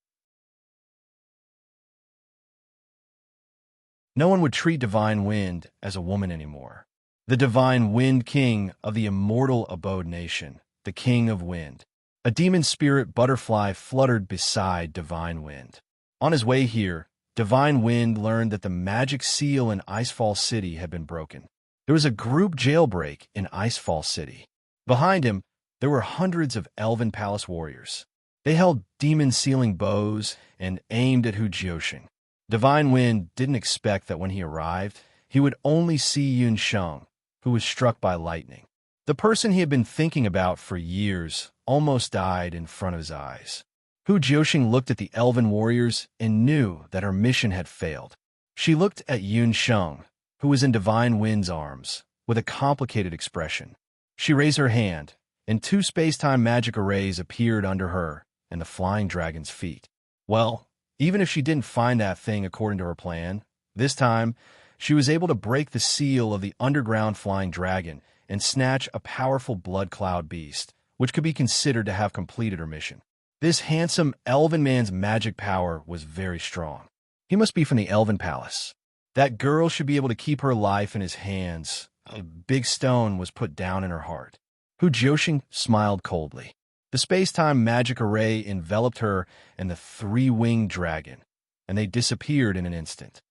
No one would treat Divine Wind as a woman anymore. The Divine Wind King of the immortal Abode Nation, the King of Wind. A demon spirit butterfly fluttered beside Divine Wind. On his way here, Divine Wind learned that the magic seal in Icefall City had been broken. There was a group jailbreak in Icefall City. Behind him, there were hundreds of elven palace warriors. They held demon-sealing bows and aimed at Hu Jiuxing. Divine Wind didn't expect that when he arrived, he would only see Yun Sheng, who was struck by lightning. The person he had been thinking about for years almost died in front of his eyes. Hu Jiuxing looked at the elven warriors and knew that her mission had failed. She looked at Yun Sheng, who was in Divine Wind's arms, with a complicated expression. She raised her hand, and two space-time magic arrays appeared under her and the flying dragon's feet. Well, even if she didn't find that thing according to her plan, this time, she was able to break the seal of the underground flying dragon and snatch a powerful blood cloud beast, which could be considered to have completed her mission. This handsome elven man's magic power was very strong. He must be from the Elven Palace. That girl should be able to keep her life in his hands. A big stone was put down in her heart. Hu Jiuxing smiled coldly. The space-time magic array enveloped her and the three-winged dragon, and they disappeared in an instant.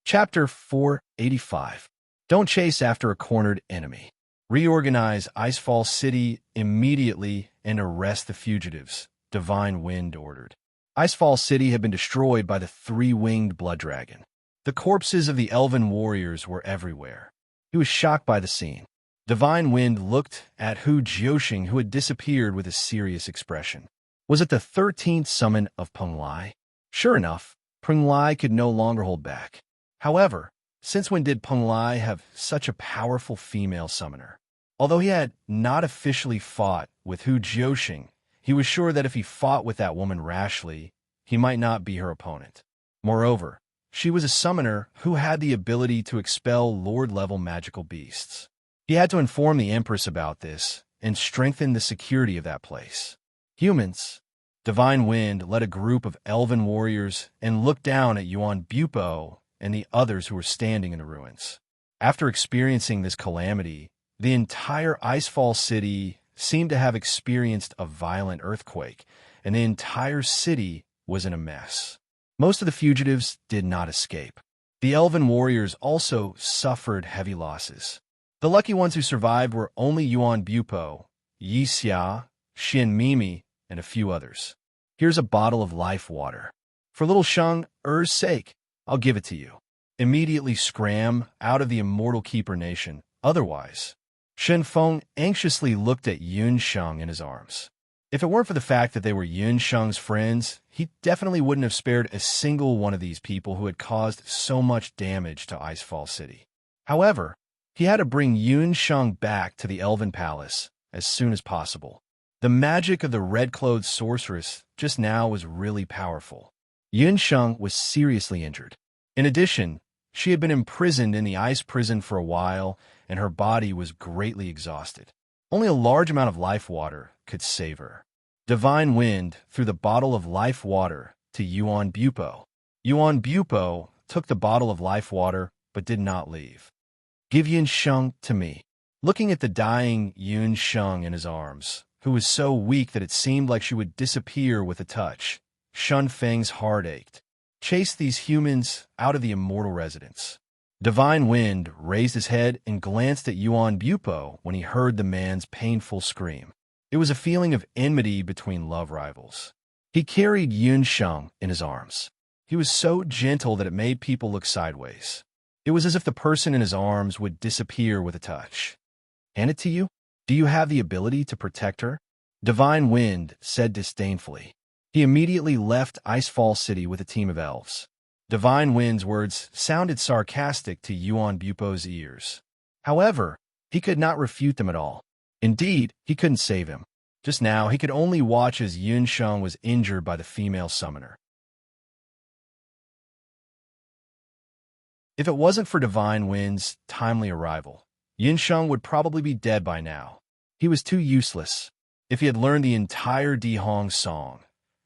Chapter 485. Don't chase after a cornered enemy. Reorganize Icefall City immediately and arrest the fugitives, Divine Wind ordered. Icefall City had been destroyed by the three-winged blood dragon. The corpses of the elven warriors were everywhere. He was shocked by the scene. Divine Wind looked at Hu Jiuxing, who had disappeared, with a serious expression. Was it the 13th summon of Peng Lai? Sure enough, Peng Lai could no longer hold back. However, since when did Peng Lai have such a powerful female summoner? Although he had not officially fought with Hu Jiuxing, he was sure that if he fought with that woman rashly, he might not be her opponent. Moreover, she was a summoner who had the ability to expel Lord-level magical beasts. He had to inform the Empress about this and strengthen the security of that place. Humans. Divine Wind led a group of elven warriors and looked down at Yuan Bupo and the others who were standing in the ruins. After experiencing this calamity, the entire Icefall City seemed to have experienced a violent earthquake, and the entire city was in a mess. Most of the fugitives did not escape. The elven warriors also suffered heavy losses. The lucky ones who survived were only Yuan Bupo, Yi Xia, Xin Mimi, and a few others. Here's a bottle of life water. For little Sheng Er's sake, I'll give it to you. Immediately scram out of the immortal Keeper Nation, otherwise. Shen Feng anxiously looked at Yun Sheng in his arms. If it weren't for the fact that they were Yun Sheng's friends, he definitely wouldn't have spared a single one of these people who had caused so much damage to Icefall City. However, he had to bring Yun Sheng back to the Elven Palace as soon as possible. The magic of the red-clothed sorceress just now was really powerful. Yun Sheng was seriously injured. In addition, she had been imprisoned in the ice prison for a while, and her body was greatly exhausted. Only a large amount of life water could save her. Divine Wind threw the bottle of life water to Yuan Bupo. Yuan Bupo took the bottle of life water but did not leave. Give Yin Sheng to me. looking at the dying Yun Sheng in his arms, who was so weak that it seemed like she would disappear with a touch. Shun Feng's heart ached. Chase these humans out of the immortal residence. Divine Wind raised his head and glanced at Yuan Bupo when he heard the man's painful scream. It was a feeling of enmity between love rivals. He carried Yun Sheng in his arms. He was so gentle that it made people look sideways. It was as if the person in his arms would disappear with a touch. Hand it to you? Do you have the ability to protect her? Divine Wind said disdainfully. He immediately left Icefall City with a team of elves. Divine Wind's words sounded sarcastic to Yuan Bupo's ears. However, he could not refute them at all. Indeed, he couldn't save him. Just now, he could only watch as Yun Sheng was injured by the female summoner. If it wasn't for Divine Wind's timely arrival, Yun Sheng would probably be dead by now. He was too useless. If he had learned the entire Dihong song,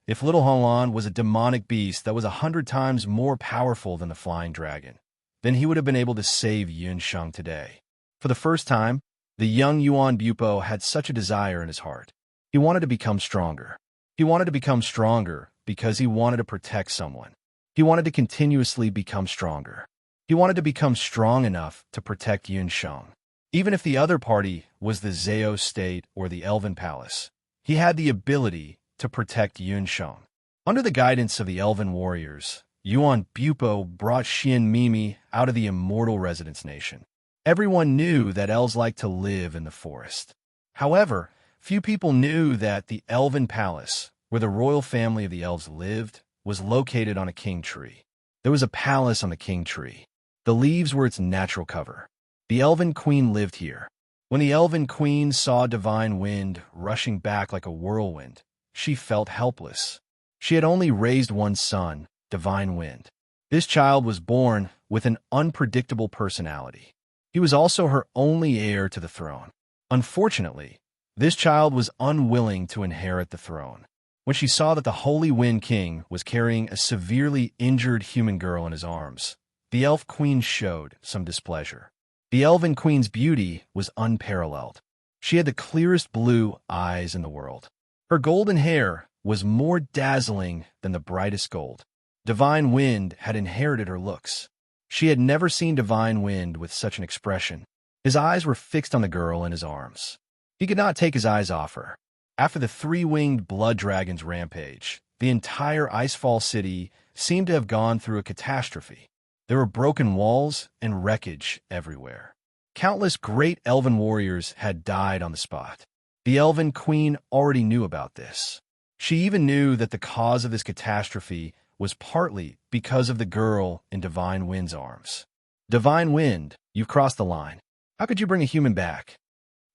if Little Honglan was a demonic beast that was 100 times more powerful than the flying dragon, then he would have been able to save Yun Sheng today. For the first time, the young Yuan Bupo had such a desire in his heart. He wanted to become stronger. He wanted to become stronger because he wanted to protect someone. He wanted to continuously become stronger. He wanted to become strong enough to protect Yun Sheng. Even if the other party was the Zhao State or the Elven Palace, he had the ability to protect Yun Sheng. Under the guidance of the Elven warriors, Yuan Bupo brought Xian Mimi out of the immortal residence nation. Everyone knew that elves like to live in the forest. However, few people knew that the Elven Palace, where the royal family of the elves lived, was located on a king tree. There was a palace on the king tree. The leaves were its natural cover. The Elven Queen lived here. When the Elven Queen saw Divine Wind rushing back like a whirlwind, she felt helpless. She had only raised one son, Divine Wind. This child was born with an unpredictable personality. He was also her only heir to the throne. Unfortunately, this child was unwilling to inherit the throne. When she saw that the Holy Wind King was carrying a severely injured human girl in his arms, the Elf Queen showed some displeasure. The Elven Queen's beauty was unparalleled. She had the clearest blue eyes in the world. Her golden hair was more dazzling than the brightest gold. Divine Wind had inherited her looks. She had never seen Divine Wind with such an expression. His eyes were fixed on the girl in his arms. He could not take his eyes off her. After the three-winged blood dragon's rampage, the entire Icefall City seemed to have gone through a catastrophe. There were broken walls and wreckage everywhere. Countless great elven warriors had died on the spot. The Elven Queen already knew about this. She even knew that the cause of this catastrophe was partly because of the girl in Divine Wind's arms. Divine Wind, you've crossed the line. How could you bring a human back?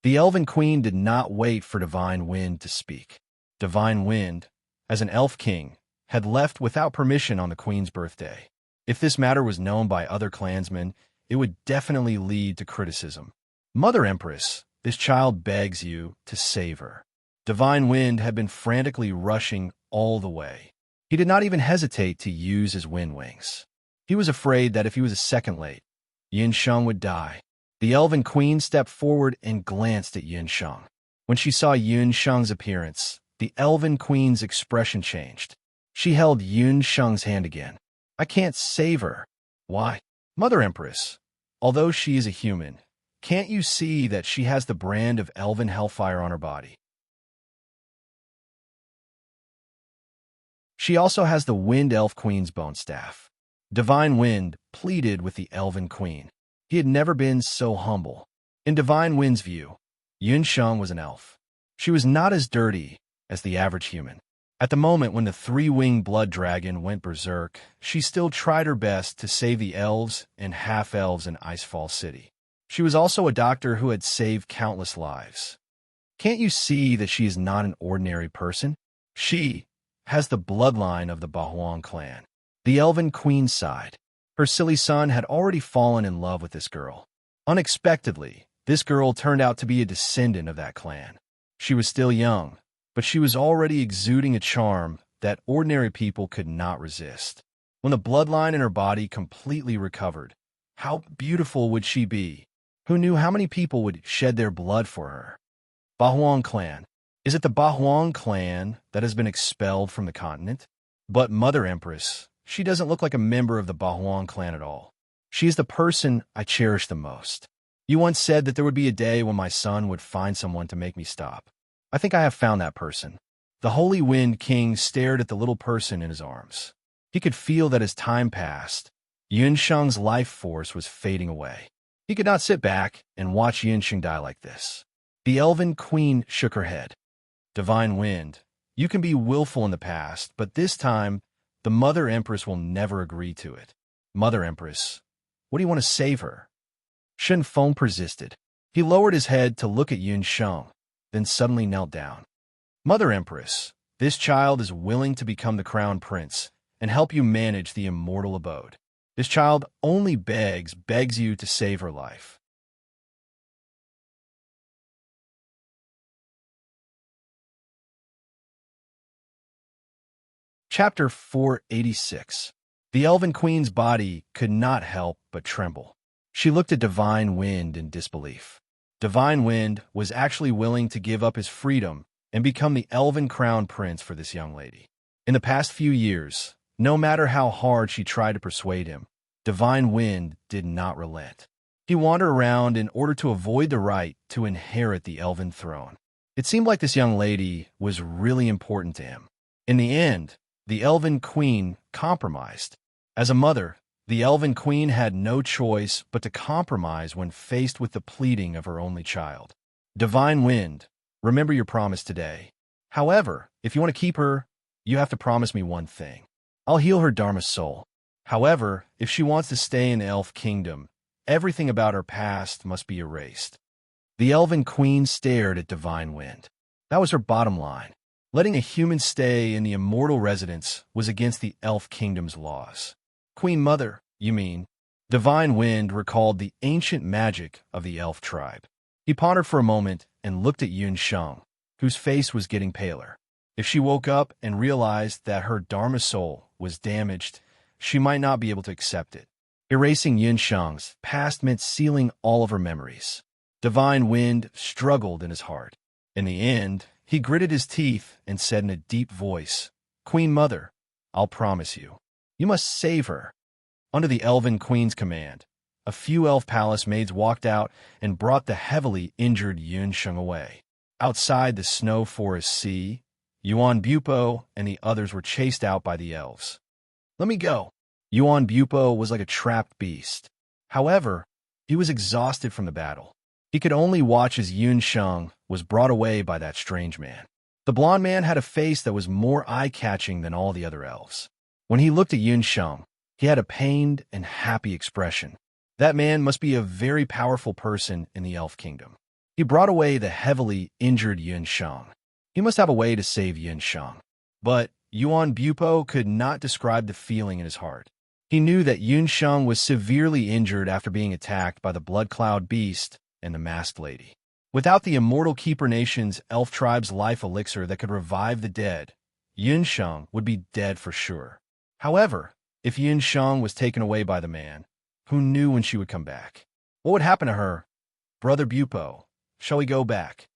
The Elven Queen did not wait for Divine Wind to speak. Divine Wind, as an elf king, had left without permission on the Queen's birthday. If this matter was known by other clansmen, it would definitely lead to criticism. Mother Empress, this child begs you to save her. Divine Wind had been frantically rushing all the way. He did not even hesitate to use his wind wings. He was afraid that if he was a second late, Yun Sheng would die. The Elven Queen stepped forward and glanced at Yun Sheng. When she saw Yun Sheng's appearance, the Elven Queen's expression changed. She held Yun Sheng's hand again. I can't save her. Why? Mother Empress, although she is a human, can't you see that she has the brand of elven hellfire on her body? She also has the Wind Elf Queen's bone staff. Divine Wind pleaded with the Elven Queen. He had never been so humble. In Divine Wind's view, Yun Sheng was an elf. She was not as dirty as the average human. At the moment when the three-winged blood dragon went berserk, she still tried her best to save the elves and half-elves in Icefall City. She was also a doctor who had saved countless lives. Can't you see that she is not an ordinary person? She has the bloodline of the Bahuang clan. The Elven Queen sighed. Her silly son had already fallen in love with this girl. Unexpectedly, this girl turned out to be a descendant of that clan. She was still young, but she was already exuding a charm that ordinary people could not resist. When the bloodline in her body completely recovered, how beautiful would she be? Who knew how many people would shed their blood for her? Bahuang clan. Is it the Bahuang clan that has been expelled from the continent? But Mother Empress, she doesn't look like a member of the Bahuang clan at all. She is the person I cherish the most. You once said that there would be a day when my son would find someone to make me stop. I think I have found that person. The Holy Wind King stared at the little person in his arms. He could feel that as time passed, Yunsheng's life force was fading away. He could not sit back and watch Yunsheng die like this. The Elven Queen shook her head. Divine Wind, you can be willful in the past, but this time, the Mother Empress will never agree to it. Mother Empress, what do you want to save her? Shen Feng persisted. He lowered his head to look at Yunsheng, then suddenly knelt down. Mother Empress, this child is willing to become the crown prince and help you manage the immortal abode. This child only begs you to save her life. Chapter 486. The Elven Queen's body could not help but tremble. She looked at Divine Wind in disbelief. Divine Wind was actually willing to give up his freedom and become the Elven Crown Prince for this young lady. In the past few years, no matter how hard she tried to persuade him, Divine Wind did not relent. He wandered around in order to avoid the right to inherit the Elven throne. It seemed like this young lady was really important to him. In the end, the Elven Queen compromised. As a mother, the Elven Queen had no choice but to compromise when faced with the pleading of her only child. Divine Wind, remember your promise today. However, if you want to keep her, you have to promise me one thing. I'll heal her Dharma soul. However, if she wants to stay in the Elf Kingdom, everything about her past must be erased. The Elven Queen stared at Divine Wind. That was her bottom line. Letting a human stay in the immortal residence was against the Elf Kingdom's laws. Queen Mother, you mean? Divine Wind recalled the ancient magic of the elf tribe. He pondered for a moment and looked at Yunsheng, whose face was getting paler. If she woke up and realized that her Dharma soul was damaged, she might not be able to accept it. Erasing Yunsheng's past meant sealing all of her memories. Divine Wind struggled in his heart. In the end, he gritted his teeth and said in a deep voice, Queen Mother, I'll promise you. You must save her. Under the Elven Queen's command, a few elf palace maids walked out and brought the heavily injured Yunsheng away. Outside the snow forest sea, Yuan Bupo and the others were chased out by the elves. Let me go. Yuan Bupo was like a trapped beast. However, he was exhausted from the battle. He could only watch as Yunsheng was brought away by that strange man. The blond man had a face that was more eye-catching than all the other elves. When he looked at Yunsheng, he had a pained and happy expression. That man must be a very powerful person in the Elf Kingdom. He brought away the heavily injured Yunsheng. He must have a way to save Yunsheng. But Yuan Bupo could not describe the feeling in his heart. He knew that Yunsheng was severely injured after being attacked by the Blood Cloud Beast and the Masked Lady. Without the Immortal Keeper Nation's elf tribe's life elixir that could revive the dead, Yunsheng would be dead for sure. However, if Yunsheng was taken away by the man, who knew when she would come back? What would happen to her? Brother Bupo, shall we go back?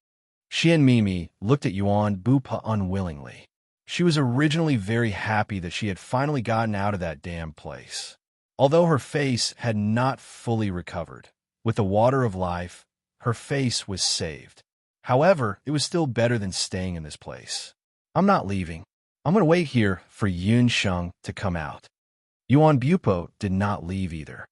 Xian Mimi looked at Yuan Bupo unwillingly. She was originally very happy that she had finally gotten out of that damn place. Although her face had not fully recovered, with the water of life, her face was saved. However, it was still better than staying in this place. I'm not leaving. I'm going to wait here for Yunsheng to come out. Yuan Bupo did not leave either.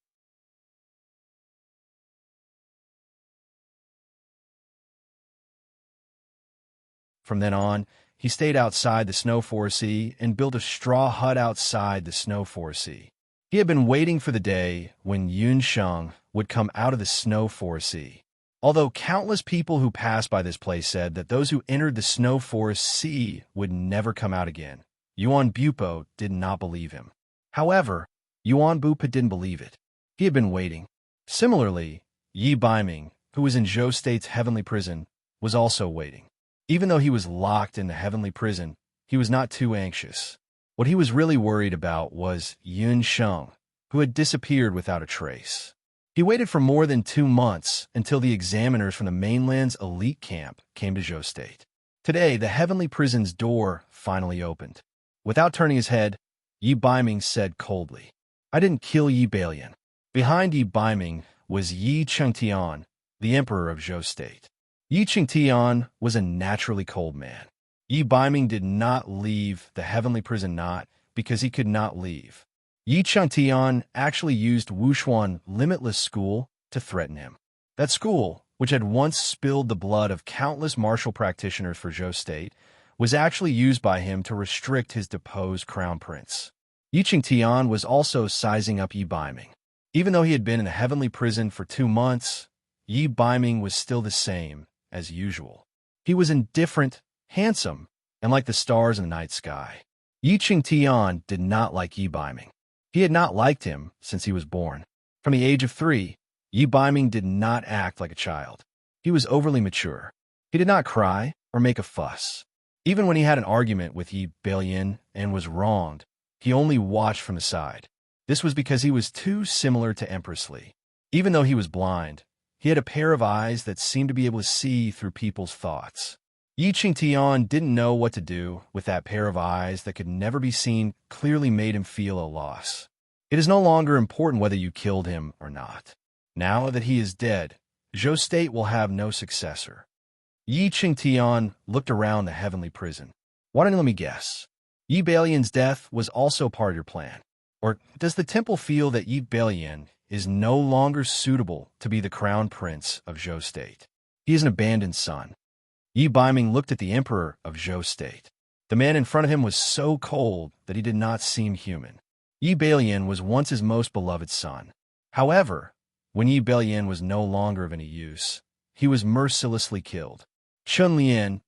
From then on, he stayed outside the Snow Forest Sea and built a straw hut outside the Snow Forest Sea. He had been waiting for the day when Yunsheng would come out of the Snow Forest Sea. Although countless people who passed by this place said that those who entered the Snow Forest Sea would never come out again, Yuan Bupo did not believe him. However, Yuan Bupo didn't believe it. He had been waiting. Similarly, Yi Baiming, who was in Zhou State's heavenly prison, was also waiting. Even though he was locked in the heavenly prison, he was not too anxious. What he was really worried about was Yunsheng, who had disappeared without a trace. He waited for more than 2 months until the examiners from the mainland's elite camp came to Zhou State. Today, the heavenly prison's door finally opened. Without turning his head, Yi Baiming said coldly, "I didn't kill Yi Balian." Behind Yi Baiming was Yi Chengtian, the emperor of Zhou State. Yi Chengtian was a naturally cold man. Yi Baiming did not leave the heavenly prison not because he could not leave. Yi Chengtian actually used Wushuan Limitless School to threaten him. That school, which had once spilled the blood of countless martial practitioners for Zhou State, was actually used by him to restrict his deposed crown prince. Yi Chengtian was also sizing up Yi Baiming. Even though he had been in a heavenly prison for 2 months, Yi Baiming was still the same as usual. He was indifferent, handsome, and like the stars in the night sky. Yi Chengtian did not like Yi Baiming. He had not liked him since he was born. From the age of 3, Yi Baiming did not act like a child. He was overly mature. He did not cry or make a fuss. Even when he had an argument with Yi Balian and was wronged, he only watched from the side. This was because he was too similar to Empress Li. Even though he was blind, he had a pair of eyes that seemed to be able to see through people's thoughts. Yi Chengtian didn't know what to do with that pair of eyes that could never be seen clearly made him feel a loss. It is no longer important whether you killed him or not. Now that he is dead, Zhou State will have no successor. Yi Chengtian looked around the heavenly prison. Why don't you let me guess? Yi Balian's death was also part of your plan. Or does the temple feel that Yi Balian is no longer suitable to be the crown prince of Zhou State? He is an abandoned son. Yi Baiming looked at the emperor of Zhou State. The man in front of him was so cold that he did not seem human. Yi Balian was once his most beloved son. However, when Yi Balian was no longer of any use, he was mercilessly killed. Chun Lian,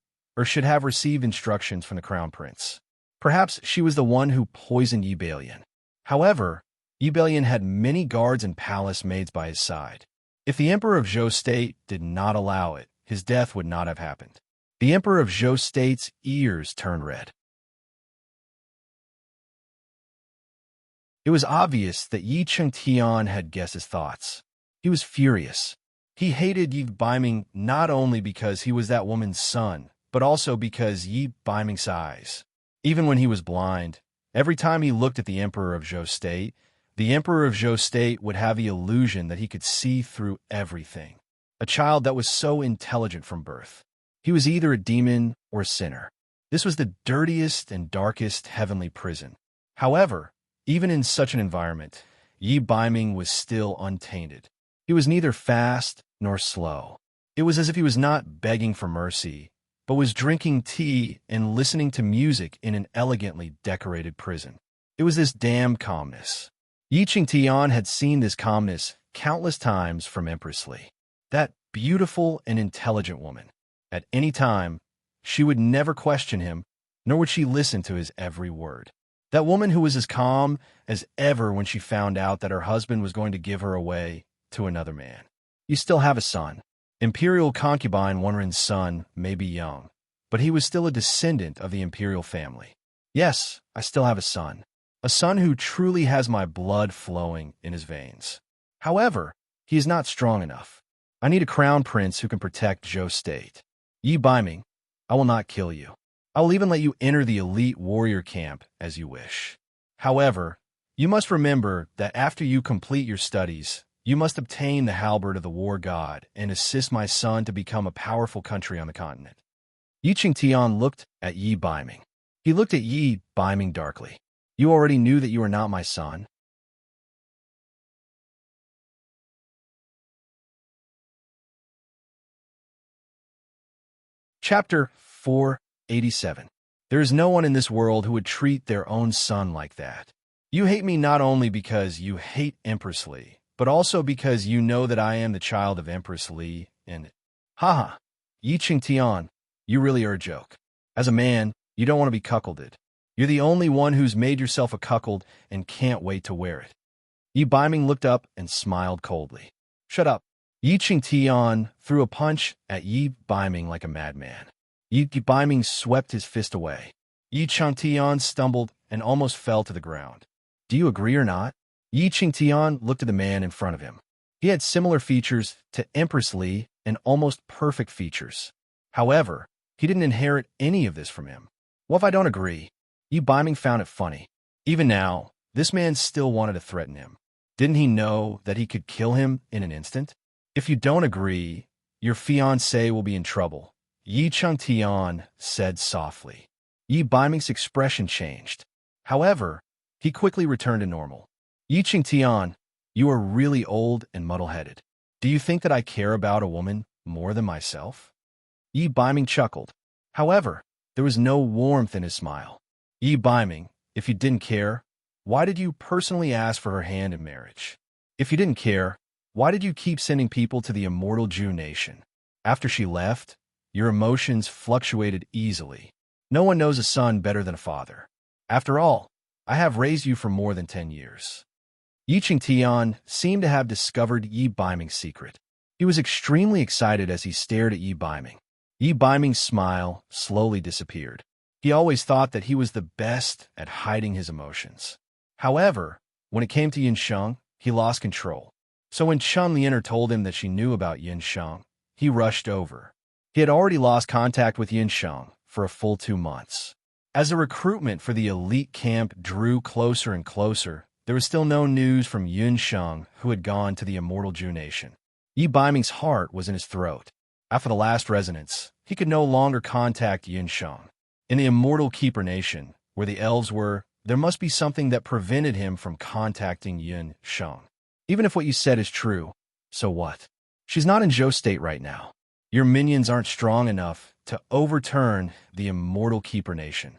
should have received instructions from the crown prince. Perhaps she was the one who poisoned Yi Balian. However, Yi Balian had many guards and palace maids by his side. If the emperor of Zhou State did not allow it, his death would not have happened. The emperor of Zhou State's ears turned red. It was obvious that Yi Chengtian had guessed his thoughts. He was furious. He hated Yi Baiming not only because he was that woman's son, but also because Yi Baiming's eyes. Even when he was blind, every time he looked at the emperor of Zhou State, the emperor of Zhou State would have the illusion that he could see through everything. A child that was so intelligent from birth. He was either a demon or a sinner. This was the dirtiest and darkest heavenly prison. However, even in such an environment, Yi Baiming was still untainted. He was neither fast nor slow. It was as if he was not begging for mercy, but was drinking tea and listening to music in an elegantly decorated prison. It was this damned calmness. Yi Chengtian had seen this calmness countless times from Empress Li. That beautiful and intelligent woman. At any time, she would never question him, nor would she listen to his every word. That woman who was as calm as ever when she found out that her husband was going to give her away to another man. You still have a son. Imperial concubine Wanren's son may be young, but he was still a descendant of the imperial family. Yes, I still have a son who truly has my blood flowing in his veins. However, he is not strong enough. I need a crown prince who can protect Zhou State. Yi Baiming, I will not kill you. I will even let you enter the elite warrior camp as you wish. However, you must remember that after you complete your studies, you must obtain the halberd of the war god and assist my son to become a powerful country on the continent. Yi Chengtian looked at Yi Baiming. He looked at Yi Baiming darkly. You already knew that you are not my son. Chapter 487. There is no one in this world who would treat their own son like that. You hate me not only because you hate Empress Li, but also because you know that I am the child of Empress Li, and haha, Yi Chengtian, you really are a joke. As a man, you don't want to be cuckolded. You're the only one who's made yourself a cuckold and can't wait to wear it. Yi Baiming looked up and smiled coldly. Shut up. Yi Chengtian threw a punch at Yi Baiming like a madman. Yi Baiming swept his fist away. Yi Chengtian stumbled and almost fell to the ground. Do you agree or not? Yi Chengtian looked at the man in front of him. He had similar features to Empress Li and almost perfect features. However, he didn't inherit any of this from him. What if I don't agree? Yi Biming found it funny. Even now, this man still wanted to threaten him. Didn't he know that he could kill him in an instant? If you don't agree, your fiancé will be in trouble, Yi Changtian said softly. Yi Biming's expression changed. However, he quickly returned to normal. Yi Changtian, you are really old and muddle-headed. Do you think that I care about a woman more than myself? Yi Biming chuckled. However, there was no warmth in his smile. Yi Biming, if you didn't care, why did you personally ask for her hand in marriage? If you didn't care, why did you keep sending people to the immortal Jew nation? After she left, your emotions fluctuated easily. No one knows a son better than a father. After all, I have raised you for more than 10 years. Yi Changtian seemed to have discovered Yi Biming's secret. He was extremely excited as he stared at Yi Biming. Yi Biming's smile slowly disappeared. He always thought that he was the best at hiding his emotions. However, when it came to Yin Sheng, he lost control. So when Chen Lianer told him that she knew about Yin Sheng, he rushed over. He had already lost contact with Yin Sheng for a full 2 months. As the recruitment for the elite camp drew closer and closer, there was still no news from Yin Sheng, who had gone to the immortal Jew nation. Yi Biming's heart was in his throat. After the last resonance, he could no longer contact Yin Sheng. In the immortal Keeper nation, where the elves were, there must be something that prevented him from contacting Yin Sheng. Even if what you said is true, so what? She's not in Zhou state right now. Your minions aren't strong enough to overturn the immortal Keeper nation.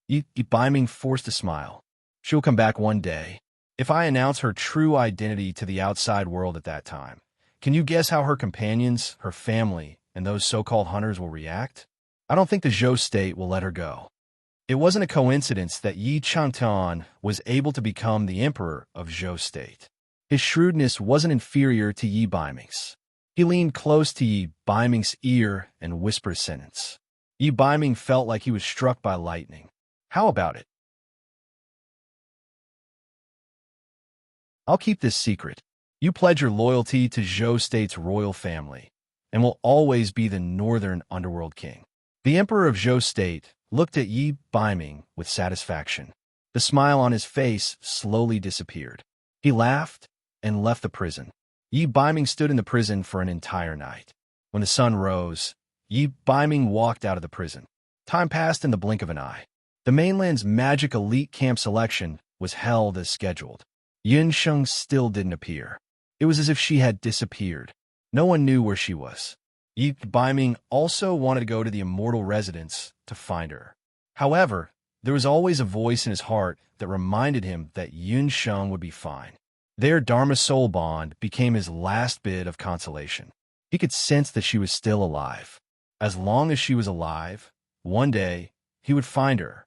Yi Biming forced a smile. She'll come back one day. If I announce her true identity to the outside world at that time, can you guess how her companions, her family, and those so-called hunters will react? I don't think the Zhou state will let her go. It wasn't a coincidence that Yi Changtian was able to become the emperor of Zhou state. His shrewdness wasn't inferior to Yi Biming's. He leaned close to Yi Biming's ear and whispered a sentence. Yi Biming felt like he was struck by lightning. How about it? I'll keep this secret. You pledge your loyalty to Zhou state's royal family, and will always be the northern underworld king. The emperor of Zhou state looked at Yi Biming with satisfaction. The smile on his face slowly disappeared. He laughed and left the prison. Yi Biming stood in the prison for an entire night. When the sun rose, Yi Biming walked out of the prison. Time passed in the blink of an eye. The mainland's magic elite camp selection was held as scheduled. Yin Sheng still didn't appear. It was as if she had disappeared. No one knew where she was. Yi Biming also wanted to go to the immortal residence to find her. However, there was always a voice in his heart that reminded him that Yin Sheng would be fine. Their Dharma soul bond became his last bit of consolation. He could sense that she was still alive. As long as she was alive, one day, he would find her.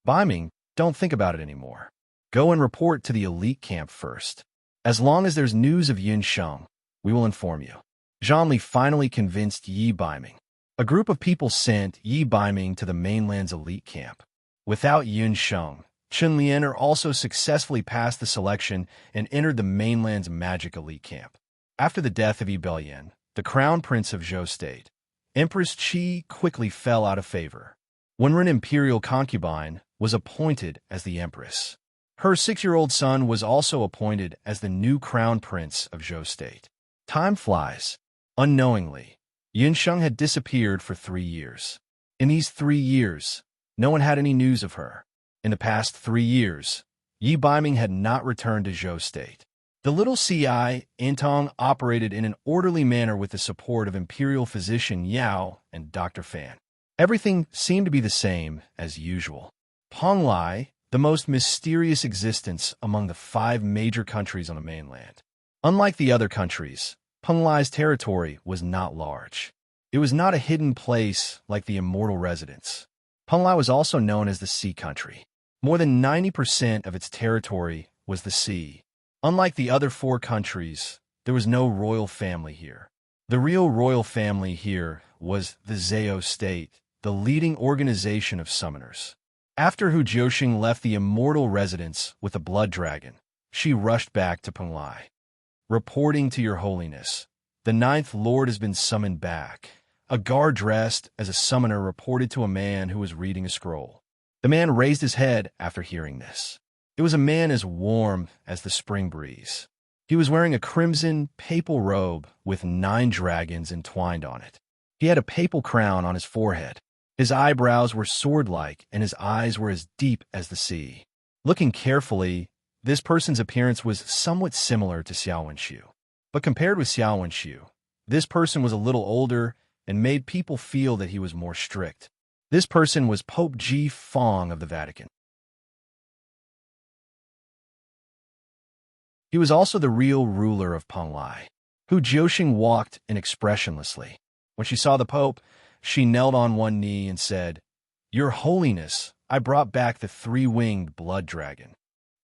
Biming, don't think about it anymore. Go and report to the elite camp first. As long as there's news of Yin Sheng, we will inform you. Zhangli finally convinced Yi Biming. A group of people sent Yi Biming to the mainland's elite camp. Without Yin Sheng, Chen Lianer also successfully passed the selection and entered the mainland's magic elite camp. After the death of Yi Belian, the crown prince of Zhou state, Empress Qi quickly fell out of favor. Wenren imperial concubine was appointed as the empress. Her 6-year-old son was also appointed as the new crown prince of Zhou state. Time flies. Unknowingly, Yin Sheng had disappeared for 3 years. In these 3 years, no one had any news of her. In the past 3 years, Yi Biming had not returned to Zhou state. The little CI, Intong, operated in an orderly manner with the support of Imperial Physician Yao and Dr. Fan. Everything seemed to be the same as usual. Penglai, the most mysterious existence among the 5 major countries on the mainland. Unlike the other countries, Penglai's territory was not large. It was not a hidden place like the immortal residence. Penglai was also known as the Sea Country. More than 90% of its territory was the sea. Unlike the other 4 countries, there was no royal family here. The real royal family here was the Zhao state, the leading organization of summoners. After Hu Jiuxing left the immortal residence with a blood dragon, she rushed back to Penglai. reporting to your holiness. The ninth lord has been summoned back. A guard dressed as a summoner reported to a man who was reading a scroll. The man raised his head after hearing this. It was a man as warm as the spring breeze. He was wearing a crimson papal robe with 9 dragons entwined on it. He had a papal crown on his forehead. His eyebrows were sword-like, and his eyes were as deep as the sea. Looking carefully, this person's appearance was somewhat similar to Xiao Wenshu. But compared with Xiao Wenshu, this person was a little older and made people feel that he was more strict. This person was Pope Ji Fong of the Vatican. He was also the real ruler of Penglai. Hu Jiuxing walked in expressionlessly. When she saw the Pope, she knelt on one knee and said, "Your Holiness, I brought back the 3-winged blood dragon."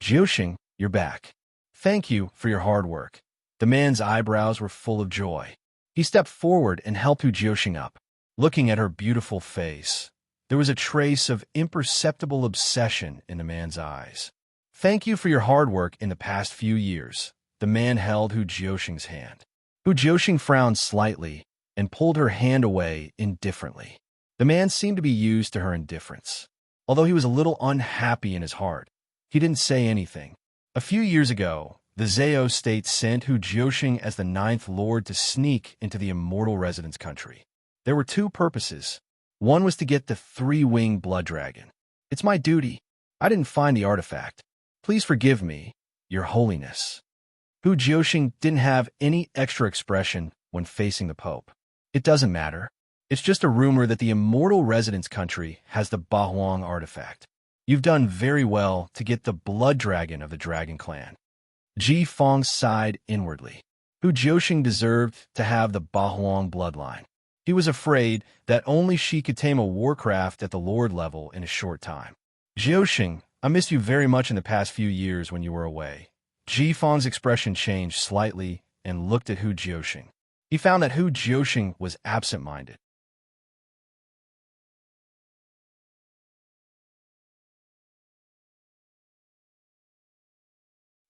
"Jiuxing, you're back. Thank you for your hard work." The man's eyebrows were full of joy. He stepped forward and helped Hu Jiuxing up. Looking at her beautiful face, there was a trace of imperceptible obsession in the man's eyes. "Thank you for your hard work in the past few years." The man held Hu Jiuxing's hand. Hu Jiuxing frowned slightly and pulled her hand away indifferently. The man seemed to be used to her indifference. Although he was a little unhappy in his heart, he didn't say anything. A few years ago, the Zhao state sent Hu Jiuxing as the 9th lord to sneak into the immortal residence country. There were 2 purposes. One was to get the 3-winged blood dragon. "It's my duty. I didn't find the artifact. Please forgive me, Your Holiness." Hu Jiuxing didn't have any extra expression when facing the Pope. "It doesn't matter. It's just a rumor that the immortal residence country has the Bahuang artifact. You've done very well to get the blood dragon of the Dragon Clan." Ji Fong sighed inwardly. Hu Jiuxing deserved to have the Bahuang bloodline. He was afraid that only she could tame a warcraft at the lord level in a short time. "Jiuxing, I missed you very much in the past few years when you were away." Ji Fong's expression changed slightly and looked at Hu Jiuxing. He found that Hu Jiuxing was absent-minded.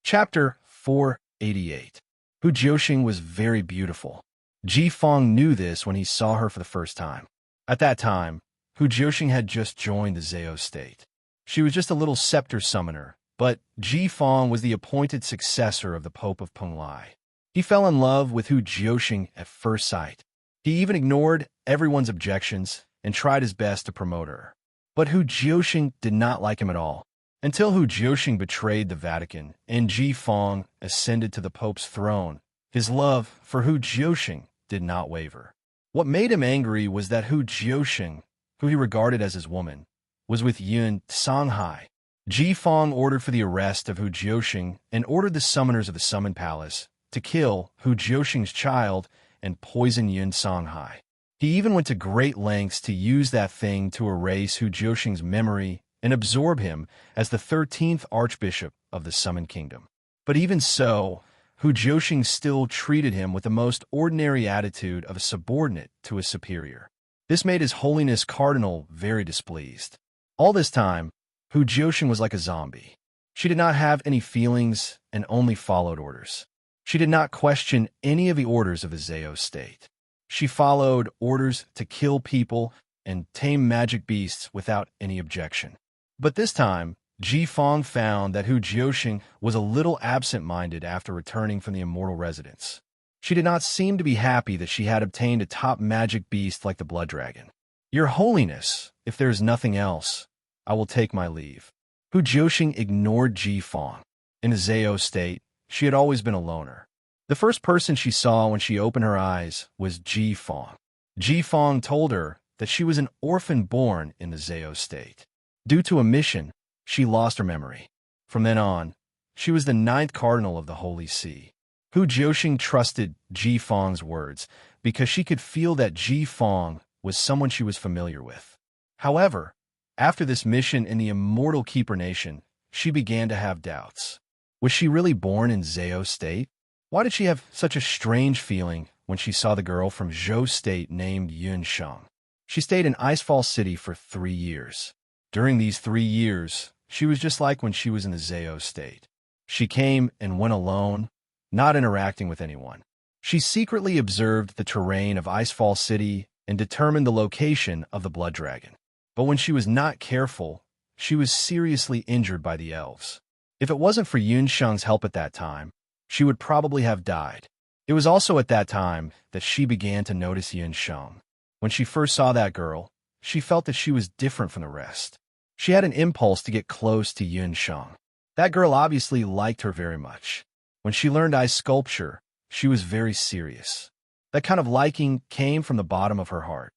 Chapter 488. Hu Jiuxing was very beautiful. Ji Fong knew this when he saw her for the first time. At that time, Hu Jiuxing had just joined the Zhao state. She was just a little scepter summoner, but Ji Fong was the appointed successor of the Pope of Penglai. He fell in love with Hu Jiuxing at first sight. He even ignored everyone's objections and tried his best to promote her. But Hu Jiuxing did not like him at all. Until Hu Jiuxing betrayed the Vatican and Ji Fong ascended to the Pope's throne, his love for Hu Jiuxing did not waver. What made him angry was that Hu Jiuxing, who he regarded as his woman, was with Yun Songhai. Ji Fong ordered for the arrest of Hu Jiuxing and ordered the summoners of the Summon Palace to kill Hu Jiuxing's child and poison Yun Songhai. He even went to great lengths to use that thing to erase Hu Jiuxing's memory and absorb him as the 13th Archbishop of the Summon Kingdom. But even so, Hu Jiuxing still treated him with the most ordinary attitude of a subordinate to a superior. This made His Holiness Cardinal very displeased. All this time, Hu Jiuxing was like a zombie. She did not have any feelings and only followed orders. She did not question any of the orders of the Zhao state. She followed orders to kill people and tame magic beasts without any objection. But this time, Ji Fong found that Hu Jiuxing was a little absent-minded after returning from the immortal residence. She did not seem to be happy that she had obtained a top magic beast like the blood dragon. "Your Holiness, if there is nothing else, I will take my leave." Hu Jiuxing ignored Ji Fong. In the Zhao state, she had always been a loner. The first person she saw when she opened her eyes was Ji Fong. Ji Fong told her that she was an orphan born in the Zhao state. Due to a mission, she lost her memory. From then on, she was the 9th cardinal of the Holy See. Hu Jiuxing trusted Ji Fong's words because she could feel that Ji Fong was someone she was familiar with. However, after this mission in the Immortal Keeper Nation, she began to have doubts. Was she really born in Zhao state? Why did she have such a strange feeling when she saw the girl from Zhou state named Yun Sheng? She stayed in Icefall City for 3 years. During these 3 years, she was just like when she was in the Zhao state. She came and went alone, not interacting with anyone. She secretly observed the terrain of Icefall City and determined the location of the blood dragon. But when she was not careful, she was seriously injured by the elves. If it wasn't for Yunsheng's help at that time, she would probably have died. It was also at that time that she began to notice Yunsheng. When she first saw that girl, she felt that she was different from the rest. She had an impulse to get close to Yunsheng. That girl obviously liked her very much. When she learned ice sculpture, she was very serious. That kind of liking came from the bottom of her heart.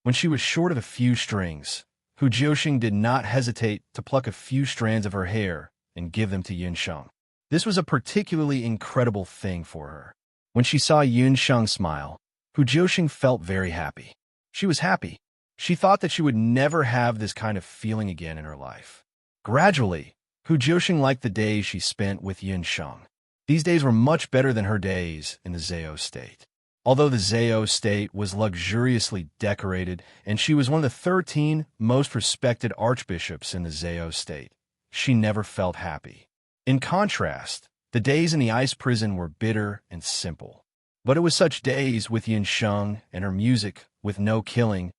When she was short of a few strings, Hu Jiuxing did not hesitate to pluck a few strands of her hair and give them to Yunsheng. This was a particularly incredible thing for her. When she saw Yunsheng smile, Hu Jiuxing felt very happy. She was happy. She thought that she would never have this kind of feeling again in her life. Gradually, Hu Jiuxing liked the days she spent with Yunsheng. These days were much better than her days in the Zhao state. Although the Zhao state was luxuriously decorated and she was one of the 13 most respected archbishops in the Zhao state, she never felt happy. In contrast, the days in the ice prison were bitter and simple. But it was such days with Yunsheng and her music with no killing,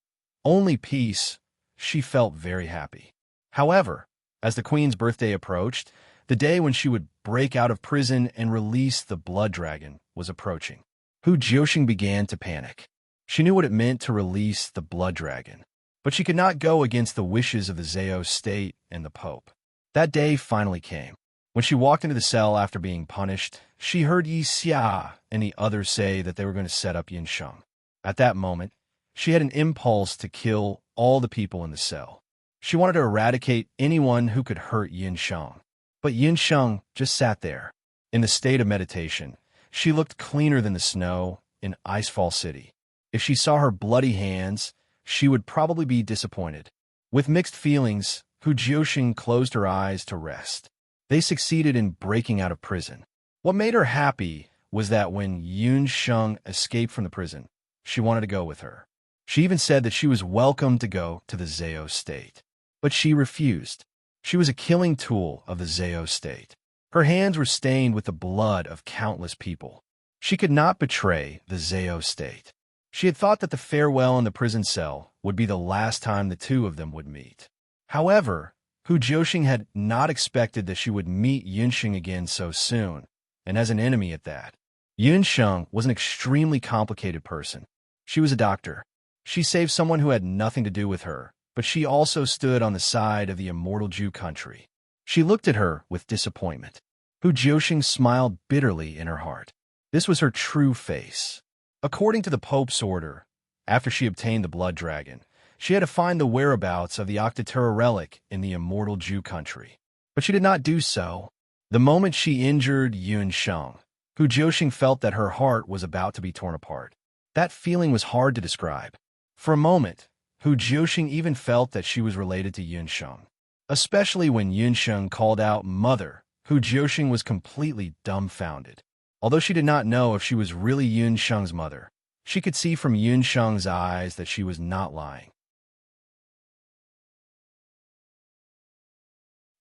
only peace, she felt very happy. However, as the queen's birthday approached, the day when she would break out of prison and release the blood dragon was approaching. Hu Jiuxing began to panic. She knew what it meant to release the blood dragon, but she could not go against the wishes of the Zhao state and the Pope. That day finally came. When she walked into the cell after being punished, she heard Yi Xia and the others say that they were going to set up Yunsheng. At that moment, she had an impulse to kill all the people in the cell. She wanted to eradicate anyone who could hurt Yunsheng. But Yunsheng just sat there. In the state of meditation, she looked cleaner than the snow in Icefall City. If she saw her bloody hands, she would probably be disappointed. With mixed feelings, Hu Jiuxing closed her eyes to rest. They succeeded in breaking out of prison. What made her happy was that when Yunsheng escaped from the prison, she wanted to go with her. She even said that she was welcome to go to the Zhao state. But she refused. She was a killing tool of the Zhao state. Her hands were stained with the blood of countless people. She could not betray the Zhao state. She had thought that the farewell in the prison cell would be the last time the two of them would meet. However, Hu Jiuxing had not expected that she would meet Yunsheng again so soon, and as an enemy at that. Yunsheng was an extremely complicated person. She was a doctor. She saved someone who had nothing to do with her, but she also stood on the side of the immortal Jew country. She looked at her with disappointment. Hu Jiuxing smiled bitterly in her heart. This was her true face. According to the Pope's order, after she obtained the blood dragon, she had to find the whereabouts of the Octaterra relic in the immortal Jew country. But she did not do so. The moment she injured Yunsheng, Hu Jiuxing felt that her heart was about to be torn apart. That feeling was hard to describe. For a moment, Hu Jiuxing even felt that she was related to Yunsheng. Especially when Yunsheng called out "Mother," Hu Jiuxing was completely dumbfounded. Although she did not know if she was really Yunsheng's mother, she could see from Yunsheng's eyes that she was not lying.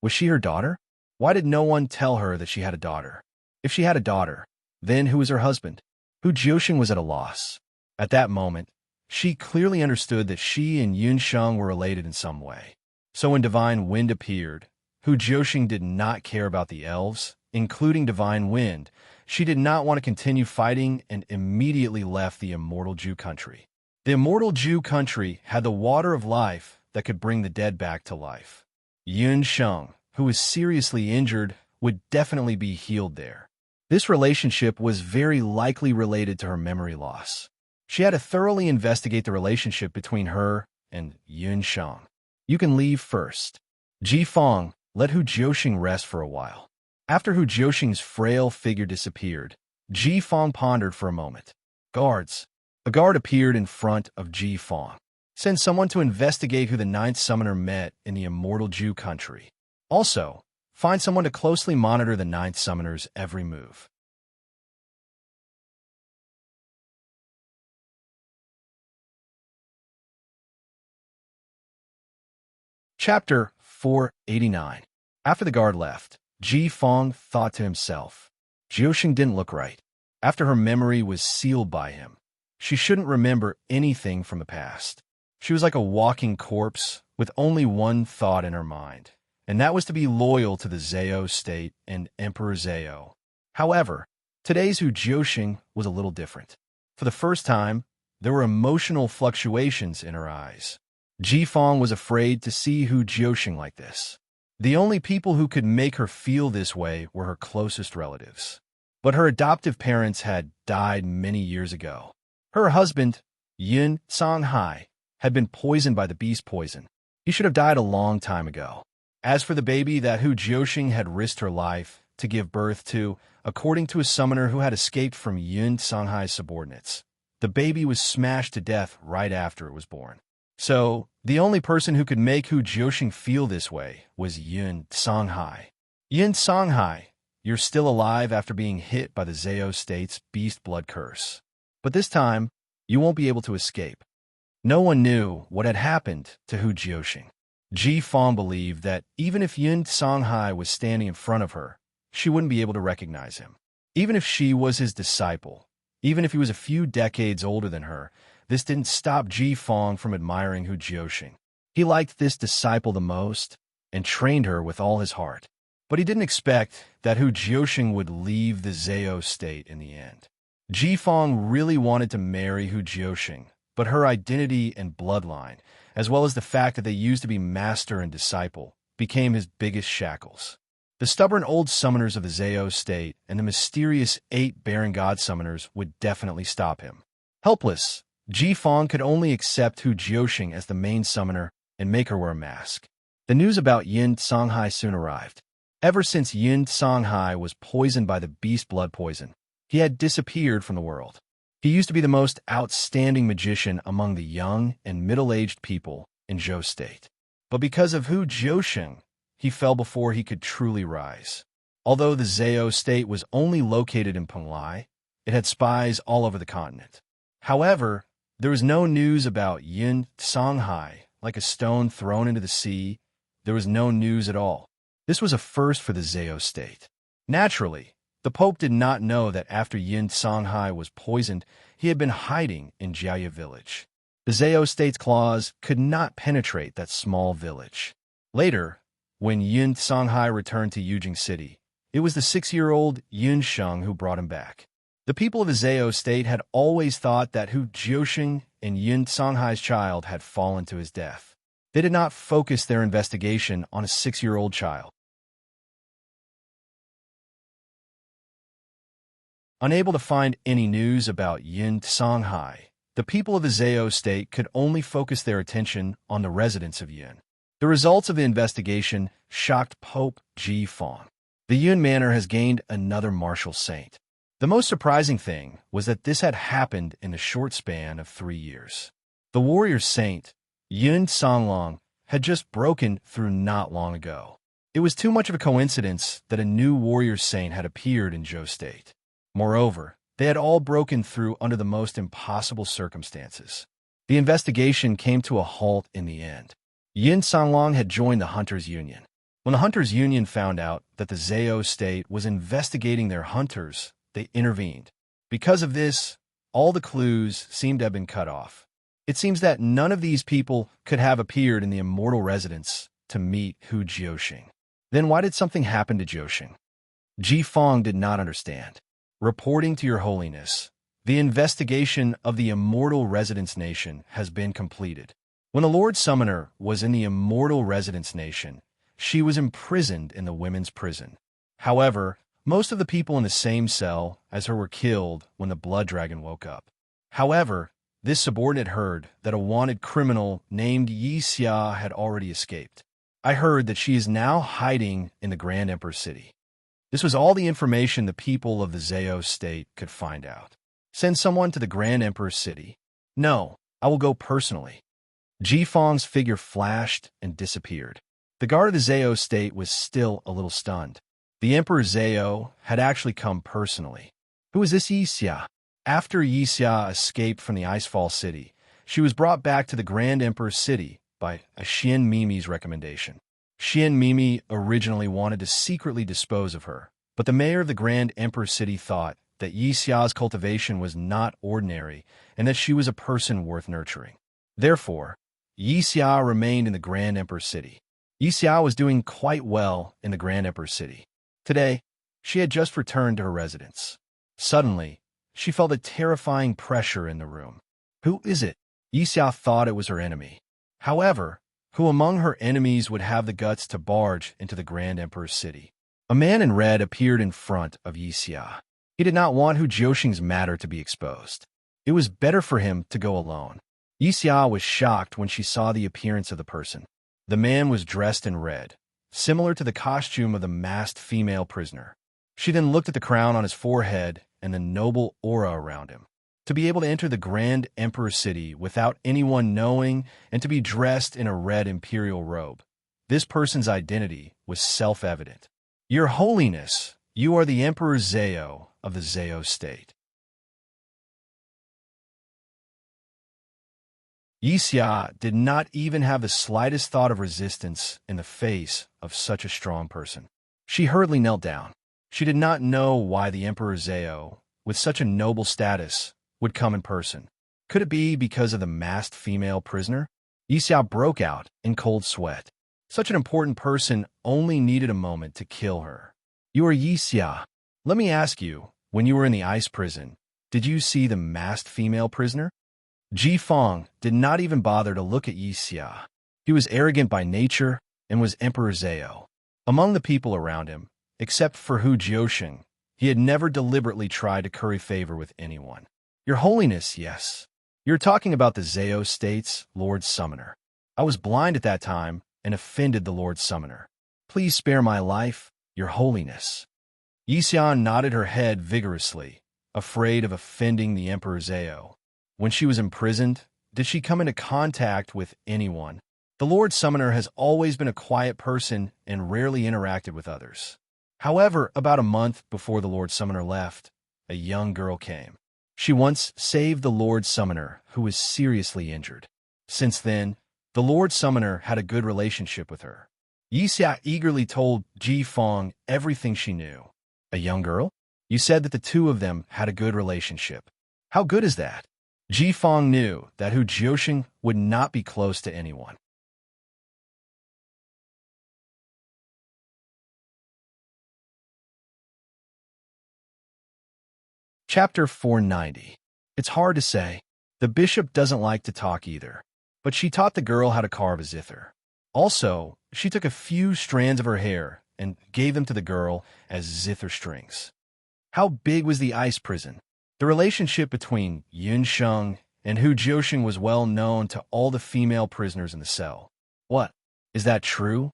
Was she her daughter? Why did no one tell her that she had a daughter? If she had a daughter, then who was her husband? Hu Jiuxing was at a loss. At that moment, she clearly understood that she and Yunsheng were related in some way. So when Divine Wind appeared, Hu Jiuxing did not care about the elves, including Divine Wind. She did not want to continue fighting and immediately left the immortal Jew country. The immortal Jew country had the water of life that could bring the dead back to life. Yunsheng, who was seriously injured, would definitely be healed there. This relationship was very likely related to her memory loss. She had to thoroughly investigate the relationship between her and Yunsheng. You can leave first. Ji Feng let Hu Jiuxing rest for a while. After Hu Jiuxing's frail figure disappeared, Ji Feng pondered for a moment. Guards. A guard appeared in front of Ji Feng. Send someone to investigate who the ninth summoner met in the immortal Jew country. Also, find someone to closely monitor the ninth summoner's every move. Chapter 489. After the guard left, Ji Fong thought to himself, Jiuxing didn't look right. After her memory was sealed by him, she shouldn't remember anything from the past. She was like a walking corpse with only one thought in her mind, and that was to be loyal to the Zhao state and Emperor Zhao. However, today's Hu Jiuxing was a little different. For the first time, there were emotional fluctuations in her eyes. Ji Fong was afraid to see Hu Jiuxing like this. The only people who could make her feel this way were her closest relatives. But her adoptive parents had died many years ago. Her husband, Yun Songhai, had been poisoned by the beast poison. He should have died a long time ago. As for the baby that Hu Jiuxing had risked her life to give birth to, according to a summoner who had escaped from Yun Songhai's subordinates, the baby was smashed to death right after it was born. So, the only person who could make Hu Jiuxing feel this way was Yun Songhai. Yun Songhai, you're still alive after being hit by the Zhao state's beast blood curse. But this time, you won't be able to escape. No one knew what had happened to Hu Jiuxing. Ji Fong believed that even if Yun Songhai was standing in front of her, she wouldn't be able to recognize him. Even if she was his disciple, even if he was a few decades older than her, this didn't stop Ji Fong from admiring Hu Jiuxing. He liked this disciple the most and trained her with all his heart. But he didn't expect that Hu Jiuxing would leave the Zhao state in the end. Ji Fong really wanted to marry Hu Jiuxing, but her identity and bloodline, as well as the fact that they used to be master and disciple, became his biggest shackles. The stubborn old summoners of the Zhao state and the mysterious 8 Baron God summoners would definitely stop him. Helpless, Ji Fong could only accept Hu Jiuxing as the main summoner and make her wear a mask. The news about Yin Songhai soon arrived. Ever since Yin Songhai was poisoned by the beast blood poison, he had disappeared from the world. He used to be the most outstanding magician among the young and middle-aged people in Zhou State. But because of Hu Jiuxing, he fell before he could truly rise. Although the Zhao state was only located in Penglai, it had spies all over the continent. However, there was no news about Yin Songhai. Like a stone thrown into the sea, there was no news at all. This was a first for the Zhao state. Naturally, the Pope did not know that after Yin Songhai was poisoned, he had been hiding in Jiaya village. The Zhao state's claws could not penetrate that small village. Later, when Yin Songhai returned to Yujing City, it was the 6-year-old Yun Sheng who brought him back. The people of the Zhao state had always thought that Hu Jiuxing and Yin Songhai's child had fallen to his death. They did not focus their investigation on a 6-year-old child. Unable to find any news about Yin Songhai, the people of the Zhao state could only focus their attention on the residents of Yin. The results of the investigation shocked Pope Ji Fong. The Yun Manor has gained another martial saint. The most surprising thing was that this had happened in a short span of 3 years. The warrior saint, Yun Songlong, had just broken through not long ago. It was too much of a coincidence that a new warrior saint had appeared in Zhou State. Moreover, they had all broken through under the most impossible circumstances. The investigation came to a halt in the end. Yin Songlong had joined the Hunters' Union. When the Hunters' Union found out that the Zhao state was investigating their hunters, they intervened. Because of this, all the clues seemed to have been cut off. It seems that none of these people could have appeared in the immortal residence to meet Hu Jiuxing. Then why did something happen to Jiuxing? Ji Fong did not understand. Reporting to your holiness, the investigation of the immortal residence nation has been completed. When the Lord Summoner was in the immortal residence nation, she was imprisoned in the women's prison. However, most of the people in the same cell as her were killed when the blood dragon woke up. However, this subordinate heard that a wanted criminal named Yi Xia had already escaped. I heard that she is now hiding in the Grand Emperor's city. This was all the information the people of the Zhao state could find out. Send someone to the Grand Emperor's city. No, I will go personally. Ji Fong's figure flashed and disappeared. The guard of the Zhao state was still a little stunned. The Emperor Zhao had actually come personally. Who is this Yi Xia? After Yi Xia escaped from the Icefall City, she was brought back to the Grand Emperor's city by Xian Mimi's recommendation. She and Mimi originally wanted to secretly dispose of her, but the mayor of the Grand Emperor city thought that Yixia's cultivation was not ordinary and that she was a person worth nurturing. Therefore, Yixia remained in the Grand Emperor city. Yixia was doing quite well in the Grand Emperor city. Today, she had just returned to her residence. Suddenly, she felt a terrifying pressure in the room. Who is it? Yixia thought it was her enemy. However, who among her enemies would have the guts to barge into the Grand Emperor's city? A man in red appeared in front of Yixia. He did not want Hu Jiuxing's matter to be exposed. It was better for him to go alone. Yixia was shocked when she saw the appearance of the person. The man was dressed in red, similar to the costume of the masked female prisoner. She then looked at the crown on his forehead and the noble aura around him. To be able to enter the Grand Emperor city without anyone knowing and to be dressed in a red imperial robe, this person's identity was self-evident. Your Holiness, you are the Emperor Zhao of the Zhao state. Yixia did not even have the slightest thought of resistance in the face of such a strong person. She hurriedly knelt down. She did not know why the Emperor Zhao, with such a noble status, would come in person. Could it be because of the masked female prisoner? Yixia broke out in cold sweat. Such an important person only needed a moment to kill her. You are Yixia. Let me ask you, when you were in the ice prison, did you see the masked female prisoner? Ji Feng did not even bother to look at Yixia. He was arrogant by nature and was Emperor Zhao. Among the people around him, except for Hu Jiuxing, he had never deliberately tried to curry favor with anyone. Your Holiness, yes. You're talking about the Zhao State's Lord Summoner. I was blind at that time and offended the Lord Summoner. Please spare my life, Your Holiness. Yixia nodded her head vigorously, afraid of offending the Emperor Zhao. When she was imprisoned, did she come into contact with anyone? The Lord Summoner has always been a quiet person and rarely interacted with others. However, about a month before the Lord Summoner left, a young girl came. She once saved the Lord Summoner, who was seriously injured. Since then, the Lord Summoner had a good relationship with her. Yixia eagerly told Ji Feng everything she knew. A young girl? You said that the two of them had a good relationship. How good is that? Ji Feng knew that Hu Jiuxing would not be close to anyone. Chapter 490. It's hard to say. The bishop doesn't like to talk either, but she taught the girl how to carve a zither. Also, she took a few strands of her hair and gave them to the girl as zither strings. How big was the ice prison? The relationship between Yun Sheng and Hu Jiuxing was well known to all the female prisoners in the cell. What? Is that true?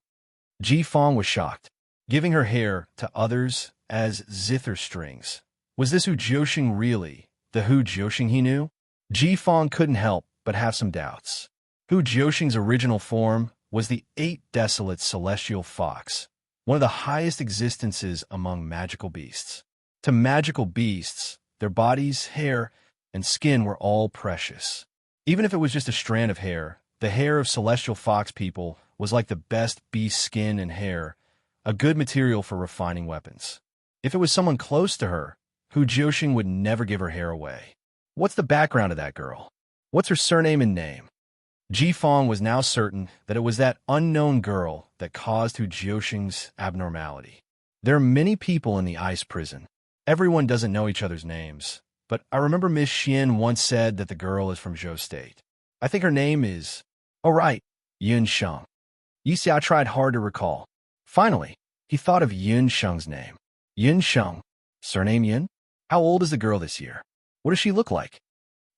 Ji Feng was shocked, giving her hair to others as zither strings. Was this Hu Jiuxing really the Hu Jiuxing he knew? Ji Feng couldn't help but have some doubts. Hu Jiuxing's original form was the 8 celestial fox, one of the highest existences among magical beasts. To magical beasts, their bodies, hair, and skin were all precious. Even if it was just a strand of hair, the hair of celestial fox people was like the best beast skin and hair, a good material for refining weapons. If it was someone close to her, Hu Jiuxing would never give her hair away. What's the background of that girl? What's her surname and name? Ji Feng was now certain that it was that unknown girl that caused Hu Jiuxing's abnormality. There are many people in the ice prison. Everyone doesn't know each other's names, but I remember Miss Xian once said that the girl is from Zhou State. I think her name is... Oh, right, Yun Sheng. Yixia tried hard to recall. Finally, he thought of Yun Sheng's name. Yun Sheng. Surname Yun? How old is the girl this year? What does she look like?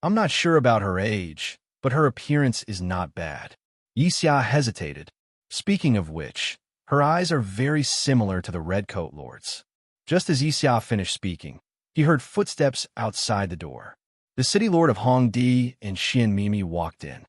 I'm not sure about her age, but her appearance is not bad. Yixia hesitated. Speaking of which, her eyes are very similar to the Redcoat Lord's. Just as Yixia finished speaking, he heard footsteps outside the door. The city lord of Hongdi and Xian Mimi walked in.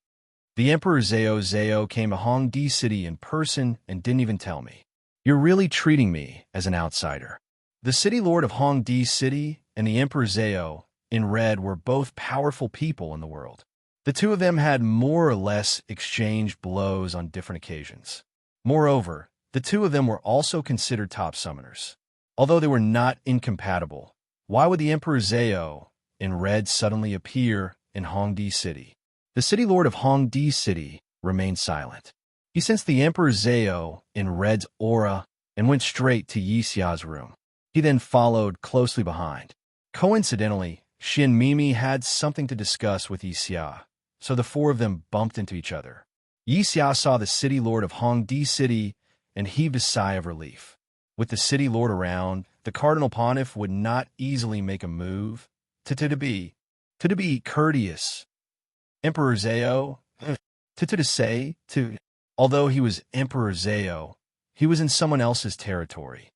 The Emperor Zhao came to Hongdi City in person and didn't even tell me. You're really treating me as an outsider. The city lord of Hongdi City and the Emperor Zhao, in red, were both powerful people in the world. The two of them had more or less exchanged blows on different occasions. Moreover, the two of them were also considered top summoners. Although they were not incompatible, why would the Emperor Zhao in red suddenly appear in Hongdi City? The city lord of Hongdi City remained silent. He sensed the Emperor Zhao in red's aura and went straight to Yixia's room. He then followed closely behind. Coincidentally, Xi and Mimi had something to discuss with Yixia, so the four of them bumped into each other. Yixia saw the city lord of Hongdi City and heaved a sigh of relief. With the city lord around, the cardinal pontiff would not easily make a move. To be courteous. Emperor Zhao, to say, although he was Emperor Zhao, he was in someone else's territory.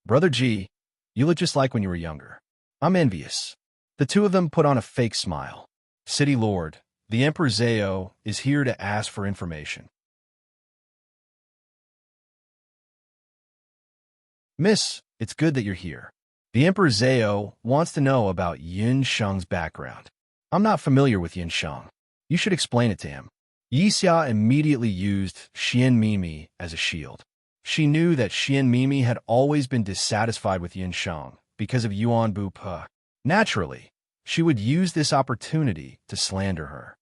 Brother G, you look just like when you were younger. I'm envious. The two of them put on a fake smile. City Lord, the Emperor Zhao is here to ask for information. Miss, it's good that you're here. The Emperor Zhao wants to know about Yun Sheng's background. I'm not familiar with Yun Sheng. You should explain it to him. Yixia immediately used Xian Mimi as a shield. She knew that Xian Mimi had always been dissatisfied with Yun Sheng because of Yuan Bu Pe. Naturally, she would use this opportunity to slander her.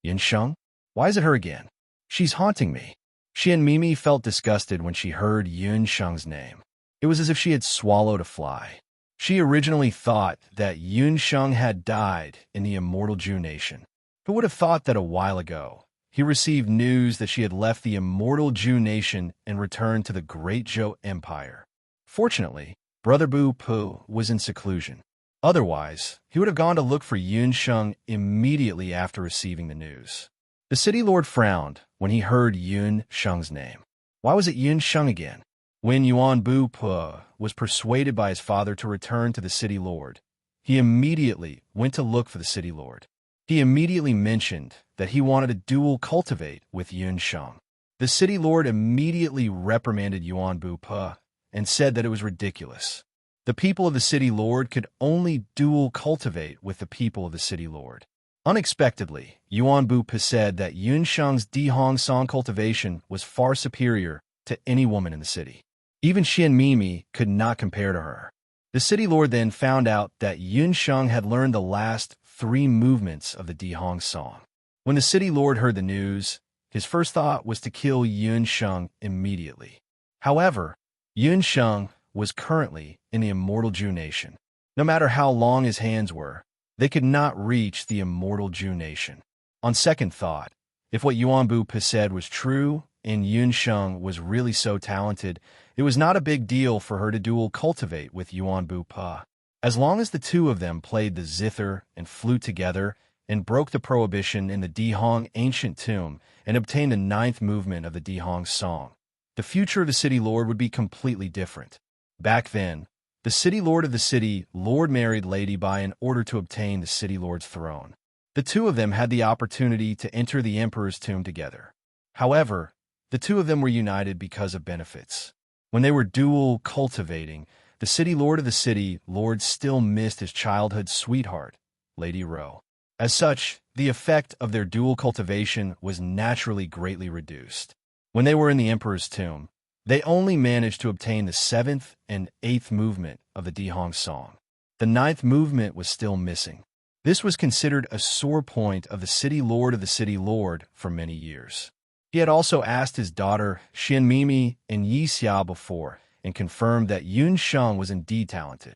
Yun Sheng? Why is it her again? She's haunting me. Xian Mimi felt disgusted when she heard Yun Sheng's name. It was as if she had swallowed a fly. She originally thought that Yun Sheng had died in the immortal Zhou nation. Who would have thought that a while ago he received news that she had left the immortal Zhou nation and returned to the great Zhou Empire? Fortunately, Brother Bu Pu was in seclusion. Otherwise, he would have gone to look for Yun Sheng immediately after receiving the news. The city lord frowned when he heard Yun Sheng's name. Why was it Yun Sheng again? When Yuan Bu Pe was persuaded by his father to return to the city lord, he immediately went to look for the city lord. He immediately mentioned that he wanted to dual cultivate with Yun Sheng. The city lord immediately reprimanded Yuan Bu Pe and said that it was ridiculous. The people of the city lord could only dual cultivate with the people of the city lord. Unexpectedly, Yuan Bu Pe said that Yun Sheng's Dihong Song cultivation was far superior to any woman in the city. Even Xian Mimi could not compare to her. The city lord then found out that Yun Sheng had learned the last 3 movements of the Dihong Song. When the city lord heard the news, his first thought was to kill Yun Sheng immediately. However, Yun Sheng was currently in the immortal Zhou nation. No matter how long his hands were, they could not reach the immortal Zhou nation. On second thought, if what Yuan Bu Pe said was true and Yun Sheng was really so talented, it was not a big deal for her to dual cultivate with Yuan Bu Pe. As long as the two of them played the zither and flute together and broke the prohibition in the Dihong ancient tomb and obtained the 9th movement of the Dihong song, the future of the city lord would be completely different. Back then, the city lord of the city lord married Lady Bai in order to obtain the city lord's throne. The two of them had the opportunity to enter the emperor's tomb together. However, the two of them were united because of benefits. When they were dual cultivating, the city lord of the city lord still missed his childhood sweetheart, Lady Ro. As such, the effect of their dual cultivation was naturally greatly reduced. When they were in the emperor's tomb, they only managed to obtain the 7th and 8th movement of the Dihong song. The 9th movement was still missing. This was considered a sore point of the city lord for many years. He had also asked his daughter Xian Mimi and Yixia before and confirmed that Yun Sheng was indeed talented.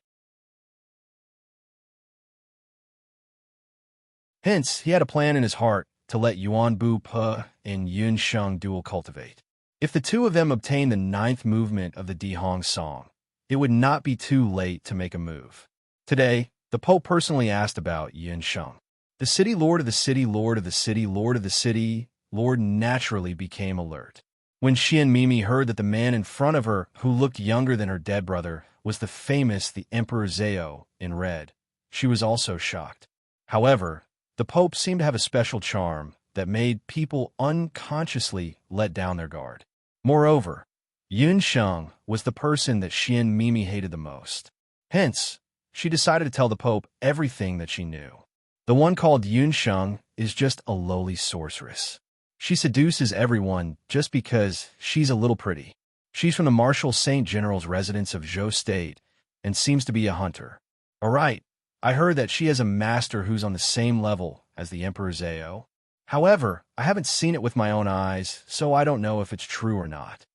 Hence, he had a plan in his heart to let Yuan Bu Pe and Yun Sheng dual cultivate. If the two of them obtained the 9th movement of the Dihong song, it would not be too late to make a move. Today, the Pope personally asked about Yun Sheng. The city lord of the city lord of the city lord of the city lord naturally became alert. When Xian Mimi heard that the man in front of her, who looked younger than her dead brother, was the Emperor Zhao in red, she was also shocked. However, the Pope seemed to have a special charm that made people unconsciously let down their guard. Moreover, Yun Sheng was the person that Xian Mimi hated the most. Hence, she decided to tell the Pope everything that she knew. The one called Yun Sheng is just a lowly sorceress. She seduces everyone just because she's a little pretty. She's from the Marshal Saint General's residence of Zhou State and seems to be a hunter. All right, I heard that she has a master who's on the same level as the Emperor Zhao. However, I haven't seen it with my own eyes, so I don't know if it's true or not.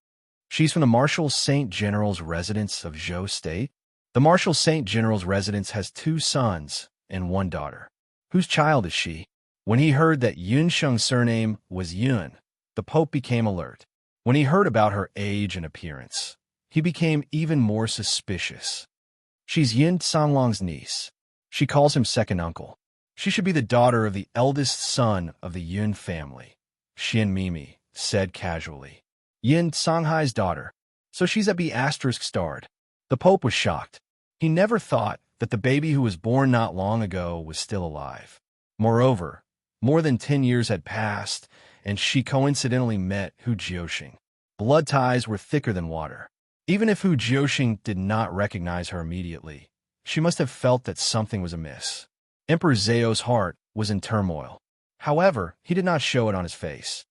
She's from the Marshal Saint General's residence of Zhou State. The Marshal Saint General's residence has 2 sons and 1 daughter. Whose child is she? When he heard that Yun Sheng's surname was Yun, the Pope became alert. When he heard about her age and appearance, he became even more suspicious. She's Yin Songlong's niece. She calls him second uncle. She should be the daughter of the eldest son of the Yun family, Xian Mimi said casually. Yin Songhai's daughter. So she's a B** starred. The Pope was shocked. He never thought that the baby who was born not long ago was still alive. Moreover, more than 10 years had passed, and she coincidentally met Hu Jiuxing. Blood ties were thicker than water. Even if Hu Jiuxing did not recognize her immediately, she must have felt that something was amiss. Emperor Zhao's heart was in turmoil. However, he did not show it on his face.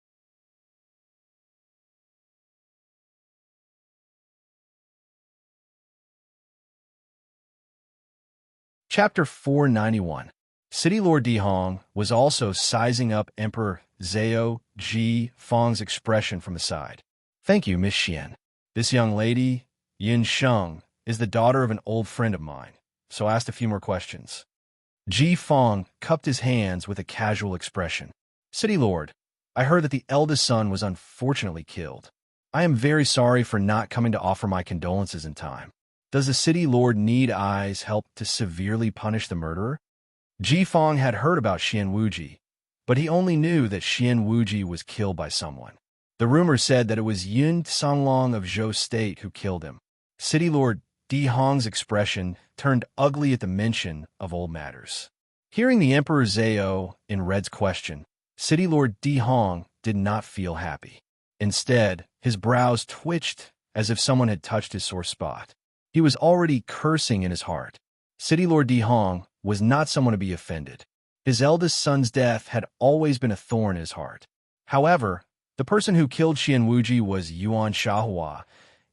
Chapter 491. City Lord Dihong was also sizing up Emperor Zhao Ji Feng's expression from the side. Thank you, Miss Xian. This young lady, Yin Sheng, is the daughter of an old friend of mine, so I asked a few more questions. Ji Feng cupped his hands with a casual expression. City Lord, I heard that the eldest son was unfortunately killed. I am very sorry for not coming to offer my condolences in time. Does the City Lord need eyes help to severely punish the murderer? Ji Feng had heard about Xian Wuji, but he only knew that Xian Wuji was killed by someone. The rumor said that it was Yun Songlong of Zhou State who killed him. City Lord Dihong's expression turned ugly at the mention of old matters. Hearing the Emperor Zhao in Red's question, City Lord Dihong did not feel happy. Instead, his brows twitched as if someone had touched his sore spot. He was already cursing in his heart. City Lord Dihong was not someone to be offended. His eldest son's death had always been a thorn in his heart. However, the person who killed Xian Wuji was Yuan Shahua,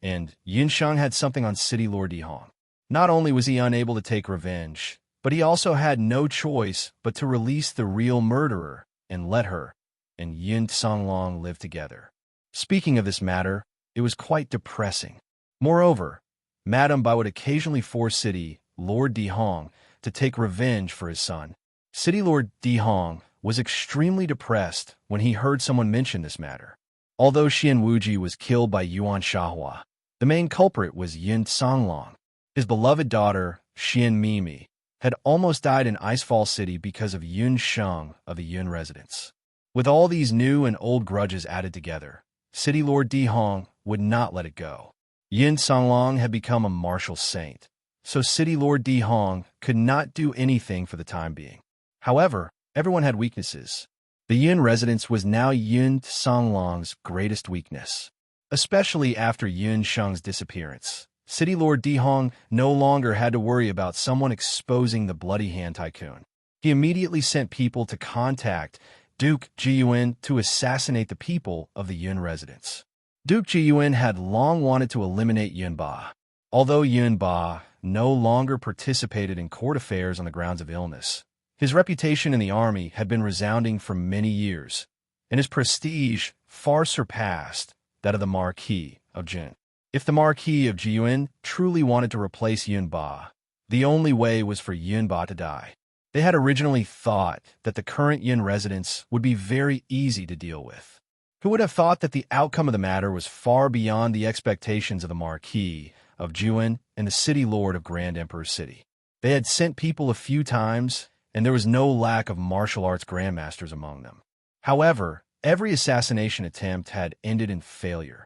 and Yin Sheng had something on City Lord Dihong. Not only was he unable to take revenge, but he also had no choice but to release the real murderer and let her and Yin Songlong live together. Speaking of this matter, it was quite depressing. Moreover, Madame Bai would occasionally force City Lord Dihong to take revenge for his son. City Lord Dihong was extremely depressed when he heard someone mention this matter. Although Xian Wuji was killed by Yuan Shahua, the main culprit was Yin Songlong. His beloved daughter, Xian Mimi, had almost died in Icefall City because of Yun Sheng of the Yun residence. With all these new and old grudges added together, City Lord Dihong would not let it go. Yin Songlong had become a martial saint, so City Lord Dihong could not do anything for the time being. However, everyone had weaknesses. The Yun residence was now Yun Songlong's greatest weakness. Especially after Yun Sheng's disappearance, City Lord Dihong no longer had to worry about someone exposing the Bloody Hand Tycoon. He immediately sent people to contact Duke Jiyuan to assassinate the people of the Yun residence. Duke Jiyuan had long wanted to eliminate Yun Ba. Although Yun Ba no longer participated in court affairs on the grounds of illness, his reputation in the army had been resounding for many years, and his prestige far surpassed that of the Marquis of Jin. If the Marquis of Jiyuan truly wanted to replace Yun Ba, the only way was for Yun Ba to die. They had originally thought that the current Yun residence would be very easy to deal with. Who would have thought that the outcome of the matter was far beyond the expectations of the Marquis of Jiyuan and the City Lord of Grand Emperor City? They had sent people a few times, and there was no lack of martial arts grandmasters among them. However, every assassination attempt had ended in failure.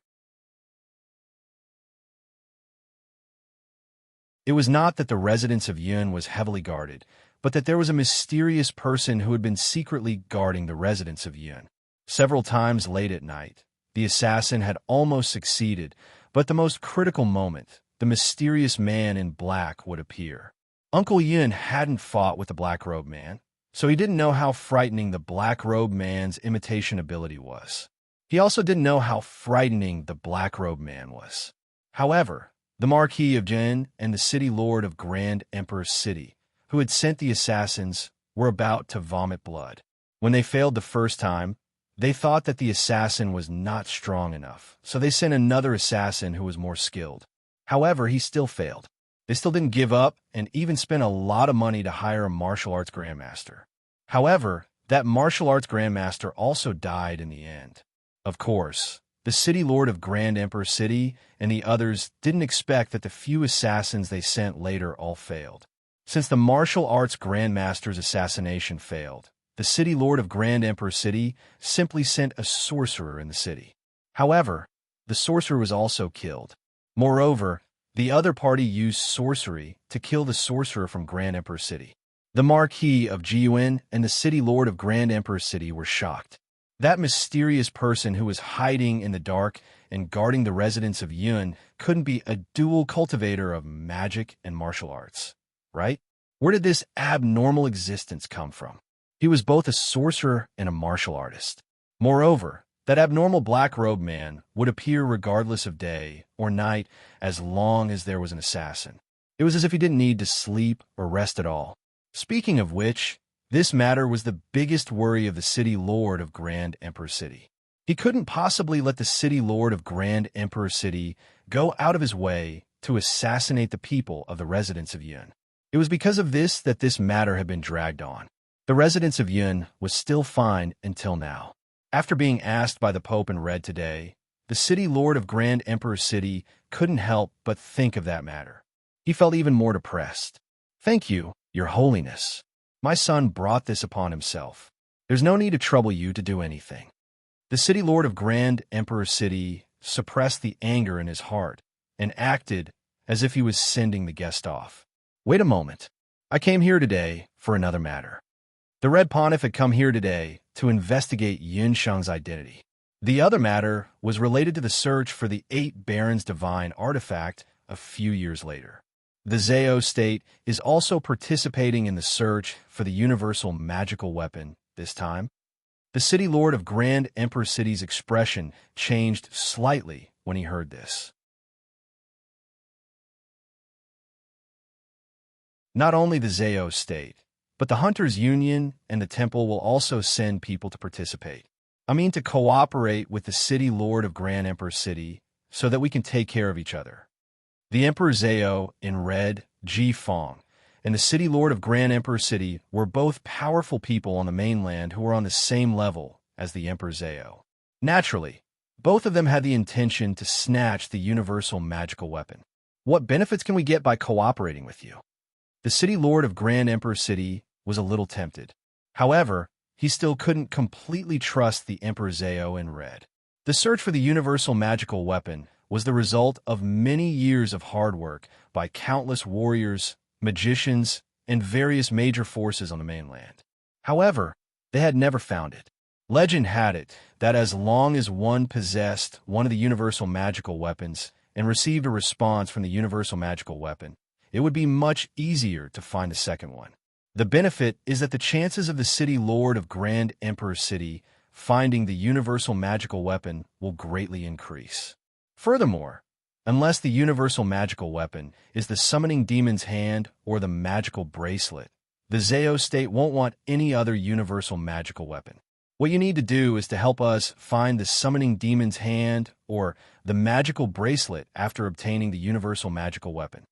It was not that the residence of Yun was heavily guarded, but that there was a mysterious person who had been secretly guarding the residence of Yun. Several times late at night, the assassin had almost succeeded, but at the most critical moment, the mysterious man in black would appear. Uncle Yun hadn't fought with the black-robed man. so he didn't know how frightening the black-robed man's imitation ability was. He also didn't know how frightening the black-robed man was. However, the Marquis of Jin and the City Lord of Grand Emperor's City, who had sent the assassins, were about to vomit blood. When they failed the first time, they thought that the assassin was not strong enough, so they sent another assassin who was more skilled. However, he still failed. They still didn't give up and even spent a lot of money to hire a martial arts grandmaster. However, that martial arts grandmaster also died in the end. Of course, the City Lord of Grand Emperor City and the others didn't expect that the few assassins they sent later all failed. Since the martial arts grandmaster's assassination failed, the City Lord of Grand Emperor City simply sent a sorcerer in the city. However, the sorcerer was also killed. Moreover, the other party used sorcery to kill the sorcerer from Grand Emperor City. The Marquis of Jiyuan and the City Lord of Grand Emperor City were shocked. That mysterious person who was hiding in the dark and guarding the residents of Yun couldn't be a dual cultivator of magic and martial arts, right? Where did this abnormal existence come from? He was both a sorcerer and a martial artist. Moreover, that abnormal black-robed man would appear regardless of day or night as long as there was an assassin. It was as if he didn't need to sleep or rest at all. Speaking of which, this matter was the biggest worry of the City Lord of Grand Emperor City. He couldn't possibly let the City Lord of Grand Emperor City go out of his way to assassinate the people of the residents of Yun. It was because of this that this matter had been dragged on. The residents of Yun was still fine until now. After being asked by the Pope and read today, the City Lord of Grand Emperor City couldn't help but think of that matter. He felt even more depressed. "Thank you, Your Holiness. My son brought this upon himself. There's no need to trouble you to do anything." The City Lord of Grand Emperor City suppressed the anger in his heart and acted as if he was sending the guest off. "Wait a moment. I came here today for another matter." The Red Pontiff had come here today to investigate Yin Sheng's identity. The other matter was related to the search for the 8 Barons Divine artifact a few years later. The Zhao state is also participating in the search for the universal magical weapon this time. The City Lord of Grand Emperor City's expression changed slightly when he heard this. Not only the Zhao state, but the Hunters Union and the Temple will also send people to participate. I mean to cooperate with the City Lord of Grand Emperor City so that we can take care of each other. The Emperor Zhao in red, Ji Fong, and the City Lord of Grand Emperor City were both powerful people on the mainland who were on the same level as the Emperor Zhao. Naturally, both of them had the intention to snatch the universal magical weapon. What benefits can we get by cooperating with you? The City Lord of Grand Emperor City was a little tempted. However, he still couldn't completely trust the Emperor Zhao in red. The search for the universal magical weapon was the result of many years of hard work by countless warriors, magicians, and various major forces on the mainland. However, they had never found it. Legend had it that as long as one possessed one of the universal magical weapons and received a response from the universal magical weapon, it would be much easier to find the second one. The benefit is that the chances of the City Lord of Grand Emperor City finding the universal magical weapon will greatly increase. Furthermore, unless the universal magical weapon is the summoning demon's hand or the magical bracelet, the Zhao state won't want any other universal magical weapon. What you need to do is to help us find the summoning demon's hand or the magical bracelet after obtaining the universal magical weapon.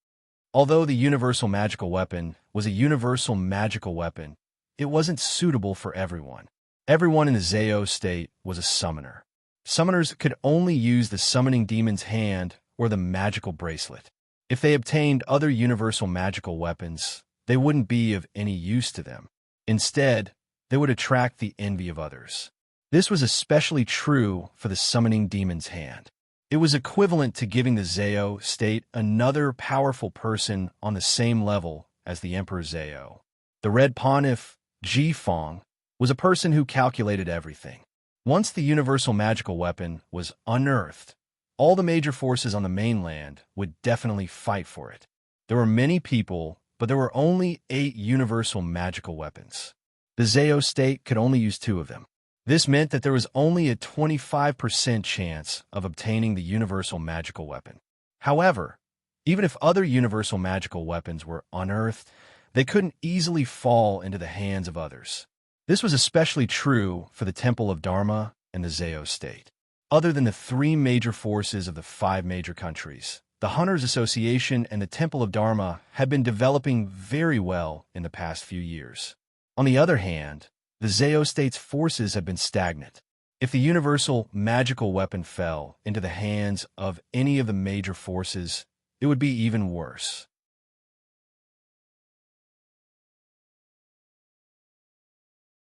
Although the universal magical weapon was a universal magical weapon, it wasn't suitable for everyone. Everyone in the Zhao state was a summoner. Summoners could only use the summoning demon's hand or the magical bracelet. If they obtained other universal magical weapons, they wouldn't be of any use to them. Instead, they would attract the envy of others. This was especially true for the summoning demon's hand. It was equivalent to giving the Zhao state another powerful person on the same level as the Emperor Zhao. The Red Pontiff, Ji Fong, was a person who calculated everything. Once the universal magical weapon was unearthed, all the major forces on the mainland would definitely fight for it. There were many people, but there were only 8 universal magical weapons. The Zao state could only use 2 of them. This meant that there was only a 25% chance of obtaining the universal magical weapon. However, even if other universal magical weapons were unearthed, they couldn't easily fall into the hands of others. This was especially true for the Temple of Dharma and the Zao state. Other than the 3 major forces of the 5 major countries, the Hunters Association and the Temple of Dharma had been developing very well in the past few years. On the other hand, the Zao state's forces had been stagnant. If the universal magical weapon fell into the hands of any of the major forces, it would be even worse.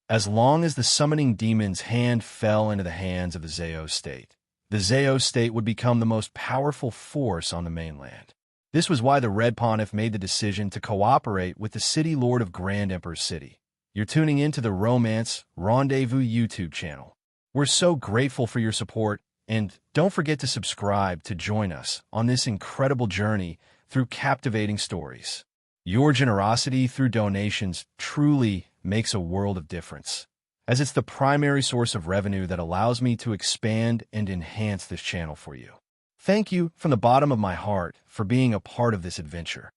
As long as the summoning demon's hand fell into the hands of the Zao state would become the most powerful force on the mainland. This was why the Red Pontiff made the decision to cooperate with the City Lord of Grand Emperor City. You're tuning into the Romance Rendezvous YouTube channel. We're so grateful for your support, and don't forget to subscribe to join us on this incredible journey through captivating stories. Your generosity through donations truly makes a world of difference, as it's the primary source of revenue that allows me to expand and enhance this channel for you. Thank you from the bottom of my heart for being a part of this adventure.